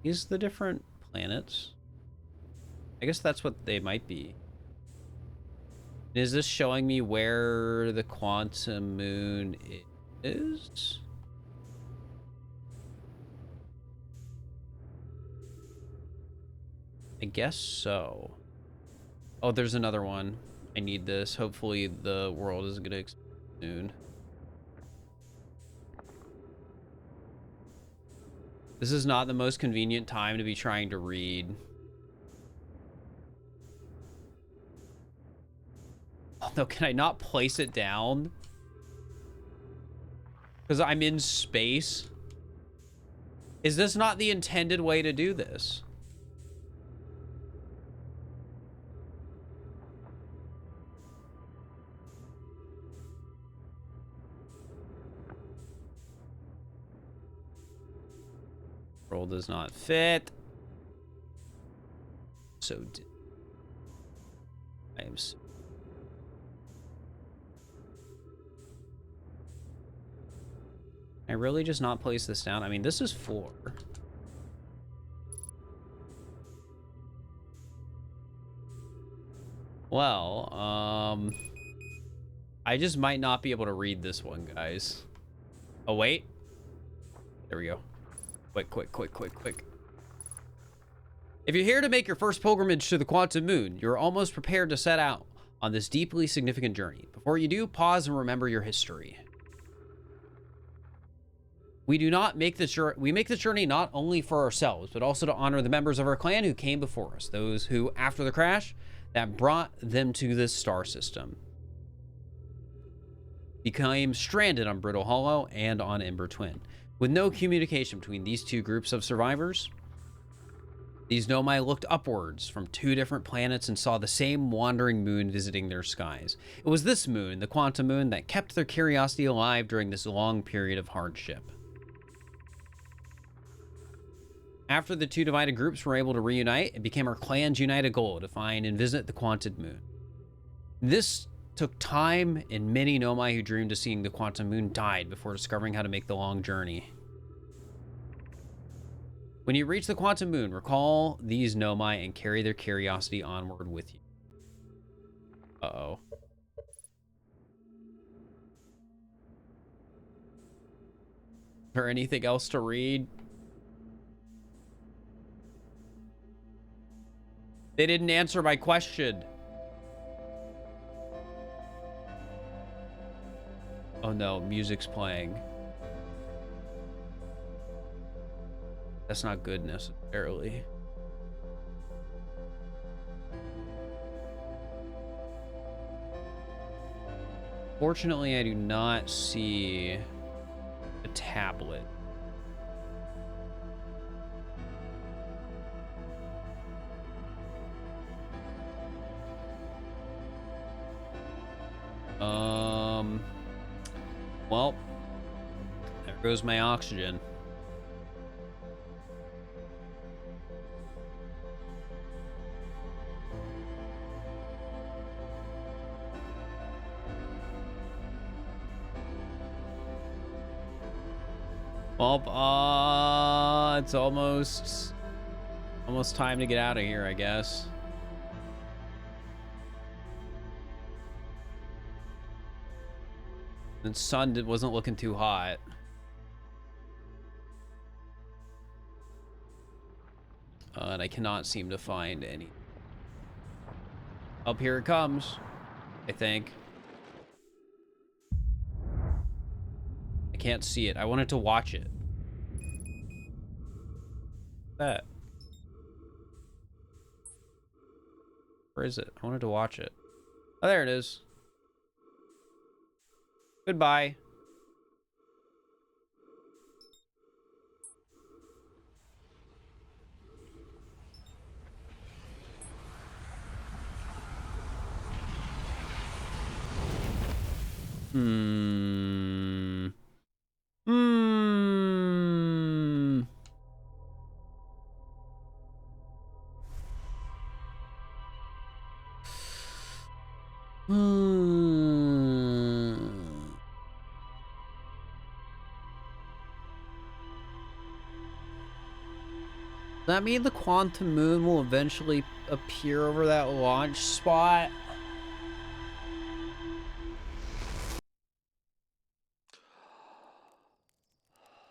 [SPEAKER 1] Is the different planets? I guess that's what they might be. Is this showing me where the Quantum Moon is? I guess so. Oh, there's another one. I need this. Hopefully the world is gonna explode soon. This is not the most convenient time to be trying to read. Oh, no, can I not place it down? Because I'm in space? Is this not the intended way to do this? Roll does not fit. So I am so I really just not place this down? I mean, this is 4. Well, I just might not be able to read this one, guys. Oh, wait. There we go. Quick. If you're here to make your first pilgrimage to the Quantum Moon, you're almost prepared to set out on this deeply significant journey. Before you do, pause and remember your history. We make this journey not only for ourselves, but also to honor the members of our clan who came before us, those who, after the crash, that brought them to this star system, became stranded on Brittle Hollow and on Ember Twin. With no communication between these two groups of survivors, these Nomai looked upwards from 2 different planets and saw the same wandering moon visiting their skies. It was this moon, the Quantum Moon, that kept their curiosity alive during this long period of hardship. After the 2 divided groups were able to reunite, it became our clan's united goal to find and visit the Quantum Moon. This took time, and many Nomai who dreamed of seeing the Quantum Moon died before discovering how to make the long journey. When you reach the Quantum Moon, recall these Nomai and carry their curiosity onward with you. Uh-oh. Is there anything else to read? They didn't answer my question. Oh no, music's playing. That's not good necessarily. Fortunately, I do not see a tablet. Well, there goes my oxygen. Well, it's almost time to get out of here, I guess. The sun wasn't looking too hot. And I cannot seem to find any. Up here it comes, I think. I can't see it. I wanted to watch it. That. Where is it? I wanted to watch it. Oh, there it is. Goodbye. Hmm. Hmm. Hmm. Does that mean the quantum moon will eventually appear over that launch spot?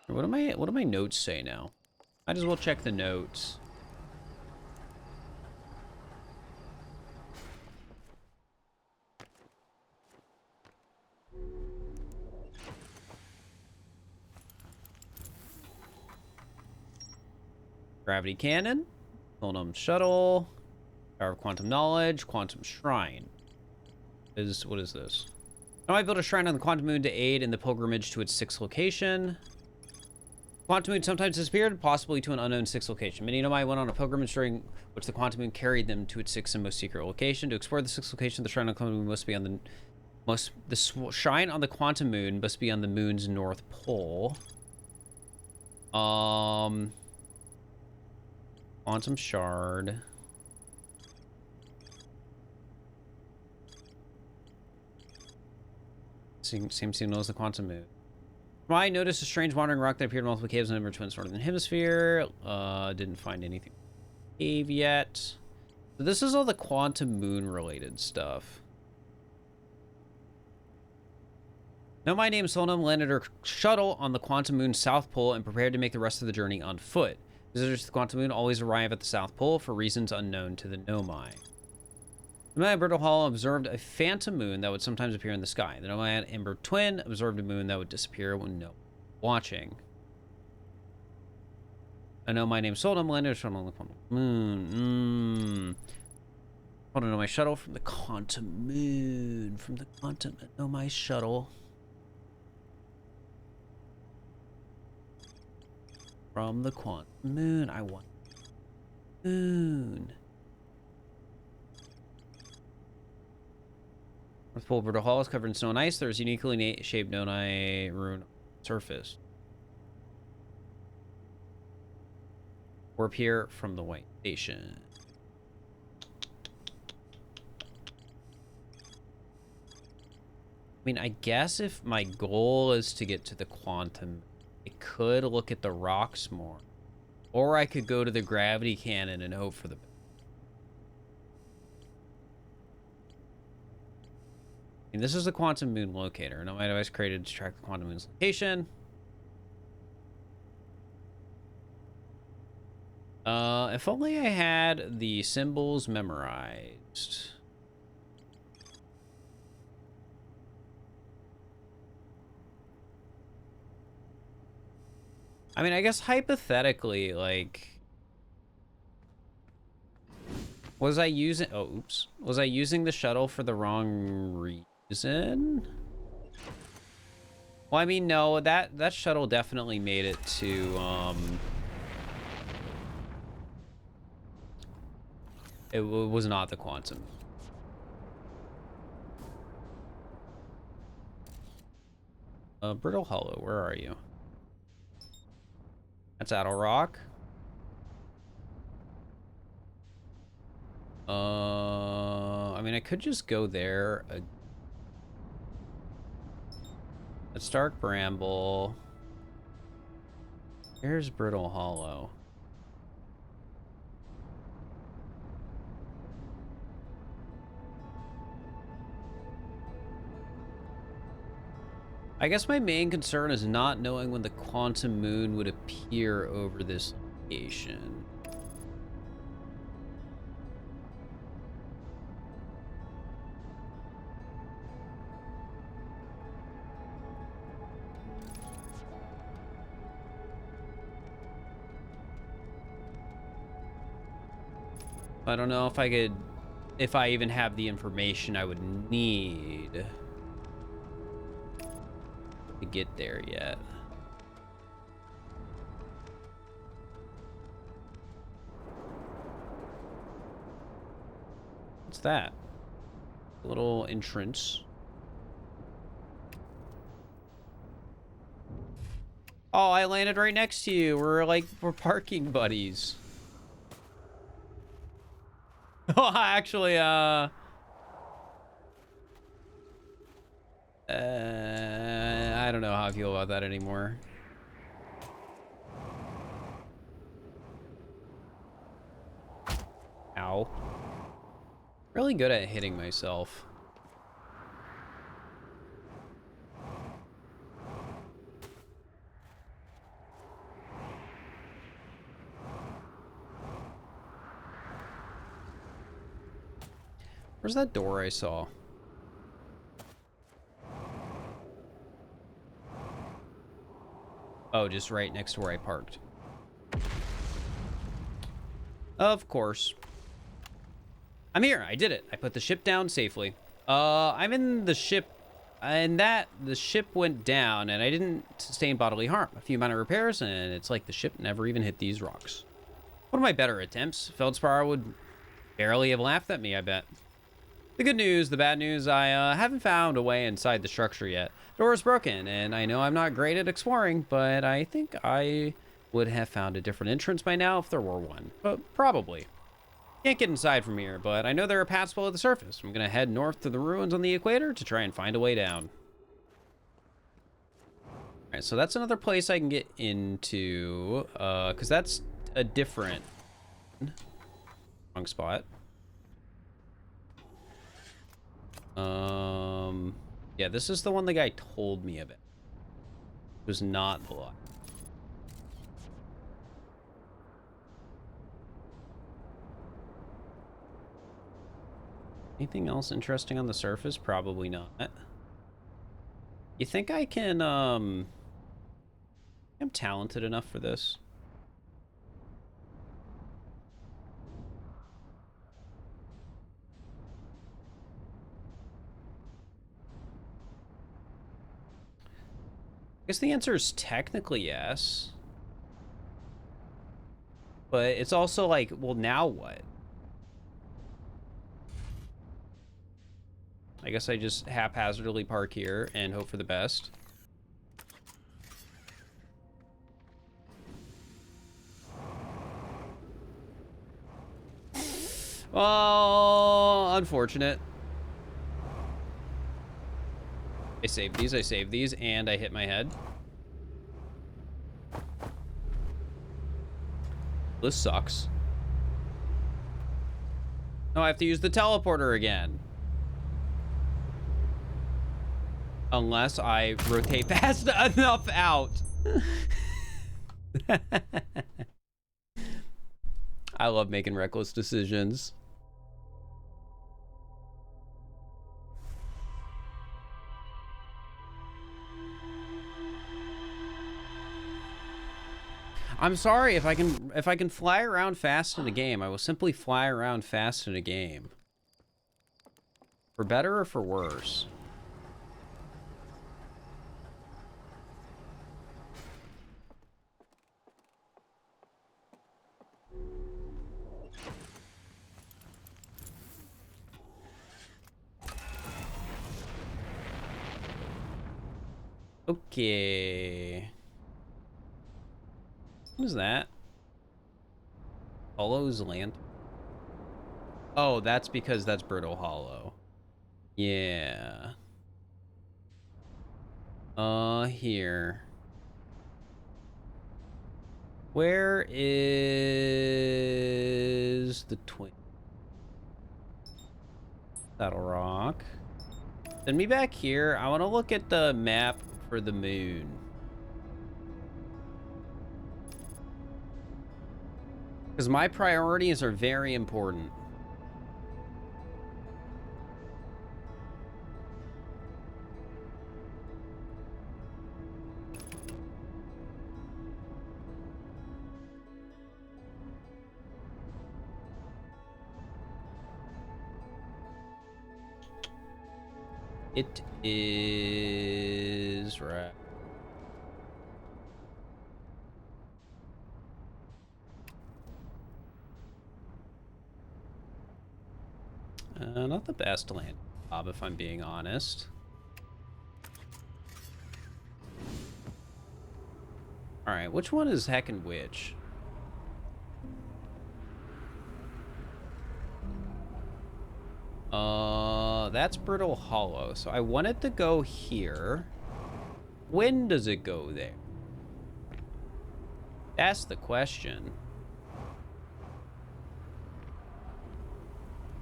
[SPEAKER 1] What do my notes say now? Might as well check the notes. Gravity cannon, quantum shuttle, power of quantum knowledge, quantum shrine. What is this? Now I built a shrine on the quantum moon to aid in the pilgrimage to its sixth location. Quantum moon sometimes disappeared, possibly to an unknown sixth location. Many Nomai went on a pilgrimage during which the quantum moon carried them to its sixth and most secret location. To explore the sixth location, the shrine on the quantum moon must be on the shrine on the quantum moon must be on the moon's north pole. Quantum shard. Same signal as the quantum moon. I noticed a strange wandering rock that appeared in multiple caves in the twin northern hemisphere. Didn't find anything cave yet. So this is all the quantum moon related stuff. Now my name Solnum landed her shuttle on the quantum moon's south pole and prepared to make the rest of the journey on foot. Visitors to the quantum moon always arrive at the south pole for reasons unknown to the Nomai. The Nomai Brittle Hall observed a phantom moon that would sometimes appear in the sky. The Nomai Ember Twin observed a moon that would disappear when no one was watching. I know my name Soldum landed shuttle on the quantum moon. I want to know my shuttle from the quantum moon. From the quantum. Know my shuttle. From the quantum moon. I want moon. North Pole Brittle Hall is covered in snow and ice. There's uniquely shaped Nonai rune surface. Warp here from the White Station. I mean, I guess if my goal is to get to the quantum, I could look at the rocks more. Or I could go to the gravity cannon and hope for the best. And this is the quantum moon locator. And my device created to track the quantum moon's location. If only I had the symbols memorized. I mean, I guess hypothetically, like, was I using, oh, oops. Was I using the shuttle for the wrong reason? Well, I mean, no, that shuttle definitely made it to, it was not the quantum. Brittle Hollow, where are you? That's Adel Rock. I mean, I could just go there. Let's Dark Bramble. Here's Brittle Hollow. I guess my main concern is not knowing when the quantum moon would appear over this location. I don't know if I could if I even have the information I would need to get there yet. What's that? A little entrance. Oh, I landed right next to you. We're parking buddies. Oh, actually, I don't know how I feel about that anymore. Ow. Really good at hitting myself. Where's that door I saw? Oh, just right next to where I parked. Of course. I'm here. I did it. I put the ship down safely. I'm in the ship, and the ship went down, and I didn't sustain bodily harm. A few minor repairs, and it's like the ship never even hit these rocks. One of my better attempts. Feldspar would barely have laughed at me, I bet. The good news, the bad news, I haven't found a way inside the structure yet. The door is broken, and I know I'm not great at exploring, but I think I would have found a different entrance by now if there were one. But probably. Can't get inside from here, but I know there are paths below the surface. I'm gonna head north to the ruins on the equator to try and find a way down. Alright, so that's another place I can get into, because that's a different... Wrong spot. Yeah, this is the one the guy told me about. It was not the lot. Anything else interesting on the surface? Probably not. You think I can, I'm talented enough for this? I guess the answer is technically yes. But it's also like, well, now what? I guess I just haphazardly park here and hope for the best. Oh, unfortunate. I saved these, and I hit my head. This sucks. No, I have to use the teleporter again. Unless I rotate fast enough out. I love making reckless decisions. I'm sorry, if I can fly around fast in a game, I will simply fly around fast in a game. For better or for worse. Okay. What is that? Hollow's Land. Oh, that's because that's Brittle Hollow. Yeah. Here. Where is the twin? That'll rock. Send me back here. I want to look at the map for the moon. Because my priorities are very important. It is right. Not the best land job, if I'm being honest. All right, which one is heckin' which? That's Brittle Hollow. So I want it to go here. When does it go there? That's the question.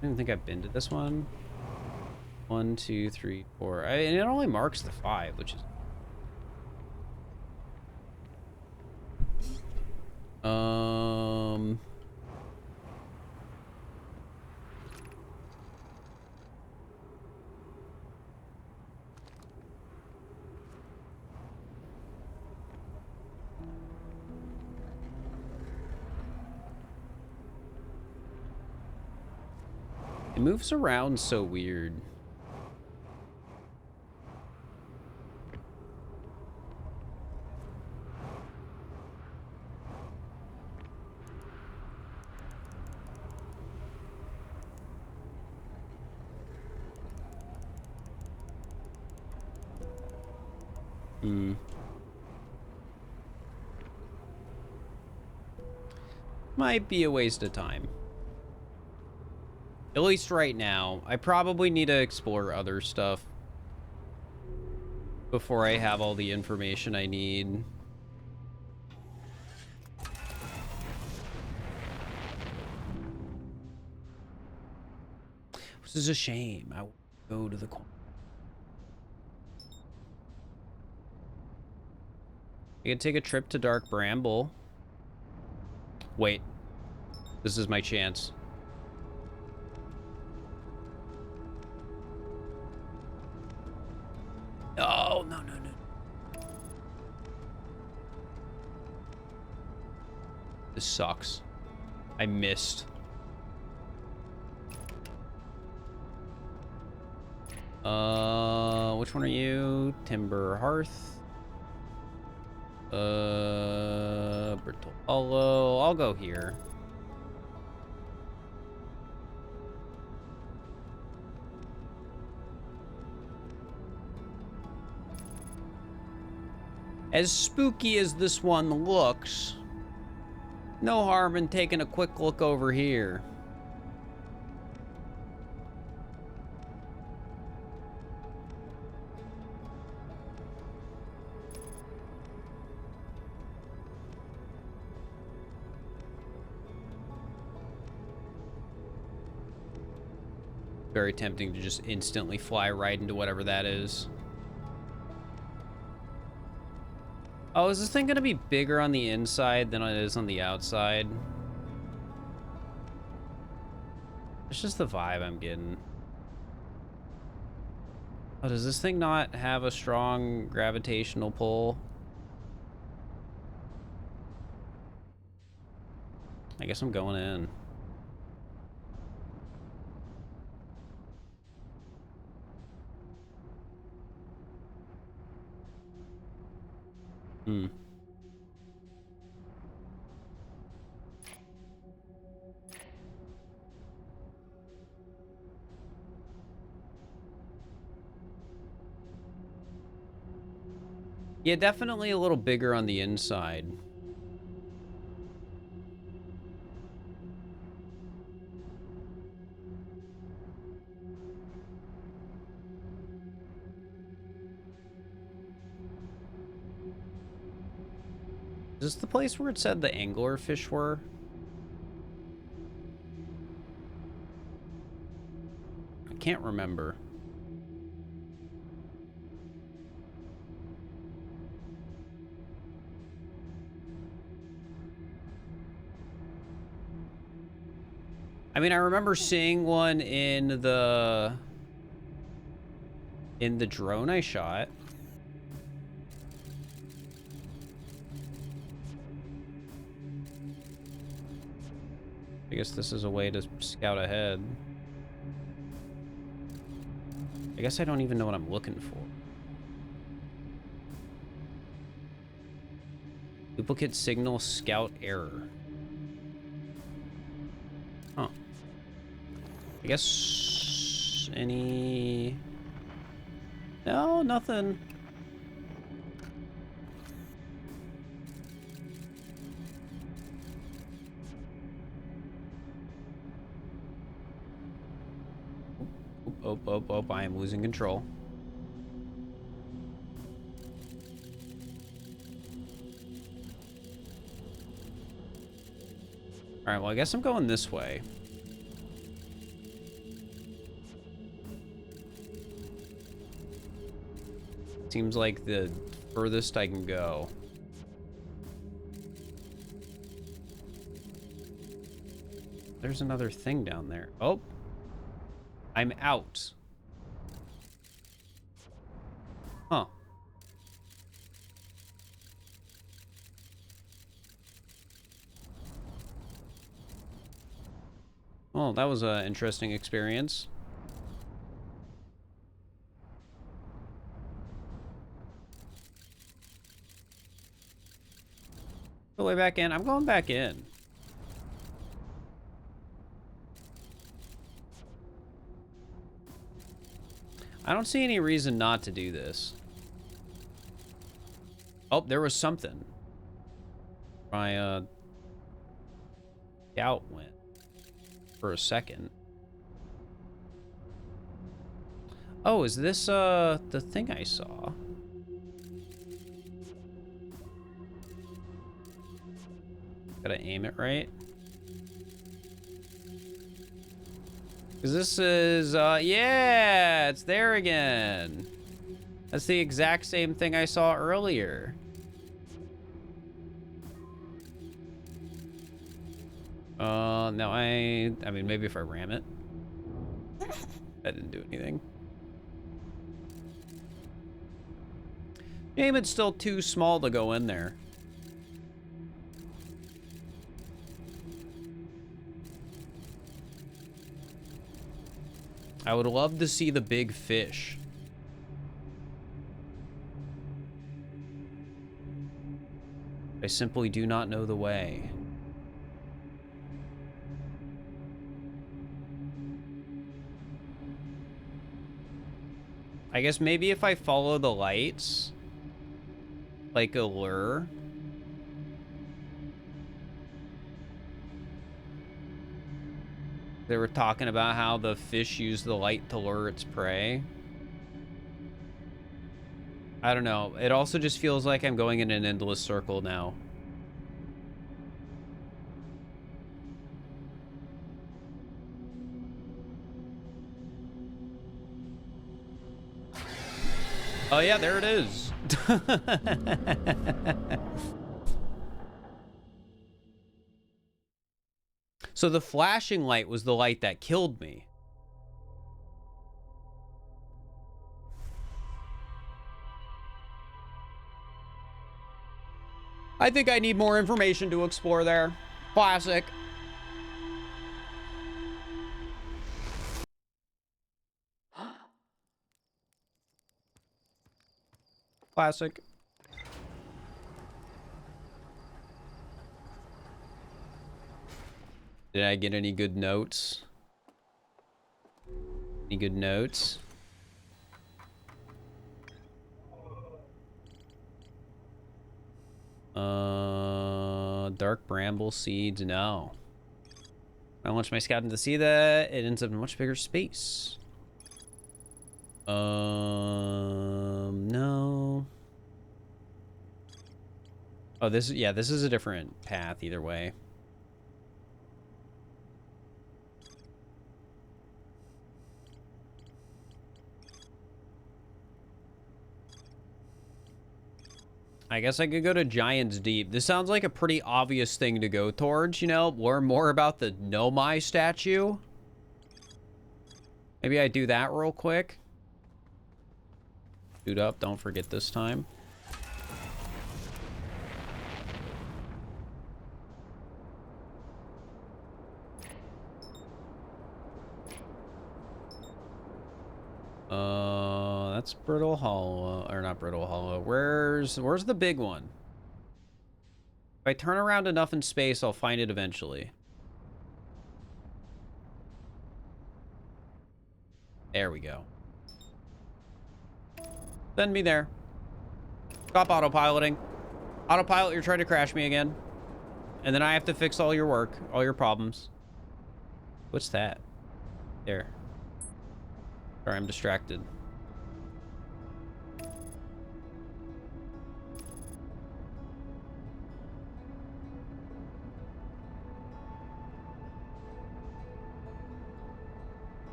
[SPEAKER 1] I don't think I've been to this one. 1, 2, 3, 4. And it only marks the 5, which is... It moves around so weird. Might be a waste of time. At least right now. I probably need to explore other stuff before I have all the information I need. This is a shame. I would go to the corner. I could take a trip to Dark Bramble. Wait. This is my chance. Oh, no, no, no. This sucks. I missed. Which one are you? Timber Hearth. Brittle Hollow. I'll go here. As spooky as this one looks, no harm in taking a quick look over here. Very tempting to just instantly fly right into whatever that is. Oh, is this thing gonna be bigger on the inside than it is on the outside? It's just the vibe I'm getting. Oh, does this thing not have a strong gravitational pull? I guess I'm going in. Yeah, definitely a little bigger on the inside. Is this the place where it said the anglerfish were? I can't remember. I mean, I remember seeing one in the drone I shot. I guess this is a way to scout ahead. I guess I don't even know what I'm looking for. Duplicate signal scout error. Huh. I guess any... No, nothing. Oh, I am losing control. All right, well, I guess I'm going this way. Seems like the furthest I can go. There's another thing down there. Oh, I'm out. Huh. Well, that was an interesting experience. The way back in. I'm going back in. I don't see any reason not to do this. Oh, there was something. My, scout went for a second. Oh, is this, the thing I saw? Gotta aim it right. Because this is, yeah, it's there again. That's the exact same thing I saw earlier. No, I mean, maybe if I ram it. That didn't do anything. Aim it's still too small to go in there. I would love to see the big fish. I simply do not know the way. I guess maybe if I follow the lights, like a lure. They were talking about how the fish use the light to lure its prey. I don't know. It also just feels like I'm going in an endless circle now. Oh yeah, there it is. So the flashing light was the light that killed me. I think I need more information to explore there. Classic. Classic. Did I get any good notes? Any good notes? Dark bramble seeds, no. I launch my scout into see that, it ends up in a much bigger space. No. Oh, this is a different path either way. I guess I could go to Giant's Deep. This sounds like a pretty obvious thing to go towards, you know? Learn more about the Nomai statue. Maybe I do that real quick. Shoot up, don't forget this time. It's Brittle Hollow, or not Brittle Hollow. Where's the big one? If I turn around enough in space, I'll find it eventually. There we go. Send me there. Stop autopiloting. Autopilot, you're trying to crash me again. And then I have to fix all your work, all your problems. What's that? There. Sorry, I'm distracted.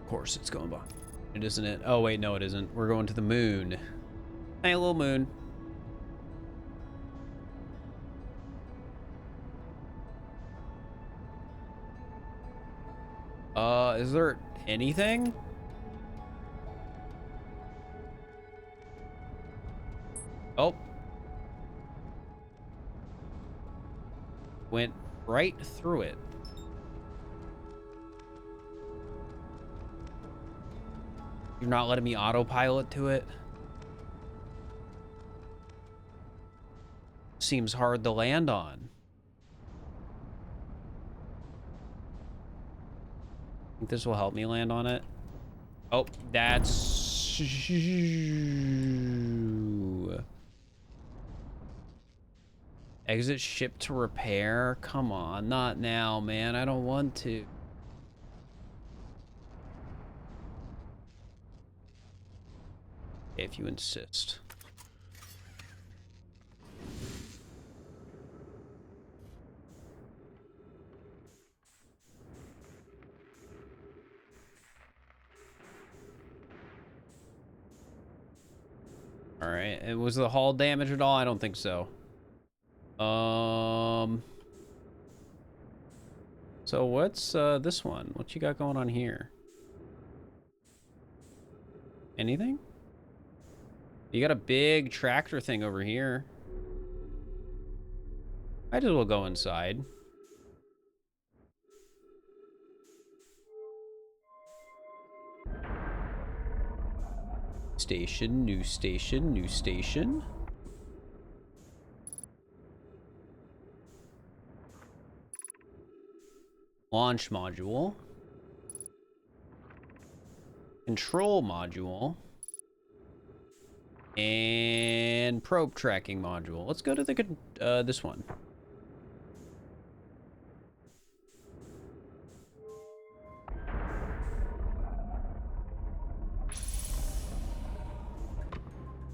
[SPEAKER 1] Of course it's going by. It isn't it? Oh wait, no it isn't. We're going to the moon. Hey, little moon. Is there anything? Oh. Went right through it. You're not letting me autopilot to it? Seems hard to land on. Think this will help me land on it? Oh, that's... Exit ship to repair? Come on, not now, man. I don't want to. If you insist. All right, and was the hull damaged at all? I don't think so. So what's this one? What you got going on here? Anything? You got a big tractor thing over here. Might as well go inside. Station, new station, new station. Launch module. Control module. And probe tracking module. Let's go to the this one.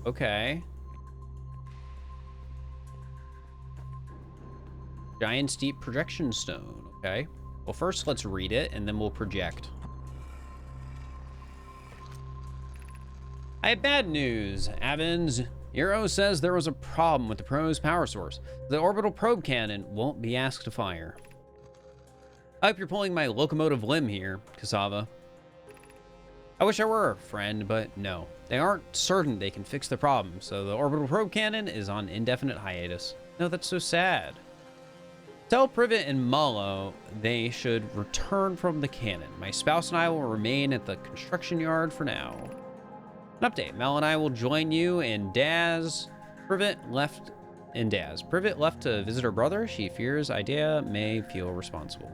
[SPEAKER 1] Okay. Giant steep projection stone. Okay. Well, first let's read it and then we'll project. I have bad news, Evans. Eero says there was a problem with the probe's power source. The orbital probe cannon won't be asked to fire. I hope you're pulling my locomotive limb here, Cassava. I wish I were, friend, but no. They aren't certain they can fix the problem, so the orbital probe cannon is on indefinite hiatus. No, that's so sad. Tell Privet and Mallow they should return from the cannon. My spouse and I will remain at the construction yard for now. An update. Mel and I will join you and Daz. Privet left to visit her brother. She fears Idea may feel responsible.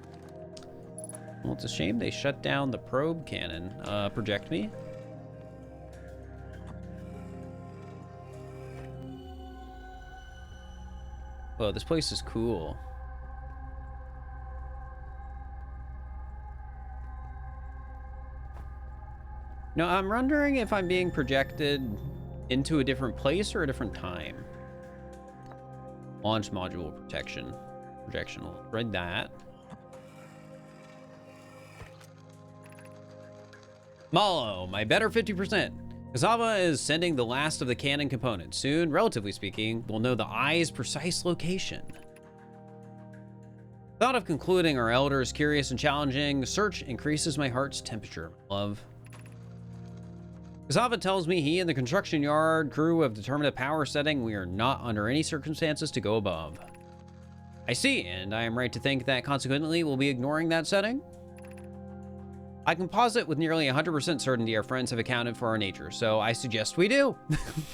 [SPEAKER 1] Well, it's a shame they shut down the probe cannon. Project me. Whoa, this place is cool. No, I'm wondering if I'm being projected into a different place or a different time. Launch module projection. Read that. Mallow, my better 50%. Cassava is sending the last of the cannon components. Soon, relatively speaking, we'll know the eye's precise location. Thought of concluding our elder's curious and challenging search increases my heart's temperature, love. Cassava tells me he and the construction yard crew have determined a power setting we are not under any circumstances to go above. I see, and I am right to think that consequently we'll be ignoring that setting? I can posit with nearly 100% certainty our friends have accounted for our nature, so I suggest we do.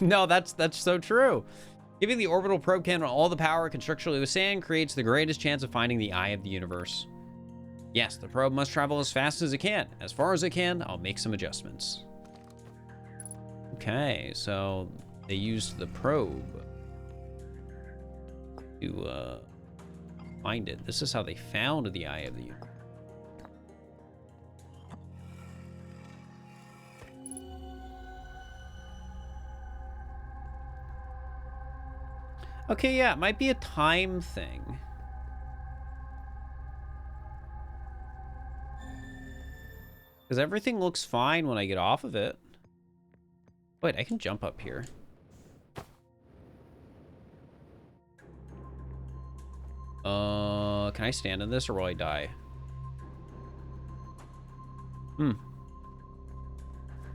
[SPEAKER 1] No, that's so true. Giving the orbital probe cannon all the power it can structurally withstand creates the greatest chance of finding the eye of the universe. Yes, the probe must travel as fast as it can. As far as it can, I'll make some adjustments. Okay, so they used the probe to find it. This is how they found the eye of the universe. Okay, yeah, it might be a time thing. Because everything looks fine when I get off of it. Wait, I can jump up here. Can I stand in this or will I die?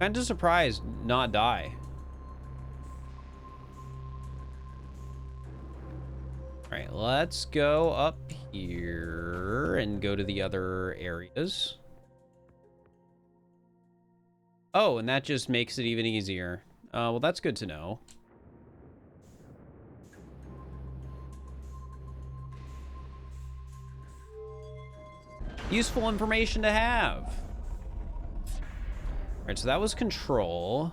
[SPEAKER 1] Kind of surprised not die. All right, let's go up here and go to the other areas. Oh, and that just makes it even easier. Well, that's good to know. Useful information to have. All right, so that was control.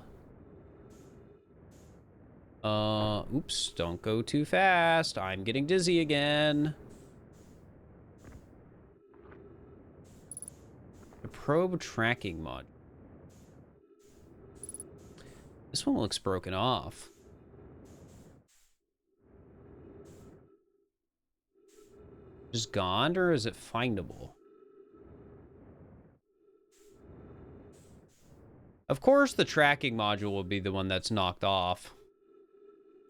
[SPEAKER 1] Oops, don't go too fast. I'm getting dizzy again. The probe tracking module. This one looks broken off. Just gone, or is it findable? Of course the tracking module will be the one that's knocked off.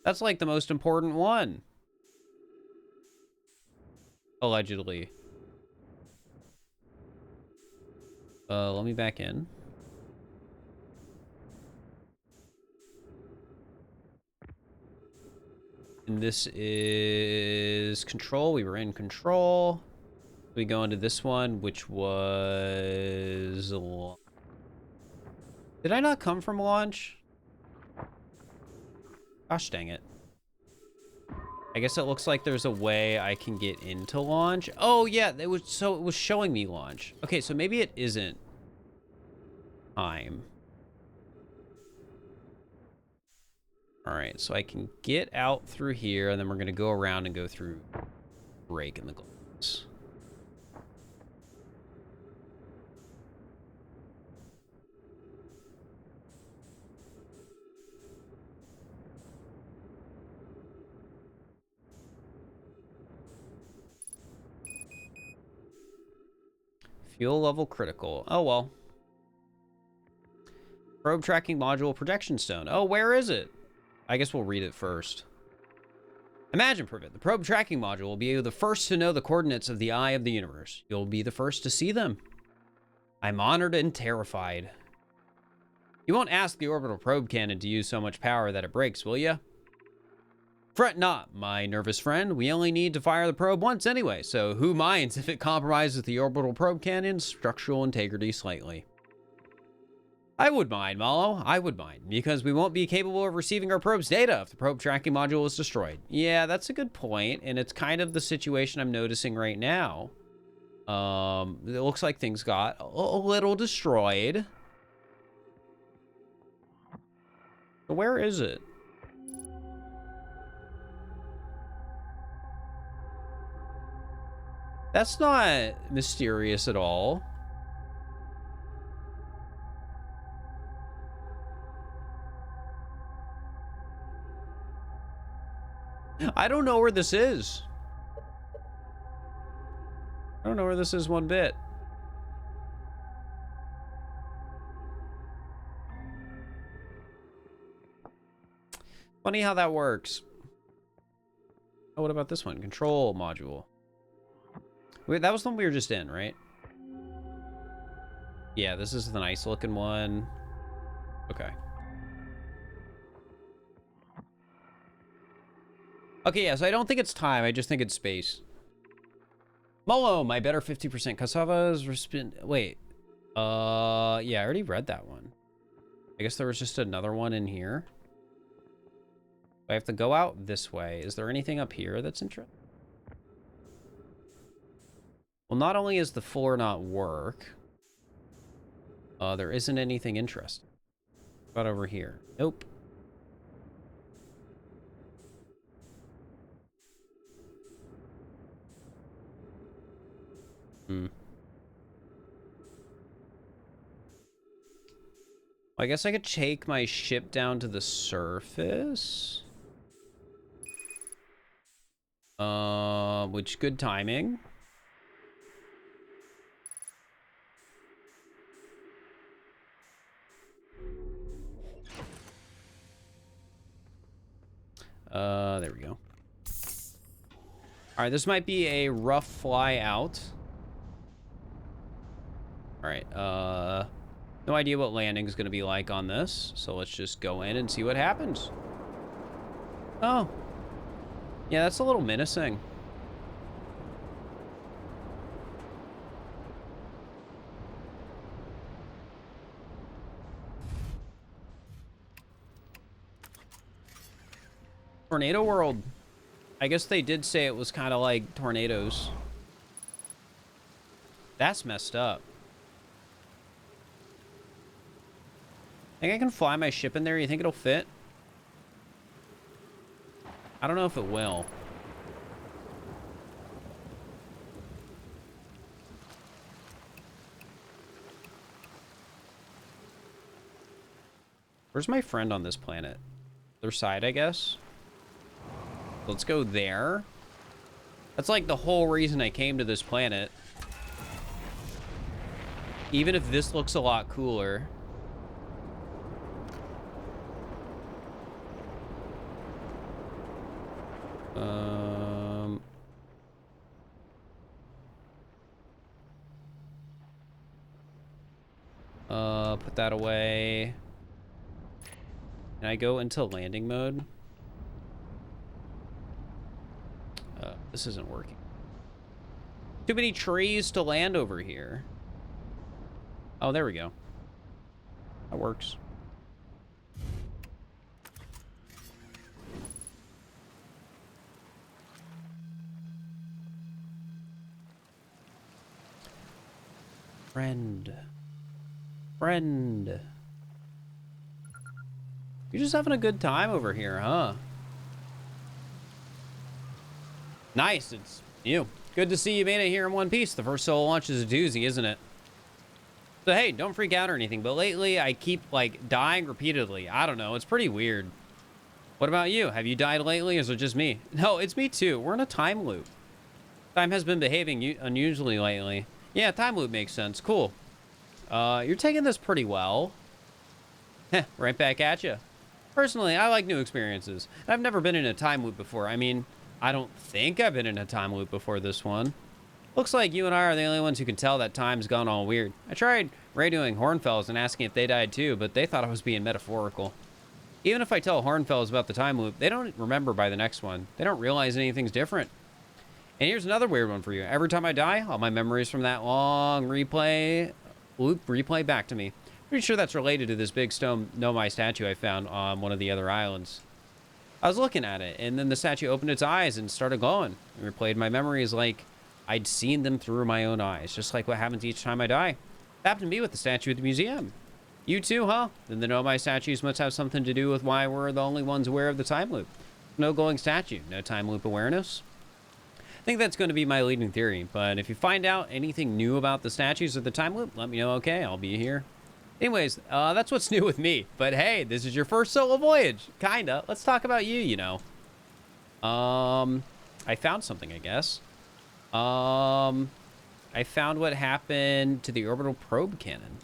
[SPEAKER 1] That's like the most important one. Allegedly. Let me back in. And this is control. We were in control. We go into this one, which was... Did I not come from launch? Gosh dang it. I guess it looks like there's a way I can get into launch. Oh yeah, it was showing me launch. Okay, so maybe it isn't time. All right, so I can get out through here, and then we're gonna go around and go through break in the glass. Fuel level critical. Oh, well. Probe tracking module projection stone. Oh, where is it? I guess we'll read it first. Imagine, Privet, the probe tracking module will be the first to know the coordinates of the eye of the universe. You'll be the first to see them. I'm honored and terrified. You won't ask the orbital probe cannon to use so much power that it breaks, will you? Fret not, my nervous friend. We only need to fire the probe once anyway, so who minds if it compromises the orbital probe cannon's structural integrity slightly? I would mind, Mallow. I would mind, because we won't be capable of receiving our probe's data if the probe tracking module is destroyed. Yeah, that's a good point, and it's kind of the situation I'm noticing right now. It looks like things got a little destroyed. But where is it? That's not mysterious at all. I don't know where this is. I don't know where this is one bit. Funny how that works. Oh, what about this one? Control module. Wait, that was the one we were just in, right? Yeah, this is the nice looking one. Okay. Okay, yeah, so I don't think it's time. I just think it's space. Molo, my better 50% cassavas. Wait. Yeah, I already read that one. I guess there was just another one in here. I have to go out this way. Is there anything up here that's interesting? Well, not only is the floor not work, there isn't anything interesting. What about over here? Nope. Hmm. I guess I could take my ship down to the surface. Which good timing. There we go. All right, this might be a rough fly out. All right, no idea what landing is going to be like on this, so let's just go in and see what happens. Oh. Yeah, that's a little menacing. Tornado World. I guess they did say it was kind of like tornadoes. That's messed up. Think I can fly my ship in there? You think it'll fit? I don't know if it will. Where's my friend on this planet? Other side, I guess. Let's go there. That's like the whole reason I came to this planet. Even if this looks a lot cooler. Put that away. Can I go into landing mode? This isn't working. Too many trees to land over here. Oh, there we go. That works. Friend. Friend. You're just having a good time over here, huh? Nice, it's you. Good to see you made it here in one piece. The first solo launch is a doozy, isn't it? So hey, don't freak out or anything, but lately I keep like dying repeatedly. I don't know, it's pretty weird. What about you? Have you died lately, or is it just me? No, it's me too. We're in a time loop. Time has been behaving unusually lately. Yeah, time loop makes sense. Cool. You're taking this pretty well. Heh, right back at you. Personally, I like new experiences. I've never been in a time loop before. I mean, I don't think I've been in a time loop before this one. Looks like you and I are the only ones who can tell that time's gone all weird. I tried radioing Hornfells and asking if they died too, but they thought I was being metaphorical. Even if I tell Hornfells about the time loop, they don't remember by the next one. They don't realize anything's different. And here's another weird one for you. Every time I die, all my memories from that long loop replay back to me. Pretty sure that's related to this big stone Nomai statue I found on one of the other islands. I was looking at it, and then the statue opened its eyes and started glowing. It replayed my memories like I'd seen them through my own eyes, just like what happens each time I die. It happened to me with the statue at the museum. You too, huh? Then the Nomai statues must have something to do with why we're the only ones aware of the time loop. No glowing statue, no time loop awareness. I think that's going to be my leading theory, but if you find out anything new about the statues or the time loop, let me know, okay? I'll be here. Anyways, that's what's new with me. But hey, this is your first solo voyage. Kinda. Let's talk about you, you know. I found something, I guess. I found what happened to the orbital probe cannon.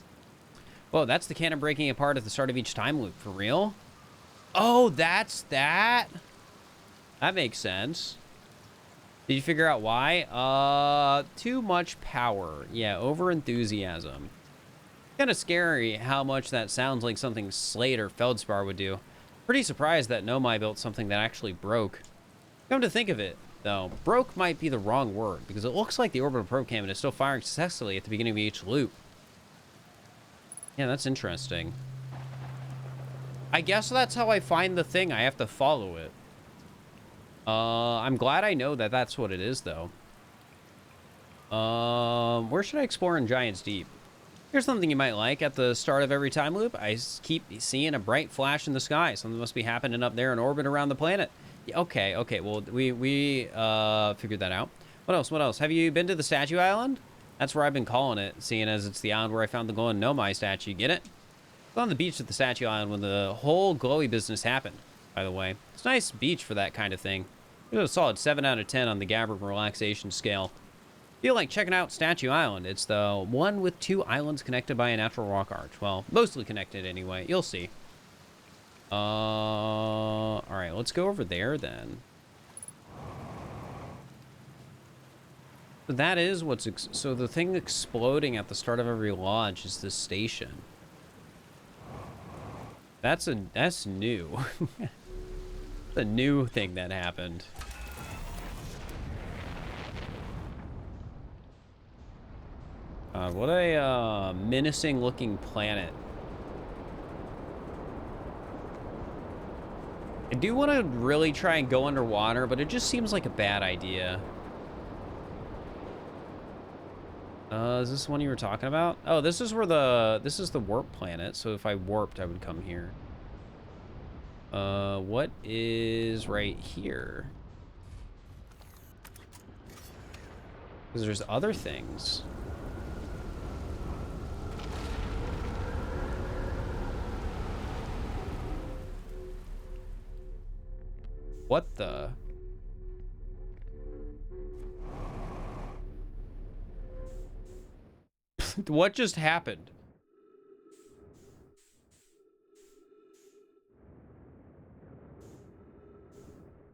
[SPEAKER 1] Whoa, that's the cannon breaking apart at the start of each time loop. For real? Oh, that's that? That makes sense. Did you figure out why? Too much power. Yeah, over enthusiasm. Kind of scary how much that sounds like something Slate or Feldspar would do. Pretty surprised that Nomai built something that actually broke. Come to think of it, though, broke might be the wrong word, because it looks like the orbital probe cannon is still firing successfully at the beginning of each loop. Yeah, that's interesting. I guess that's how I find the thing. I have to follow it. I'm glad I know that that's what it is, though. Where should I explore in Giant's Deep? Here's something you might like. At the start of every time loop, I keep seeing a bright flash in the sky. Something must be happening up there in orbit around the planet. Yeah, okay. Well, we figured that out. What else? Have you been to the Statue Island? That's where I've been calling it, seeing as it's the island where I found the glowing Nomai statue. Get it? I was on the beach at the Statue Island when the whole glowy business happened, by the way. It's a nice beach for that kind of thing. It was a solid 7 out of 10 on the Gabbard relaxation scale. Feel like checking out Statue Island. It's the one with 2 islands connected by a natural rock arch. Well, mostly connected anyway. You'll see. All right, let's go over there then. So that is what's... so the thing exploding at the start of every lodge is the station. That's new. A new thing that happened. What a menacing looking planet. I do want to really try and go underwater, but it just seems like a bad idea. Is this one you were talking about? Oh, this is where this is the warp planet. So if I warped, I would come here. What is right here? Because there's other things. What the? What just happened?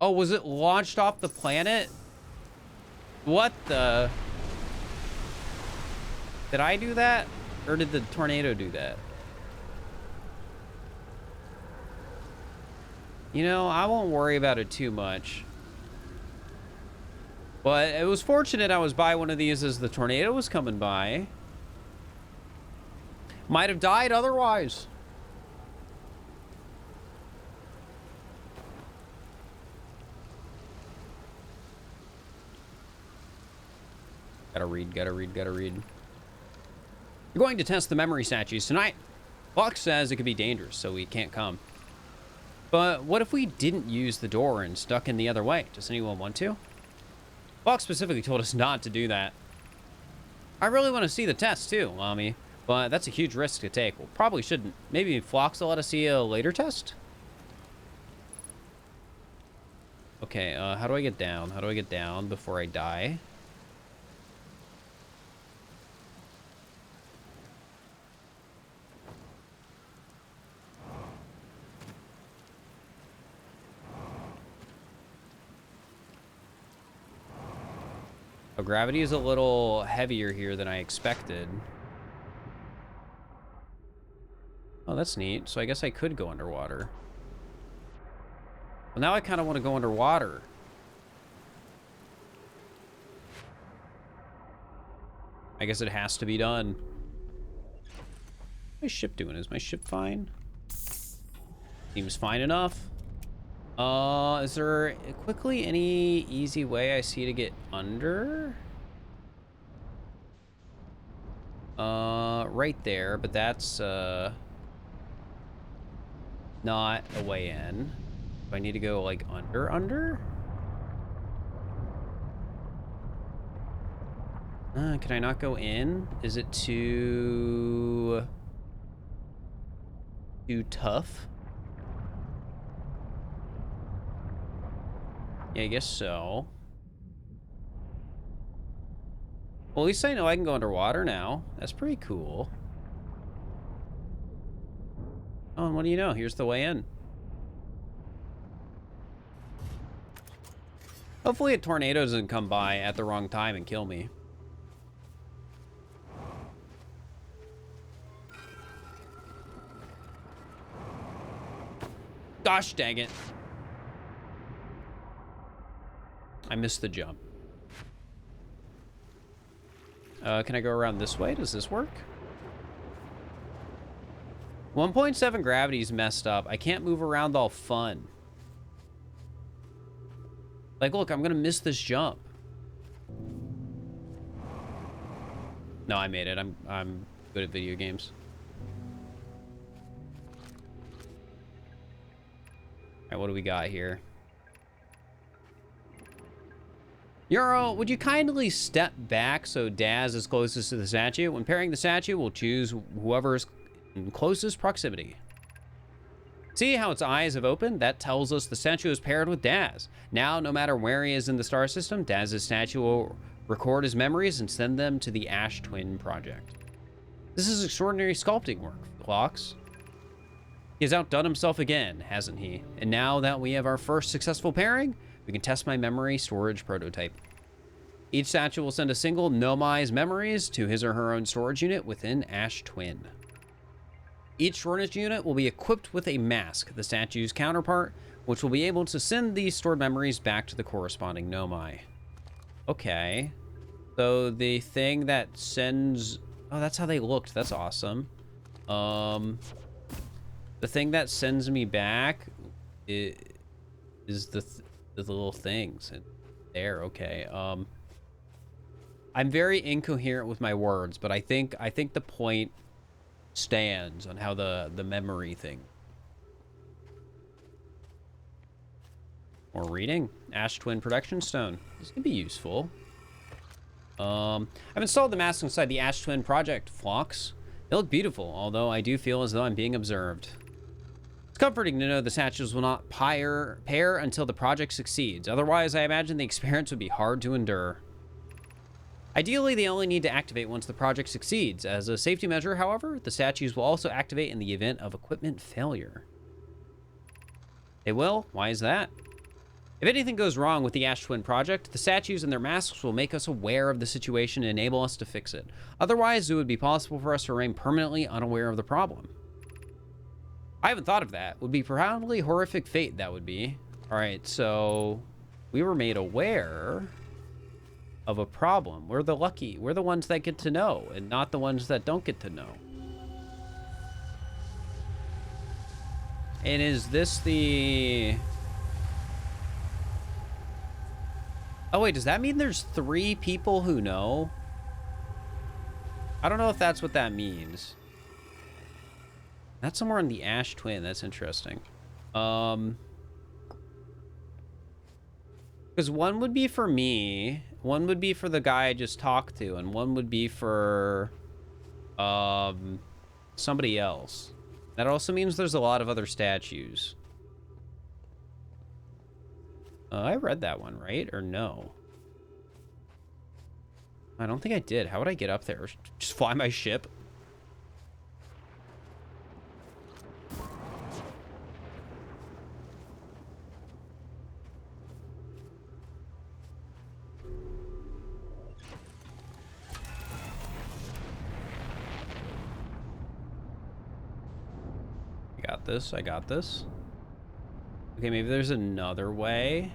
[SPEAKER 1] Oh, was it launched off the planet? What the? Did I do that? Or did the tornado do that? You know, I won't worry about it too much. But it was fortunate I was by one of these as the tornado was coming by. Might have died otherwise. Gotta read. You're going to test the memory statues tonight. Fox says it could be dangerous, so we can't come. But what if we didn't use the door and stuck in the other way? Does anyone want to? Fox specifically told us not to do that. I really want to see the test too, Lamy, but that's a huge risk to take. Well, probably shouldn't. Maybe Phlox will let us see a later test? Okay, how do I get down? How do I get down before I die? Oh, gravity is a little heavier here than I expected. Oh, that's neat. So I guess I could go underwater. Well, now I kind of want to go underwater. I guess it has to be done. What's my ship doing? Is my ship fine? Seems fine enough. Is there quickly any easy way I see to get under? Right there, but that's, not a way in. Do I need to go, like, under? Can I not go in? Is it too tough? Yeah, I guess so. Well, at least I know I can go underwater now. That's pretty cool. Oh, and what do you know? Here's the way in. Hopefully a tornado doesn't come by at the wrong time and kill me. Gosh dang it. I missed the jump. Can I go around this way? Does this work? 1.7 gravity's messed up. I can't move around all fun. Like, look, I'm gonna miss this jump. No, I made it. I'm good at video games. All right, what do we got here? Euro, would you kindly step back so Daz is closest to the statue? When pairing the statue, we'll choose whoever is in closest proximity. See how its eyes have opened? That tells us the statue is paired with Daz. Now, no matter where he is in the star system, Daz's statue will record his memories and send them to the Ash Twin Project. This is extraordinary sculpting work, Phlox. He has outdone himself again, hasn't he? And now that we have our first successful pairing, we can test my memory storage prototype. Each statue will send a single Nomai's memories to his or her own storage unit within Ash Twin. Each storage unit will be equipped with a mask, the statue's counterpart, which will be able to send these stored memories back to the corresponding Nomai. Okay. So the thing that sends... Oh, that's how they looked. That's awesome. The thing that sends me back is the little things. There, okay. I'm very incoherent with my words, but I think the point stands on how the memory thing. More reading. Ash Twin Production Stone. This could be useful. I've installed the masks inside the Ash Twin project, Phlox. They look beautiful, although I do feel as though I'm being observed. It's comforting to know the statues will not pair until the project succeeds. Otherwise, I imagine the experience would be hard to endure. Ideally, they only need to activate once the project succeeds. As a safety measure, however, the statues will also activate in the event of equipment failure. They will? Why is that? If anything goes wrong with the Ash Twin project, the statues and their masks will make us aware of the situation and enable us to fix it. Otherwise, it would be possible for us to remain permanently unaware of the problem. I haven't thought of that. Would be profoundly horrific fate, that would be. All right, so we were made aware of a problem. We're the lucky. We're the ones that get to know and not the ones that don't get to know. And is this the... Oh, wait, does that mean there's 3 people who know? I don't know if that's what that means. That's somewhere in the Ash Twin. That's interesting. Because one would be for me, one would be for the guy I just talked to, and one would be for somebody else. That also means there's a lot of other statues. I read that one, right? Or no? I don't think I did. How would I get up there? Just fly my ship? I got this. I got this. Okay, maybe there's another way.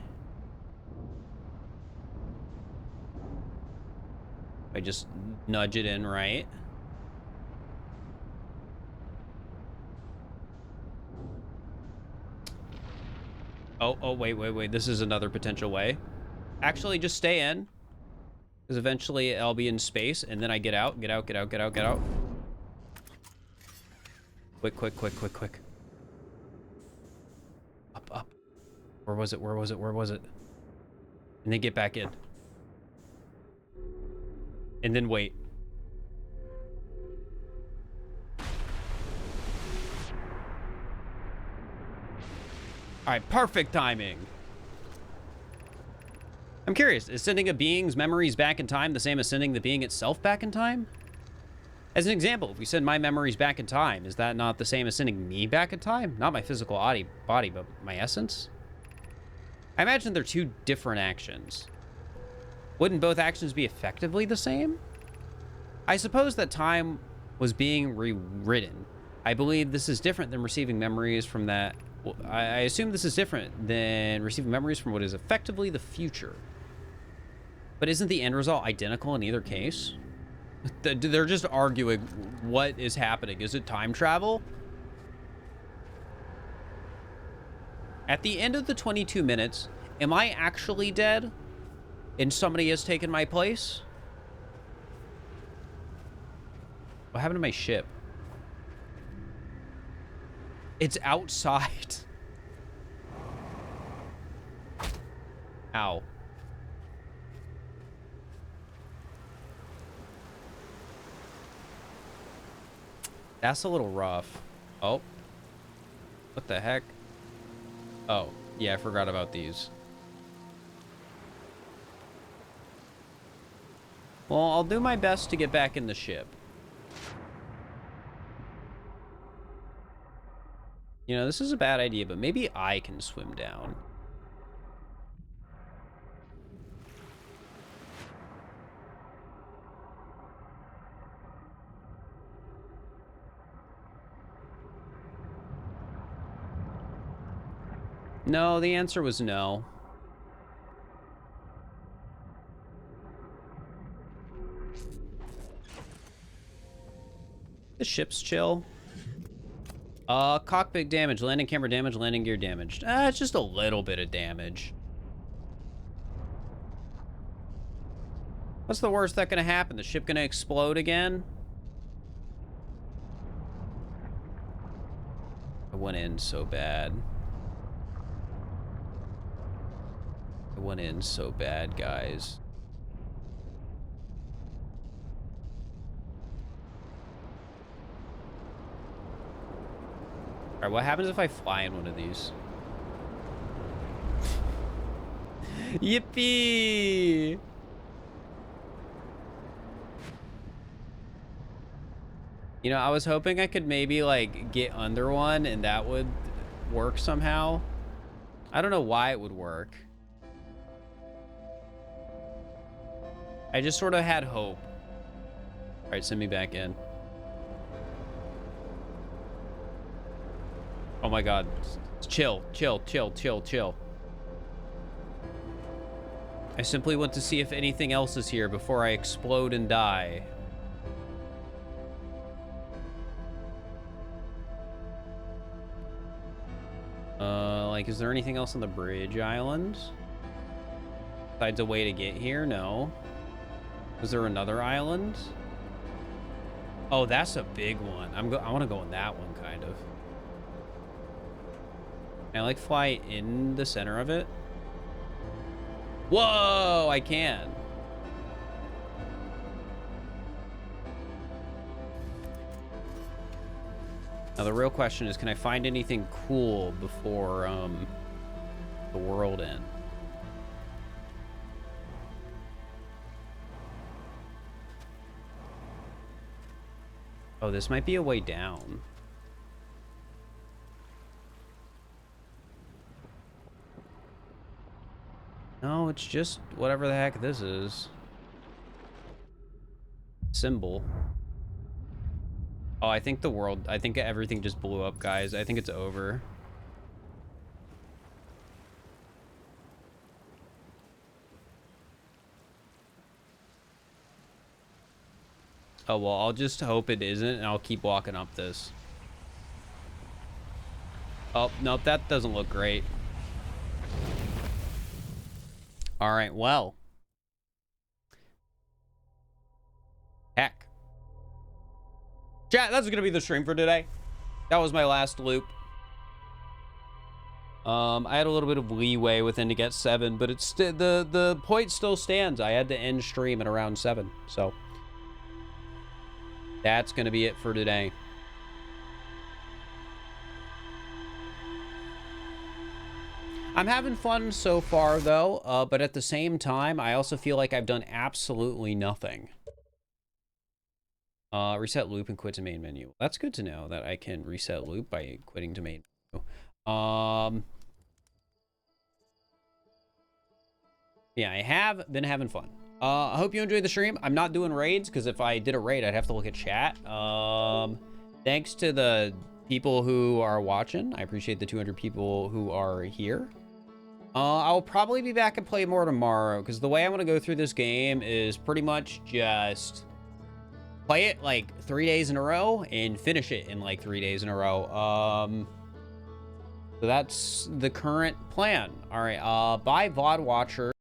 [SPEAKER 1] I just nudge it in, right? Oh, wait. This is another potential way. Actually, just stay in. Because eventually I'll be in space, and then I get out. Get out. Quick. Up. Where was it? And then get back in. And then wait. All right, perfect timing. I'm curious, is sending a being's memories back in time the same as sending the being itself back in time? As an example, if we send my memories back in time, is that not the same as sending me back in time? Not my physical body, but my essence? I imagine they're 2 different actions. Wouldn't both actions be effectively the same? I suppose that time was being rewritten. I believe this is different than receiving memories from that. Well, I assume this is different than receiving memories from what is effectively the future. But isn't the end result identical in either case? They're just arguing what is happening. Is it time travel? At the end of the 22 minutes, am I actually dead? And somebody has taken my place? What happened to my ship? It's outside. Ow. That's a little rough. Oh. What the heck? Oh, yeah, I forgot about these. Well, I'll do my best to get back in the ship. You know, this is a bad idea, but maybe I can swim down. No, the answer was no. The ship's chill. Cockpit damage, landing camera damage, landing gear damaged. It's just a little bit of damage. What's the worst that gonna happen? The ship gonna explode again? I went in so bad. I went in so bad, guys. All right, what happens if I fly in one of these? Yippee! You know, I was hoping I could maybe, like, get under one and that would work somehow. I don't know why it would work. I just sort of had hope. All right, send me back in. Oh my God. Chill, chill, chill, chill, chill. I simply want to see if anything else is here before I explode and die. Like, is there anything else on the bridge island? Besides a way to get here? No. Was there another island? Oh, that's a big one. I want to go on that one, kind of. Can I, like, fly in the center of it? Whoa, I can. Now, the real question is, can I find anything cool before, the world ends? Oh, this might be a way down. No, it's just whatever the heck this is. Symbol. Oh, I think everything just blew up, guys. I think it's over. Oh, well, I'll just hope it isn't, and I'll keep walking up this. Oh, nope, that doesn't look great. All right, well. Heck. Chat, that's going to be the stream for today. That was my last loop. I had a little bit of leeway within to get 7, but it's the point still stands. I had to end stream at around 7, so that's going to be it for today. I'm having fun so far, though, but at the same time, I also feel like I've done absolutely nothing. Reset loop and quit to main menu. That's good to know that I can reset loop by quitting to main menu. Yeah, I have been having fun. I hope you enjoyed the stream. I'm not doing raids, because if I did a raid, I'd have to look at chat. Thanks to the people who are watching. I appreciate the 200 people who are here. I'll probably be back and play more tomorrow, because the way I want to go through this game is pretty much just play it like 3 days in a row and finish it in like 3 days in a row. So that's the current plan. All right, bye VOD Watcher.